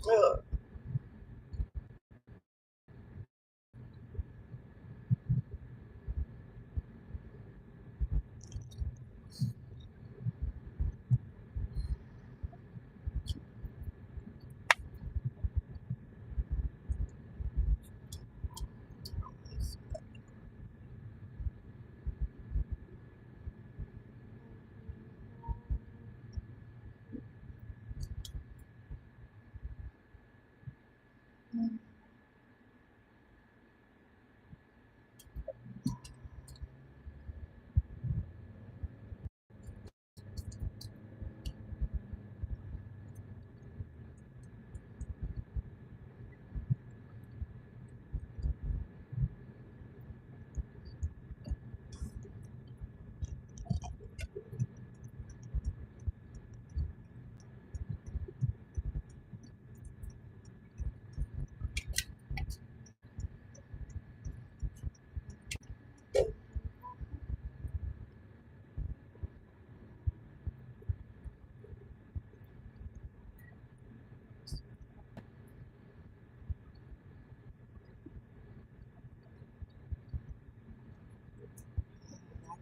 Ugh.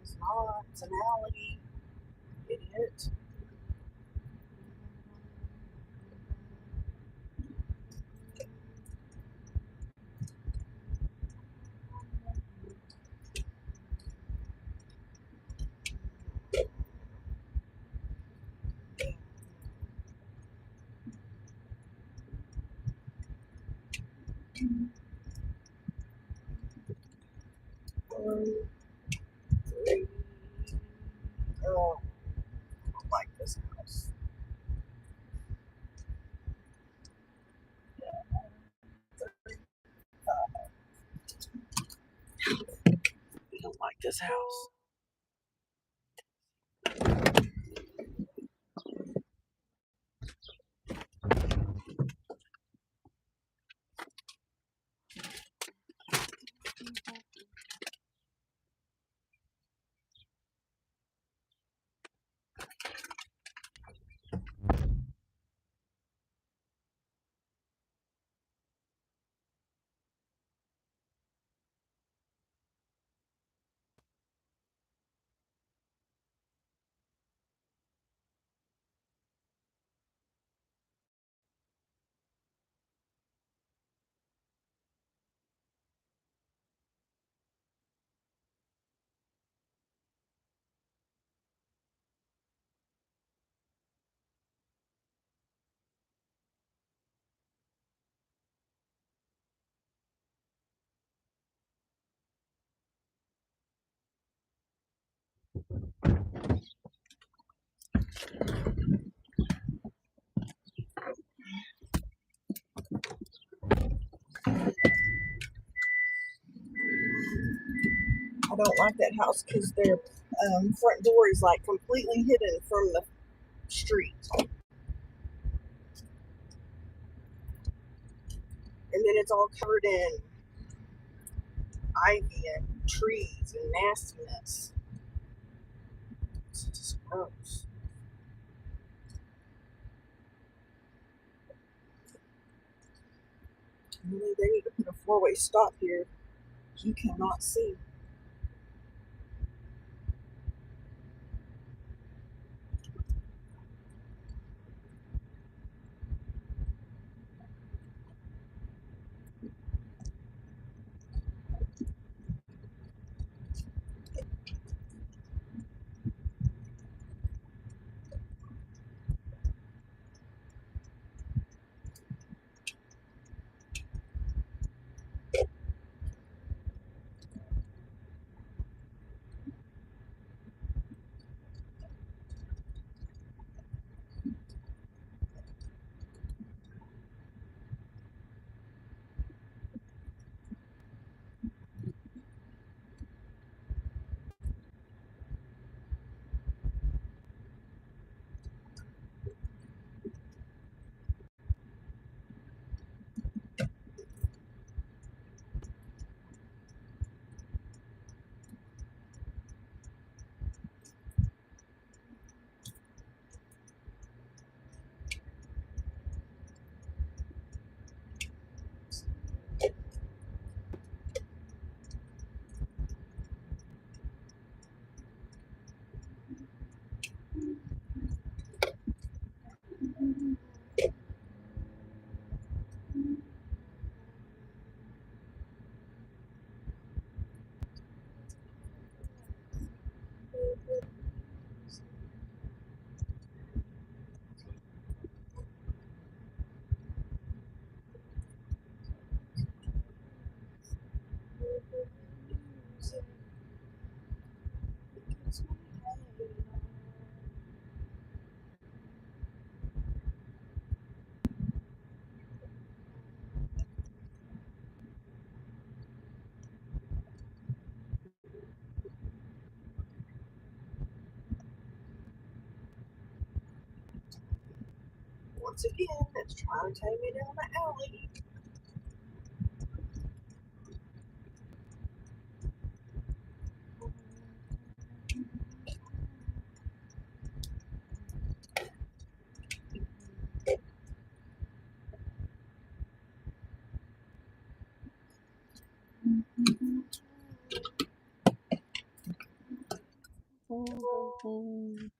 It's not. It's an alley. Idiot. One, three. Oh, I don't like this house. I don't like this house. I don't like that house because their front door is like completely hidden from the street. And then it's all covered in ivy and trees and nastiness. It's just gross. Really, they need to put a four-way stop here. You cannot see. Once again, it's trying to take me down the alley. Mm.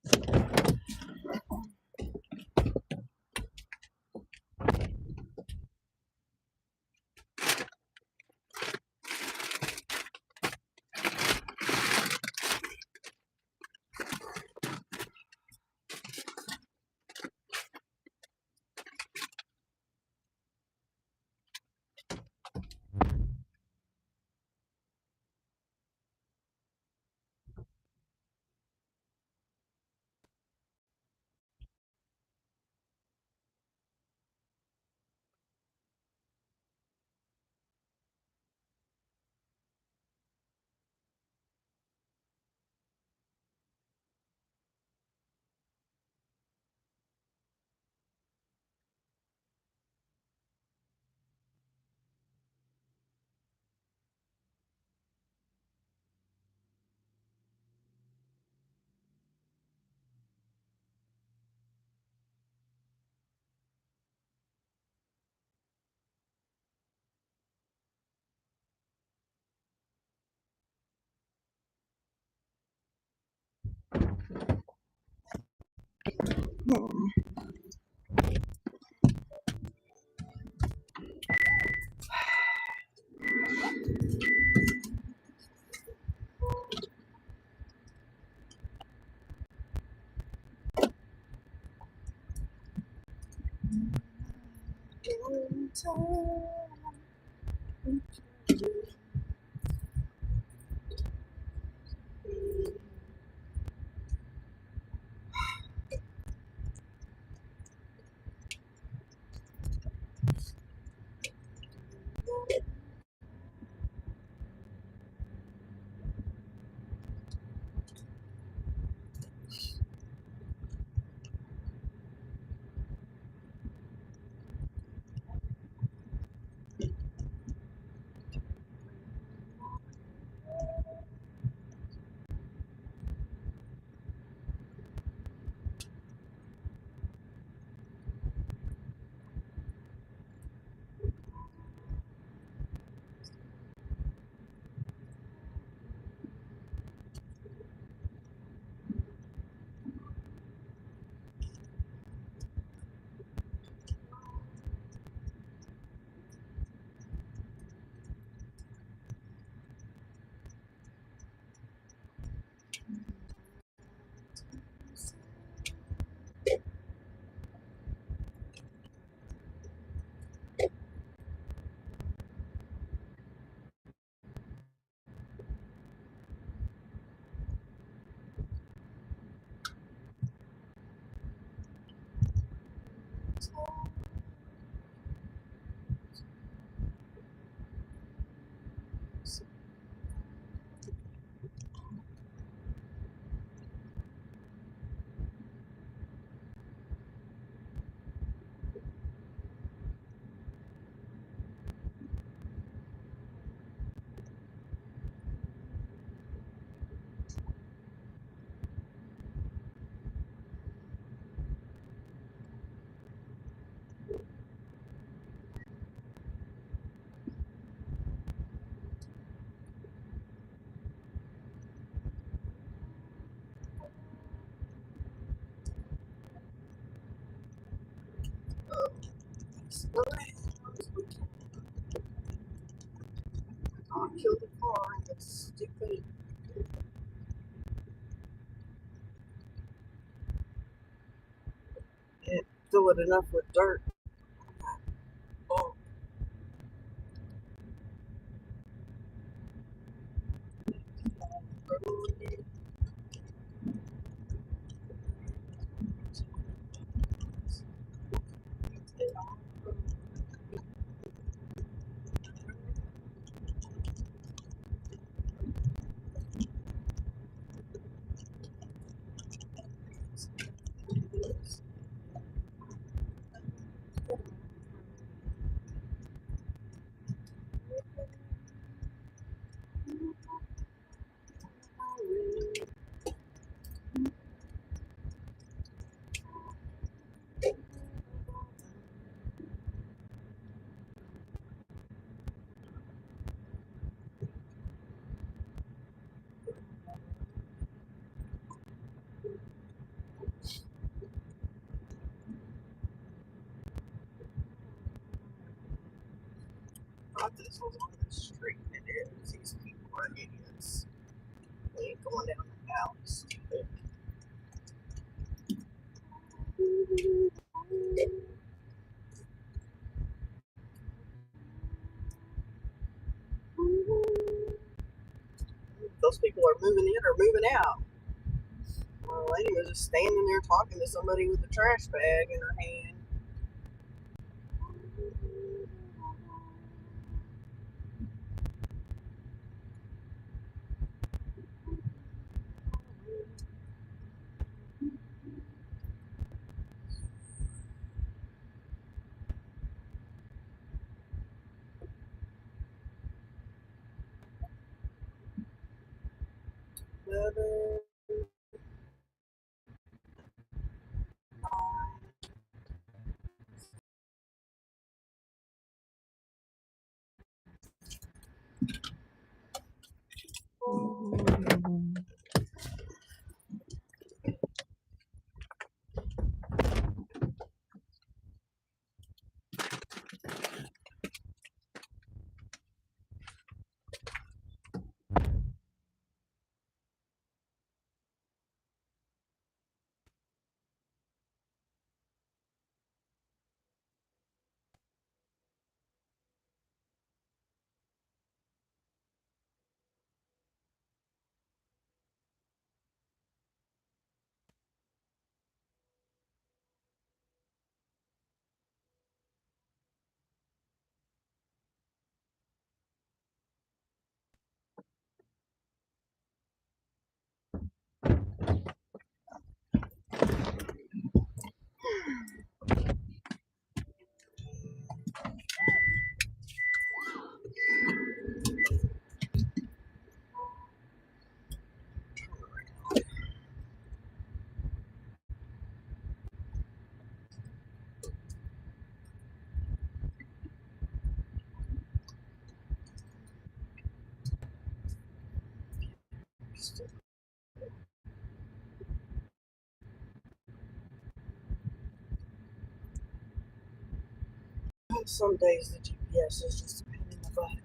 I'll kill the car. That's stupid. And fill it enough with dirt. Oh, thought this was on the street. It is. These people are idiots. They ain't going down the alley, stupid. Those people are moving in or moving out. The lady was just standing there talking to somebody with a trash bag in her hand. Some days the GPS is just a pain in the butt.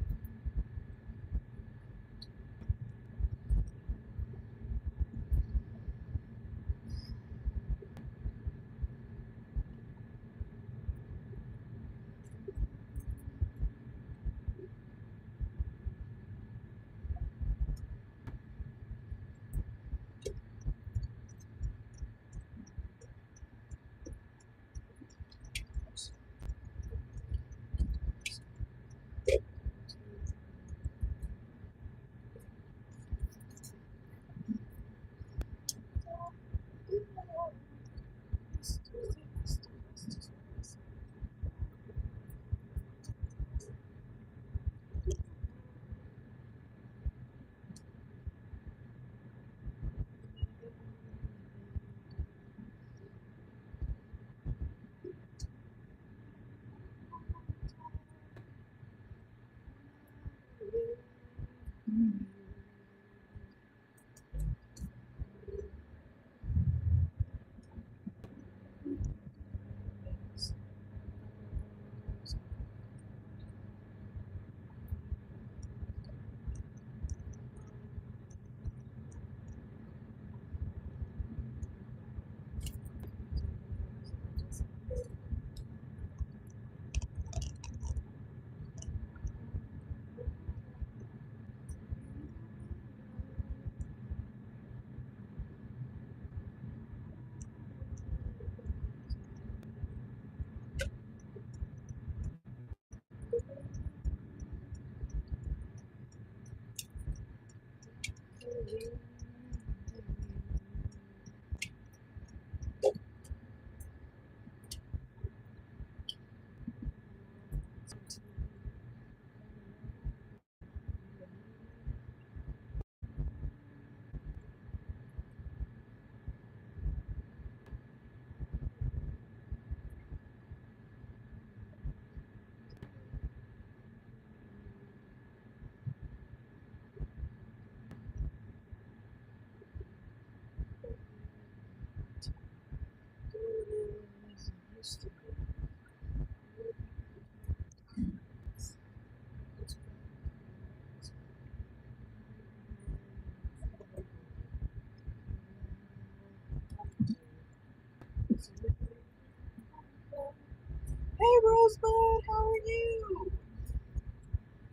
Rosebud. How are you?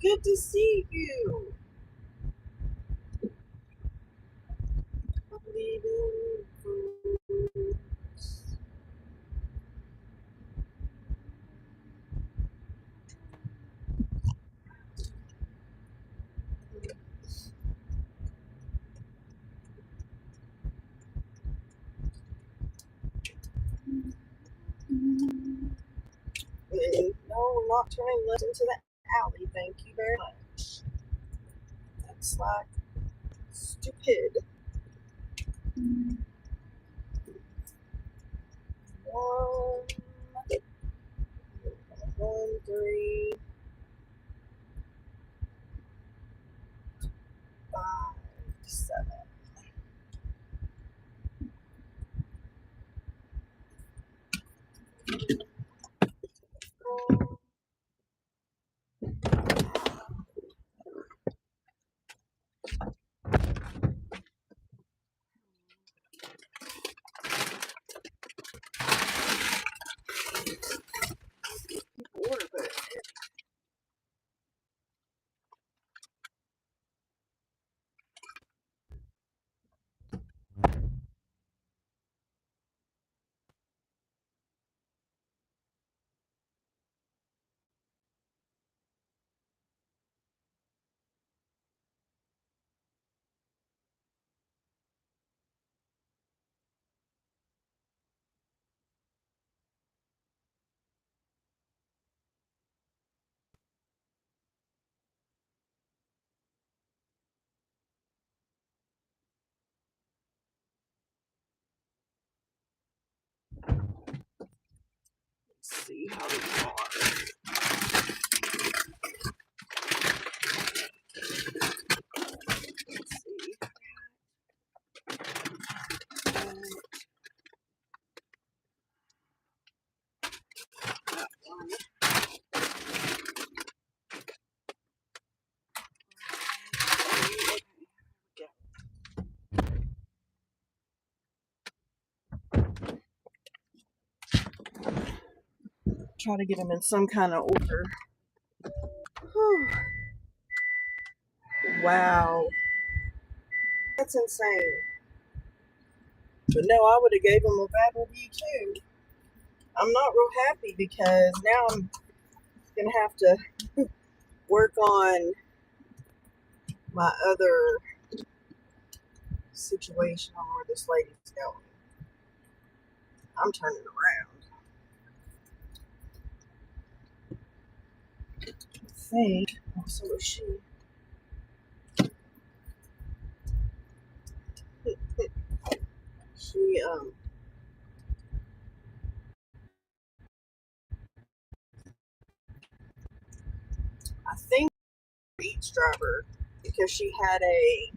Good to see you. No, we're not turning left into the alley. Thank you very much. That's like stupid. 1, 3, 5, 7. Order, but let's see how we are. Let's see. That one. Okay. Try to get them in some kind of order. Whew. Wow, that's insane. But no, I would have gave them a bad review too. I'm not real happy because now I'm gonna have to work on my other situation on where this lady's going. I'm turning around. I think. So is she. She I think eavesdropper because she had a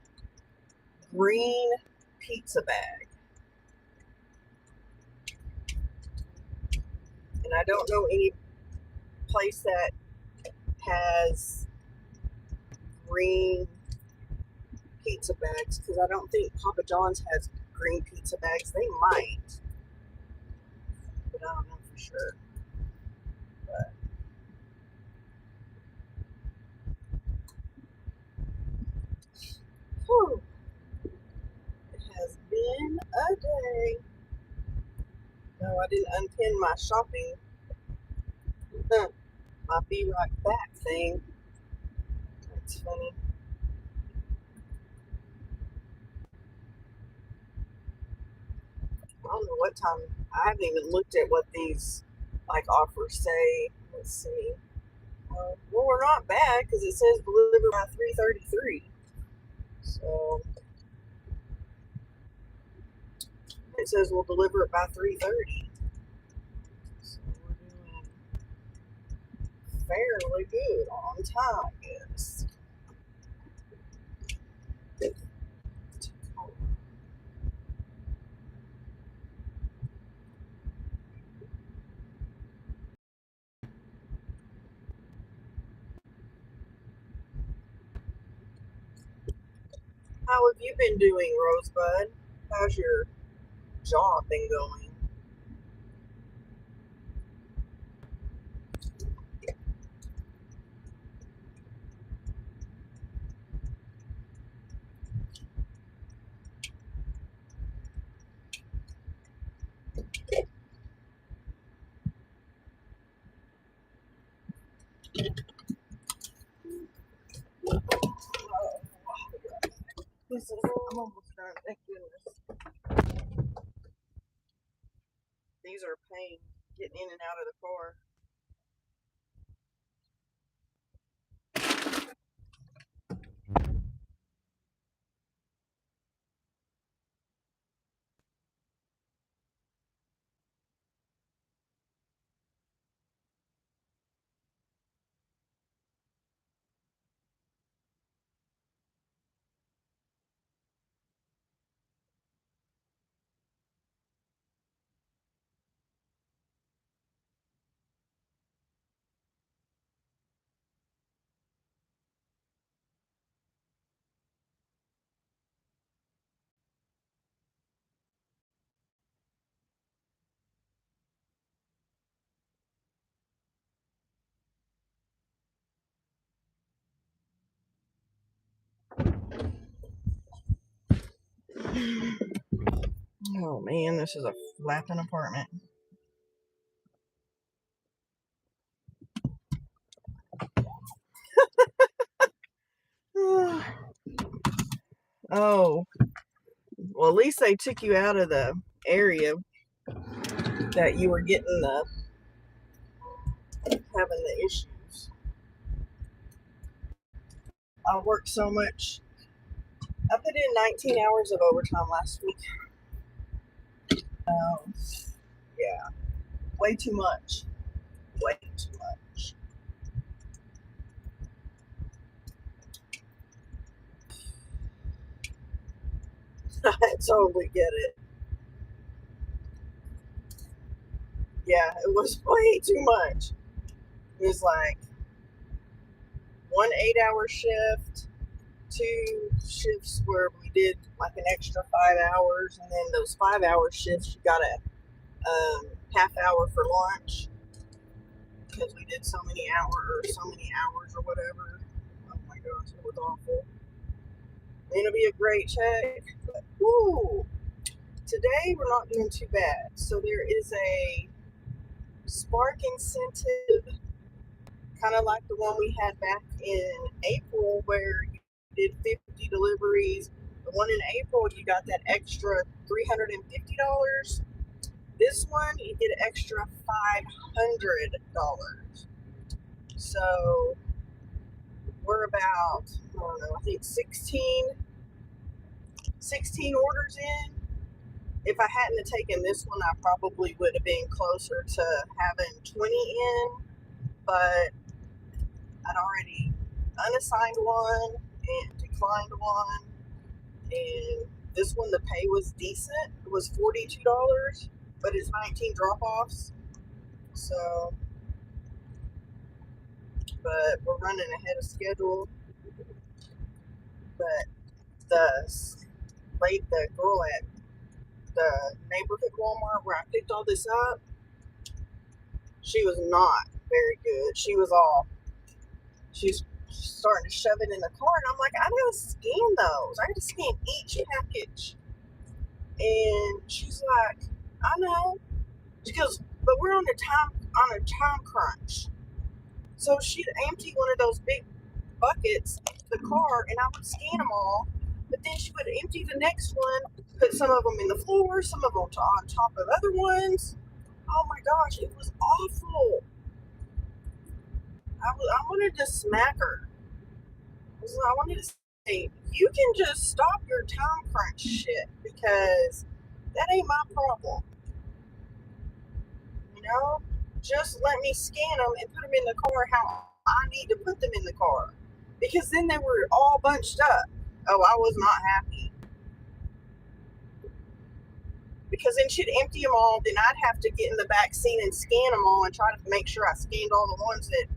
green pizza bag. And I don't know any place that has green pizza bags because I don't think Papa John's has green pizza bags. They might, but I don't know for sure. But whew, it has been a day. No, I didn't unpin my shopping, my be right back thing. That's funny. I don't know what time. I haven't even looked at what these like offers say. Let's see. Well, we're not bad because it says deliver by 3:33. So it says we'll deliver it by 3:30. So we're doing fairly good on time, I guess. How have you been doing, Rosebud? How's your job been going? This is, I'm almost done. Thank goodness. These are a pain getting in and out of the car. Oh man, this is a flapping apartment. Oh, well, at least they took you out of the area that you were getting the having the issues. I worked so much. I put in 19 hours of overtime last week. Um, yeah, way too much. Way too much. I totally get it. Yeah, it was way too much. It was like one 8-hour shift, two shifts where we did like an extra 5 hours, and then those 5-hour shifts you got a half hour for lunch because we did so many hours or whatever. Oh my gosh, it was awful. It'll be a great check, but whoo, today we're not doing too bad. So there is a spark incentive, kind of like the one we had back in April where you did 50 deliveries. The one in April, you got that extra $350. This one, you get an extra $500. So we're about, I don't know, I think 16 orders in. If I hadn't taken this one, I probably would have been closer to having 20 in, but I'd already unassigned one and declined one. And this one, the pay was decent. It was $42, but it's 19 drop offs. So, but we're running ahead of schedule. But the girl at the neighborhood Walmart where I picked all this up, she was not very good. She's starting to shove it in the car, and I'm like, I gotta scan those. I gotta scan each package. And she's like, I know. She goes, but we're on a time crunch. So she'd empty one of those big buckets into the car, and I would scan them all. But then she would empty the next one, put some of them in the floor, some of them on top of other ones. Oh my gosh, it was awful. I wanted to smack her. I wanted to say, you can just stop your time crunch shit because that ain't my problem. You know, just let me scan them and put them in the car how I need to put them in the car. Because then they were all bunched up. Oh, I was not happy. Because then she'd empty them all, then I'd have to get in the back seat and scan them all and try to make sure I scanned all the ones that,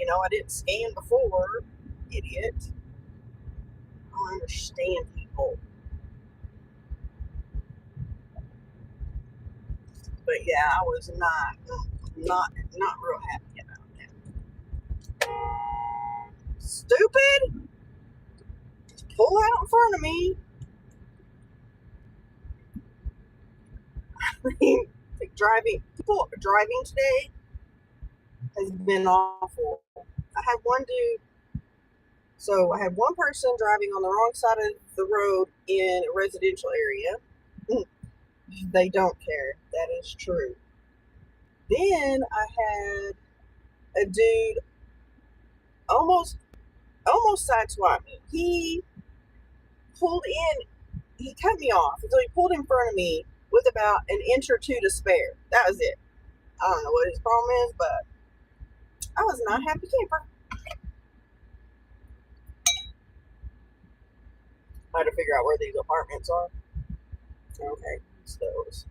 I didn't scan before. Idiot. I don't understand people. But yeah, I was not real happy about that. Stupid! Pull out in front of me. Driving today has been awful. I had one dude So I had one person driving on the wrong side of the road in a residential area. They don't care. That is true. Then I had a dude almost sideswiped me. He pulled in. He cut me off. So he pulled in front of me with about an inch or two to spare. That was it. I don't know what his problem is, but I was not a happy camper. I had to figure out where these apartments are. Okay, it's those.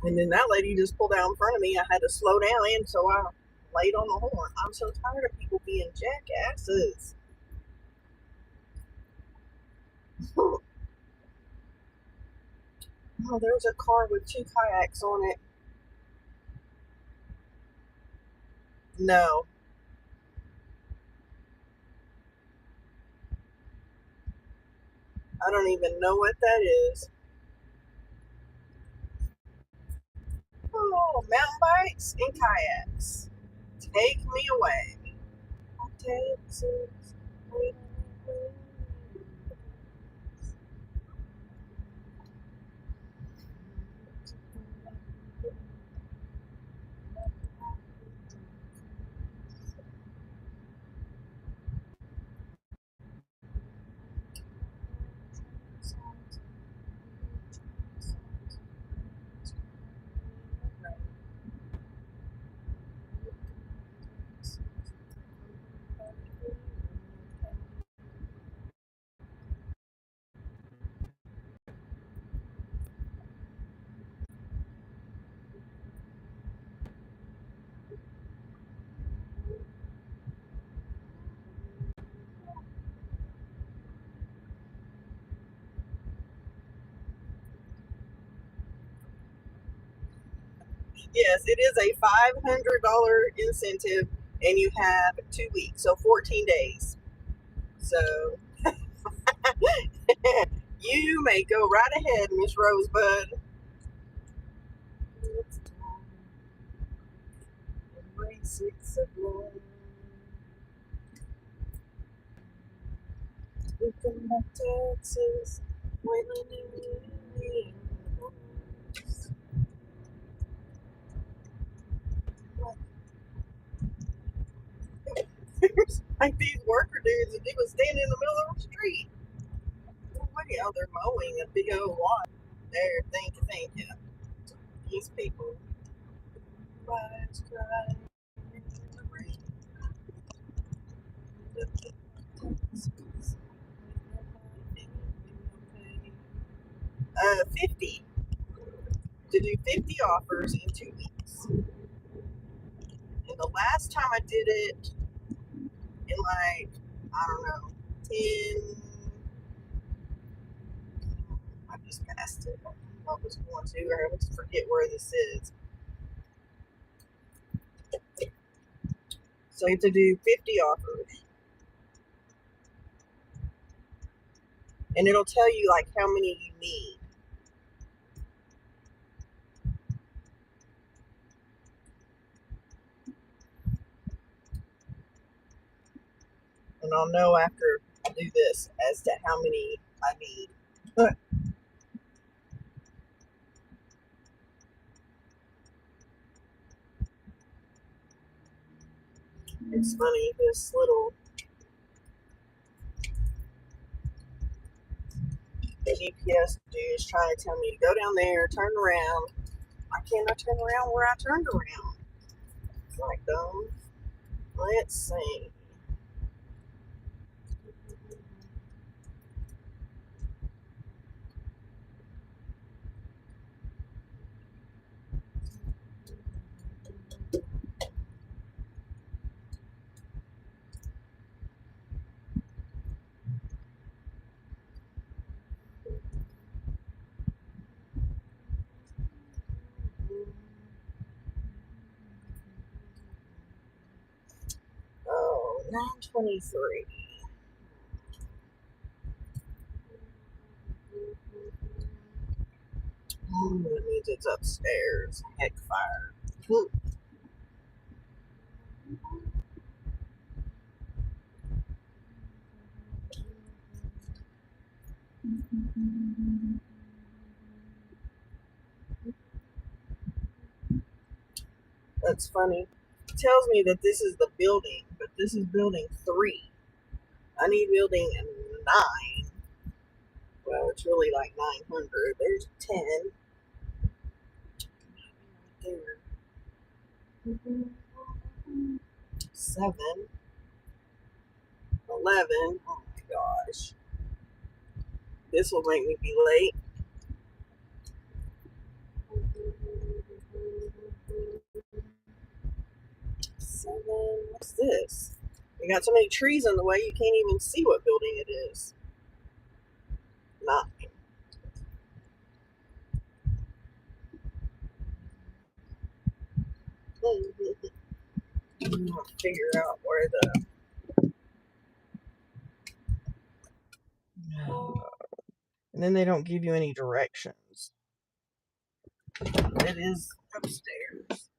And then that lady just pulled out in front of me. I had to slow down, and so I laid on the horn. I'm so tired of people being jackasses. Oh, there's a car with two kayaks on it. No, I don't even know what that is. Oh, mountain bikes and kayaks. Take me away. Texas. Yes, it is a $500 incentive, and you have 2 weeks, so 14 days. So you may go right ahead, Miss Rosebud. Texas. Like these worker dudes, and he was standing in the middle of the street. What the hell? They're mowing a big old lot. There, thank you. These people. Lies cry in the rain. 50 to do 50 offers in 2 weeks. And the last time I did it in like, I don't know, 10, I just passed it. I was going to, or I always forget where this is. So you have to do 50 offers. And it'll tell you like how many you need. And I'll know after I do this as to how many I need. It's funny, this little GPS dude is trying to tell me to go down there, turn around. Why can't I turn around where I turned around? Like, let's see. Oh, 9:23. That means it's upstairs. Heck fire. That's funny. It tells me that this is the building, but this is building 3. I need building 9. Well, it's really like 900. There's 10. There. 7. 11. Oh my gosh. This will make me be late. 7. What's this? We got so many trees in the way you can't even see what building it is. 9. I'm gonna figure out where the. And then they don't give you any directions. It is upstairs.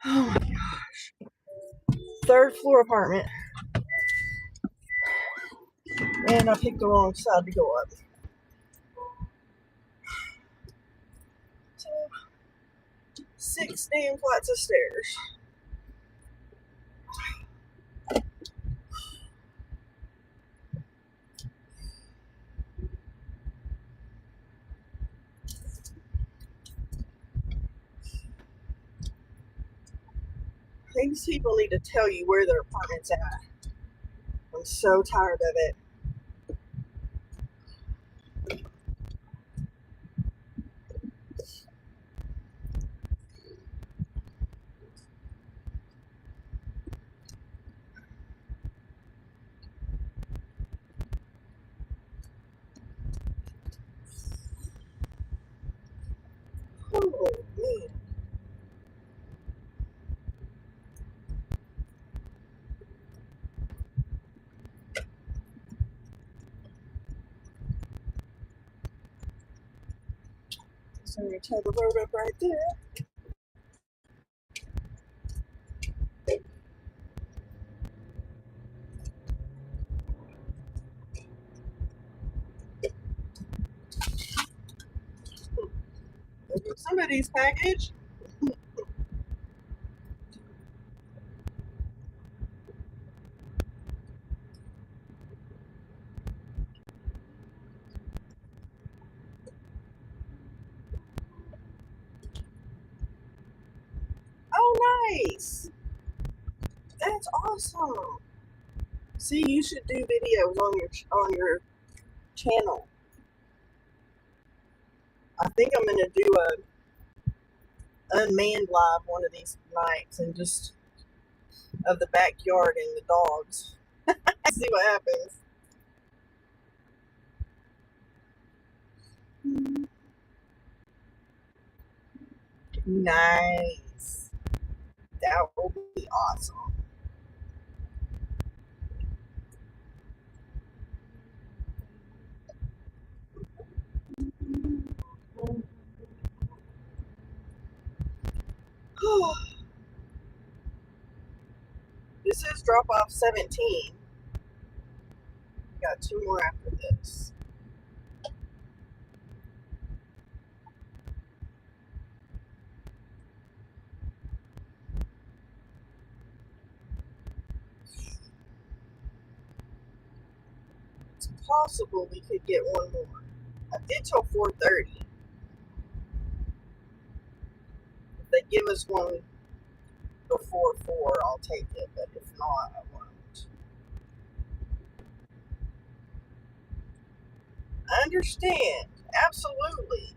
Oh my gosh. 3rd floor apartment. And I picked the wrong side to go up. So, 6 damn flights of stairs. These people need to tell you where their apartment's at. I'm so tired of it. Oh, man. So I'm going to tear the road up right there. Somebody's package. Oh, nice. That's awesome. See, you should do videos on your channel. I think I'm gonna do a unmanned live one of these nights and just of the backyard and the dogs. See what happens. Nice. That will be awesome. This is drop off 17. Got two more after this. It's possible we could get one more. I did till 4:30. If they give us one before 4, I'll take it. But if not, I won't. I understand. Absolutely.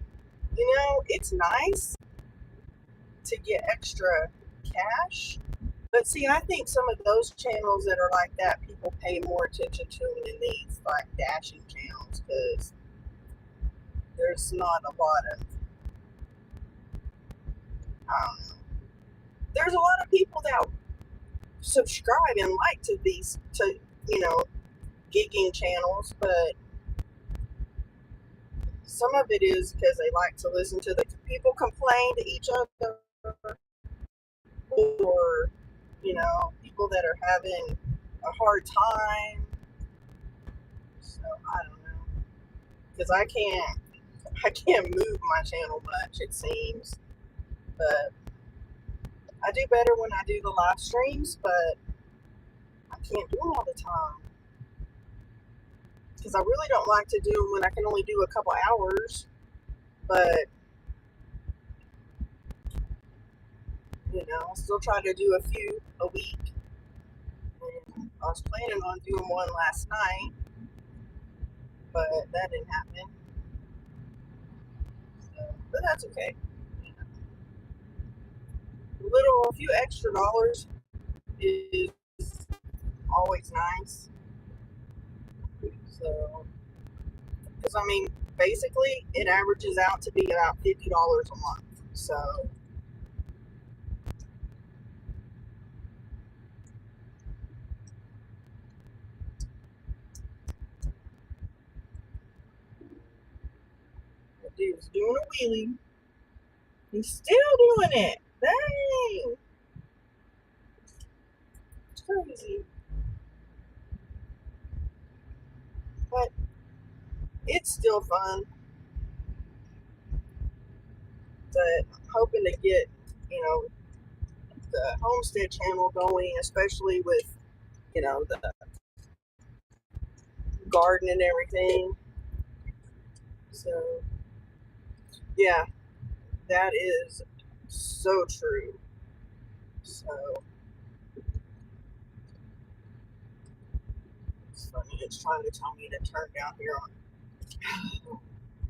You know, it's nice to get extra cash. But see, I think some of those channels that are like that, people pay more attention to them than these like dashing channels because there's not a lot of, I don't know. There's a lot of people that subscribe and like to these, to, you know, gigging channels, but some of it is because they like to listen to the people complain to each other, or, you know, people that are having a hard time. So I don't know, because I can't move my channel much, it seems, but I do better when I do the live streams, but I can't do them all the time because I really don't like to do them when I can only do a couple hours. But you know, I still try to do a few a week. And I was planning on doing one last night, but that didn't happen. So, but that's okay. A few extra dollars is always nice. So, because I mean, basically, it averages out to be about $50 a month. So, the dude's doing a wheelie. He's still doing it. Dang, it's crazy. But it's still fun. But I'm hoping to get, you know, the homestead channel going, especially with, you know, the garden and everything. So, yeah, that is so true. So, it's trying to tell me to turn down here on.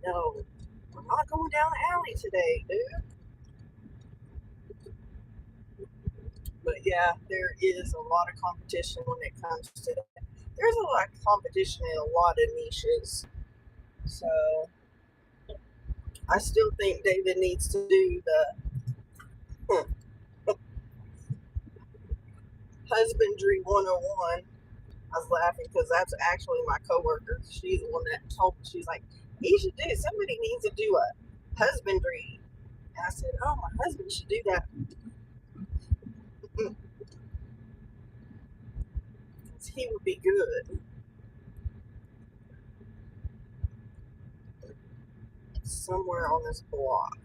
No, we're not going down the alley today, dude. But yeah, there is a lot of competition when it comes to that. There's a lot of competition in a lot of niches. So I still think David needs to do the husbandry 101. I was laughing because that's actually my coworker. She's the one that told me. She's like, he should do. Somebody needs to do a husbandry. And I said, oh, my husband should do that. He would be good. Somewhere on this block,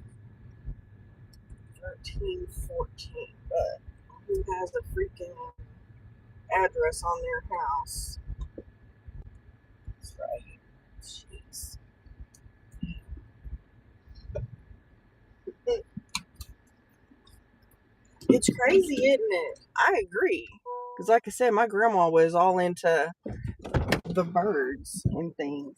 1314. But who has a freaking address on their house? That's right. Jeez. It's crazy, isn't it? I agree. Because, like I said, my grandma was all into the birds and things.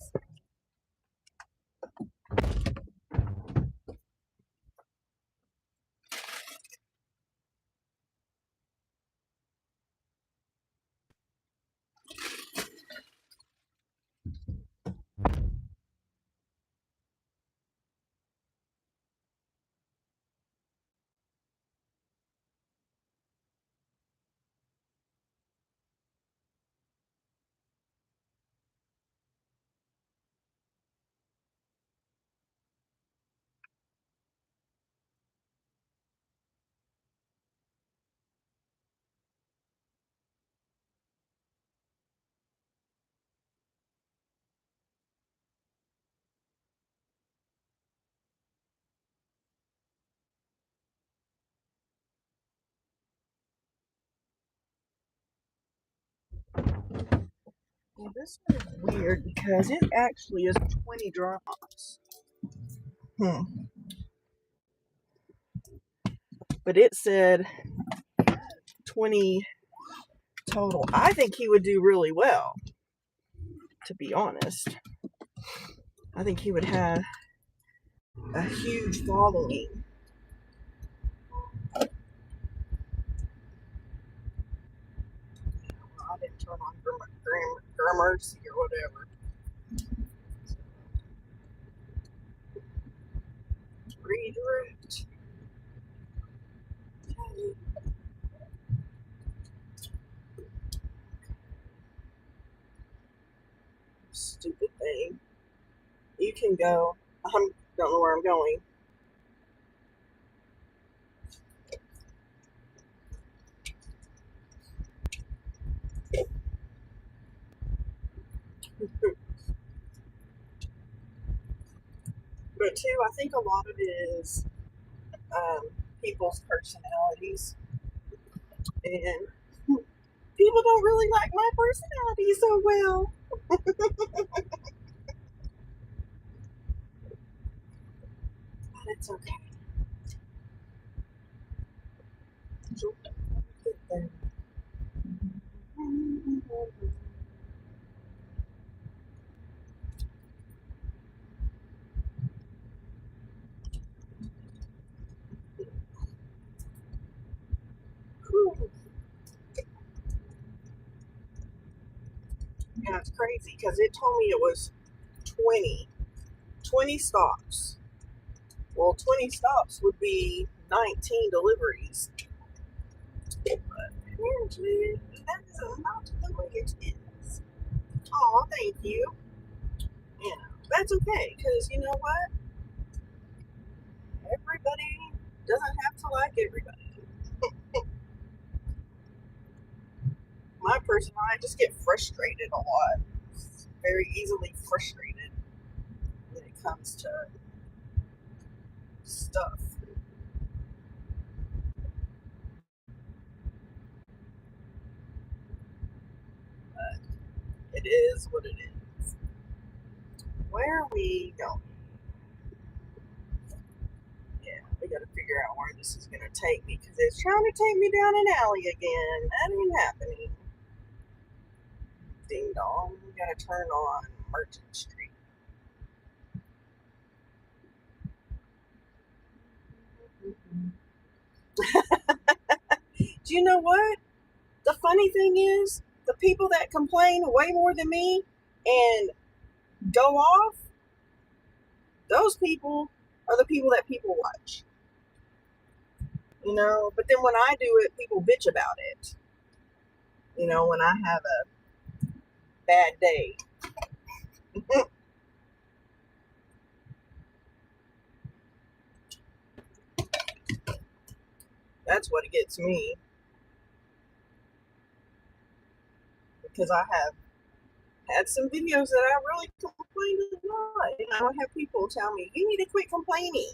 Well, this is weird because it actually is 20 drops. But it said 20 total. I think he would do really well, to be honest. I think he would have a huge following. I didn't turn on Gramercy or whatever. Redirect. Stupid thing. You can go. I don't know where I'm going. But too, I think a lot of it is people's personalities, and people don't really like my personality so well. But it's okay. Yeah, it's crazy because it told me it was 20 stops. Well, 20 stops would be 19 deliveries. But apparently, that is not the way it is. Oh, thank you. Yeah, that's okay because you know what? Everybody doesn't have to like everybody. My person, I just get frustrated a lot. Very easily frustrated when it comes to stuff. But it is what it is. Where are we going? Yeah, we gotta figure out where this is gonna take me because it's trying to take me down an alley again. That ain't happening. Ding dong. We gotta turn on Merchant Street. Do you know what? The funny thing is, the people that complain way more than me and go off, those people are the people that people watch. You know, but then when I do it, people bitch about it. You know, when I have a bad day. That's what gets me. Because I have had some videos that I really complained a lot. And I would have people tell me, you need to quit complaining.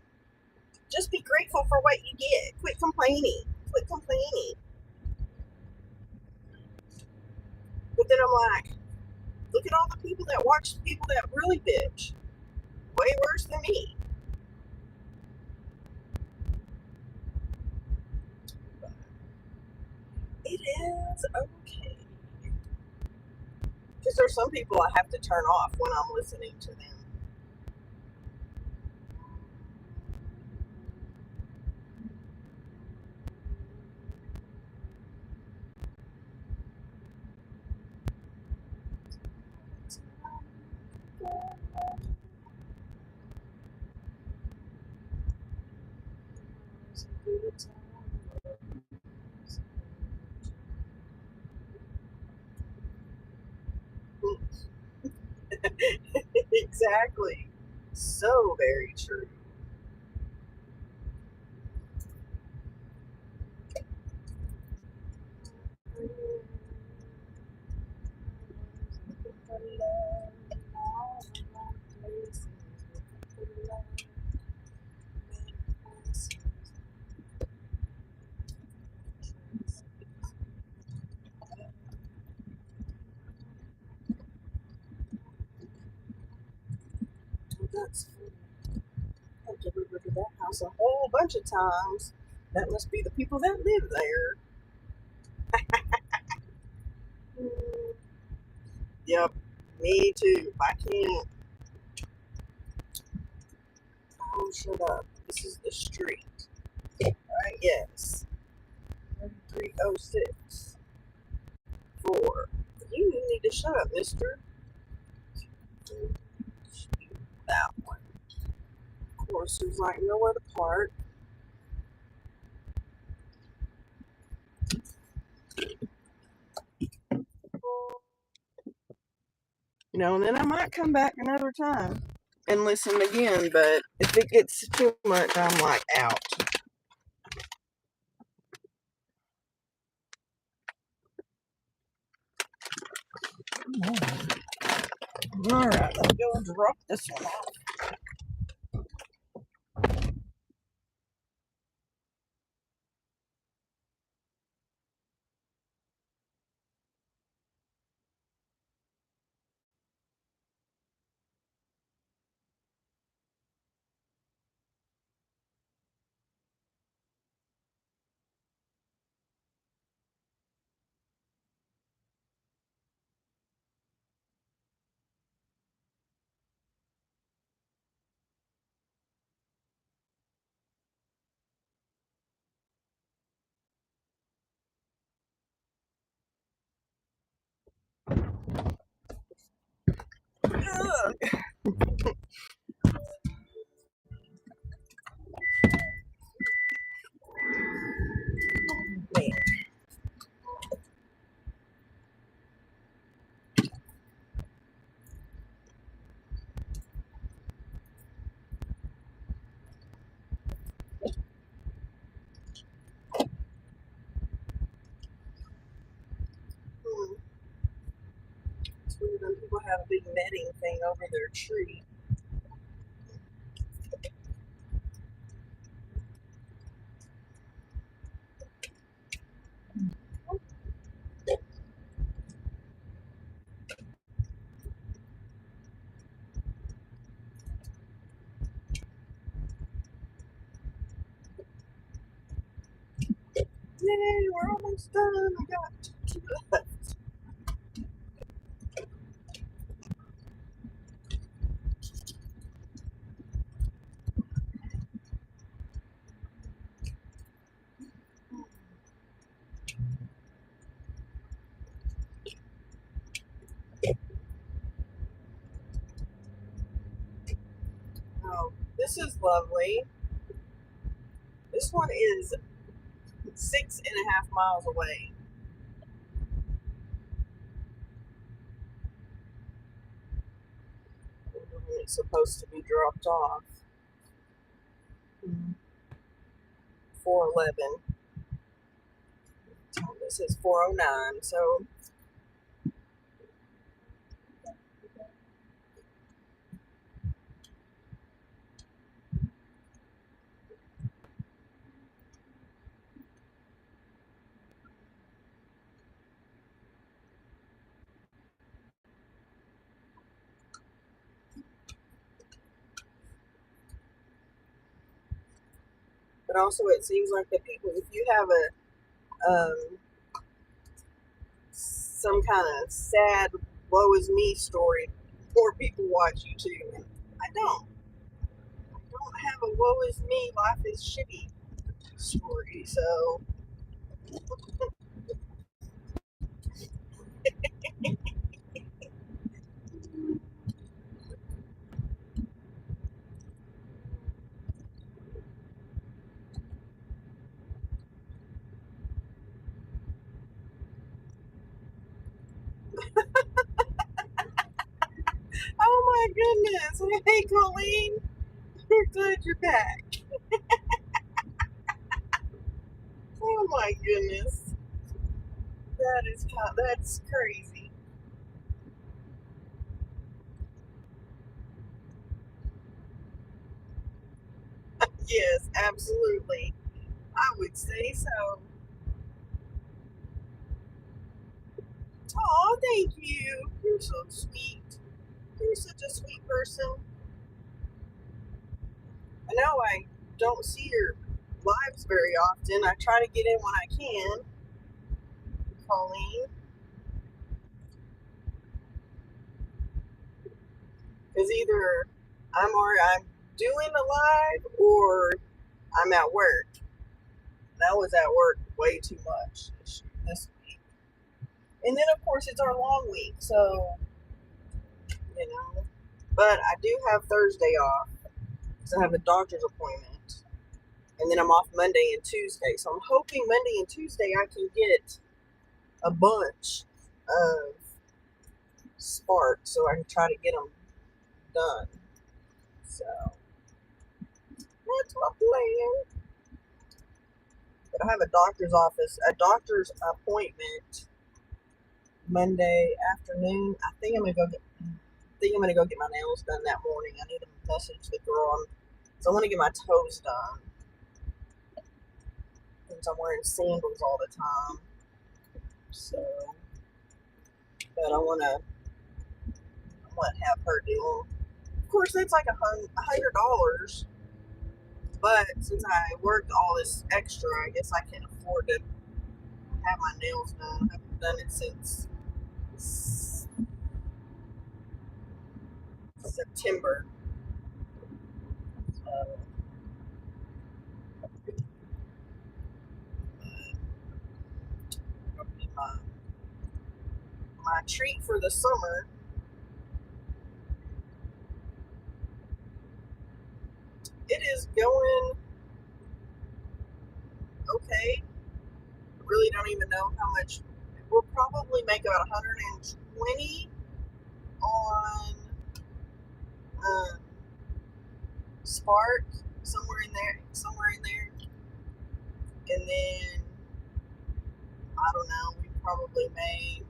Just be grateful for what you get. Quit complaining. Quit complaining. But then I'm like, look at all the people that watch people that really bitch. Way worse than me. But it is okay. Because there's some people I have to turn off when I'm listening to them. Exactly. So very true. That's funny. I've delivered to that house a whole bunch of times. That must be the people that live there. Mm, yep, me too. I can't. Oh, shut up. This is the street. Right? Yes. 3306. 4. You need to shut up, mister. That one. Of course, there's like nowhere to park. You know, and then I might come back another time and listen again, but if it gets too much, I'm like out. Alright, let's go and drop this one off. Ugh, man. Hmm. It's weird when people have a big netting thing over their tree. Yay, we're almost done. I got 2 left. This is lovely. This one is 6.5 miles away. When it's supposed to be dropped off. 411. This is 409. So but also it seems like the people, if you have some kind of sad woe is me story, more people watch you too. And I don't have a woe is me, life is shitty story. So oh my goodness. Hey Colleen, we're glad you're back. Oh my goodness. That's crazy. Yes, absolutely. I would say so. Oh, thank you. You're so sweet. You're such a sweet person. I know I don't see your lives very often. I try to get in when I can, Colleen, because either I'm doing a live or I'm at work. And I was at work way too much this week. And then of course it's our long week, so you know. But I do have Thursday off because I have a doctor's appointment, and then I'm off Monday and Tuesday. So I'm hoping Monday and Tuesday I can get a bunch of spark so I can try to get them done. So that's my plan. But I have a doctor's appointment Monday afternoon. I think I'm gonna go get my nails done that morning. I need to message the girl. So I want to get my toes done since I'm wearing sandals all the time. So, but I want to have her do them. Of course, that's like $100. But since I worked all this extra, I guess I can afford to have my nails done. I haven't done it since September. So, it'll be my treat for the summer. It is going okay. I really don't even know how much. We'll probably make about 120 on um, Spark, somewhere in there, and then I don't know. We probably made,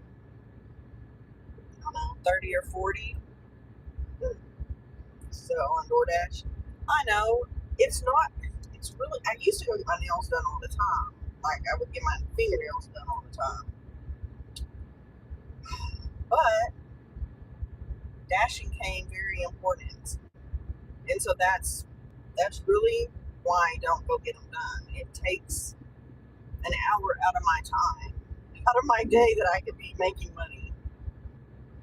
I don't know, 30 or 40. So on DoorDash, I know it's not. It's really. I used to go get my nails done all the time. Like I would get my fingernails done all the time. But dashing came very important, and so that's really why I don't go get them done. It takes an hour out of my time, out of my day that I could be making money.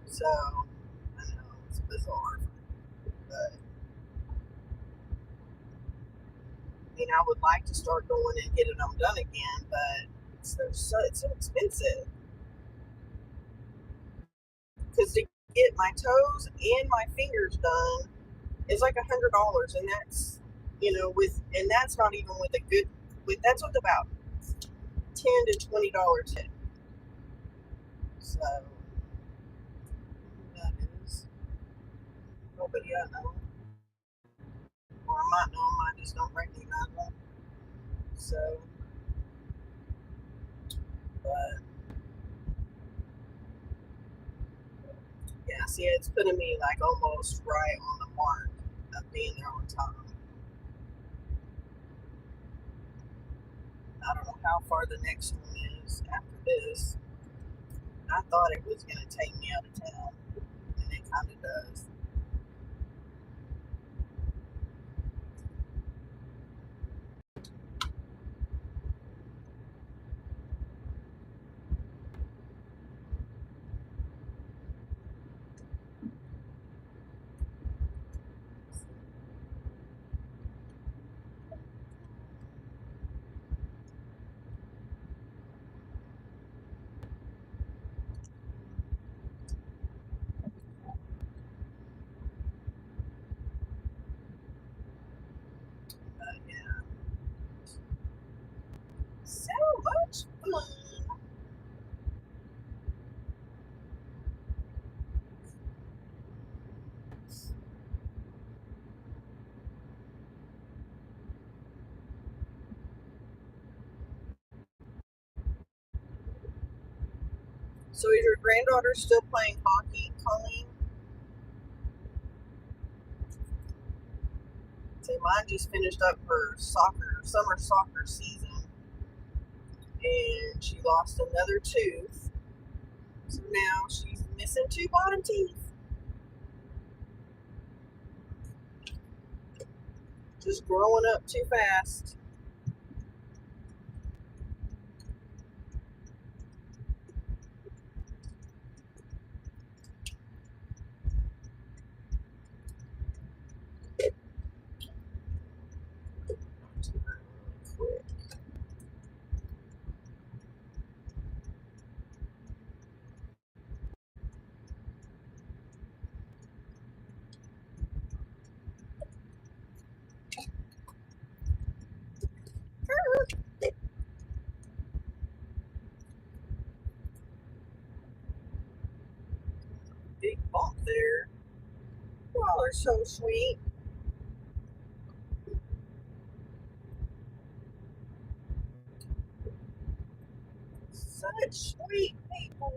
So I know it's bizarre, but I mean, I would like to start going and getting them done again, but it's so expensive. Because to get my toes and my fingers done, It's like $100, and that's and that's not even with a good that's with about $10 to $20 hit. So that is nobody I know, or I might know them, I just don't recognize them. So, but yeah, see, it's putting me like almost right on the mark of being there on time. I don't know how far the next one is after this. I thought it was going to take me out of town, and it kind of does. Yeah, so much fun. So is your granddaughter still playing hockey, Colleen? See, mine just finished up her summer soccer season, and she lost another tooth. So now she's missing two bottom teeth. Just growing up too fast. Big bump there. Y'all are so sweet. Such sweet people.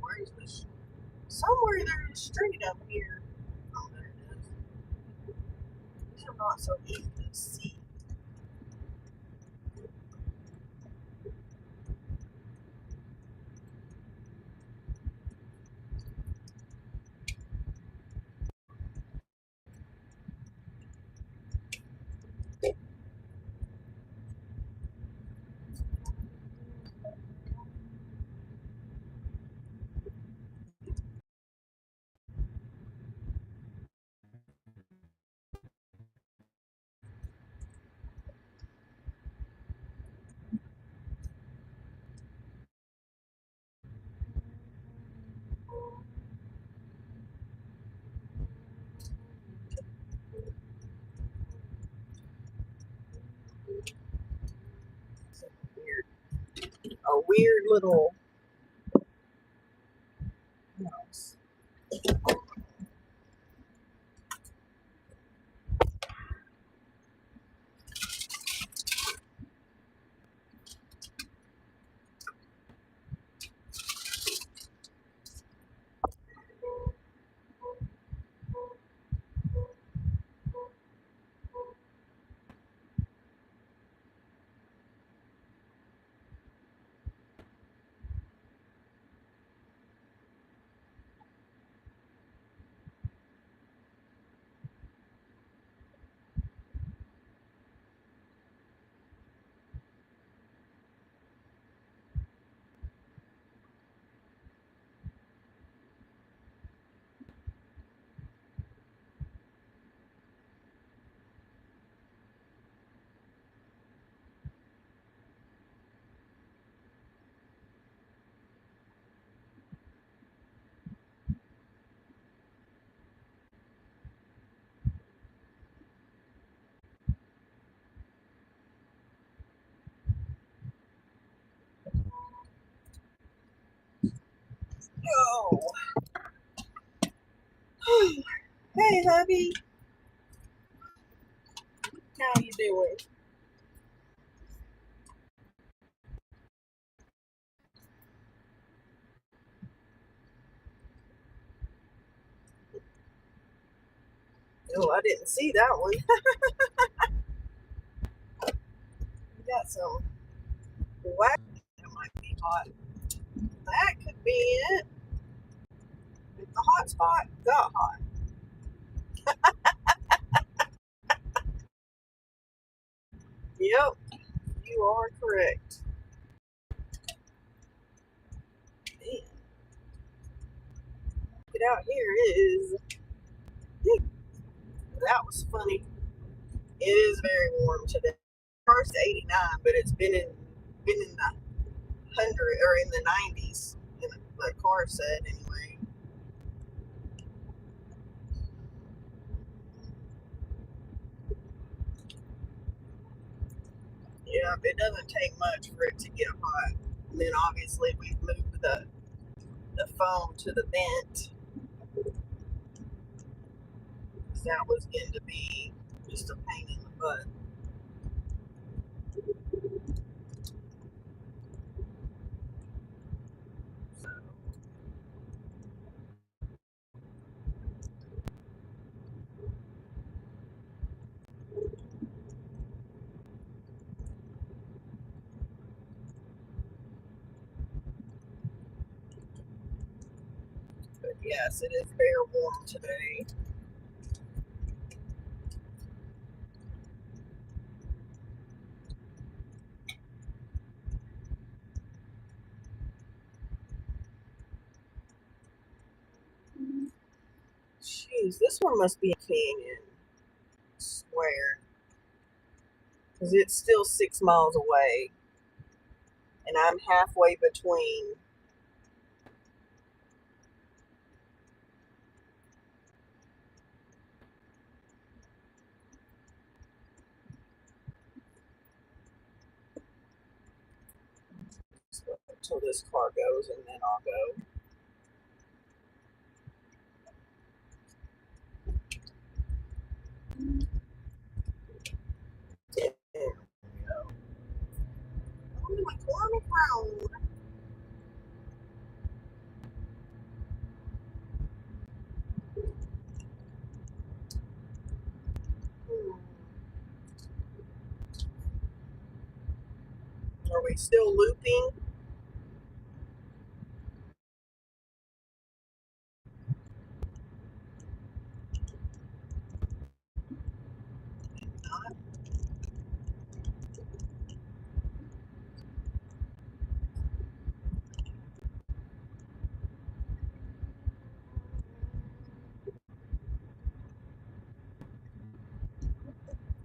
Where's this? Somewhere there's a street up here. Oh, there it is. These are not so easy to see. Weird. A weird little house. hubby. How you doing? Oh, I didn't see that one. We got some wax that might be hot. That could be it. If the hot spot got hot. Yep, you are correct. Man, get out here is. That was funny. It is very warm today. First 89, but it's been in the 100 or in the 90s. The car said anyway. Yeah, it doesn't take much for it to get hot. And then obviously we moved the phone to the vent. That was getting to be just a pain in the butt. So, but yes, it is very warm today. Jeez, this one must be a canyon. Swear. Because it's still 6 miles away. And I'm halfway between. Until this car goes, and then I'll go. There we go. Oh, my corner road. Are we still looping?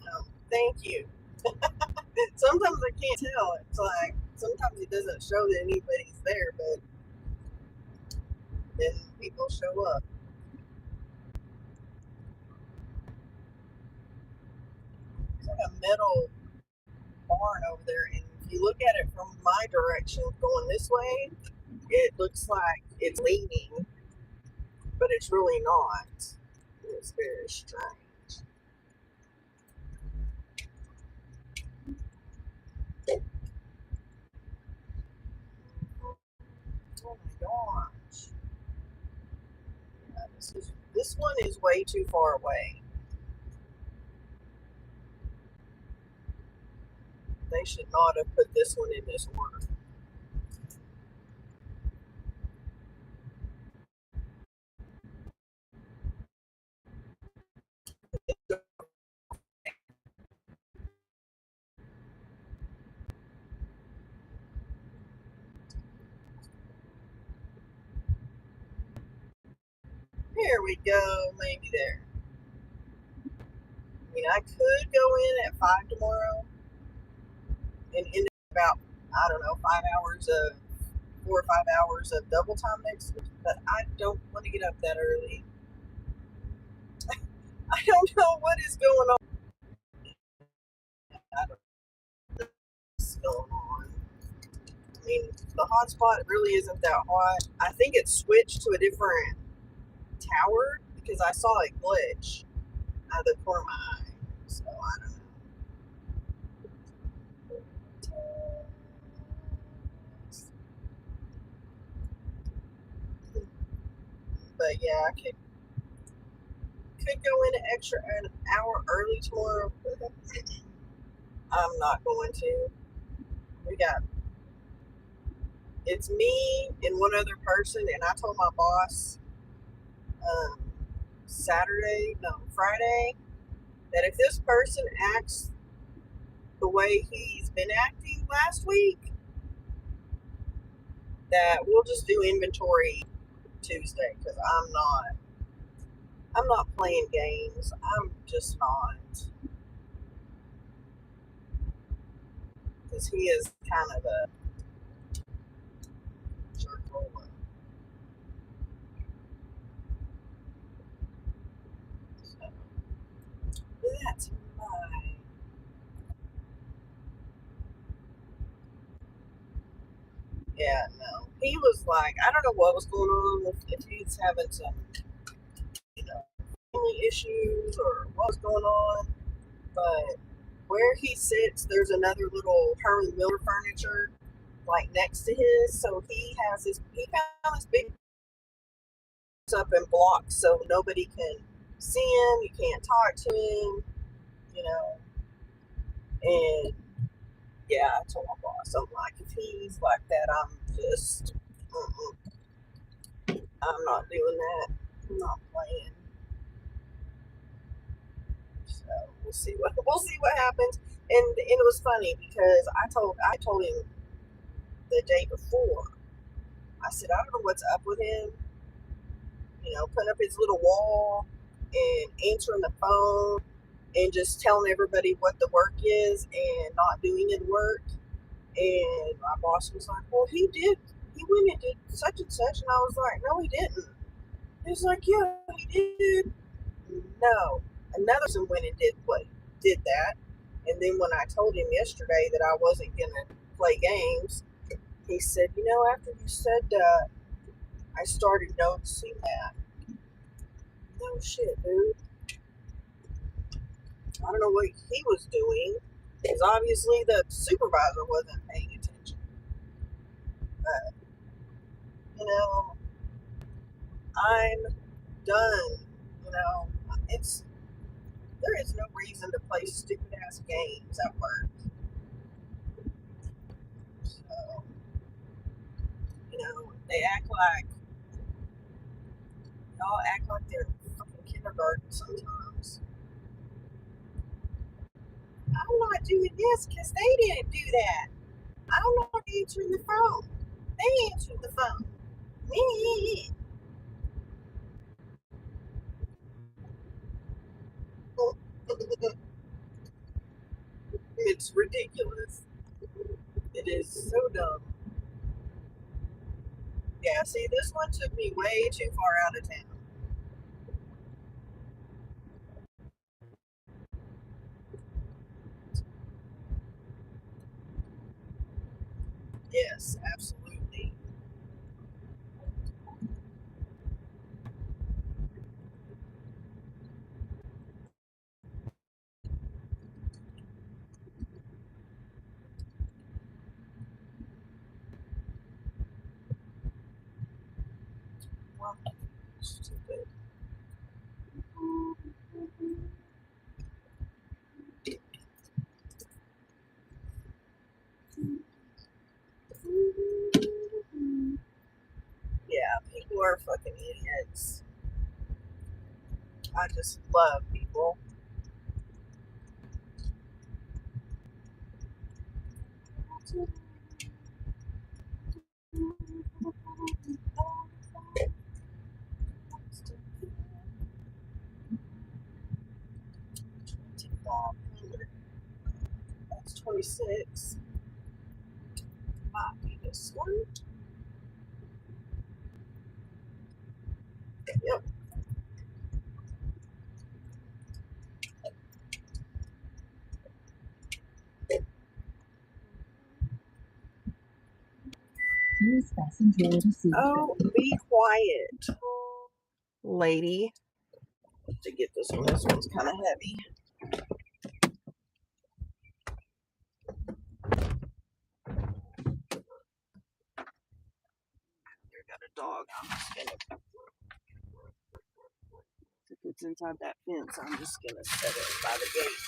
No. Thank you. Sometimes I can't tell. It's like sometimes it doesn't show that anybody's there, but then people show up. There's like a metal barn over there, and if you look at it from my direction going this way, it looks like it's leaning, but it's really not. It's very strange. Oh my gosh. Yeah, this one is way too far away. They should not have put this one in this order. Here we go, maybe there. I mean, I could go in at 5 tomorrow and end up about, I don't know, 5 hours of 4 or 5 hours of double time next week, but I don't want to get up that early. I don't know what is going on. I don't know what's going on. I mean, the hotspot really isn't that hot. I think it switched to a different tower because because I saw it glitch out of the corner of my eye. So I don't know. But yeah, I could go in an hour early tomorrow. But I'm not going to. We got it's me and one other person, and I told my boss um, Friday, that if this person acts the way he's been acting last week, that we'll just do inventory Tuesday because I'm not playing games. I'm just not, because he is kind of a jerk. So that's my yeah. No, he was like, I don't know what was going on, if he's having some family issues or what's going on, but where he sits, there's another little Herman Miller furniture like next to his. So he found this big up and blocked so nobody can see him. You can't talk to him, you know. And yeah, I told my boss, I'm like, if he's like that, I'm not doing that. I'm not playing. So we'll see what happens. And it was funny because I told him the day before. I said, I don't know what's up with him. Putting up his little wall and answering the phone and just telling everybody what the work is and not doing any work. And my boss was like, well, he did. He went and did such and such. And I was like, no, he didn't. He was like, yeah, he did. No. Another person went and did that. And then when I told him yesterday that I wasn't going to play games, he said, after you said that, I started noticing that. No shit, dude. I don't know what he was doing, because obviously the supervisor wasn't paying attention. But, you know, I'm done. You know, it's there is no reason to play stupid ass games at work. So, they act like they're in fucking kindergarten sometimes. I'm not doing this because they didn't do that. I'm not answering the phone. They answered the phone. It's ridiculous. It is so dumb. Yeah, see, this one took me way too far out of town. Yes, absolutely. Well, stupid. Yeah, people are fucking idiots. I just love people. That's 26. Might be this one. Yep. Oh, be quiet, lady. to get this one. This one's kind of heavy. There got a dog. I'm just gonna, if it's inside that fence, I'm just gonna set it by the gate.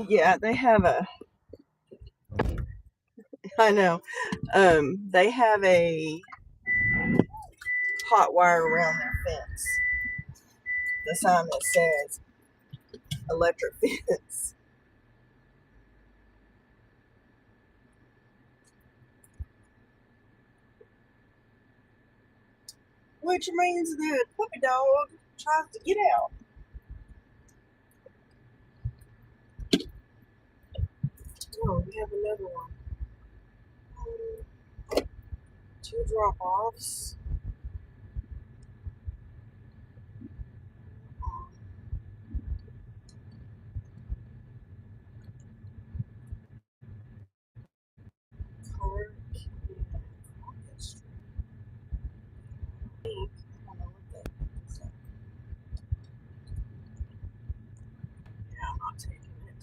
Yeah, they have a. I know. They have a hot wire around their fence. The sign that says electric fence. Which means that puppy dog tries to get out. Oh, we have another one. Two drop-offs. Clark and Crockett Street. I don't know what that is. Yeah, I'm not taking it.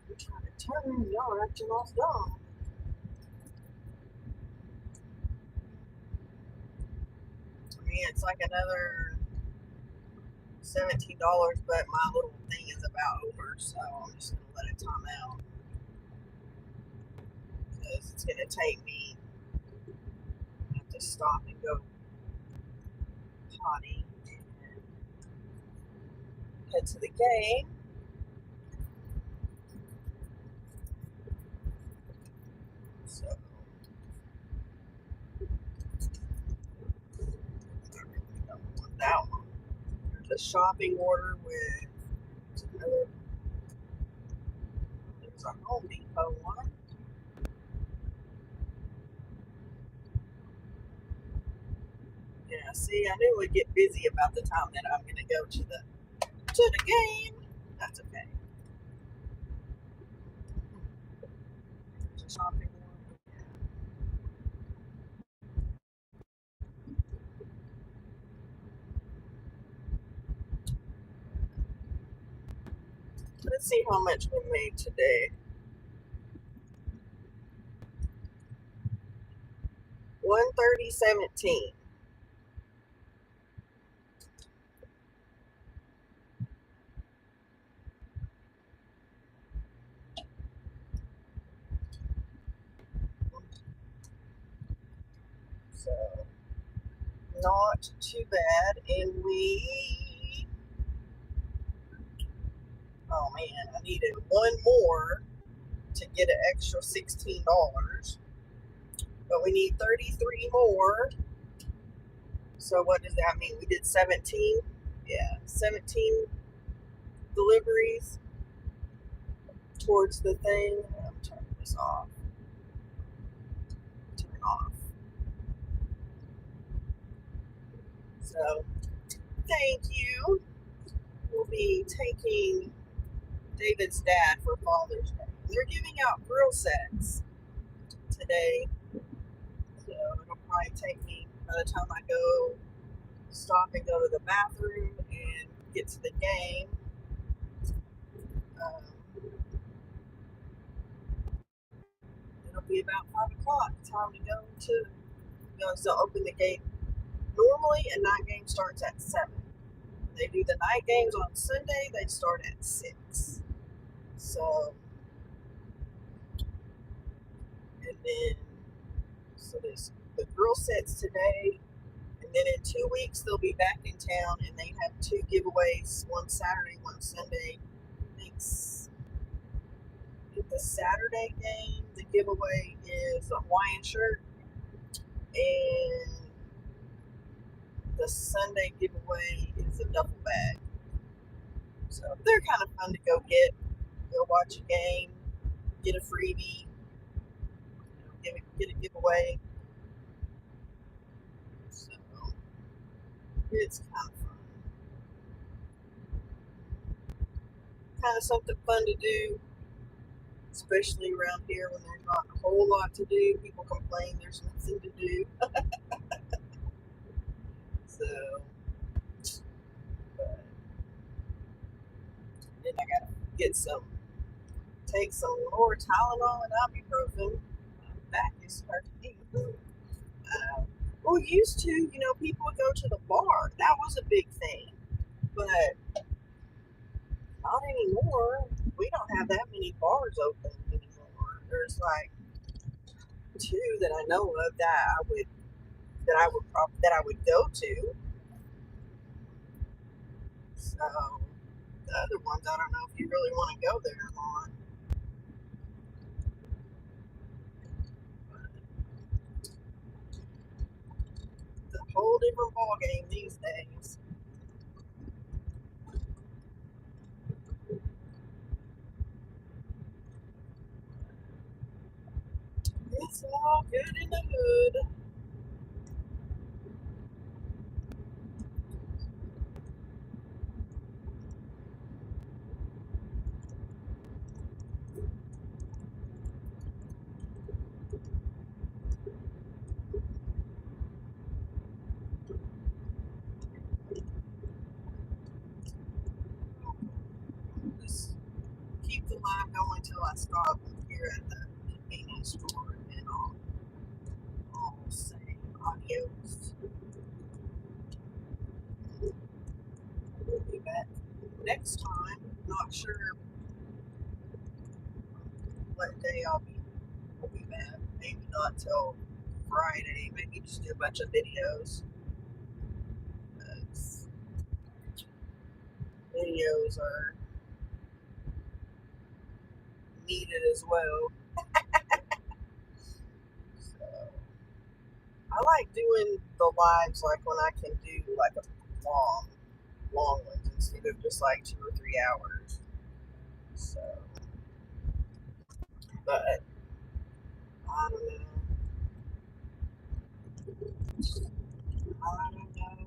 You're trying to turn, y'all are acting off dumb. I mean, it's like another $17, but my little thing is about over, so I'm just gonna let it time out because it's gonna take me. I have to stop and go potty and head to the game. So I really don't want that one. There's a shopping order with another. There's a Home Depot one. Yeah, see, I knew it would get busy about the time that I'm gonna go to the game. That's okay. There's a shopping one. Let's see how much we made today. 130.17. So not too bad. And oh man, I needed one more to get an extra $16. But we need 33 more. So what does that mean? We did 17? Yeah, 17 deliveries towards the thing. I'm turning this off. Turn off. So thank you. We'll be taking David's dad for Father's Day. They're giving out grill sets today. So it'll probably take me, by the time I go, stop and go to the bathroom and get to the game. Um, it'll be about 5 o'clock. Time to go to, so open the gate Normally, a night game starts at 7. They do the night games on Sunday. They start at 6. So, and then so this the girl sets today, and then in 2 weeks they'll be back in town, and they have two giveaways: one Saturday, one Sunday. Thanks. The Saturday game, the giveaway is a Hawaiian shirt, and the Sunday giveaway is a duffel bag. So they're kind of fun to go get. Go watch a game, get a freebie, get a giveaway. So it's kind of fun. Kind of something fun to do, especially around here when there's not a whole lot to do. People complain there's nothing to do. So, but then I gotta get take some more Tylenol and ibuprofen. My back is hurting. Well, used to, people would go to the bar. That was a big thing. But not anymore. We don't have that many bars open anymore. There's like two that I know of that I would go to. So the other ones, I don't know if you really want to go there or not. It's a whole different ball game these days. It's all good in the hood. Just keep the line going till I stop here at the convenience store, and then I'll say adios. We'll be back next time. Not sure what day will be back. Maybe not till Friday. Maybe just do a bunch of videos. 'Cause videos are needed as well. So I like doing the lives like when I can do like a long ones instead of just like 2 or 3 hours. So, but I don't know. I don't know.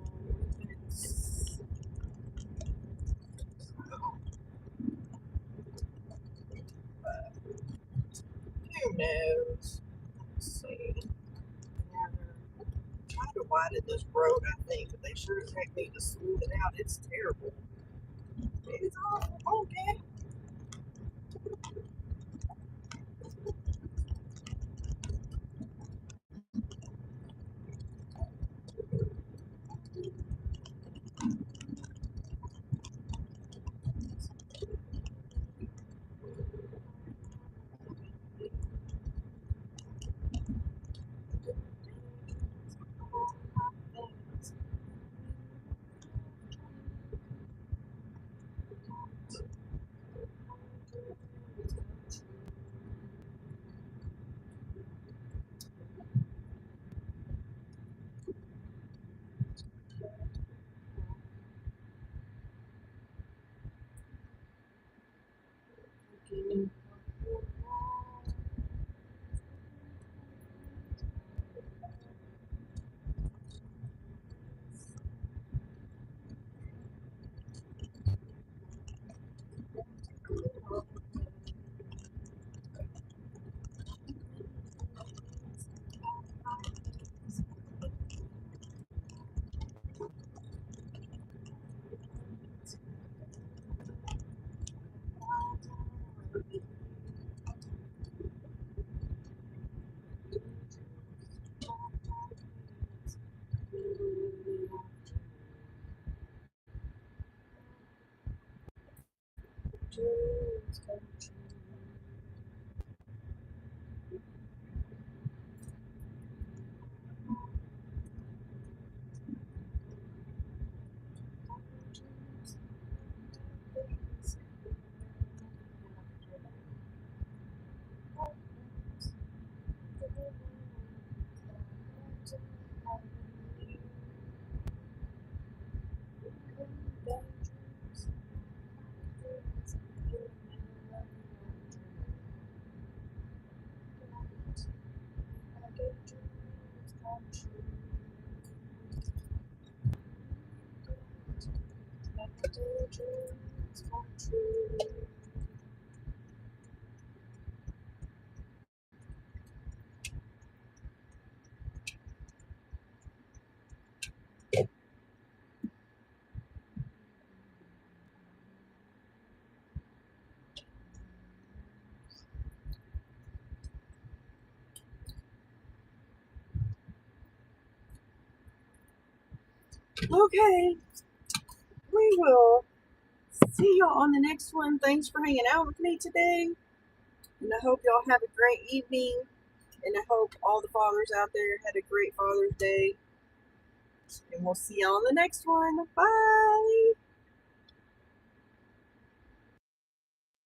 Who knows? Let's see. Trying to widen this road, I think, but they sure as heck need to smooth it out. It's terrible. It's awful. Okay. dreams come true. Okay, we will see y'all on the next one. Thanks for hanging out with me today. And I hope y'all have a great evening. And I hope all the fathers out there had a great Father's Day. And we'll see y'all on the next one. Bye.